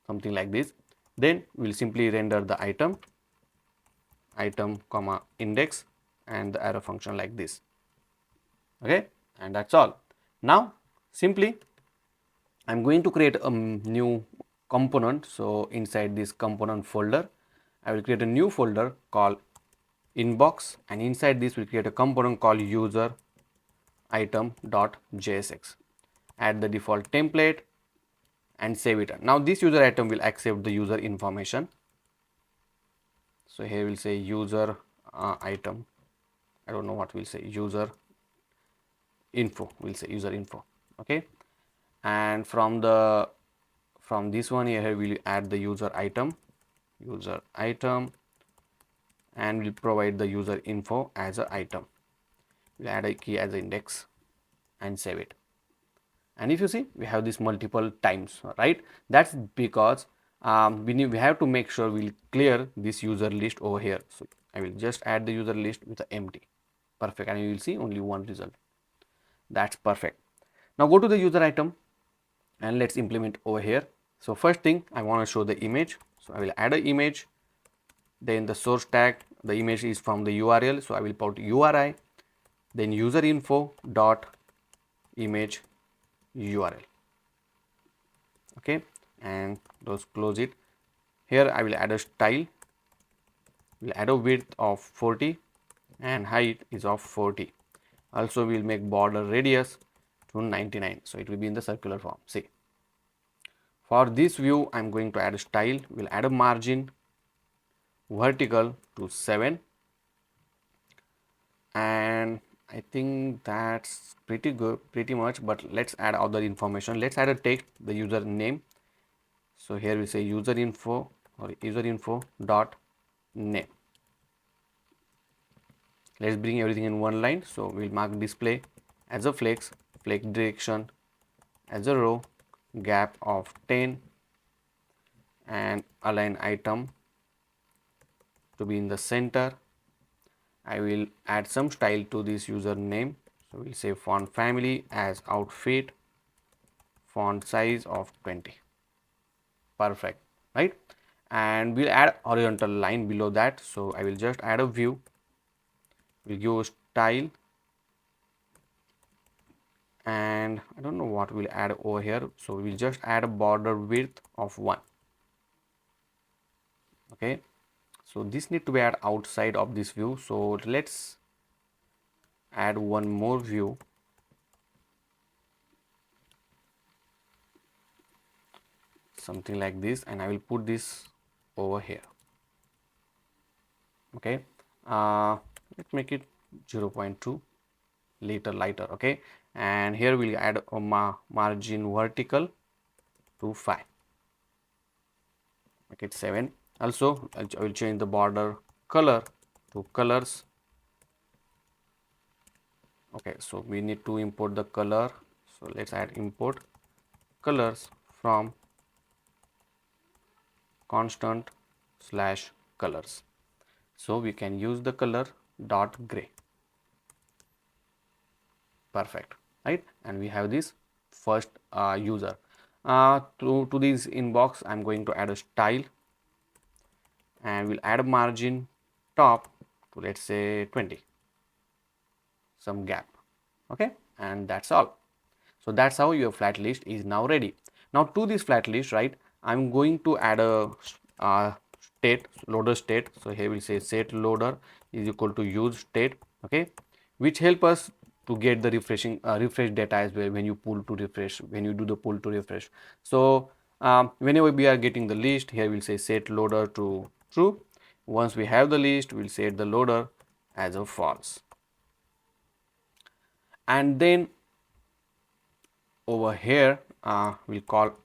something like this. Then we'll simply render the item comma index and the arrow function like this. Okay, and that's all. Now simply I'm going to create a new component. So inside this component folder, I will create a new folder called inbox, and inside this we'll create a component called user item.jsx. Add the default template and save it. Now this user item will accept the user information. So here we'll say user item. I don't know what we'll say, user info. We'll say user info. Okay, and from this one here we'll add the user item, and we'll provide the user info as an item. We'll add a key as an index and save it. And if you see, we have this multiple times, right? That's because we have to make sure we'll clear this user list over here. So I will just add the user list with the empty. Perfect, and you will see only one result. That's perfect. Now go to the user item and let's implement over here. So first thing, I want to show the image. So I will add an image. Then the source tag, the image is from the URL. So I will put URI, then user info dot image URL. Okay, and those close it. Here I will add a style. We'll add a width of 40 and height is of 40. Also we'll make border radius to 99. So it will be in the circular form. See, for this view I'm going to add a style. We'll add a margin vertical to 7, and I think that's pretty good, pretty much. But let's add other information. Let's add a text, the user name. So here we say user info or user info dot name. Let's bring everything in one line. So we'll mark display as a flex direction as a row, gap of 10, and align item to be in the center. I will add some style to this user name. So we'll say font family as outfit, font size of 20. Perfect, right? And we'll add horizontal line below that. So I will just add a view. We'll give style and I don't know what we'll add over here, so we'll just add a border width of 1. Okay, so this need to be add outside of this view, so let's add one more view, something like this, and I will put this over here. Okay, let's make it 0.2 little lighter. Okay, and here we'll add a margin vertical to 5, make it 7. Also I will change the border color to colors. Okay, so we need to import the color, so let's add import colors from constant slash colors, so we can use the color dot gray. Perfect, right? And we have this first user. To this inbox, I'm going to add a style, and we'll add a margin top to, let's say, 20, some gap. Okay, and that's all. So that's how your flat list is now ready. Now to this flat list, right, I'm going to add a state, loader state. So here we'll say set loader is equal to use state. Okay, which help us to get the refresh data as well when you pull to refresh, when you do the pull to refresh. So whenever we are getting the list, here we'll say set loader to true. Once we have the list, we'll set the loader as a false. And then over here we'll call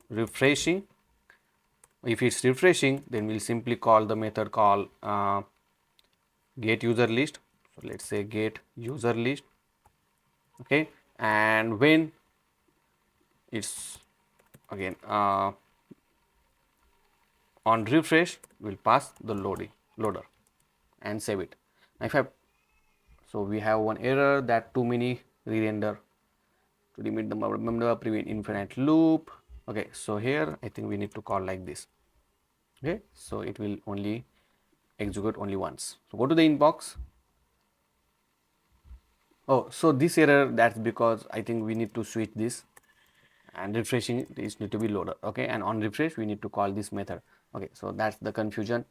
refreshing. If it's refreshing, then we'll simply call the method called get user list. So let's say get user list. Okay, and when it's again on refresh, we'll pass the loader and save it. Now if I, so we have one error that too many re-render to limit the member prevent infinite loop. Okay, so here I think we need to call like this. Okay, so it will only execute only once. So go to the inbox. Oh, so this error, that's because I think we need to switch this, and refreshing is need to be loader. Okay, and on refresh we need to call this method. Okay, so that's the confusion.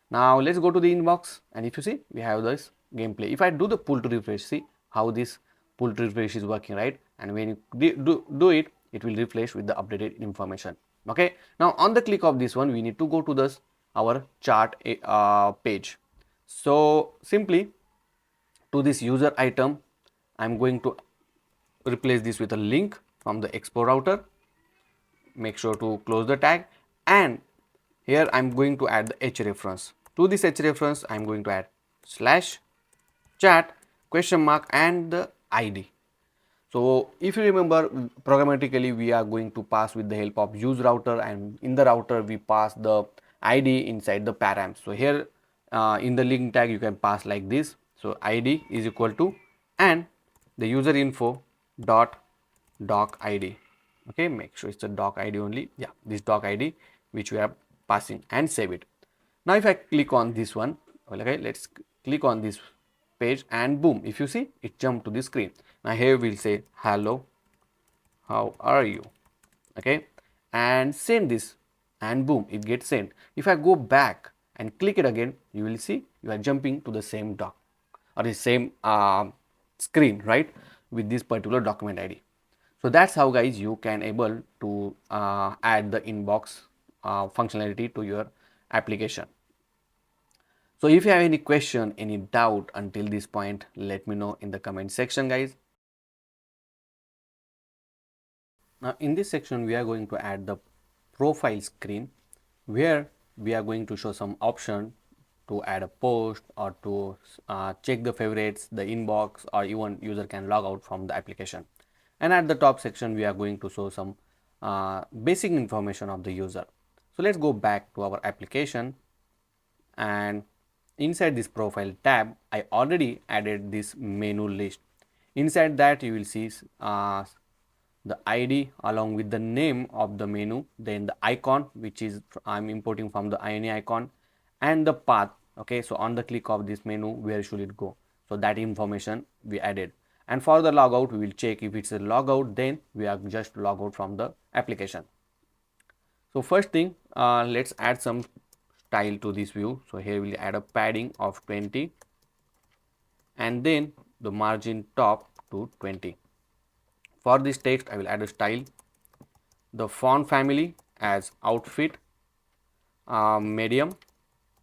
Now let's go to the inbox, and if you see, we have this gameplay. If I do the pull to refresh, see how this pull to refresh is working, right? And when you do it, it will refresh with the updated information. Okay, now on the click of this one, we need to go to this our chart page. So simply to this user item, I'm going to replace this with a link from the Expo router. Make sure to close the tag, and here I'm going to add the H reference. To this H reference, I'm going to add slash chat question mark and the ID. So if you remember, programmatically we are going to pass with the help of use router, and in the router we pass the ID inside the params. So here in the link tag you can pass like this. So ID is equal to, and the user info dot doc ID. Okay, make sure it's a doc ID only. Yeah, this doc ID which we are passing, and save it. Now if I click on this one, okay, let's click on this page, and boom, if you see, it jumped to the screen. Now here we'll say hello, how are you? Okay, and send this, and boom, it gets sent. If I go back and click it again, you will see you are jumping to the same doc or the same screen, right, with this particular document ID. So that's how, guys, you can able to add the inbox functionality to your application. So if you have any question, any doubt until this point, let me know in the comment section, guys. Now in this section, we are going to add the profile screen, where we are going to show some option to add a post, or to check the favorites, the inbox, or even user can log out from the application. And at the top section, we are going to show some basic information of the user. So let's go back to our application, and inside this profile tab, I already added this menu list. Inside that, you will see the ID along with the name of the menu, then the icon, which is I'm importing from the any icon, and the path. Okay, so on the click of this menu, where should it go? So that information we added. And for the logout, we will check if it's a logout, then we are just logout from the application. So first thing, let's add some style to this view. So here we'll add a padding of 20 and then the margin top to 20. For this text, I will add a style, the font family as outfit, medium,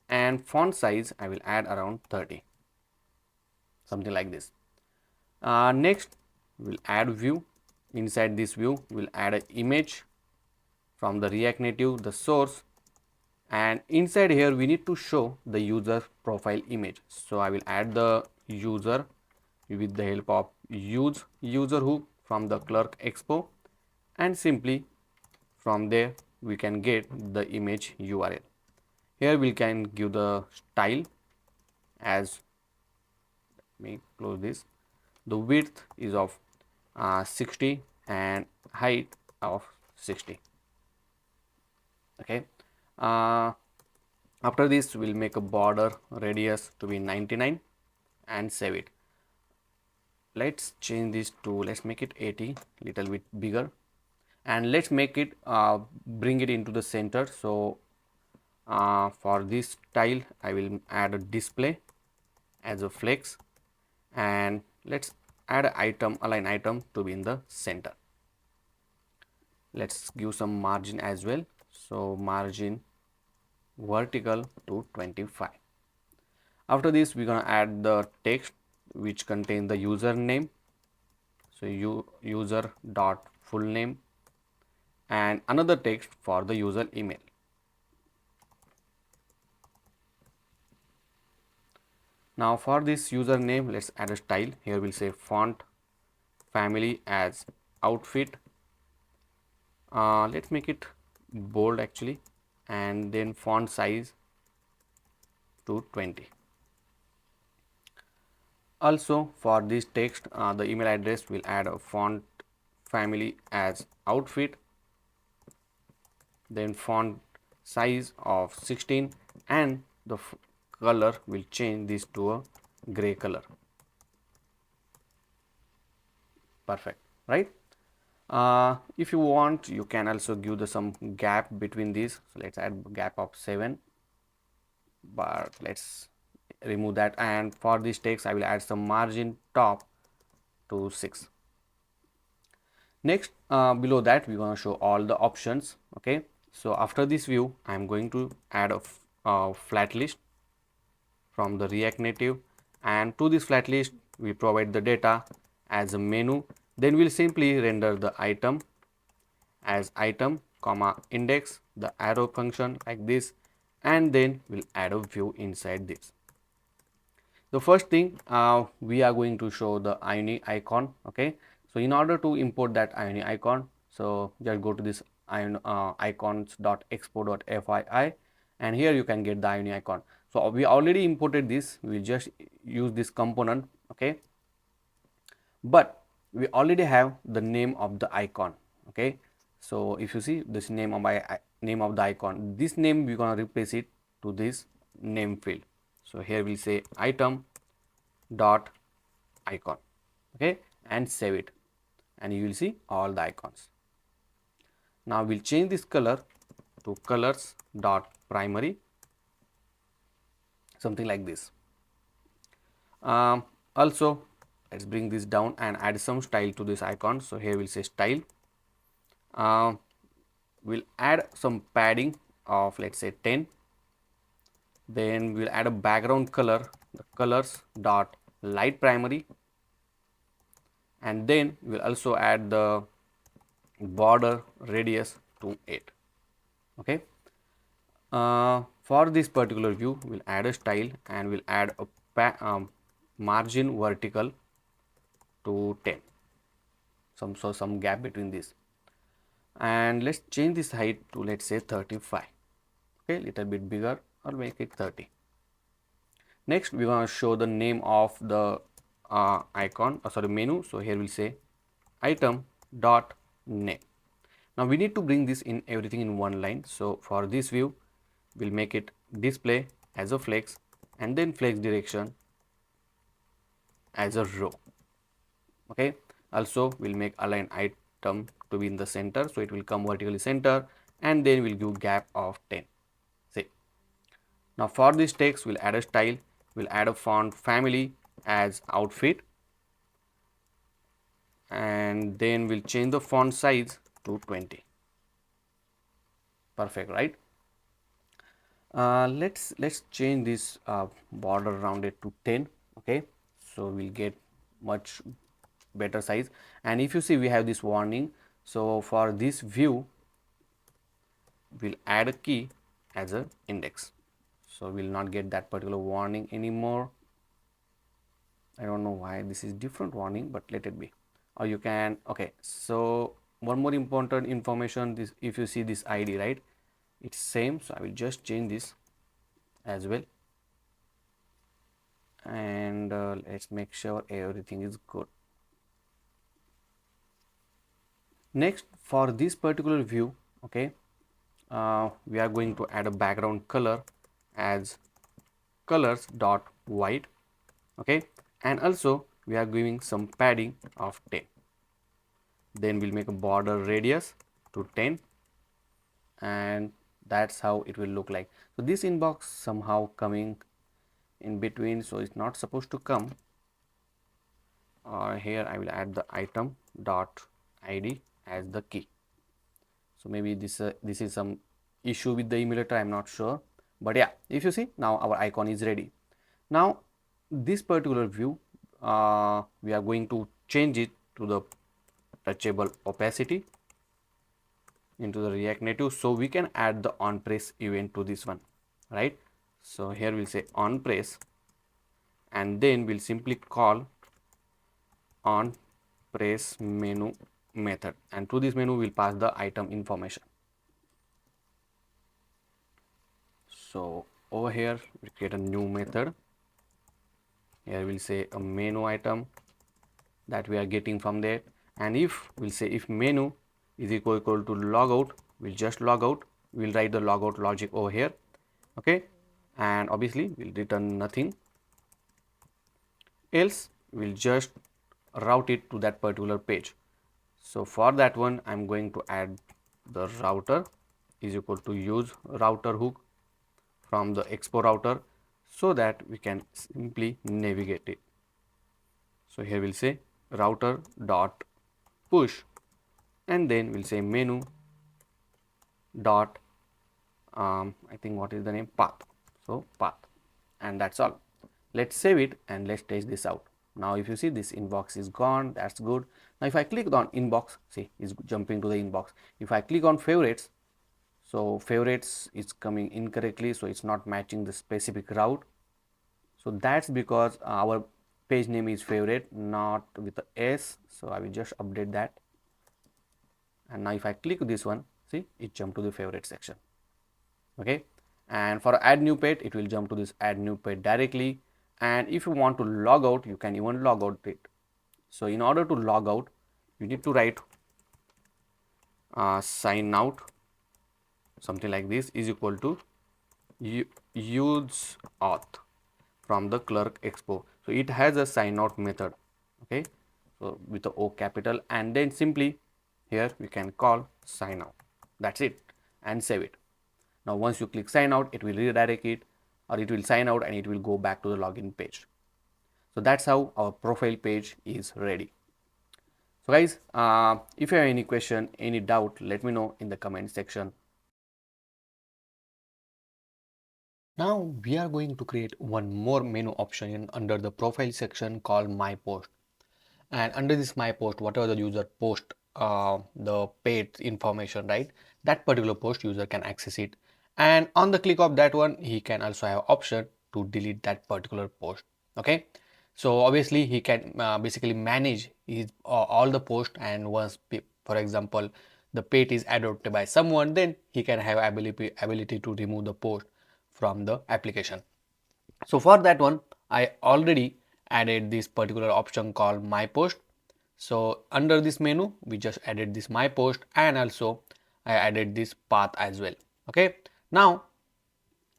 and font size I will add around 30, something like this. Next, we'll add view. Inside this view, we'll add an image from the React Native, the source, and inside here we need to show the user profile image. So I will add the user with the help of use user hook from the Clerk Expo, and simply from there we can get the image URL. Here we can give the style as, let me close this, the width is of 60 and height of 60. Okay. After this, we'll make a border radius to be 99 and save it. Let's change this to, let's make it 80, little bit bigger, and let's make it bring it into the center. So for this style, I will add a display as a flex, and let's add an item, align item to be in the center. Let's give some margin as well. So margin vertical to 25. After this, we're gonna add the text which contain the username. So user dot full name, and another text for the user email. Now for this username, let's add a style. Here we'll say font family as outfit. Let's make it bold actually, and then font size to 20. Also for this text, the email address will add a font family as outfit, then font size of 16, and the color will change this to a gray color. Perfect, right? If you want, you can also give the some gap between these. So let's add gap of 7, but let's remove that. And for this text, I will add some margin top to 6. Next, below that, we're going to show all the options. Okay, so after this view, I'm going to add a flat list from the React Native, and to this flat list, we provide the data as a menu. Then we'll simply render the item as item comma index, the arrow function like this, and then we'll add a view inside this. The first thing, we are going to show the Ioni icon. Okay, so in order to import that Ioni icon, so just go to this icons.expo.fii, and here you can get the Ioni icon. So we already imported this, we just use this component. Okay, but we already have the name of the icon. Okay, so if you see this name of the icon, this name we're gonna replace it to this name field. So here we'll say item dot icon. Okay, and save it, and you will see all the icons. Now we'll change this color to colors dot primary, something like this. Also, let's bring this down and add some style to this icon. So here we'll say style. We'll add some padding of, let's say, 10. Then we'll add a background color, the colors dot light primary, and then we'll also add the border radius to 8. Okay, for this particular view, we'll add a style, and we'll add a margin vertical to 10, some gap between this, and let's change this height to, let's say, 35. Okay, little bit bigger, or make it 30. Next, we're going to show the name of the menu. So here we'll say item dot name. Now we need to bring this in everything in one line. So for this view, we'll make it display as a flex, and then flex direction as a row. Okay, also we'll make align item to be in the center, so it will come vertically center, and then we'll give gap of 10. See, now for this text we'll add a style, we'll add a font family as outfit, and then we'll change the font size to 20. Perfect, right? Let's change this border rounded to 10. Okay, so we'll get much better size. And if you see, we have this warning. So for this view, we'll add a key as a index, so we'll not get that particular warning anymore. I don't know why this is different warning, but let it be. Or you can, okay, so one more important information, this, if you see this ID, right, it's same, so I will just change this as well, and let's make sure everything is good. Next, for this particular view, okay, we are going to add a background color as colors dot white. Okay, and also we are giving some padding of 10. Then we'll make a border radius to 10, and that's how it will look like. So this inbox somehow coming in between, so it's not supposed to come. Here I will add the item dot id as the key. So maybe this is some issue with the emulator, I'm not sure, but yeah, if you see, now our icon is ready. Now this particular view, we are going to change it to the touchable opacity into the React Native, so we can add the on press event to this one, right? So here we'll say on press, and then we'll simply call on press menu method, and to this menu we'll pass the item information. So over here we create a new method. Here we'll say a menu item that we are getting from there, and if we'll say if menu is equal to logout, we'll just log out, we'll write the logout logic over here. Okay, and obviously we'll return nothing, else we'll just route it to that particular page. So for that one, I'm going to add the router is equal to use router hook from the Expo router, so that we can simply navigate it. So here we'll say router dot push, and then we'll say menu dot I think what is the name, path. So path, and that's all. Let's save it and let's test this out. Now if you see, this inbox is gone, that's good. Now if I click on inbox, see, it's jumping to the inbox. If I click on favorites, so favorites is coming incorrectly, so it's not matching the specific route. So that's because our page name is favorite, not with a S. So I will just update that. And now if I click this one, see, it jumped to the favorite section. Okay, and for add new page, it will jump to this add new page directly. And if you want to log out, you can even log out it. So in order to log out, you need to write sign out, something like this, is equal to use auth from the Clerk Expo. So it has a sign out method. Okay, so with the O capital, and then simply here we can call sign out. That's it, and save it. Now once you click sign out, it will redirect it, or it will sign out and it will go back to the login page. So that's how our profile page is ready. So guys, if you have any question, any doubt, let me know in the comment section. Now we are going to create one more menu option under the profile section called my post. And under this my post, whatever the user post the paid information, right, that particular post, user can access it, and on the click of that one, he can also have option to delete that particular post. Okay, so obviously he can basically manage his all the post, and once for example the page is adopted by someone, then he can have ability to remove the post from the application. So for that one, I already added this particular option called my post. So under this menu, we just added this my post, and also I added this path as well. Okay, now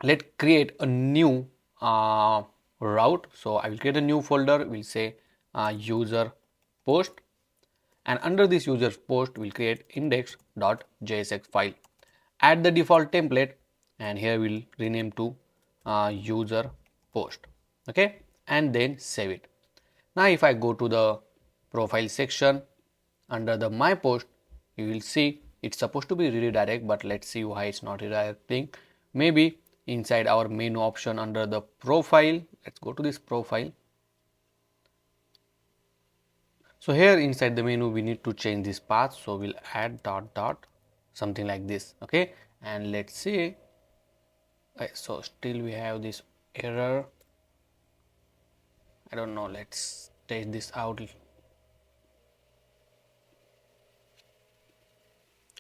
let's create a new route. So I will create a new folder, we'll say user post, and under this user's post we'll create index.jsx file, add the default template, and here we'll rename to user post. Okay, and then save it. Now if I go to the profile section, under the my post, you will see it's supposed to be redirect, but let's see why it's not redirecting. Maybe inside our menu option under the profile, let's go to this profile. So here inside the menu we need to change this path, so we'll add dot dot something like this. Okay, and let's see. So still we have this error. I don't know, let's test this out.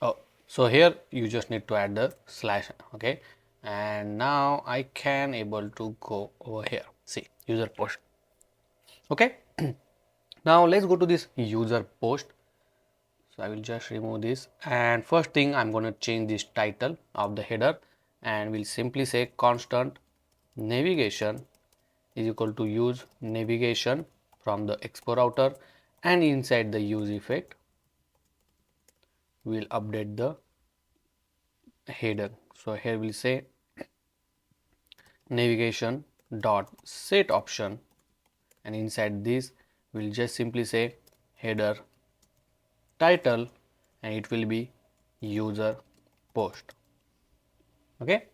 Oh, so here you just need to add the slash. Okay, and now I can able to go over here, see user post. Okay, now let's go to this user post. So I will just remove this, and first thing I'm going to change this title of the header, and we'll simply say constant navigation is equal to use navigation from the Expo router, and inside the use effect we'll update the header. So here we'll say navigation dot set option, and inside this we'll just simply say header title, and it will be user post. Okay,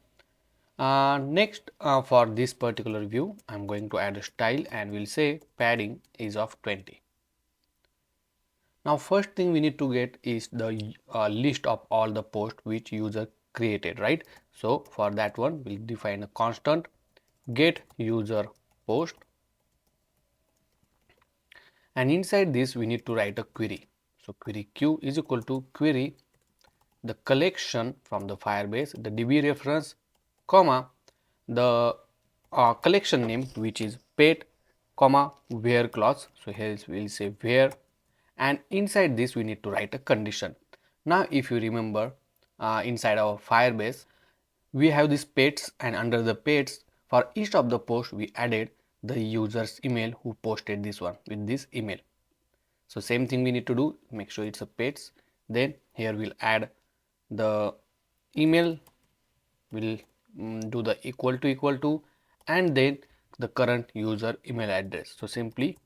next for this particular view I'm going to add a style, and we'll say padding is of 20. Now first thing we need to get is the list of all the posts which user created, right? So for that one we'll define a constant get user post, and inside this we need to write a query. So query q is equal to query the collection from the Firebase, the DB reference, comma the collection name which is pet, comma where clause. So here we'll say where, and inside this we need to write a condition. Now if you remember, inside our Firebase we have these pets, and under the pets for each of the posts we added the user's email who posted this one with this email. So same thing we need to do, make sure it's a pets, then here we'll add the email, will do the equal to, and then the current user email address. So simply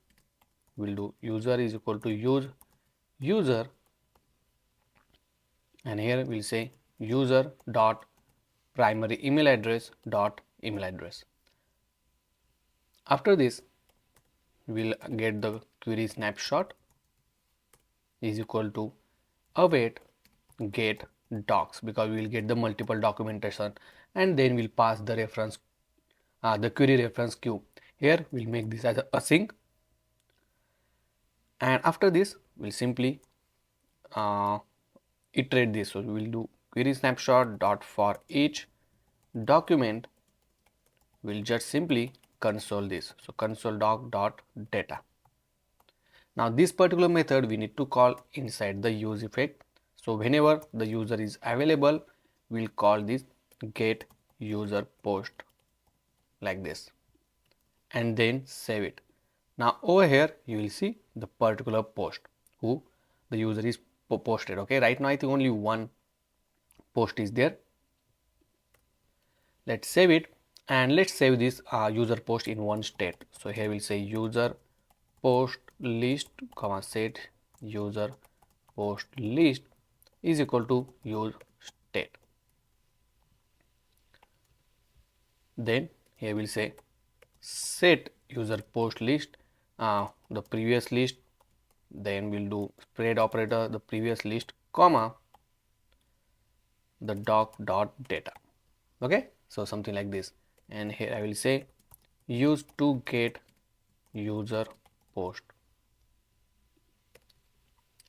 we'll do user is equal to user, and here we'll say user dot primary email address dot email address. After this we'll get the query snapshot is equal to await get docs, because we will get the multiple documentation, and then we'll pass the reference the query reference queue. Here we'll make this as a async, and after this we'll simply iterate this. So we will do query snapshot dot for each document, we'll just simply console this. So console doc dot data. Now this particular method we need to call inside the use effect. So whenever the user is available, we'll call this get user post like this, and then save it. Now over here you will see the particular post who the user is posted. Okay, right now I think only one post is there. Let's save it, and let's save this user post in one state. So here we'll say user post list, comma set user post list is equal to use state. Then here we'll say set user post list the previous list, then we'll do spread operator the previous list, comma the doc dot data. Okay, so something like this, and here I will say use to get user post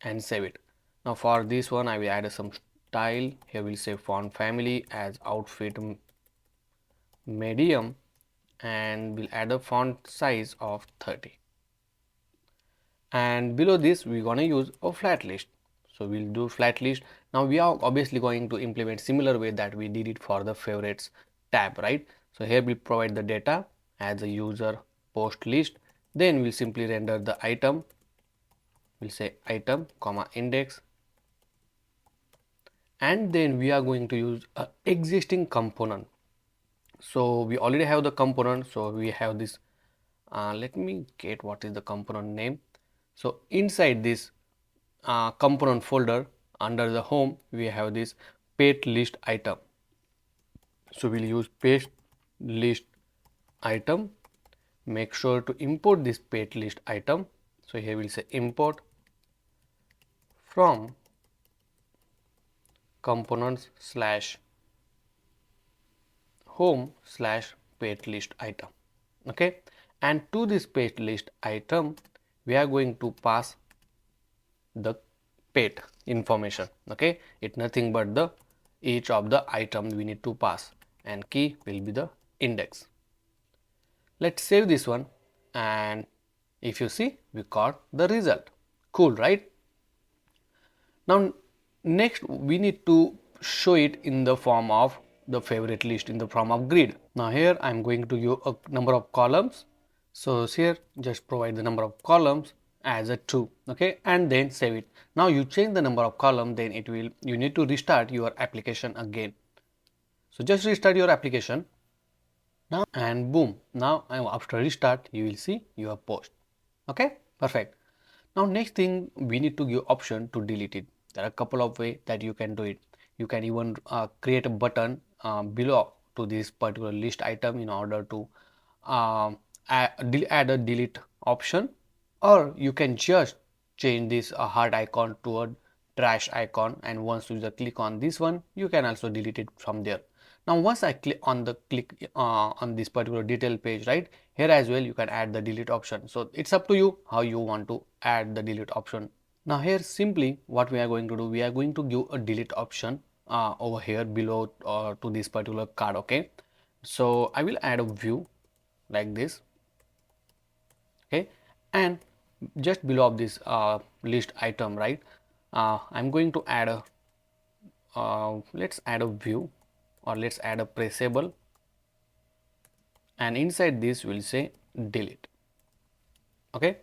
and save it. Now for this one I will add some style. Here we'll say font family as outfit medium, and we'll add a font size of 30, and below this we're gonna use a flat list. So we'll do flat list. Now we are obviously going to implement similar way that we did it for the favorites tab, right? So here we'll provide the data as a user post list, then we'll simply render the item we'll say item comma index, and then we are going to use a existing component. So we already have the component, so we have this. Let me get what is the component name. So inside this component folder under the home, we have this pet list item. So we'll use pet list item. Make sure to import this pet list item. So here we'll say import from components slash home slash pet list item. Okay, and to this pet list item we are going to pass the pet information. Okay, it's nothing but the each of the item we need to pass, and key will be the index. Let's save this one, and if you see, we got the result. Cool, right? Now next we need to show it in the form of the favorite list, in the form of grid. Now here I am going to use a number of columns. So here just provide the number of columns as a true, okay, and then save it. Now you change the number of columns, then it will, you need to restart your application again. So just restart your application now, and boom, now after restart you will see your post. Okay, perfect. Now next thing, we need to give option to delete it. There are a couple of ways that you can do it. You can even create a button below to this particular list item in order to add a delete option, or you can just change this heart icon to a trash icon, and once you just click on this one, you can also delete it from there. Now once I click on on this particular detail page, right here as well, you can add the delete option. So it's up to you how you want to add the delete option. Now here simply what we are going to do, we are going to give a delete option over here below to this particular card. Okay, so I will add a view like this. Okay, and just below of this list item, right, I'm going to add a let's add a view, or let's add a pressable, and inside this we'll say delete. Okay,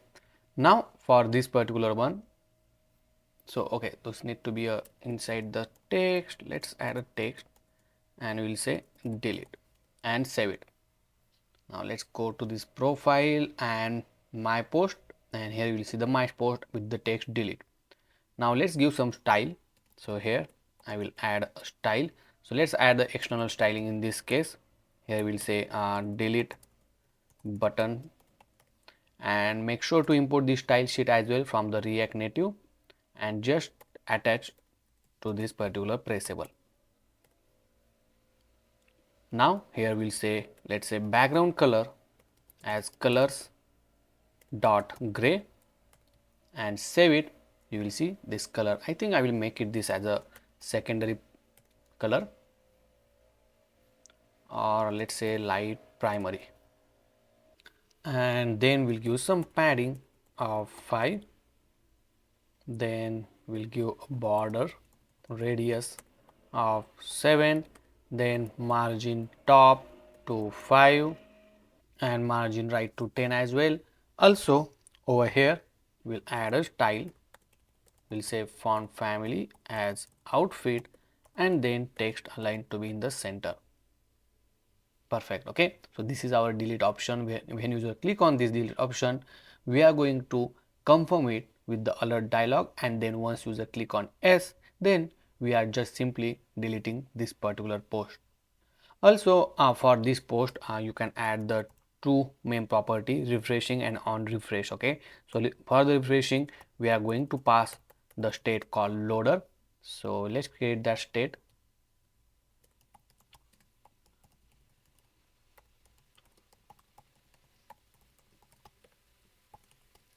now for this particular one, so okay, those need to be inside the text. Let's add a text, and we'll say delete and save it. Now let's go to this profile and my post, and here you will see the my post with the text delete. Now let's give some style. So here I will add a style. So let's add the external styling. In this case, here we'll say delete button, and make sure to import the style sheet as well from the React Native, and just attach to this particular pressable. Now here we'll say, let's say background color as colors dot gray, and save it. You will see this color. I think I will make it this as a secondary color, or let's say light primary, and then we'll give some padding of 5, then we'll give a border radius of 7, then margin top to 5 and margin right to 10 as well. Also over here we'll add a style. We'll say font family as outfit, and then text aligned to be in the center. Perfect. Okay, so this is our delete option. When user click on this delete option, we are going to confirm it with the alert dialog, and then once user click on S, then we are just simply deleting this particular post. Also for this post you can add the true main property, refreshing and on refresh. Okay, so for the refreshing we are going to pass the state called loader. So let's create that state.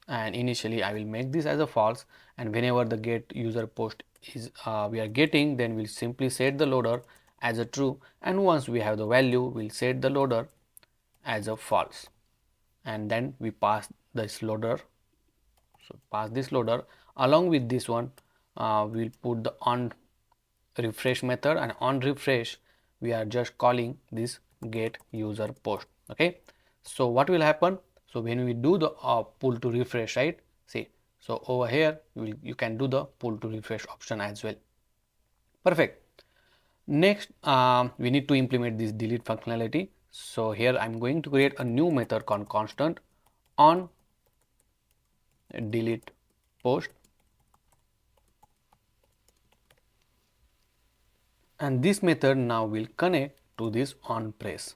And initially I will make this as a false, and whenever the get user post is we are getting, then we'll simply set the loader as a true, and once we have the value, we'll set the loader as a false, and then we pass this loader. So pass this loader along with this one. We'll put the on refresh method, and on refresh we are just calling this get user post. Okay, so what will happen? So when we do the pull to refresh, right, see So over here you can do the pull to refresh option as well. Perfect. Next, we need to implement this delete functionality. So here I'm going to create a new method called constant on delete post, and this method now will connect to this on press.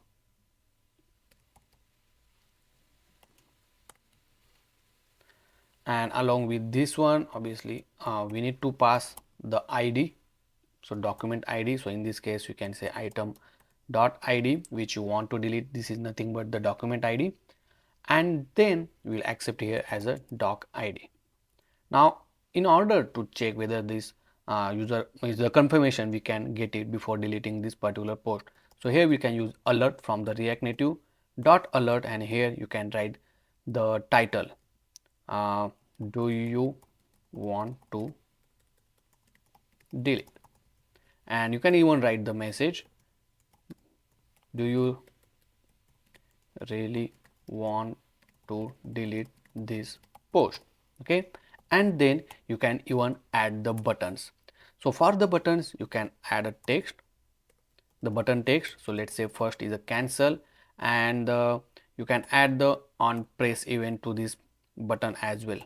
And along with this one, obviously we need to pass the ID, so document ID. So in this case you can say item dot id which you want to delete. This is nothing but the document ID, and then we will accept here as a doc ID. Now in order to check whether this user is the confirmation, we can get it before deleting this particular post. So here we can use alert from the React Native dot alert, and here you can write the title, do you want to delete, and you can even write the message, do you really want to delete this post. Okay, and then you can even add the buttons. So for the buttons you can add a text, the button text. So let's say first is a cancel, and you can add the on press event to this button as well.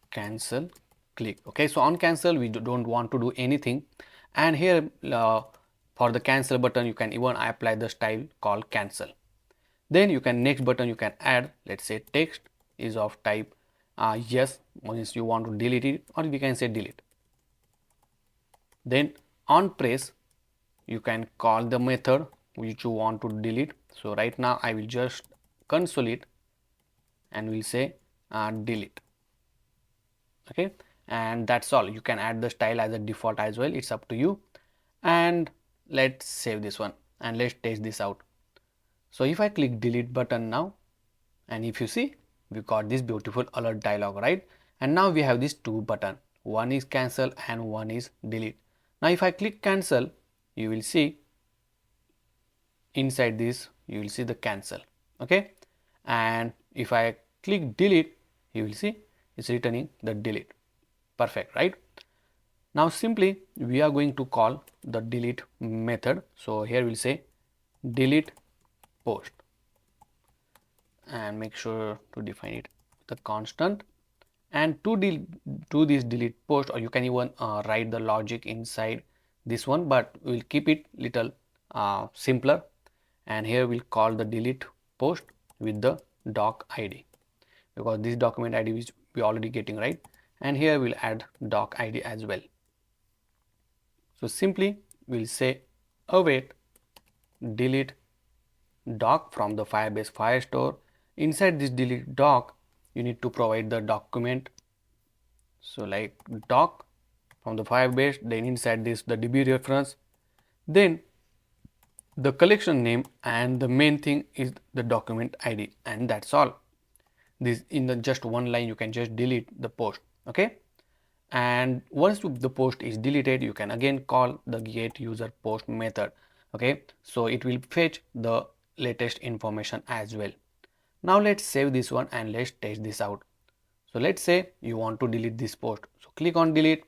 Cancel click. Okay, so on cancel we don't want to do anything, and here for the cancel button you can even apply the style called cancel. Then you can next button you can add, let's say text is of type yes, once you want to delete it, or we can say delete. Then on press you can call the method which you want to delete. So right now I will just console it and we'll say delete. Okay, and that's all. You can add the style as a default as well, it's up to you. And let's save this one and let's test this out. So if I click delete button now, and if you see, we got this beautiful alert dialog, right? And now we have these two buttons, one is cancel and one is delete. Now if I click cancel, you will see inside this you will see the cancel. Okay, and if I click delete, you will see it's returning the delete. Perfect, right? Now simply we are going to call the delete method. So here we'll say delete post, and make sure to define it the constant, and to do this delete post, or you can even write the logic inside this one, but we'll keep it little simpler. And here we'll call the delete post with the doc ID, because this document ID is we already getting, right? And here we'll add doc ID as well. So simply we'll say await delete doc from the Firebase Firestore. Inside this delete doc you need to provide the document, so like doc from the Firebase, then inside this the DB reference, then the collection name, and the main thing is the document ID, and that's all. This in the just one line you can just delete the post. Okay, and once the post is deleted you can again call the get user post method. Okay, so it will fetch the latest information as well. Now let's save this one and let's test this out. So let's say you want to delete this post, so click on delete.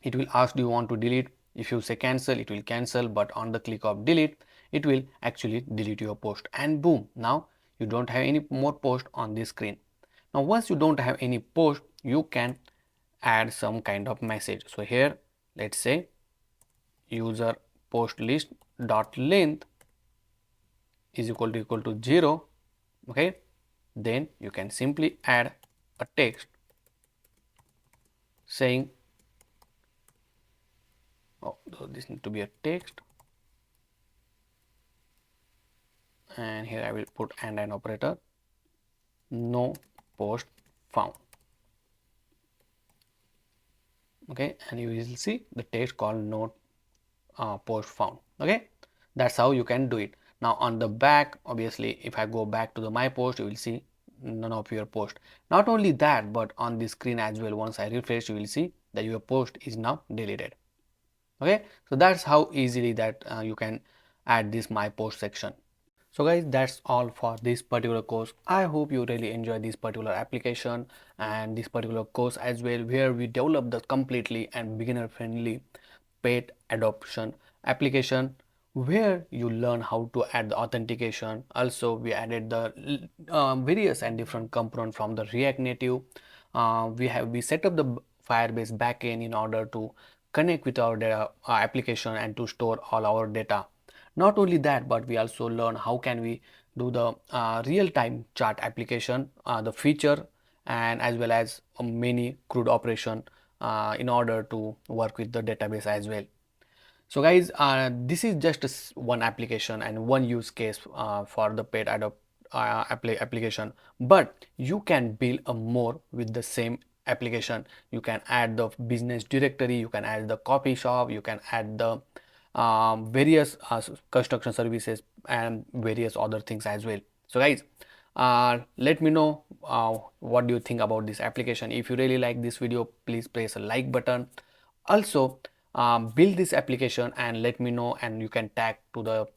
It will ask, do you want to delete? If you say cancel, it will cancel, but on the click of delete it will actually delete your post, and boom, now you don't have any more post on this screen. Now once you don't have any post, you can add some kind of message. So here let's say user post list dot length is equal to 0. Okay, then you can simply add a text saying, oh, so this need to be a text, and here I will put and an operator, no post found. Okay, and you will see the text called no post found. Okay, that's how you can do it. Now on the back, obviously if I go back to the my post, you will see none of your post. Not only that, but on the screen as well, once I refresh, you will see that your post is now deleted. Okay, so that's how easily that you can add this my post section. So guys, that's all for this particular course. I hope you really enjoy this particular application and this particular course as well, where we develop the completely and beginner friendly paid adoption application, where you learn how to add the authentication. Also we added the various and different component from the React Native. We set up the Firebase backend in order to connect with our data, application, and to store all our data. Not only that, but we also learn how can we do the real-time chart application, the feature, and as well as many CRUD operation in order to work with the database as well. So guys, this is just one application and one use case for the paid adopt application, but you can build a more with the same application. You can add the business directory, you can add the copy shop, you can add the various construction services and various other things as well. So guys, let me know what do you think about this application. If you really like this video, please press a like button. Also build this application and let me know, and you can tag to the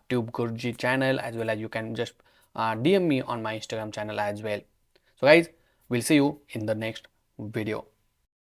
Tube Gurji channel, as well as you can just DM me on my Instagram channel as well. So guys, we'll see you in the next video.